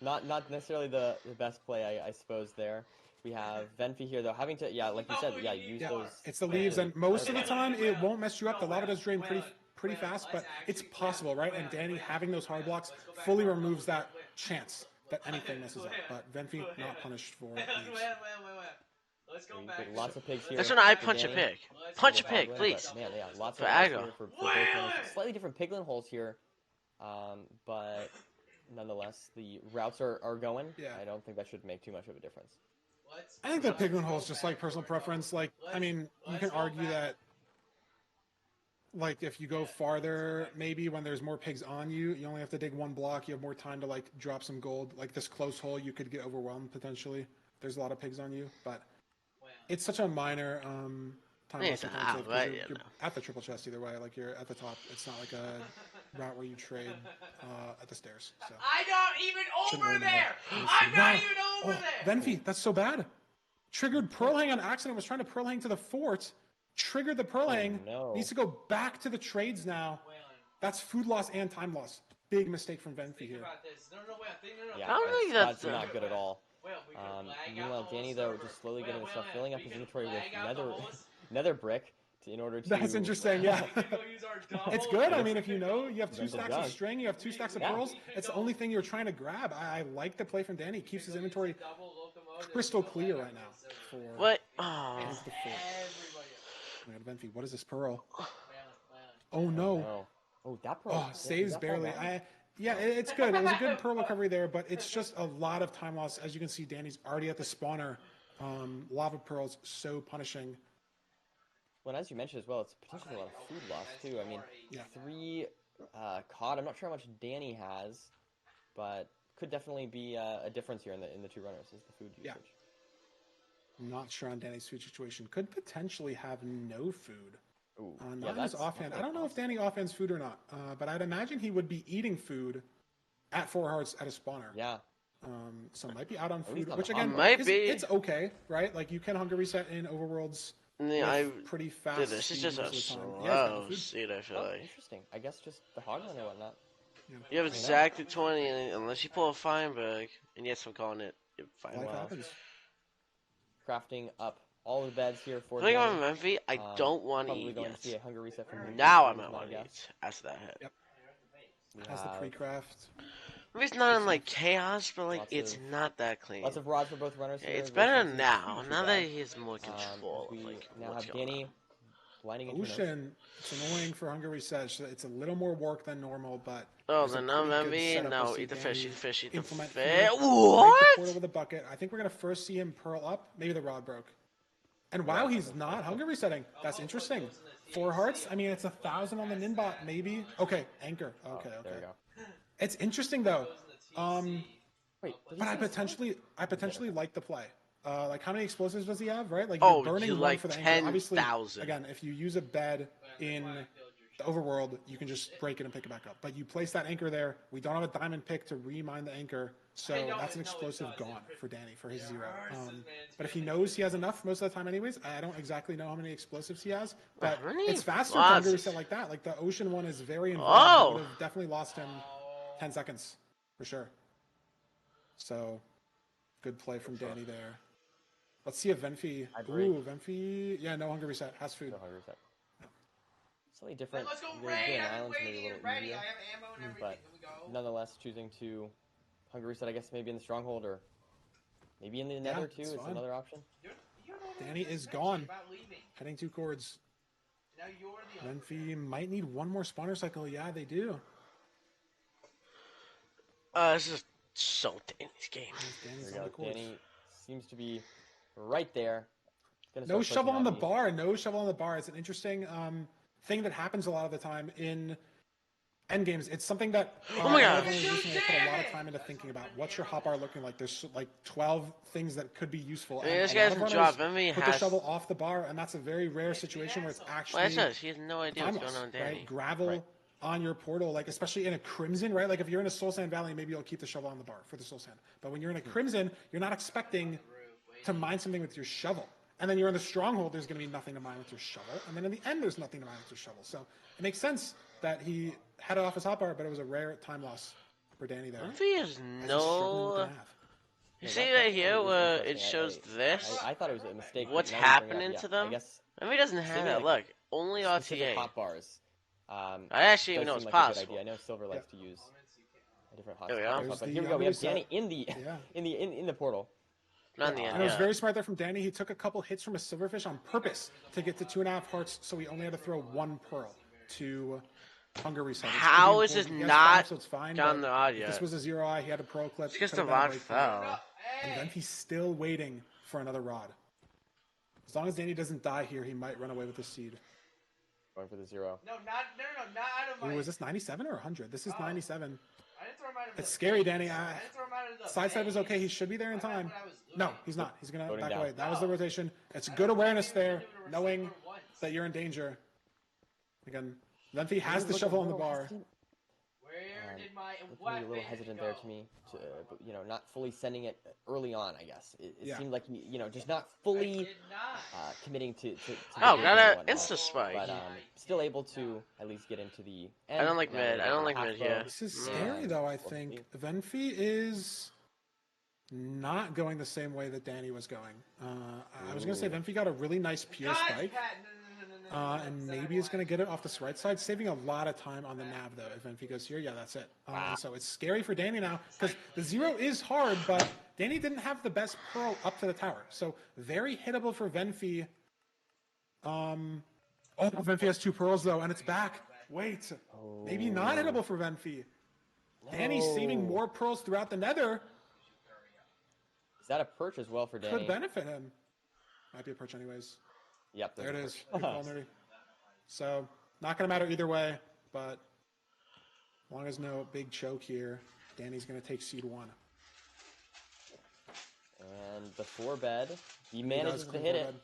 not necessarily the best play, I suppose, there. We have Venfi here, though, having to, like you said, use those. It's the leaves, and most of the time, it won't mess you up. The lava does drain pretty fast, but it's possible, right? And Danny having those hard blocks fully removes that chance that anything messes up. But Venfi not punished for leaves. Let's go back. Lots of pigs here. That's when I punch a pig. Punch a pig, please. Man, yeah, lots of aggro. For both runners. Slightly different piglin holes here, but nonetheless, the routes are going. Yeah. I don't think that should make too much of a difference. I think that piglin hole is just like personal preference. Like, I mean, you can argue that, like, if you go farther, maybe when there's more pigs on you, you only have to dig one block. You have more time to, like, drop some gold. Like, this close hole, you could get overwhelmed, potentially. There's a lot of pigs on you, but it's such a minor time loss. You're at the triple chest either way. Like, you're at the top. It's not like a route where you trade at the stairs. So. I'm not even over there! I'm not even over there! Venfi, that's so bad. Triggered Pearl Hang on accident, was trying to Pearl Hang to the fort. Triggered the Pearl Hang. No. Needs to go back to the trades now. That's food loss and time loss. Big mistake from Venfi here. Yeah, I don't think that's not good at all. Meanwhile, Danny, though, just slowly getting stuff, filling up his inventory with nether brick in order to. That's interesting. Yeah, it's good. I mean, if you know you have 2 stacks of string, you have 2 stacks of pearls. It's the only thing you're trying to grab. I like the play from Danny. He keeps his inventory crystal clear right now. For what? Venfi, what is this pearl? Oh no! Oh, that pearl. Oh, saves barely. Yeah, it's good. It was a good pearl recovery there, but it's just a lot of time loss. As you can see, Danny's already at the spawner. Lava pearls so punishing. Well, as you mentioned as well, it's potentially a lot of food loss too. I mean, 3 COD. I'm not sure how much Danny has, but could definitely be a difference here in the 2 runners is the food usage. I'm not sure on Danny's food situation. Could potentially have no food. Not that's his offhand. I don't know if Danny offhands food or not, but I'd imagine he would be eating food at 4 hearts at a spawner. Yeah. So might be out on food, which again, it's okay, right? Like, you can hunger reset in overworlds pretty fast. Dude, this is just a slow seed, I feel like. Interesting. I guess just the hogman and whatnot. You have exactly 20, and unless you pull a Feinberg, and yes, I'm calling it. Crafting up all the beds here for I think Danny. I'm Memphis. I don't want to Probably eat going yet. to see a hunger reset from him. Now I might want to eat after that hit. Yep. Has the pre-craft. Maybe it's not in like chaos, but like it's not that clean. Lots of rods for both runners here. It's better now. Now that he has more control we of like now what's have going Danny on. blinding into Ocean, it's annoying for hunger reset. So it's a little more work than normal, but Oh, there's a then I'm pretty good Memphis. setup to No, see eat the Danny fish, eat the fish, eat the implement fish. here, break the What? portal with a bucket. I think we're gonna first see him pearl up. Maybe the rod broke. And wow, he's not hunger resetting. That's interesting. 4 hearts. I mean, it's 1,000 on the Ninbot, maybe. Okay, anchor. Okay, There okay. we go. It's interesting though. Wait, but I potentially like the play. Like how many explosives does he have? Right? Like Oh, you're burning you one like for the anchor. Obviously, 10,000. again, if you use a bed in the overworld, you can just break it and pick it back up. But you place that anchor there. We don't have a diamond pick to remine the anchor, so that's an explosive gone for Danny for his 0. But if he knows he has enough most of the time, anyways, I don't exactly know how many explosives he has, but it's faster to hunger reset like that. Like the ocean one is very involved. Oh. Would have definitely lost him 10 seconds for sure. So, good play from Danny there. Let's see if Venfi. Ooh, Venfi. Yeah, no hunger reset. Has food. No hunger reset. Slightly different. Getting islands maybe a little easier. But nonetheless, choosing to hunger reset, I guess maybe in the stronghold or maybe in the nether too is another option. Danny is gone. Heading 2 chords. Venfi might need one more spawner cycle. Yeah, they do. This is so Danny's game. There we go. Danny seems to be right there. No shovel on the bar. No shovel on the bar. It's an interesting thing that happens a lot of the time in endgames. It's something that oh my god, recently put a lot of time into thinking about. What's your hotbar looking like? There's like 12 things that could be useful. I mean, this guy guy's drop. Put the shovel off the bar, and that's a very rare situation where it's actually. Well, he has no idea what's going on with Danny. Right? Gravel on your portal, like especially in a Crimson, right? Like if you're in a Soul Sand Valley, maybe you'll keep the shovel on the bar for the Soul Sand. But when you're in a Crimson, you're not expecting to mine something with your shovel. And then you're in the Stronghold, there's going to be nothing to mine with your shovel. And then in the end, there's nothing to mine with your shovel. So it makes sense that he had it off his hotbar, but it was a rare time loss for Danny there. He has no... You see right here where it shows this? I thought it was a mistake. What's happening to them? Maybe he doesn't have that. Look, only RTA. Hotbars. I actually even know it's possible. I know Silver likes to use a different hotbar. There we go. But here we go. We have Danny in the in the portal. Not in the end. And it was very smart there from Danny. He took a couple hits from a silverfish on purpose to get to 2.5 hearts, so he only had to throw 1 pearl to hunger reset. How is this not so it's fine, down the odd if yet? this was a 0-eye, he had a pearl clip. It's because the rod fell. And then he's still waiting for another rod. As long as Danny doesn't die here, he might run away with the seed. Going for the 0. No, not out of my... Ooh, is this 97 or 100? This is 97. I didn't throw him out of It's scary, Danny. I didn't throw him out of the... Sidestep is okay. He should be there in time. No, he's not. He's going to back down. away. That was the rotation. It's good awareness there, knowing that you're in danger. Again, Lenfi has the shovel on the bar. Looked maybe a little hesitant there to me, not fully sending it early on. I guess it seemed like just not fully committing to oh, got an insta spike. But still able to at least get into the end. I don't like mid. I don't like mid here. This is scary though. I think Venfi is not going the same way that Danny was going. I was gonna say Venfi got a really nice pure spike. And maybe he's going to get it off this right side, saving a lot of time on the nav, though. If Venfi goes here, yeah, that's it. So it's scary for Danny now, because the 0 is hard, but Danny didn't have the best pearl up to the tower. So very hittable for Venfi. Venfi has 2 pearls, though, and it's back. Wait. Maybe not hittable for Venfi. Danny's saving more pearls throughout the nether. Is that a perch as well for Danny? Could benefit him. Might be a perch anyways. Yep, there it is. Good call, Mary. So, not going to matter either way, but as long as no big choke here, Danny's going to take seed 1. And the 4-bed, he manages to hit it.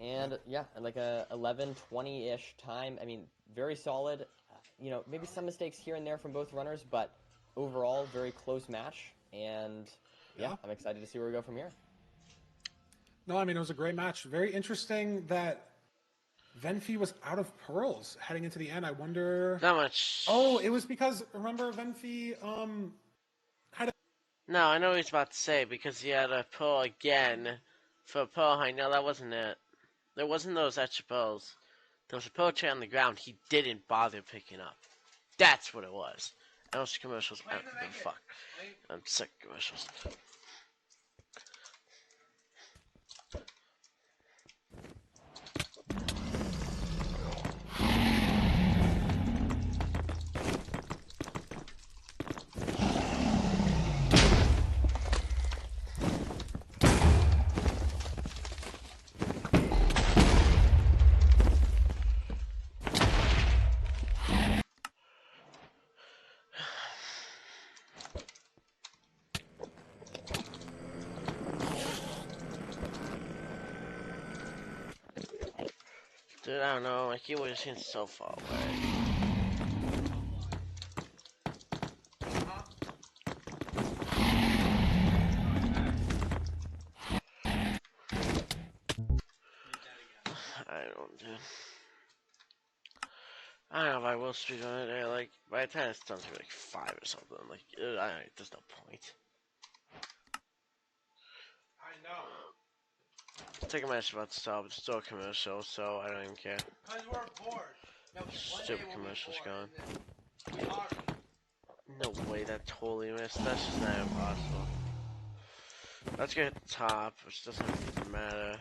And, yeah, like a 11, 20-ish time. I mean, very solid. Maybe some mistakes here and there from both runners, but overall, very close match. And, yeah, I'm excited to see where we go from here. No, I mean, it was a great match. Very interesting that Venfi was out of pearls heading into the end. I wonder... Not much. Oh, it was because, remember, Venfi had a... No, I know what he's about to say, because he had a pearl again For a Pearl, no, that wasn't it. There wasn't those extra pearls. There was a pearl tray on the ground he didn't bother picking up. That's what it was. I don't see commercials. I don't give a fuck. I'm sick of commercials. Dude, I don't know. My keyboard just seems so far away. I don't do. I don't know if I will speak on it. Like, by the time it's done, it's gonna be like 5 or something. Like, there's no point. I know. Taking my about to stop. It's still a commercial, so I don't even care. Because we're bored. No, Stupid commercial's gone. No way, that totally missed. That's just not impossible. Let's get the top, which doesn't matter.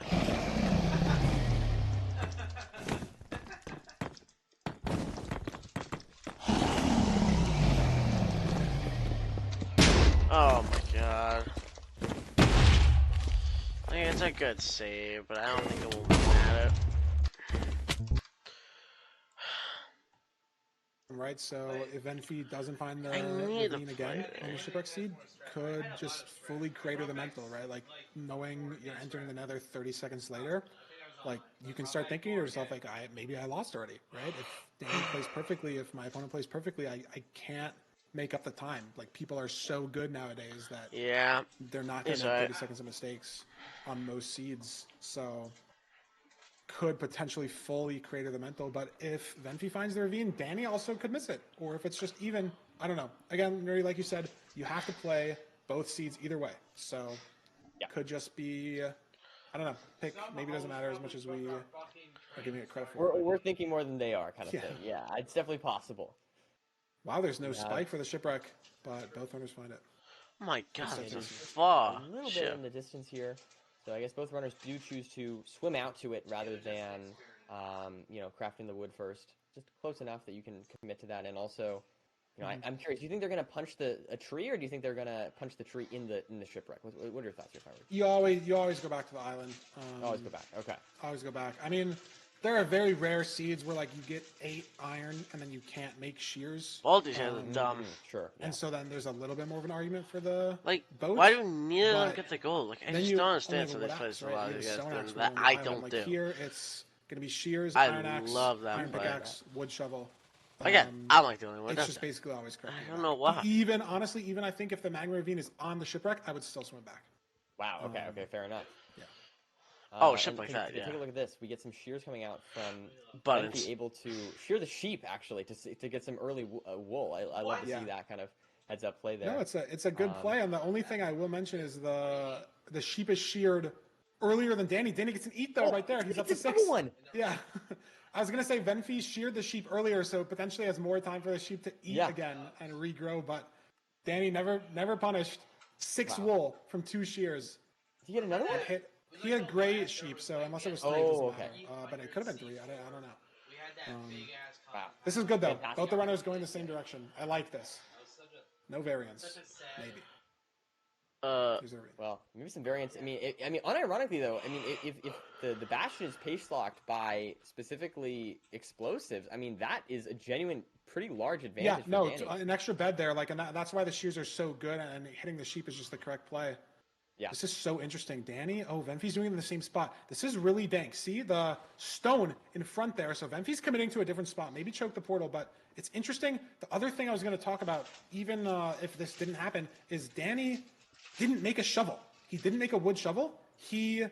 Oh my god. I mean, it's a good save, but I don't think it will matter. Right, so if Enfi doesn't find the need ravine again on the shipwreck seed, could just fully crater the mental, right? Like, knowing you're entering the nether 30 seconds later, like, you can start thinking to yourself, like, maybe I lost already, right? If Danny plays perfectly, if my opponent plays perfectly, I can't make up the time. Like, people are so good nowadays that they're not going to make 30 seconds of mistakes on most seeds, so could potentially fully crater the mental, but if Venfi finds the ravine, Danny also could miss it. Or if it's just even, I don't know. Again, Nuri, like you said, you have to play both seeds either way. So could just be, I don't know, pick, maybe it doesn't matter as much as we are giving it credit for. We're thinking more than they are, kind of thing. Yeah, it's definitely possible. Wow, there's no spike for the shipwreck, but both runners find it. Oh my god, it's far. A little bit in the distance here. So I guess both runners do choose to swim out to it rather than, crafting the wood first. Just close enough that you can commit to that. And also, I'm curious. Do you think they're going to punch a tree, or do you think they're going to punch the tree in the shipwreck? What are your thoughts here, Howard? You always go back to the island. Always go back. Okay. Always go back. I mean, there are very rare seeds where like you get 8 iron and then you can't make shears. Baldi's kind of dumb. Sure. And so then there's a little bit more of an argument for the boat. Why do neither of them get the gold? Like, I just don't understand some of these places a lot of you guys do that I don't do. Here it's gonna be shears, I iron axe, love that iron pickaxe, wood shovel. Again, I'm like the only one. It's just basically always correct. I don't know why. Even honestly, I think if the magma ravine is on the shipwreck, I would still swim back. Wow. Okay. Fair enough. Ship like that, Take a look at this. We get some shears coming out from Buttons. Be able to shear the sheep actually to get some early wool. I love to see that kind of heads up play there. No, it's a good play. And the only thing I will mention is the sheep is sheared earlier than Danny. Danny gets an eat though right there. He's up to 6. One. Yeah. I was gonna say Venfi sheared the sheep earlier, so potentially has more time for the sheep to eat again and regrow. But Danny never punished. 6 wool from 2 shears. Did you get another one? He had gray sheep, so unless it was 3, it doesn't matter. But it could have been 3. I don't know. Wow. This is good though. Both the runners going the same direction. I like this. No variance, maybe. Well, maybe some variance. I mean, unironically though, I mean, if the bastion is pace locked by specifically explosives, I mean that is a genuine, pretty large advantage. Yeah, no, for Danny. an extra bed there, like, and that's why the shears are so good, and hitting the sheep is just the correct play. Yeah. This is so interesting. Danny, Venfi's doing it in the same spot. This is really dank. See the stone in front there. So Venfi's committing to a different spot. Maybe choke the portal, but it's interesting. The other thing I was going to talk about, even if this didn't happen, is Danny didn't make a shovel. He didn't make a wood shovel. He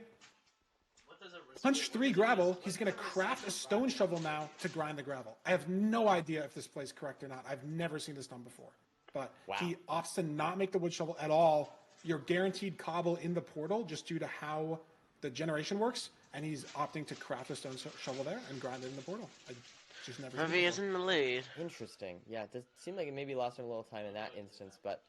punched 3 gravel. He's going to craft a stone shovel now to grind the gravel. I have no idea if this plays correct or not. I've never seen this done before. But he opts to not make the wood shovel at all. You're guaranteed cobble in the portal just due to how the generation works, and he's opting to craft a stone shovel there and grind it in the portal. I just never. Vemvy is in the lead. Interesting. Yeah, it does seem like it maybe lost him a little time in that instance, but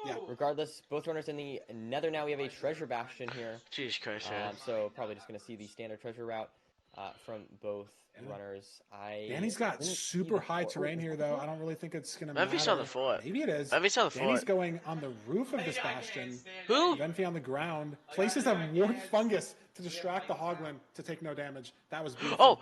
yeah. Regardless, both runners in the nether now. We have a treasure bastion here. Jesus Christ! So probably just going to see the standard treasure route from both runners. Danny's got super high terrain here, though. I don't really think it's going to matter. Vemvy's on the fort. Maybe it is. Vemvy's on the fort. Danny's going on the roof of this bastion. Who? Vemvy on the ground. Places a warp fungus to distract the Hoglin to take no damage. That was beautiful. Oh!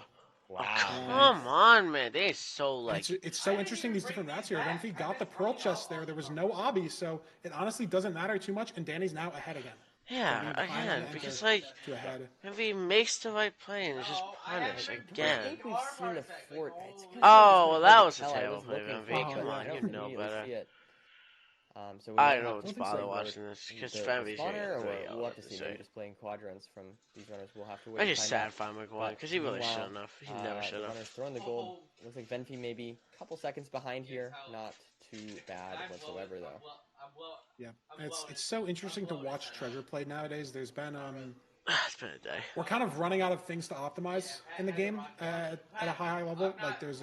Wow. Come on, man. They so like. It's so interesting, these different routes here. Vemvy got the pearl chest there. There was no obby, so it honestly doesn't matter too much, and Danny's now ahead again. Yeah, again, because like, if he makes the right play and it's just punished again. I think we've seen the fort. Oh, well, that was a terrible play, Vemvy. Come on, you know better. So I don't know what's bother watching this, because Vemvy's we'll have to see. Maybe just playing quadrants from these runners. We'll have to wait. I just sad Farmer going, because he really shouldn't have. He never should have. Runners throwing the gold. Looks like Vemvy maybe a couple seconds behind here. Not too bad whatsoever, though. Yeah, it's so interesting to watch treasure play nowadays. There's been it's been a day. We're kind of running out of things to optimize in the game at a high level. Like there's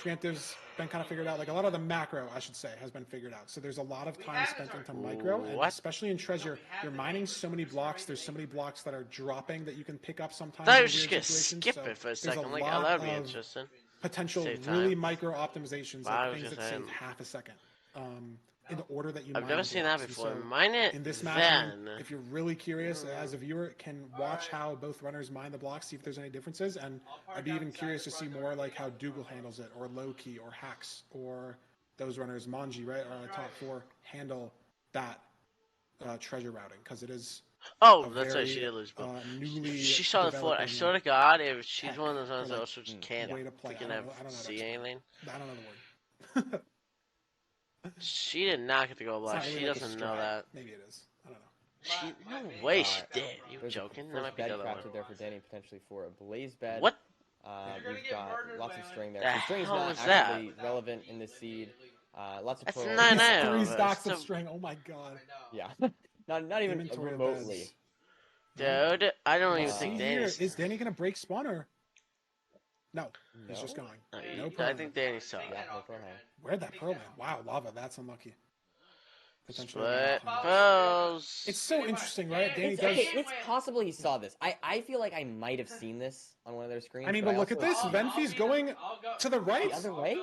preemptive's been kind of figured out. Like a lot of the macro, I should say, has been figured out. So there's a lot of time spent into micro, and especially in treasure, you're mining so many blocks. There's so many blocks that are dropping that you can pick up sometimes. I was just gonna skip it for a second. Like, oh, that'd be interesting. Potential really micro optimizations, like things that save half a second. In the order that you I've never seen that before. So mine it in this match, then. If you're really curious as a viewer, can watch how both runners mine the blocks, see if there's any differences, and I'd be even curious to see more like how Dougal handles it, or Loki, or Hax, or those runners, Manji, right, or top four, handle that treasure routing, because it is. Oh, that's right. She did lose. She saw the fort. I swear to God, if she's one of those ones that also just can't freaking see anything. I don't know the word. She did not get the gold block. She doesn't know that. Maybe it is. I don't know. No way she did. You joking? That might be the other one. Crafted there for Danny, potentially for a blaze bed. What? We've got lots of string there. The The string is hell not was actually relevant in this seed. Lots of That's pearls. 9-0. 3 stacks of string. Oh my god. Yeah. not even remotely. Dude, I don't even think Danny's. Is Danny gonna break spawner? No, he's just going. No I think Danny saw it. Yeah, no pearl. Where'd that pearl land? Wow, lava. That's unlucky. Split pearls. It's so interesting, right? Danny does. Okay, it's possible he saw this. I feel like I might have seen this on one of their screens. I mean, but look at this. Vemvy's going to the right. The other way?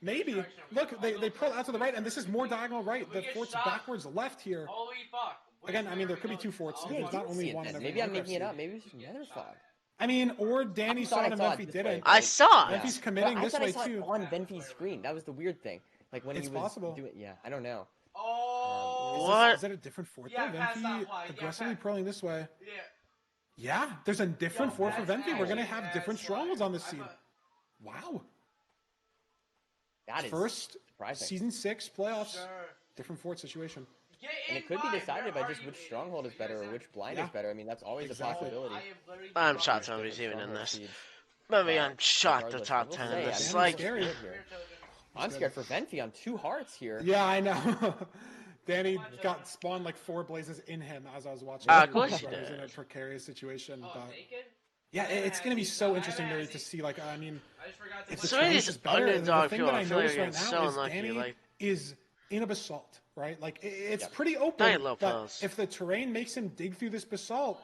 Maybe. Look, they pearl out to the right, and this is more diagonal right. The fort's backwards left here. Again, I mean, there could be 2 forts. Yeah, There's not only one. Maybe I'm making it up. Maybe it's just nether fog. I mean, or Danny saw it and Vemvy didn't. I saw it. Vemvy's committing this way too. On Vemvy's screen. That was the weird thing. Like when it's he was possible. doing. Yeah, I don't know. What? Is that a different fort though? Vemvy aggressively pearling this way. Yeah, there's a different fort for Vemvy. We're gonna have different strongholds on this seed. Wow. That is first surprising. Season 6 playoffs. Different fort situation. And it could be decided by just which stronghold is better or which blind is better. I mean, that's always a possibility. I'm shocked Vemvy's even in this. Vemvy, I'm shocked the top 10 in this. Like, I'm scared for Vemvy on 2 hearts here. Yeah, I know. Danny got spawned like 4 blazes in him as I was watching. Of course he did. In a precarious situation, but yeah, it's gonna be so interesting to see. Like, I mean, if the choice is better, the thing that I notice right now is Danny is in a basalt, right? Like, it's pretty open. But if the terrain makes him dig through this basalt,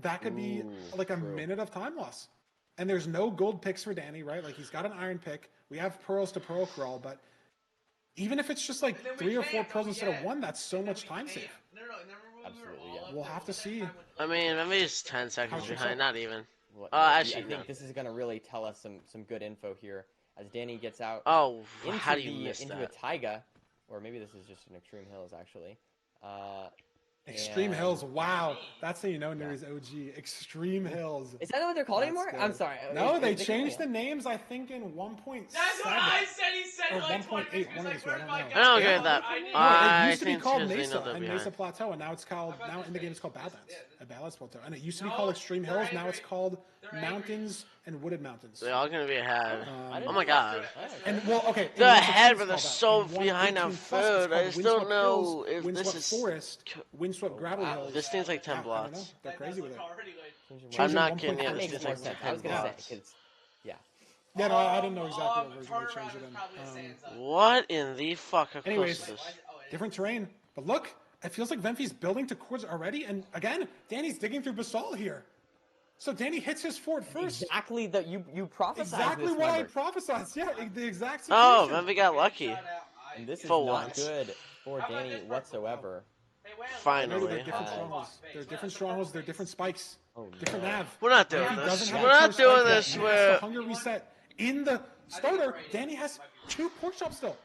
that could be like a minute of time loss. And there's no gold picks for Danny, right? Like, he's got an iron pick. We have pearls to pearl crawl, but even if it's just like 3 or 4 pearls instead of 1, that's so much time save. Absolutely, yeah. We'll have to see. I mean, Vemvy's 10 seconds behind, not even. Well, actually, I think this is going to really tell us some good info here as Danny gets out. Oh, into how do you miss into that? a taiga, or maybe this is just an Extreme Hills actually. Extreme Hills, wow. That's how you know Nuri's OG. Extreme Hills. Is that what they're called anymore? Good. I'm sorry. No, they changed the names, I think, in 1.7. That's what I said. He said or like 1.8. One of these, I don't know. I don't get that. It used to be think called because they Mesa know they're and behind. Mesa Plateau, and now it's called, now in the game it's called Badlands. Badlands Plateau. And it used to be called Extreme Hills, now it's called Mountains and wooded mountains. They're all gonna be ahead. Um, Oh my god. And well, okay, They're and what's ahead, called but they're that. so In 118 behind on plus, it's food. I called just Windswept don't know Hills, if this Windswept is. Forest, Windswept Gravel Hills. This seems like 10 I don't know. blocks. They're crazy with it. I'm Changing not 1.5 kidding you. That This makes seems more like sense. 10 I was gonna say, blocks. because yeah. Yeah, no, I didn't know exactly what version they changed it in. What in the fuck? How close Anyways, is this? different terrain. But look, it feels like Venfi's building to cords already. And again, Danny's digging through basalt here. So Danny hits his fort first. Exactly that you prophesied. Exactly this, what I Lambert. prophesied. Yeah, the exact situation. Oh, Venfi got lucky. And this is For not once. good for Danny whatsoever. Finally. They're different strongholds. They're different strongholds. They're different spikes. Different nav. We're not doing Venfi this. doesn't have We're a not pure doing spike yet. this. He has We're. the hunger reset in the starter. Danny has 2 pork chops still.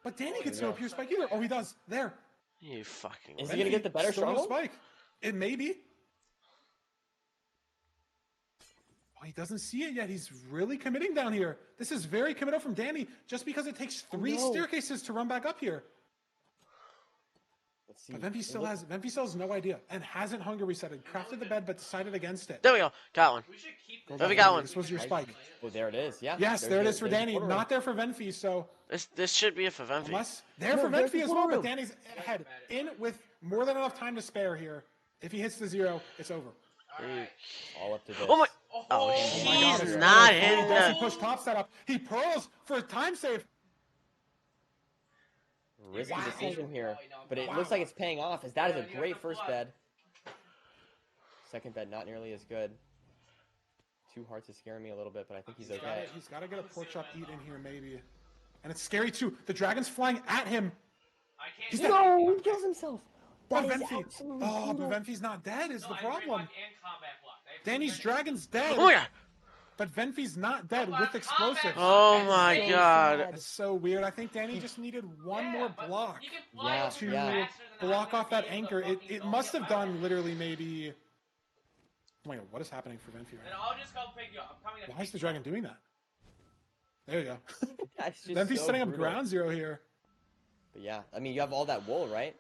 But Danny gets no pure spike either. Oh, he does. There. You fucking. Is he gonna get the better Still no stronghold? spike. It may be. Oh, he doesn't see it yet. He's really committing down here. This is very committal from Danny, just because it takes 3 staircases to run back up here. Let's see. But Venfi still has no idea and hasn't hunger resetted. Crafted the bed, but decided against it. There we go. Got one. Venfi got one. This was your spike. Oh, there it is. Yeah. Yes, there it is for there's Danny. the portal Not there for Venfi. So This should be it for Venfi. unless there No, for there's Venfi the as well, portal but Danny's ahead in with more than enough time to spare here. If he hits the 0, it's over. all up to this. Oh my. Oh, my he's God, not he hitting does. He the. pushed top setup. He pearls for a time save. Risky decision here, but it looks like it's paying off, as that is a great first bed. Second bed not nearly as good. 2 hearts is scaring me a little bit, but I think he's okay. He's got to get a pork chop eat in here, maybe. And it's scary too. The dragon's flying at him. He's dead. No, he kills himself. Oh, That is Venfi. absolutely Oh, brutal. but Venfi's not dead is the problem. Danny's dragon's dead. Oh my god. But Venfi's not dead with explosives. Oh my So god. sad. That's so weird. I think Danny just needed one more block Yeah, to yeah. block off that anchor. It must have done literally maybe. Oh my god, what is happening for Venfi right now? Why is the dragon doing that? There you go. That's just Venfi's so setting up brutal. ground 0 here. But yeah, I mean, you have all that wool, right?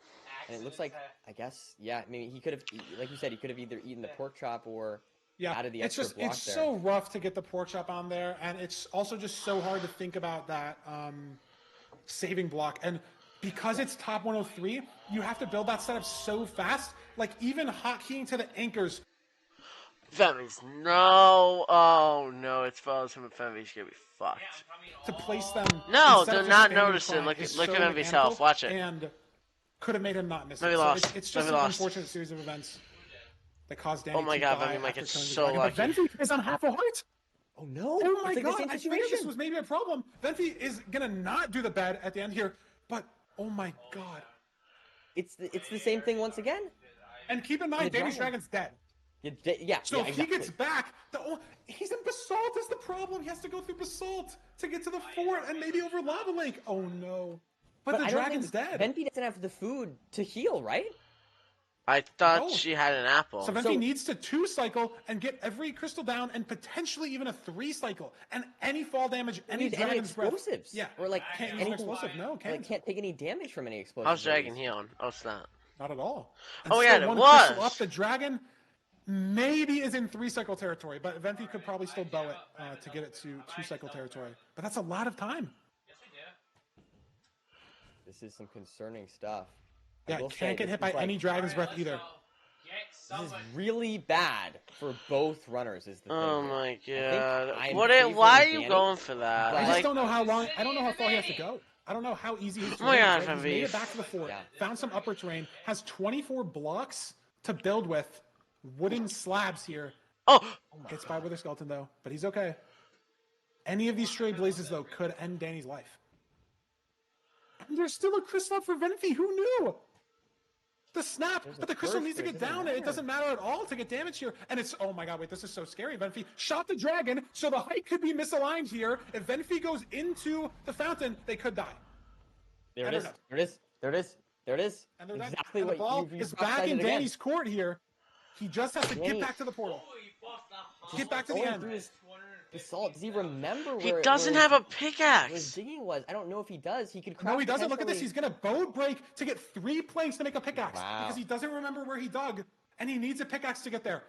And it looks like, I guess, yeah. I mean, he could have, like you said, he could have either eaten the pork chop or added the it's extra just block it's there. so rough to get the pork chop on there, and it's also just so hard to think about that saving block. And because it's top 103, you have to build that setup so fast. Like even hotkeying to the anchors. Venfi's no. Oh no, it's follows him. Venfi's gonna be fucked. To place them. No, instead they're of just not spamming noticing. prime Look is at so Venfi's mechanical health. Watch it. And could have made him not miss it. Venfi So lost. it's just Venfi an lost. unfortunate series of events that caused Danny Oh my to god, die Venfi might after get killing the so dragon. lucky. But Venfi is on half a heart. Oh no! Oh my It's like god! the same I figured situation. this was maybe a problem. Venfi is gonna not do the bed at the end here, but oh my god! It's the same thing once again. And keep in mind, The Danny's dragon. dragon's dead. Yeah. So yeah, if exactly. he gets back, he's in basalt is the problem. He has to go through basalt to get to the fort and maybe over lava lake. Oh no! But the I don't dragon's think dead. Venfi doesn't have the food to heal, right? I thought No. she had an apple. So Venfi needs to 2 cycle and get every crystal down, and potentially even a 3 cycle, and any fall damage, any Needs dragon's breath. explosives. Yeah, Or like can't use an anything. explosive. No, Like, can't. can't take any damage from any explosives. How's Dragon healing? Oh, it's not. Not at all. And Oh still yeah, it one crystal was. up. The dragon maybe is in 3 cycle territory, but Venfi could probably still bow it to get it to 2 cycle territory. But that's a lot of time. This is some concerning stuff. I Yeah, will can't say, get this hit by is like- any dragon's breath either. This is really bad for both runners. Is the thing. Oh here. my I think god. I'm What? favoring Why are you Danny, going for that? but- I just Like, don't know how long. I don't know how far he has to go. I don't know how easy his Oh my terrain God, is. He's Venfi. made it back to the fort. Found some upper terrain. Has 24 blocks to build with. Wooden slabs here. Oh! Gets by with a skeleton though, but he's okay. Any of these stray blazes though could end Danny's life. And there's still a crystal up for Venfi. Who knew? The snap, but the crystal needs to get down. It doesn't matter at all to get damage here. And it's, oh my god, wait, this is so scary. Venfi shot the dragon, so the height could be misaligned here. If Venfi goes into the fountain, they could die. There it And is. they're dead. There it is. There it is. There it is. And they're dead. Exactly And what the ball you is back prophesied in it again. Danny's court here. He just has to Danny- get back to the portal. Get back to the Going end. through his basalt. Does he remember He where? doesn't where have a his pickaxe. digging was? I don't know if he does. He could. No, he doesn't. Look at this. potentially- He's going to bow break to get 3 planks to make a pickaxe Wow. because he doesn't remember where he dug, and he needs a pickaxe to get there.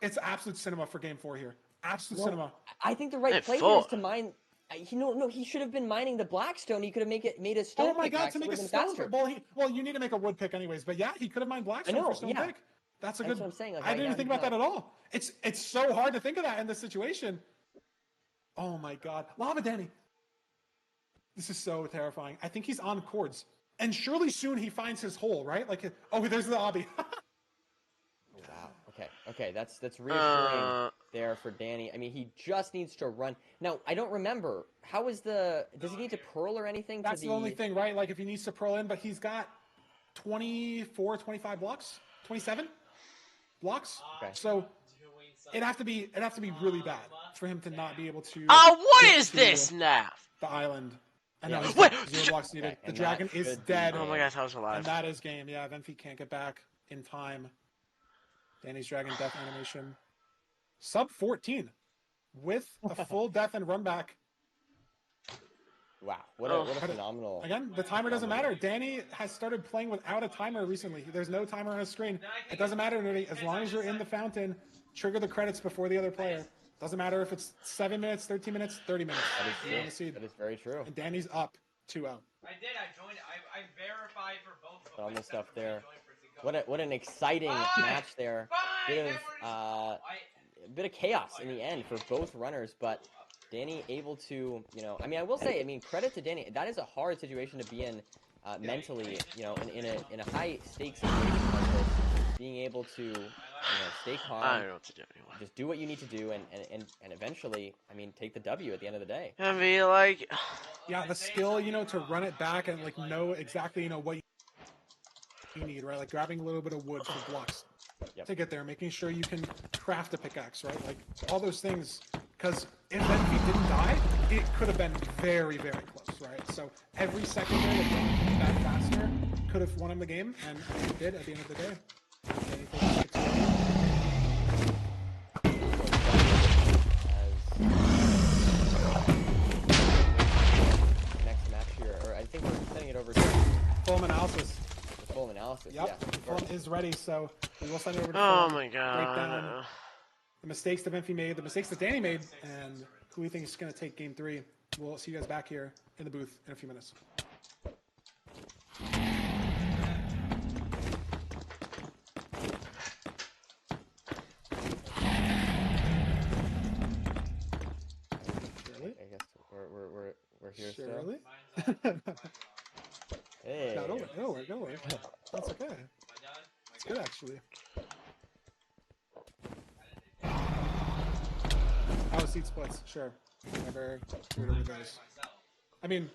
It's absolute cinema for game 4 here. Absolute cinema. I think the right play here is to mine. He should have been mining the Blackstone. He could have made a stone. Oh my God! pickaxe. To make It a would've been stone. faster. Well, you need to make a wood pick anyways. But yeah, he could have mined Blackstone for stone pick. That's what I'm saying. Like, I didn't even think about that at all. It's so hard to think of that in this situation. Oh my God, Lava Danny. This is so terrifying. I think he's on cords, and surely soon he finds his hole, right? Like, oh, there's the obby. Wow. Okay. That's reassuring there for Danny. I mean, he just needs to run. Now, I don't remember. Does he need to pearl or anything? That's the only thing, right? Like, if he needs to pearl in, but he's got 24, 25 blocks, 27 blocks. Okay. So it'd have to be really bad for him to not be able to. Oh, what is this now? The island. I know. Wait. 0 blocks needed. Okay, the dragon is dead. Oh my gosh, I was alive. And that is game. Yeah, Venfi can't get back in time. Danny's dragon death animation. Sub 14 with a full death and run back. Wow, what a phenomenal. Again, the timer doesn't matter. Danny has started playing without a timer recently. There's no timer on his screen. It doesn't matter, Nudie. As long as you're in the fountain, trigger the credits before the other player. Doesn't matter if it's 7 minutes, 13 minutes, 30 minutes. That is very true. And Danny's up 2-0. I did. I joined. I verified for both. On the stuff there. What an exciting match there. Bit of chaos in the end for both runners, but Danny able to, I mean, I will say, credit to Danny. That is a hard situation to be in mentally, in a high stakes situation like this. Being able to, stay calm. I don't know what to do anymore. Just do what you need to do, and eventually, take the W at the end of the day. I mean, like, yeah, the skill, to run it back and know exactly, what you need, right? Like grabbing a little bit of wood for blocks to get there, making sure you can craft a pickaxe, right? Like all those things. Because if Venfi didn't die, it could have been very, very close, right? So every second there that Danny back faster could have won him the game, and it did at the end of the day. Next match here, or I think we're sending it over to Fulham analysis. Full analysis. Yep, Fulham is ready, so we will send it over to oh Fulham. my God. Break down the mistakes that Venfi made, the mistakes that Danny made, and who we think is going to take game 3. We'll see you guys back here in the booth in a few minutes. I guess we're here Surely? still. Hey. No, don't worry. That's okay. It's good, actually. Oh, seat splits, sure. Whatever it goes. I mean,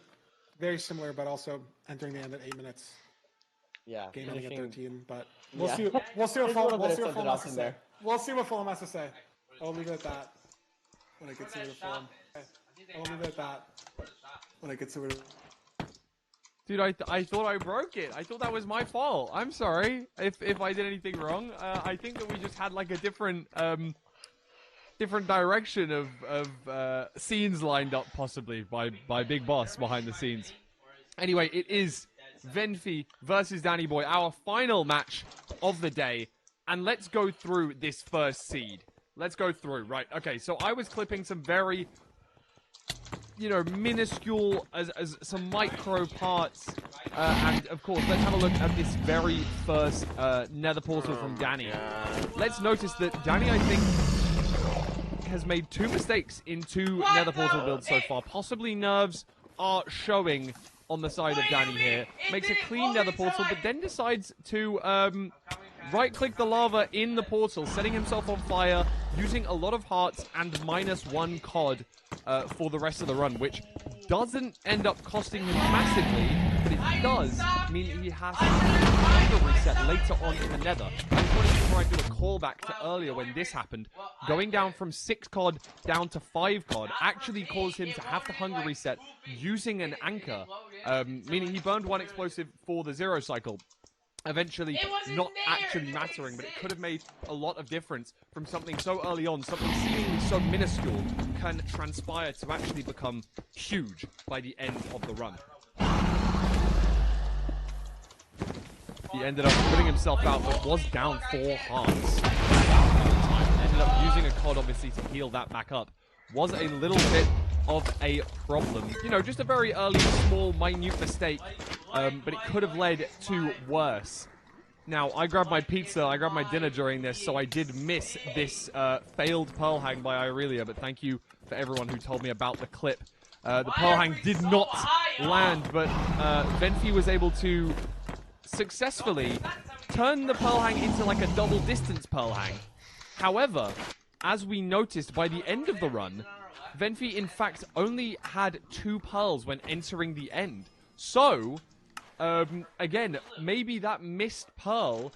very similar, but also entering the end at 8 minutes. Yeah. Game ending at 13, but We'll see what There's a Fulham little bit of has to something else in say. there. We'll see what Fulham has to say. I'll leave it at that. When I get to the Fulham. I'll leave it at that. When I get to it. Dude, I thought I broke it. I thought that was my fault. I'm sorry if I did anything wrong. I think that we just had like a different direction of scenes lined up possibly by Big Boss behind the scenes. Anyway, it is Venfi versus Danny Boy, our final match of the day, and let's go through this first seed. Let's go through. Right. Okay. So I was clipping some very minuscule as some micro parts, and of course let's have a look at this very first nether portal from Danny. Let's notice that Danny, I think, has made 2 mistakes in 2 nether portal builds so far. Possibly nerves are showing on the side of Danny here. Makes a clean nether portal, but then decides to right-click the lava in the portal, setting himself on fire, using a lot of hearts and -1 COD for the rest of the run, which doesn't end up costing him massively, but it does mean he has to have a reset later on in the nether. I just wanted to try and do a callback to earlier when this happened. Going down from 6 COD down to 5 COD actually caused him to have the hunger reset using an anchor, meaning he burned 1 explosive for the 0 cycle. Eventually not actually mattering, but it could have made a lot of difference from something so early on, something seemingly so minuscule can transpire to actually become huge by the end of the run. He ended up putting himself out, but was down 4 hearts. And up using a COD, obviously, to heal that back up was a little bit of a problem. You know, just a very early, small, minute mistake, but it could have led to worse. Now, I grabbed my pizza, I grabbed my dinner during this, so I did miss this failed Pearl Hang by Irelia, but thank you for everyone who told me about the clip. The Pearl Hang did not land, but Venfi was able to successfully turn the Pearl Hang into like a double distance Pearl Hang. However, as we noticed by the end of the run, Venfi in fact only had 2 pearls when entering the end. So, again, maybe that missed pearl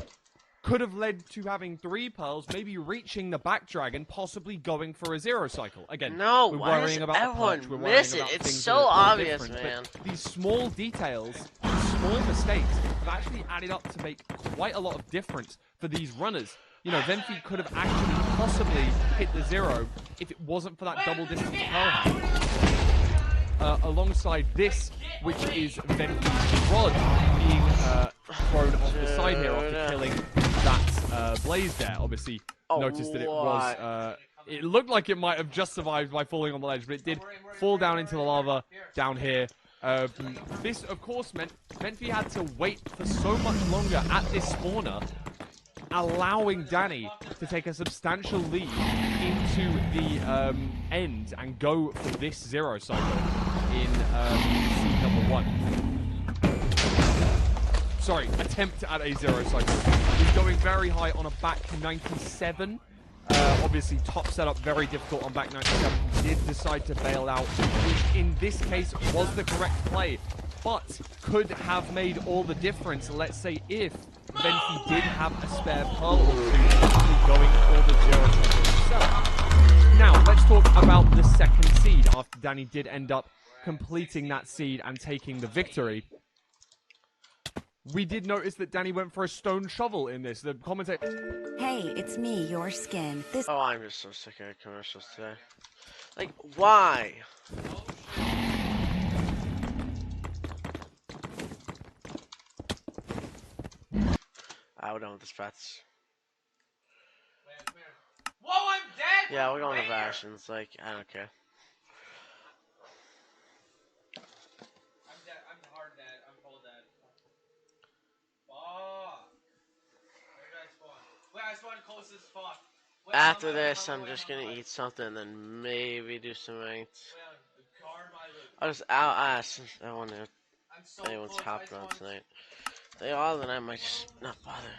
could have led to having 3 pearls, maybe reaching the back dragon, possibly going for a 0 cycle. Again, no, we're why worrying does about everyone the perch, we're miss worrying it? about It's things so that are obvious, different, man. but these small details, these small mistakes, have actually added up to make quite a lot of difference for these runners. You know, Venfi could have actually possibly hit the 0 if it wasn't for that double distance pearl hang. Alongside this, which is Venfi's rod being thrown off the side here after killing that Blaze there. Obviously, noticed that it was... it looked like it might have just survived by falling on the ledge, but it did fall down into the lava down here. This, of course, meant Venfi had to wait for so much longer at this spawner, allowing Danny to take a substantial lead into the end and go for this 0 cycle in seed number 1. Sorry, attempt at a 0 cycle. He's going very high on a back 97. Obviously, top setup, very difficult on back 97. He did decide to bail out, which in this case was the correct play, but could have made all the difference, let's say, if Venfi did have a spare pearl or 2 going for the 0 cycle himself. Now, let's talk about the second seed after Danny did end up completing that seed and taking the victory. We did notice that Danny went for a stone shovel in this. The commentator... Hey, it's me, your skin. This... Oh, I'm just so sick of commercials today. Like, why? We're done with the spats. Whoa, I'm dead! Yeah, we're going to Vashions. Like, I don't care. I'm dead. I'm hard dead. I'm full dead. Fuck. Where did I spawn? Wait, I spawned close to the spawn. Wait, After this, I'm just gonna eat something and then maybe do some ranked. I'll just ask since I wonder if anyone's hopped on tonight. They are, then I might just not bother.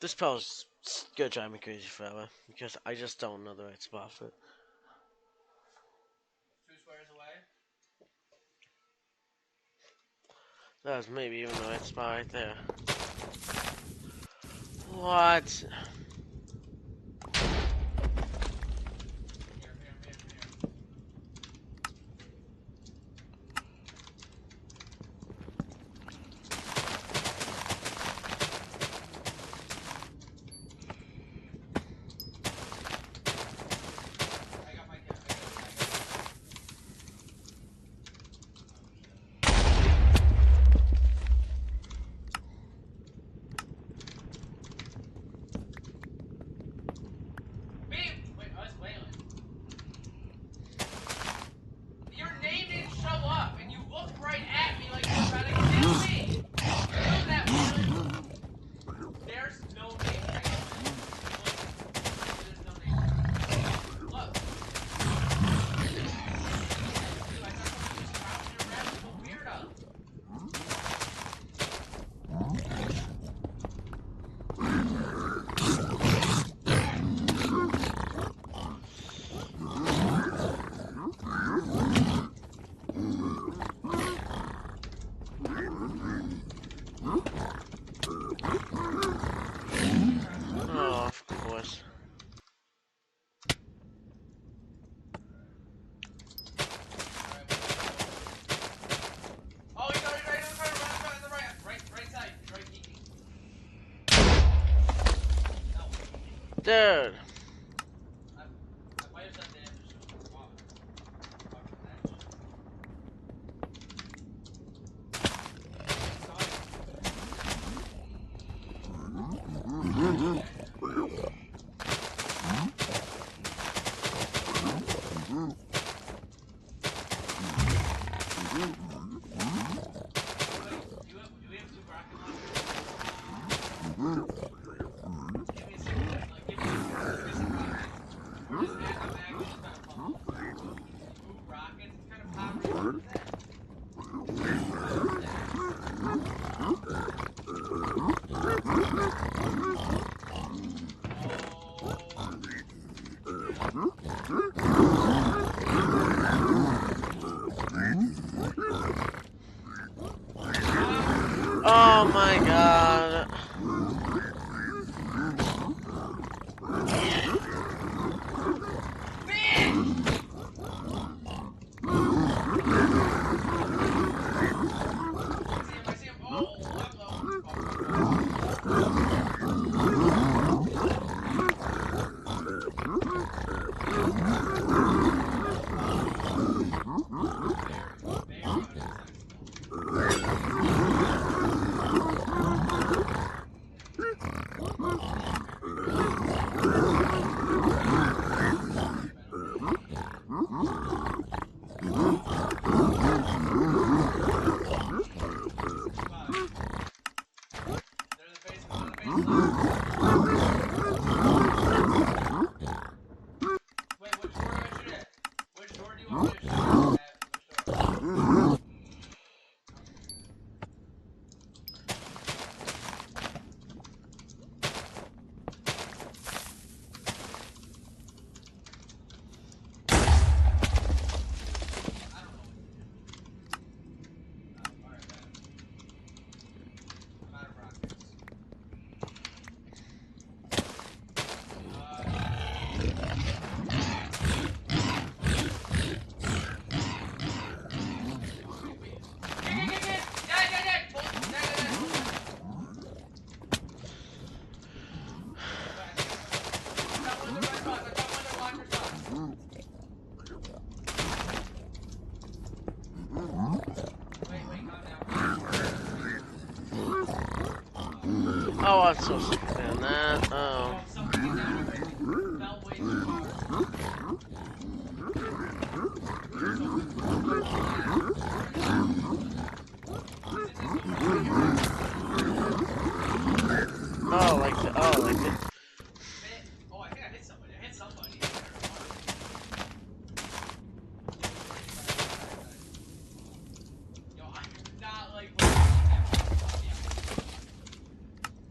This post is gonna drive me crazy forever because I just don't know the right spot for it. 2 squares away. That was maybe even the right spot right there. What? Your name didn't show up, and you looked right at me like you were trying to kill me. Prove that one. There's no name tag. There's no name tag. Look. Dude, I thought someone was crouching around like a weirdo. Oh, of course. Oh, he's already right on the right. Right side. Right geeky. Dude. I might have done damage to him. Wow. Oh my god. Oh, I'm so sick of doing that. Oh. Oh, like the. Oh, like the. Oh, I think I hit somebody. I hit somebody. Yo, I'm not like.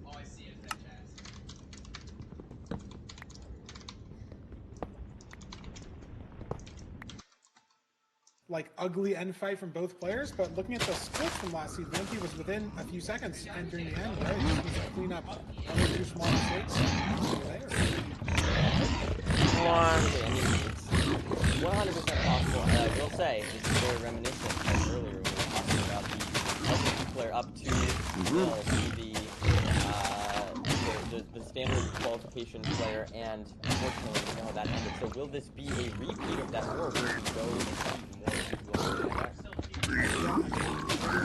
Oh, I see it. That chest. Like ugly end fight from both players, but looking at the splits from last season, Venti was within a few seconds entering the end, right? Just needs to clean up one or two small mistakes. Absolutely. I mean, it's 100% possible. And I will say, this is very reminiscent of earlier when we were talking about the LCP player up to the standard qualification player, and unfortunately, we know how that ended. So will this be a repeat of that, or will we go even more into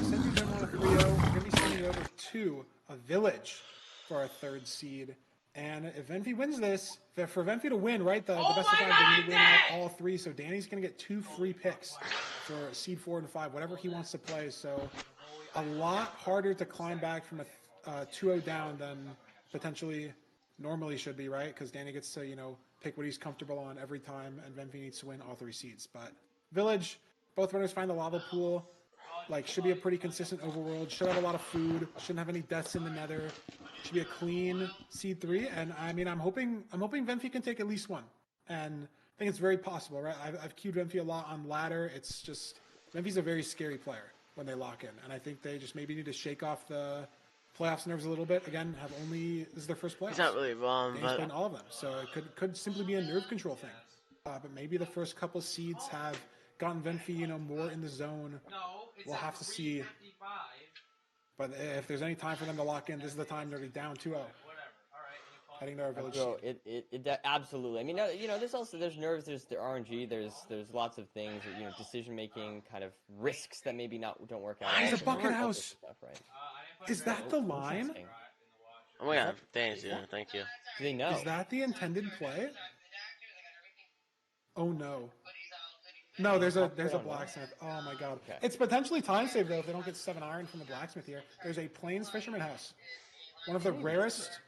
Since you've been on a 3-0, we're going to be sending it over to a village for our third seed. And if Venfi wins this, for Venfi to win, right, the best of 5, they need to win out all 3. So Danny's going to get 2 free picks for seed 4 and 5, whatever he wants to play. So a lot harder to climb back from a 2-0 down than potentially normally should be, right? Because Danny gets to, pick what he's comfortable on every time, and Venfi needs to win all 3 seeds. But Village, both runners find the lava pool. Like, should be a pretty consistent overworld. Should have a lot of food. Shouldn't have any deaths in the nether. Should be a clean seed 3. And I mean, I'm hoping Venfi can take at least one. And I think it's very possible, right? I've queued Venfi a lot on ladder. It's just Venfi's a very scary player when they lock in, and I think they just maybe need to shake off the playoffs nerves a little bit. Again, this is their first playoffs. He's not really wrong, He's but playing all of them, so it could simply be a nerve control thing. But maybe the first couple seeds have gotten Venfi, more in the zone. We'll have to see. But if there's any time for them to lock in, this is the time they're down 2-0. Heading to our village. Bro, absolutely. I mean, there's nerves, there's the RNG, there's lots of things, decision making, kind of risks that maybe don't work out. There's a bucket house. Stuff, right? Is that the line? Oh my god, thanks, yeah, thank you. Do they know? Is that the intended play? Oh no. No, there's a blacksmith. Oh my god. Okay. It's potentially time save though if they don't get 7 iron from the blacksmith here. There's a Plains Fisherman house. One of the rarest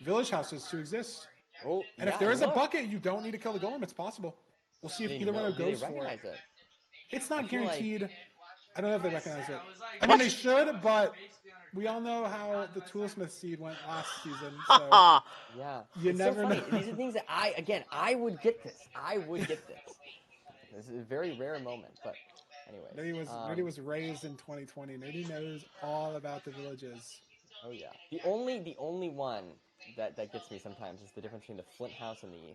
village houses to exist. Oh, and if there is a bucket, you don't need to kill the golem. It's possible. We'll see if either one goes for it. It's not guaranteed. I don't know if they recognize it. I mean, they should, but we all know how the Toolsmith seed went last season. So yeah, you it's never so funny. know. These are things that I would get this. I would get this. This is a very rare moment, but anyways. Nerdy was raised in 2020. Nerdy knows all about the villages. Oh yeah. The only one that gets me sometimes is the difference between the Flint House and the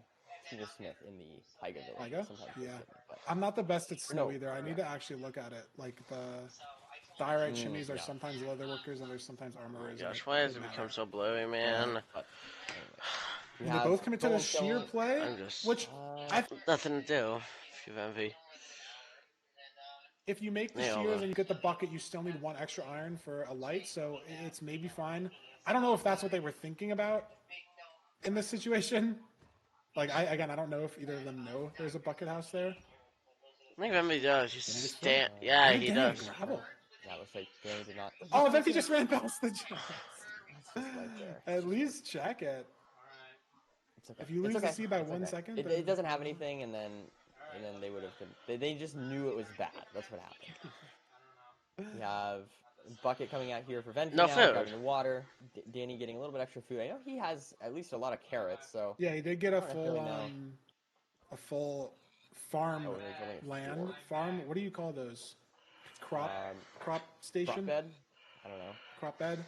Toolsmith in the Taiga village. Taiga? Sometimes Yeah. get me, but... I'm not the best at snow No, either. I need to actually look at it. Like the diorite chimneys are sometimes leather workers and there's sometimes armorers. Oh my gosh, why has it become so blowy, man? They both commit to the sheer play, I'm just which nothing to do. If you've envy. If you make the shears and you get the bucket, you still need 1 extra iron for a light, so it's maybe fine. I don't know if that's what they were thinking about in this situation. Like, I don't know if either of them know there's a bucket house there. I think Envy does. Yeah, he does. Gravel. Yeah, it looks like Danny did not. Oh, then he just ran past the chest. It's just right there. At least check it. It's okay. If you lose the seed by 1 second, it doesn't have anything, and then they would have been. They just knew it was bad. That's what happened. We have bucket coming out here for Venti now, grabbing the water. Danny getting a little bit extra food. I know he has at least a lot of carrots, so yeah, he did get a full farm land. Farm. What do you call those? Crop station. Crop bed. I don't know. Crop bed.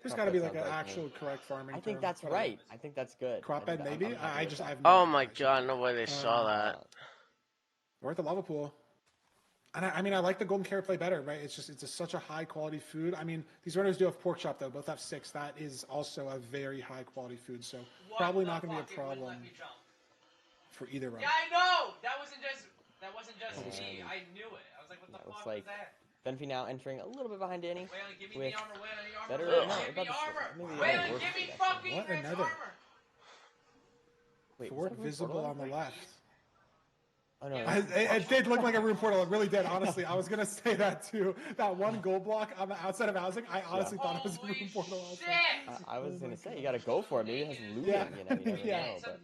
There's got to be like an actual correct farming. I think that's right. I think that's good. Crop bed, maybe. I've oh my god! No way they saw that. We're at the lava pool. And I mean, I like the golden carrot play better, right? It's such a high quality food. I mean, these runners do have pork chop though. Both have 6. That is also a very high quality food. So probably not going to be a problem for either runner. Yeah, I know. That wasn't just me. I knew it. I was like, what the fuck was that? Benfi now entering a little bit behind Danny. Waylon, give me with the armor. Waylon, better. the armor. No, Give me armor. maybe Waylon, give me fucking armor. Wait, Fort visible on the left. Oh, no, it did look like a room portal. It really did. Honestly, I was gonna say that too. That one gold block on the outside of housing, I honestly thought it was a room portal. I was gonna say you gotta go for it. Maybe it has looting. Yeah. You never know. But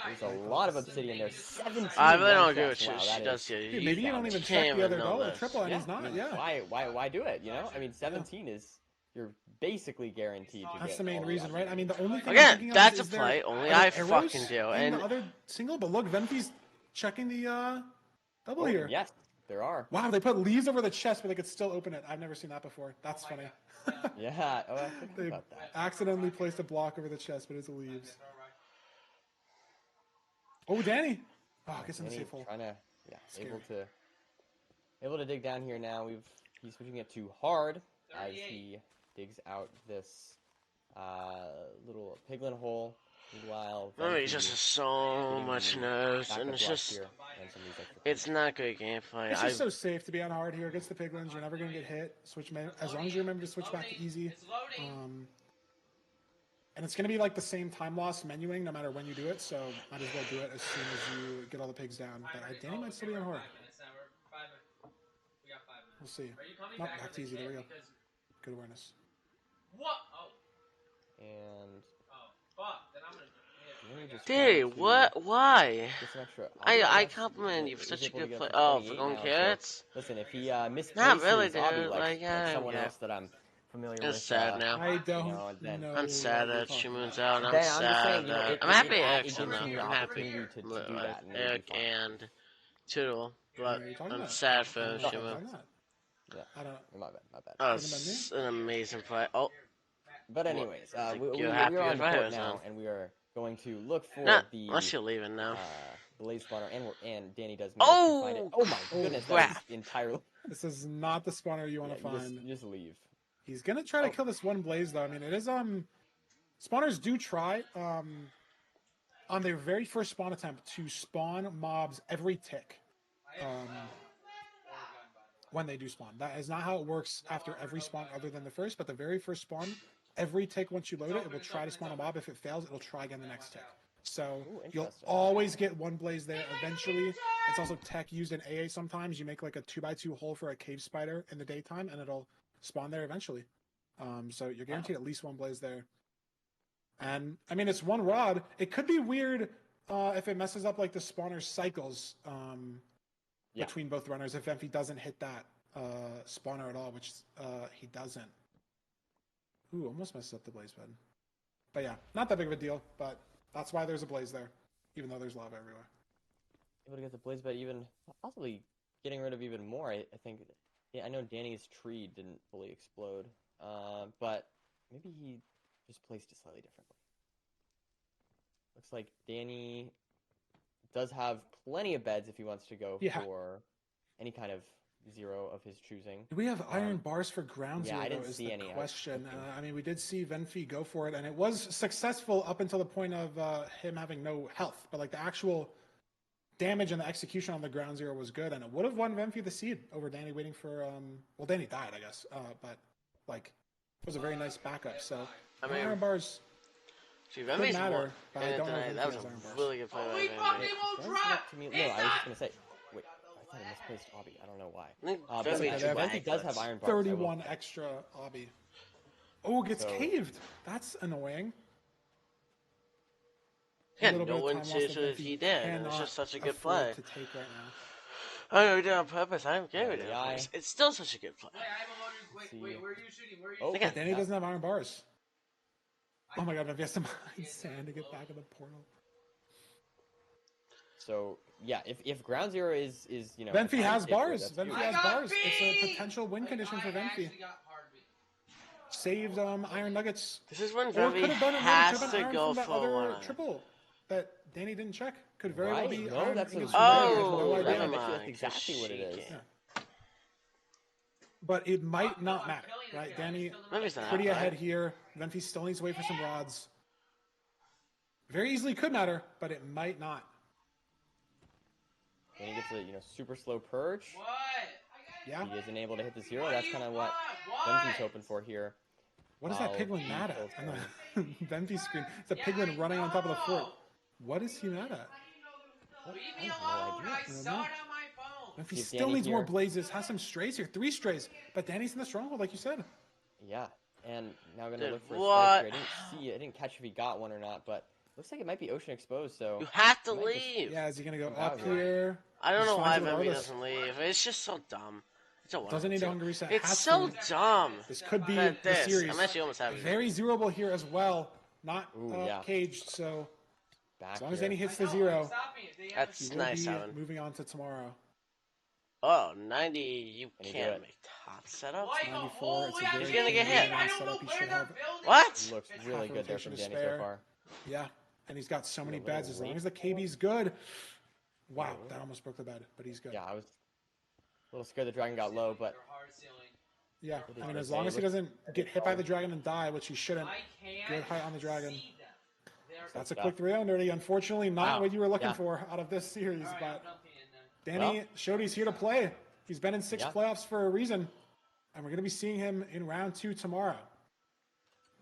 there's a lot of obsidian there. 17. I really don't agree with she does here. Dude, maybe you don't even check the other double, triple, and he's not. Yeah. Why do it? You know, I mean, 17 is you're basically guaranteed to That's get the main reason, right? I mean, the only thing again, that's a play only I fucking do. And the other single, but look, Venfi's checking the double here. Yes, there are. Wow, they put leaves over the chest, but they could still open it. I've never seen that before. That's funny. Yeah. Oh, I forgot they about that. accidentally placed a block over the chest, but it's leaves. Oh, Danny. Oh, I guess I'm safe hole. Trying to, able to dig down here now. He's switching it to hard as he digs out this little piglin hole. Meanwhile, he just has so much nerves, and it's just, it's not good gameplay. It's just so safe to be on hard here against the piglins. You're never going to get hit. As long as you remember to switch back to easy. And it's going to be like the same time loss menuing no matter when you do it, so might as well do it as soon as you get all the pigs down. But Danny might still be on hard. We'll see. Not back to easy. There we go. Good awareness. What? Oh. And... Dude, what? Why? I compliment you for such a good play. Oh, for going carrots? Listen, if he misplaces not really, dude. Obby, like someone else that I'm familiar with. It's sad now. I don't know. I'm sad that Shimoon's out. I'm sad that... I'm happy Eric's in though. I'm happy with Eric and Toodle, but I'm sad for Shimoon. Yeah, I don't know. My bad. Oh, it's an amazing play. Oh. But anyways, we are on the court now, and we are going to look for the... Unless you're leaving now. Blaze spawner, and Danny does manage to find it. Oh my goodness, that's entirely... This is not the spawner you want to find. Just leave. He's going to try to kill this one Blaze, though. I mean, it is... Spawners do try, on their very first spawn attempt, to spawn mobs every tick. When they do spawn. That is not how it works after every spawn other than the first, but the very first spawn, every tick once you load it, it will try to spawn a mob. If it fails, it'll try again the next tick. So you'll always get one Blaze there eventually. It's also tech used in AA sometimes. You make like a 2x2 hole for a cave spider in the daytime, and it'll spawn there eventually. So you're guaranteed at least one Blaze there. And, I mean, it's one rod. It could be weird if it messes up like the spawner cycles. Between both runners if he doesn't hit that spawner at all, which he doesn't. Ooh, almost messed up the blaze bed. But yeah, not that big of a deal, but that's why there's a blaze there, even though there's lava everywhere. Able to get the blaze bed even, possibly getting rid of even more, I think. Yeah, I know Danny's tree didn't fully explode, but maybe he just placed it slightly differently. Looks like Danny does have plenty of beds if he wants to go for any kind of zero of his choosing. Do we have iron bars for ground zero? I didn't is see the any. question. I mean, we did see Venfi go for it, and it was successful up until the point of him having no health. But like the actual damage and the execution on the ground zero was good, and it would have won Venfi the seed over Danny waiting for. Well, Danny died, I guess, but like it was a very nice backup. So iron bars. See, Venfi's matter, but I don't know if that was has iron a bars. really good play by Venfi. No, I was just gonna say. Wait, I thought I misplaced Obby. I don't know why. Venfi does have iron bars. 31 extra Obby. Oh, gets caved. That's annoying. Yeah, no one says if he did. It was just such a good play. To take right now. I know he did it on purpose. I don't care what it is. It's still such a good play. Wait, where are you shooting? Where are you shooting? Again, Danny doesn't have iron bars. Oh my god, Venfi has to mine sand to get back in the portal. So yeah, if ground zero is you know Venfi has bars. Venfi has bars. It's a potential win condition for Venfi. Saved iron nuggets. This is when Venfi has to go for one. Triple that Danny didn't check could very well be. No, that's that's exactly what it is. Yeah. But it might not matter, right? Danny pretty ahead here. Venfi still needs to wait for some rods. Very easily could matter, but it might not. When he gets a super slow purge, yeah, he isn't able to hit the zero. That's kind of what Venfi's hoping for here. What is that piglin mad at? On the Venfi screen, it's a piglin running on top of the fort. What is he mad at? Leave me alone! I saw it on my phone. Venfi still needs more blazes. Has some strays here, 3 strays, but Danny's in the stronghold, like you said. Yeah, and now gonna look for a strike here. I didn't catch if he got one or not, but. Looks like it might be ocean exposed, so... You have to leave! Yeah, is he going to go up here? I don't know why Venfi doesn't leave. It's just so dumb. Doesn't need a hunger reset. It's so dumb. This could be the series. I'm actually almost happy. Very zeroable here as well. Not caged, so... As long as Danny hits the zero, that's nice, Evan. Moving on to tomorrow. Oh, 90, you can't make top setup. 94, it's a very He's gonna get hit. Setup. He should have what? Looks really good there from Danny so far. Yeah. And he's got so many beds. As long as the KB's good. Wow, that almost broke the bed, but he's good. Yeah, I was a little scared the dragon got low, but... Yeah, I mean, as long as he doesn't get hit by the dragon and die, which he shouldn't. Good height on the dragon. That's a quick 3-0, Nerdy. Unfortunately, not what you were looking for out of this series, but Danny showed he's here to play. He's been in 6 playoffs for a reason, and we're going to be seeing him in round 2 tomorrow.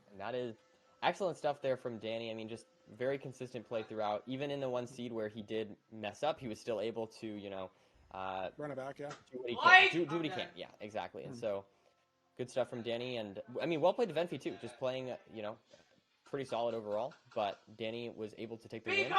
And that is excellent stuff there from Danny. I mean, just very consistent play throughout. Even in the 1 seed where he did mess up, he was still able to, run it back, do what he can. Do what he can. Yeah, exactly. And so, good stuff from Danny. And, I mean, well played to Venfi, too. Just playing, pretty solid overall. But Danny was able to take the win.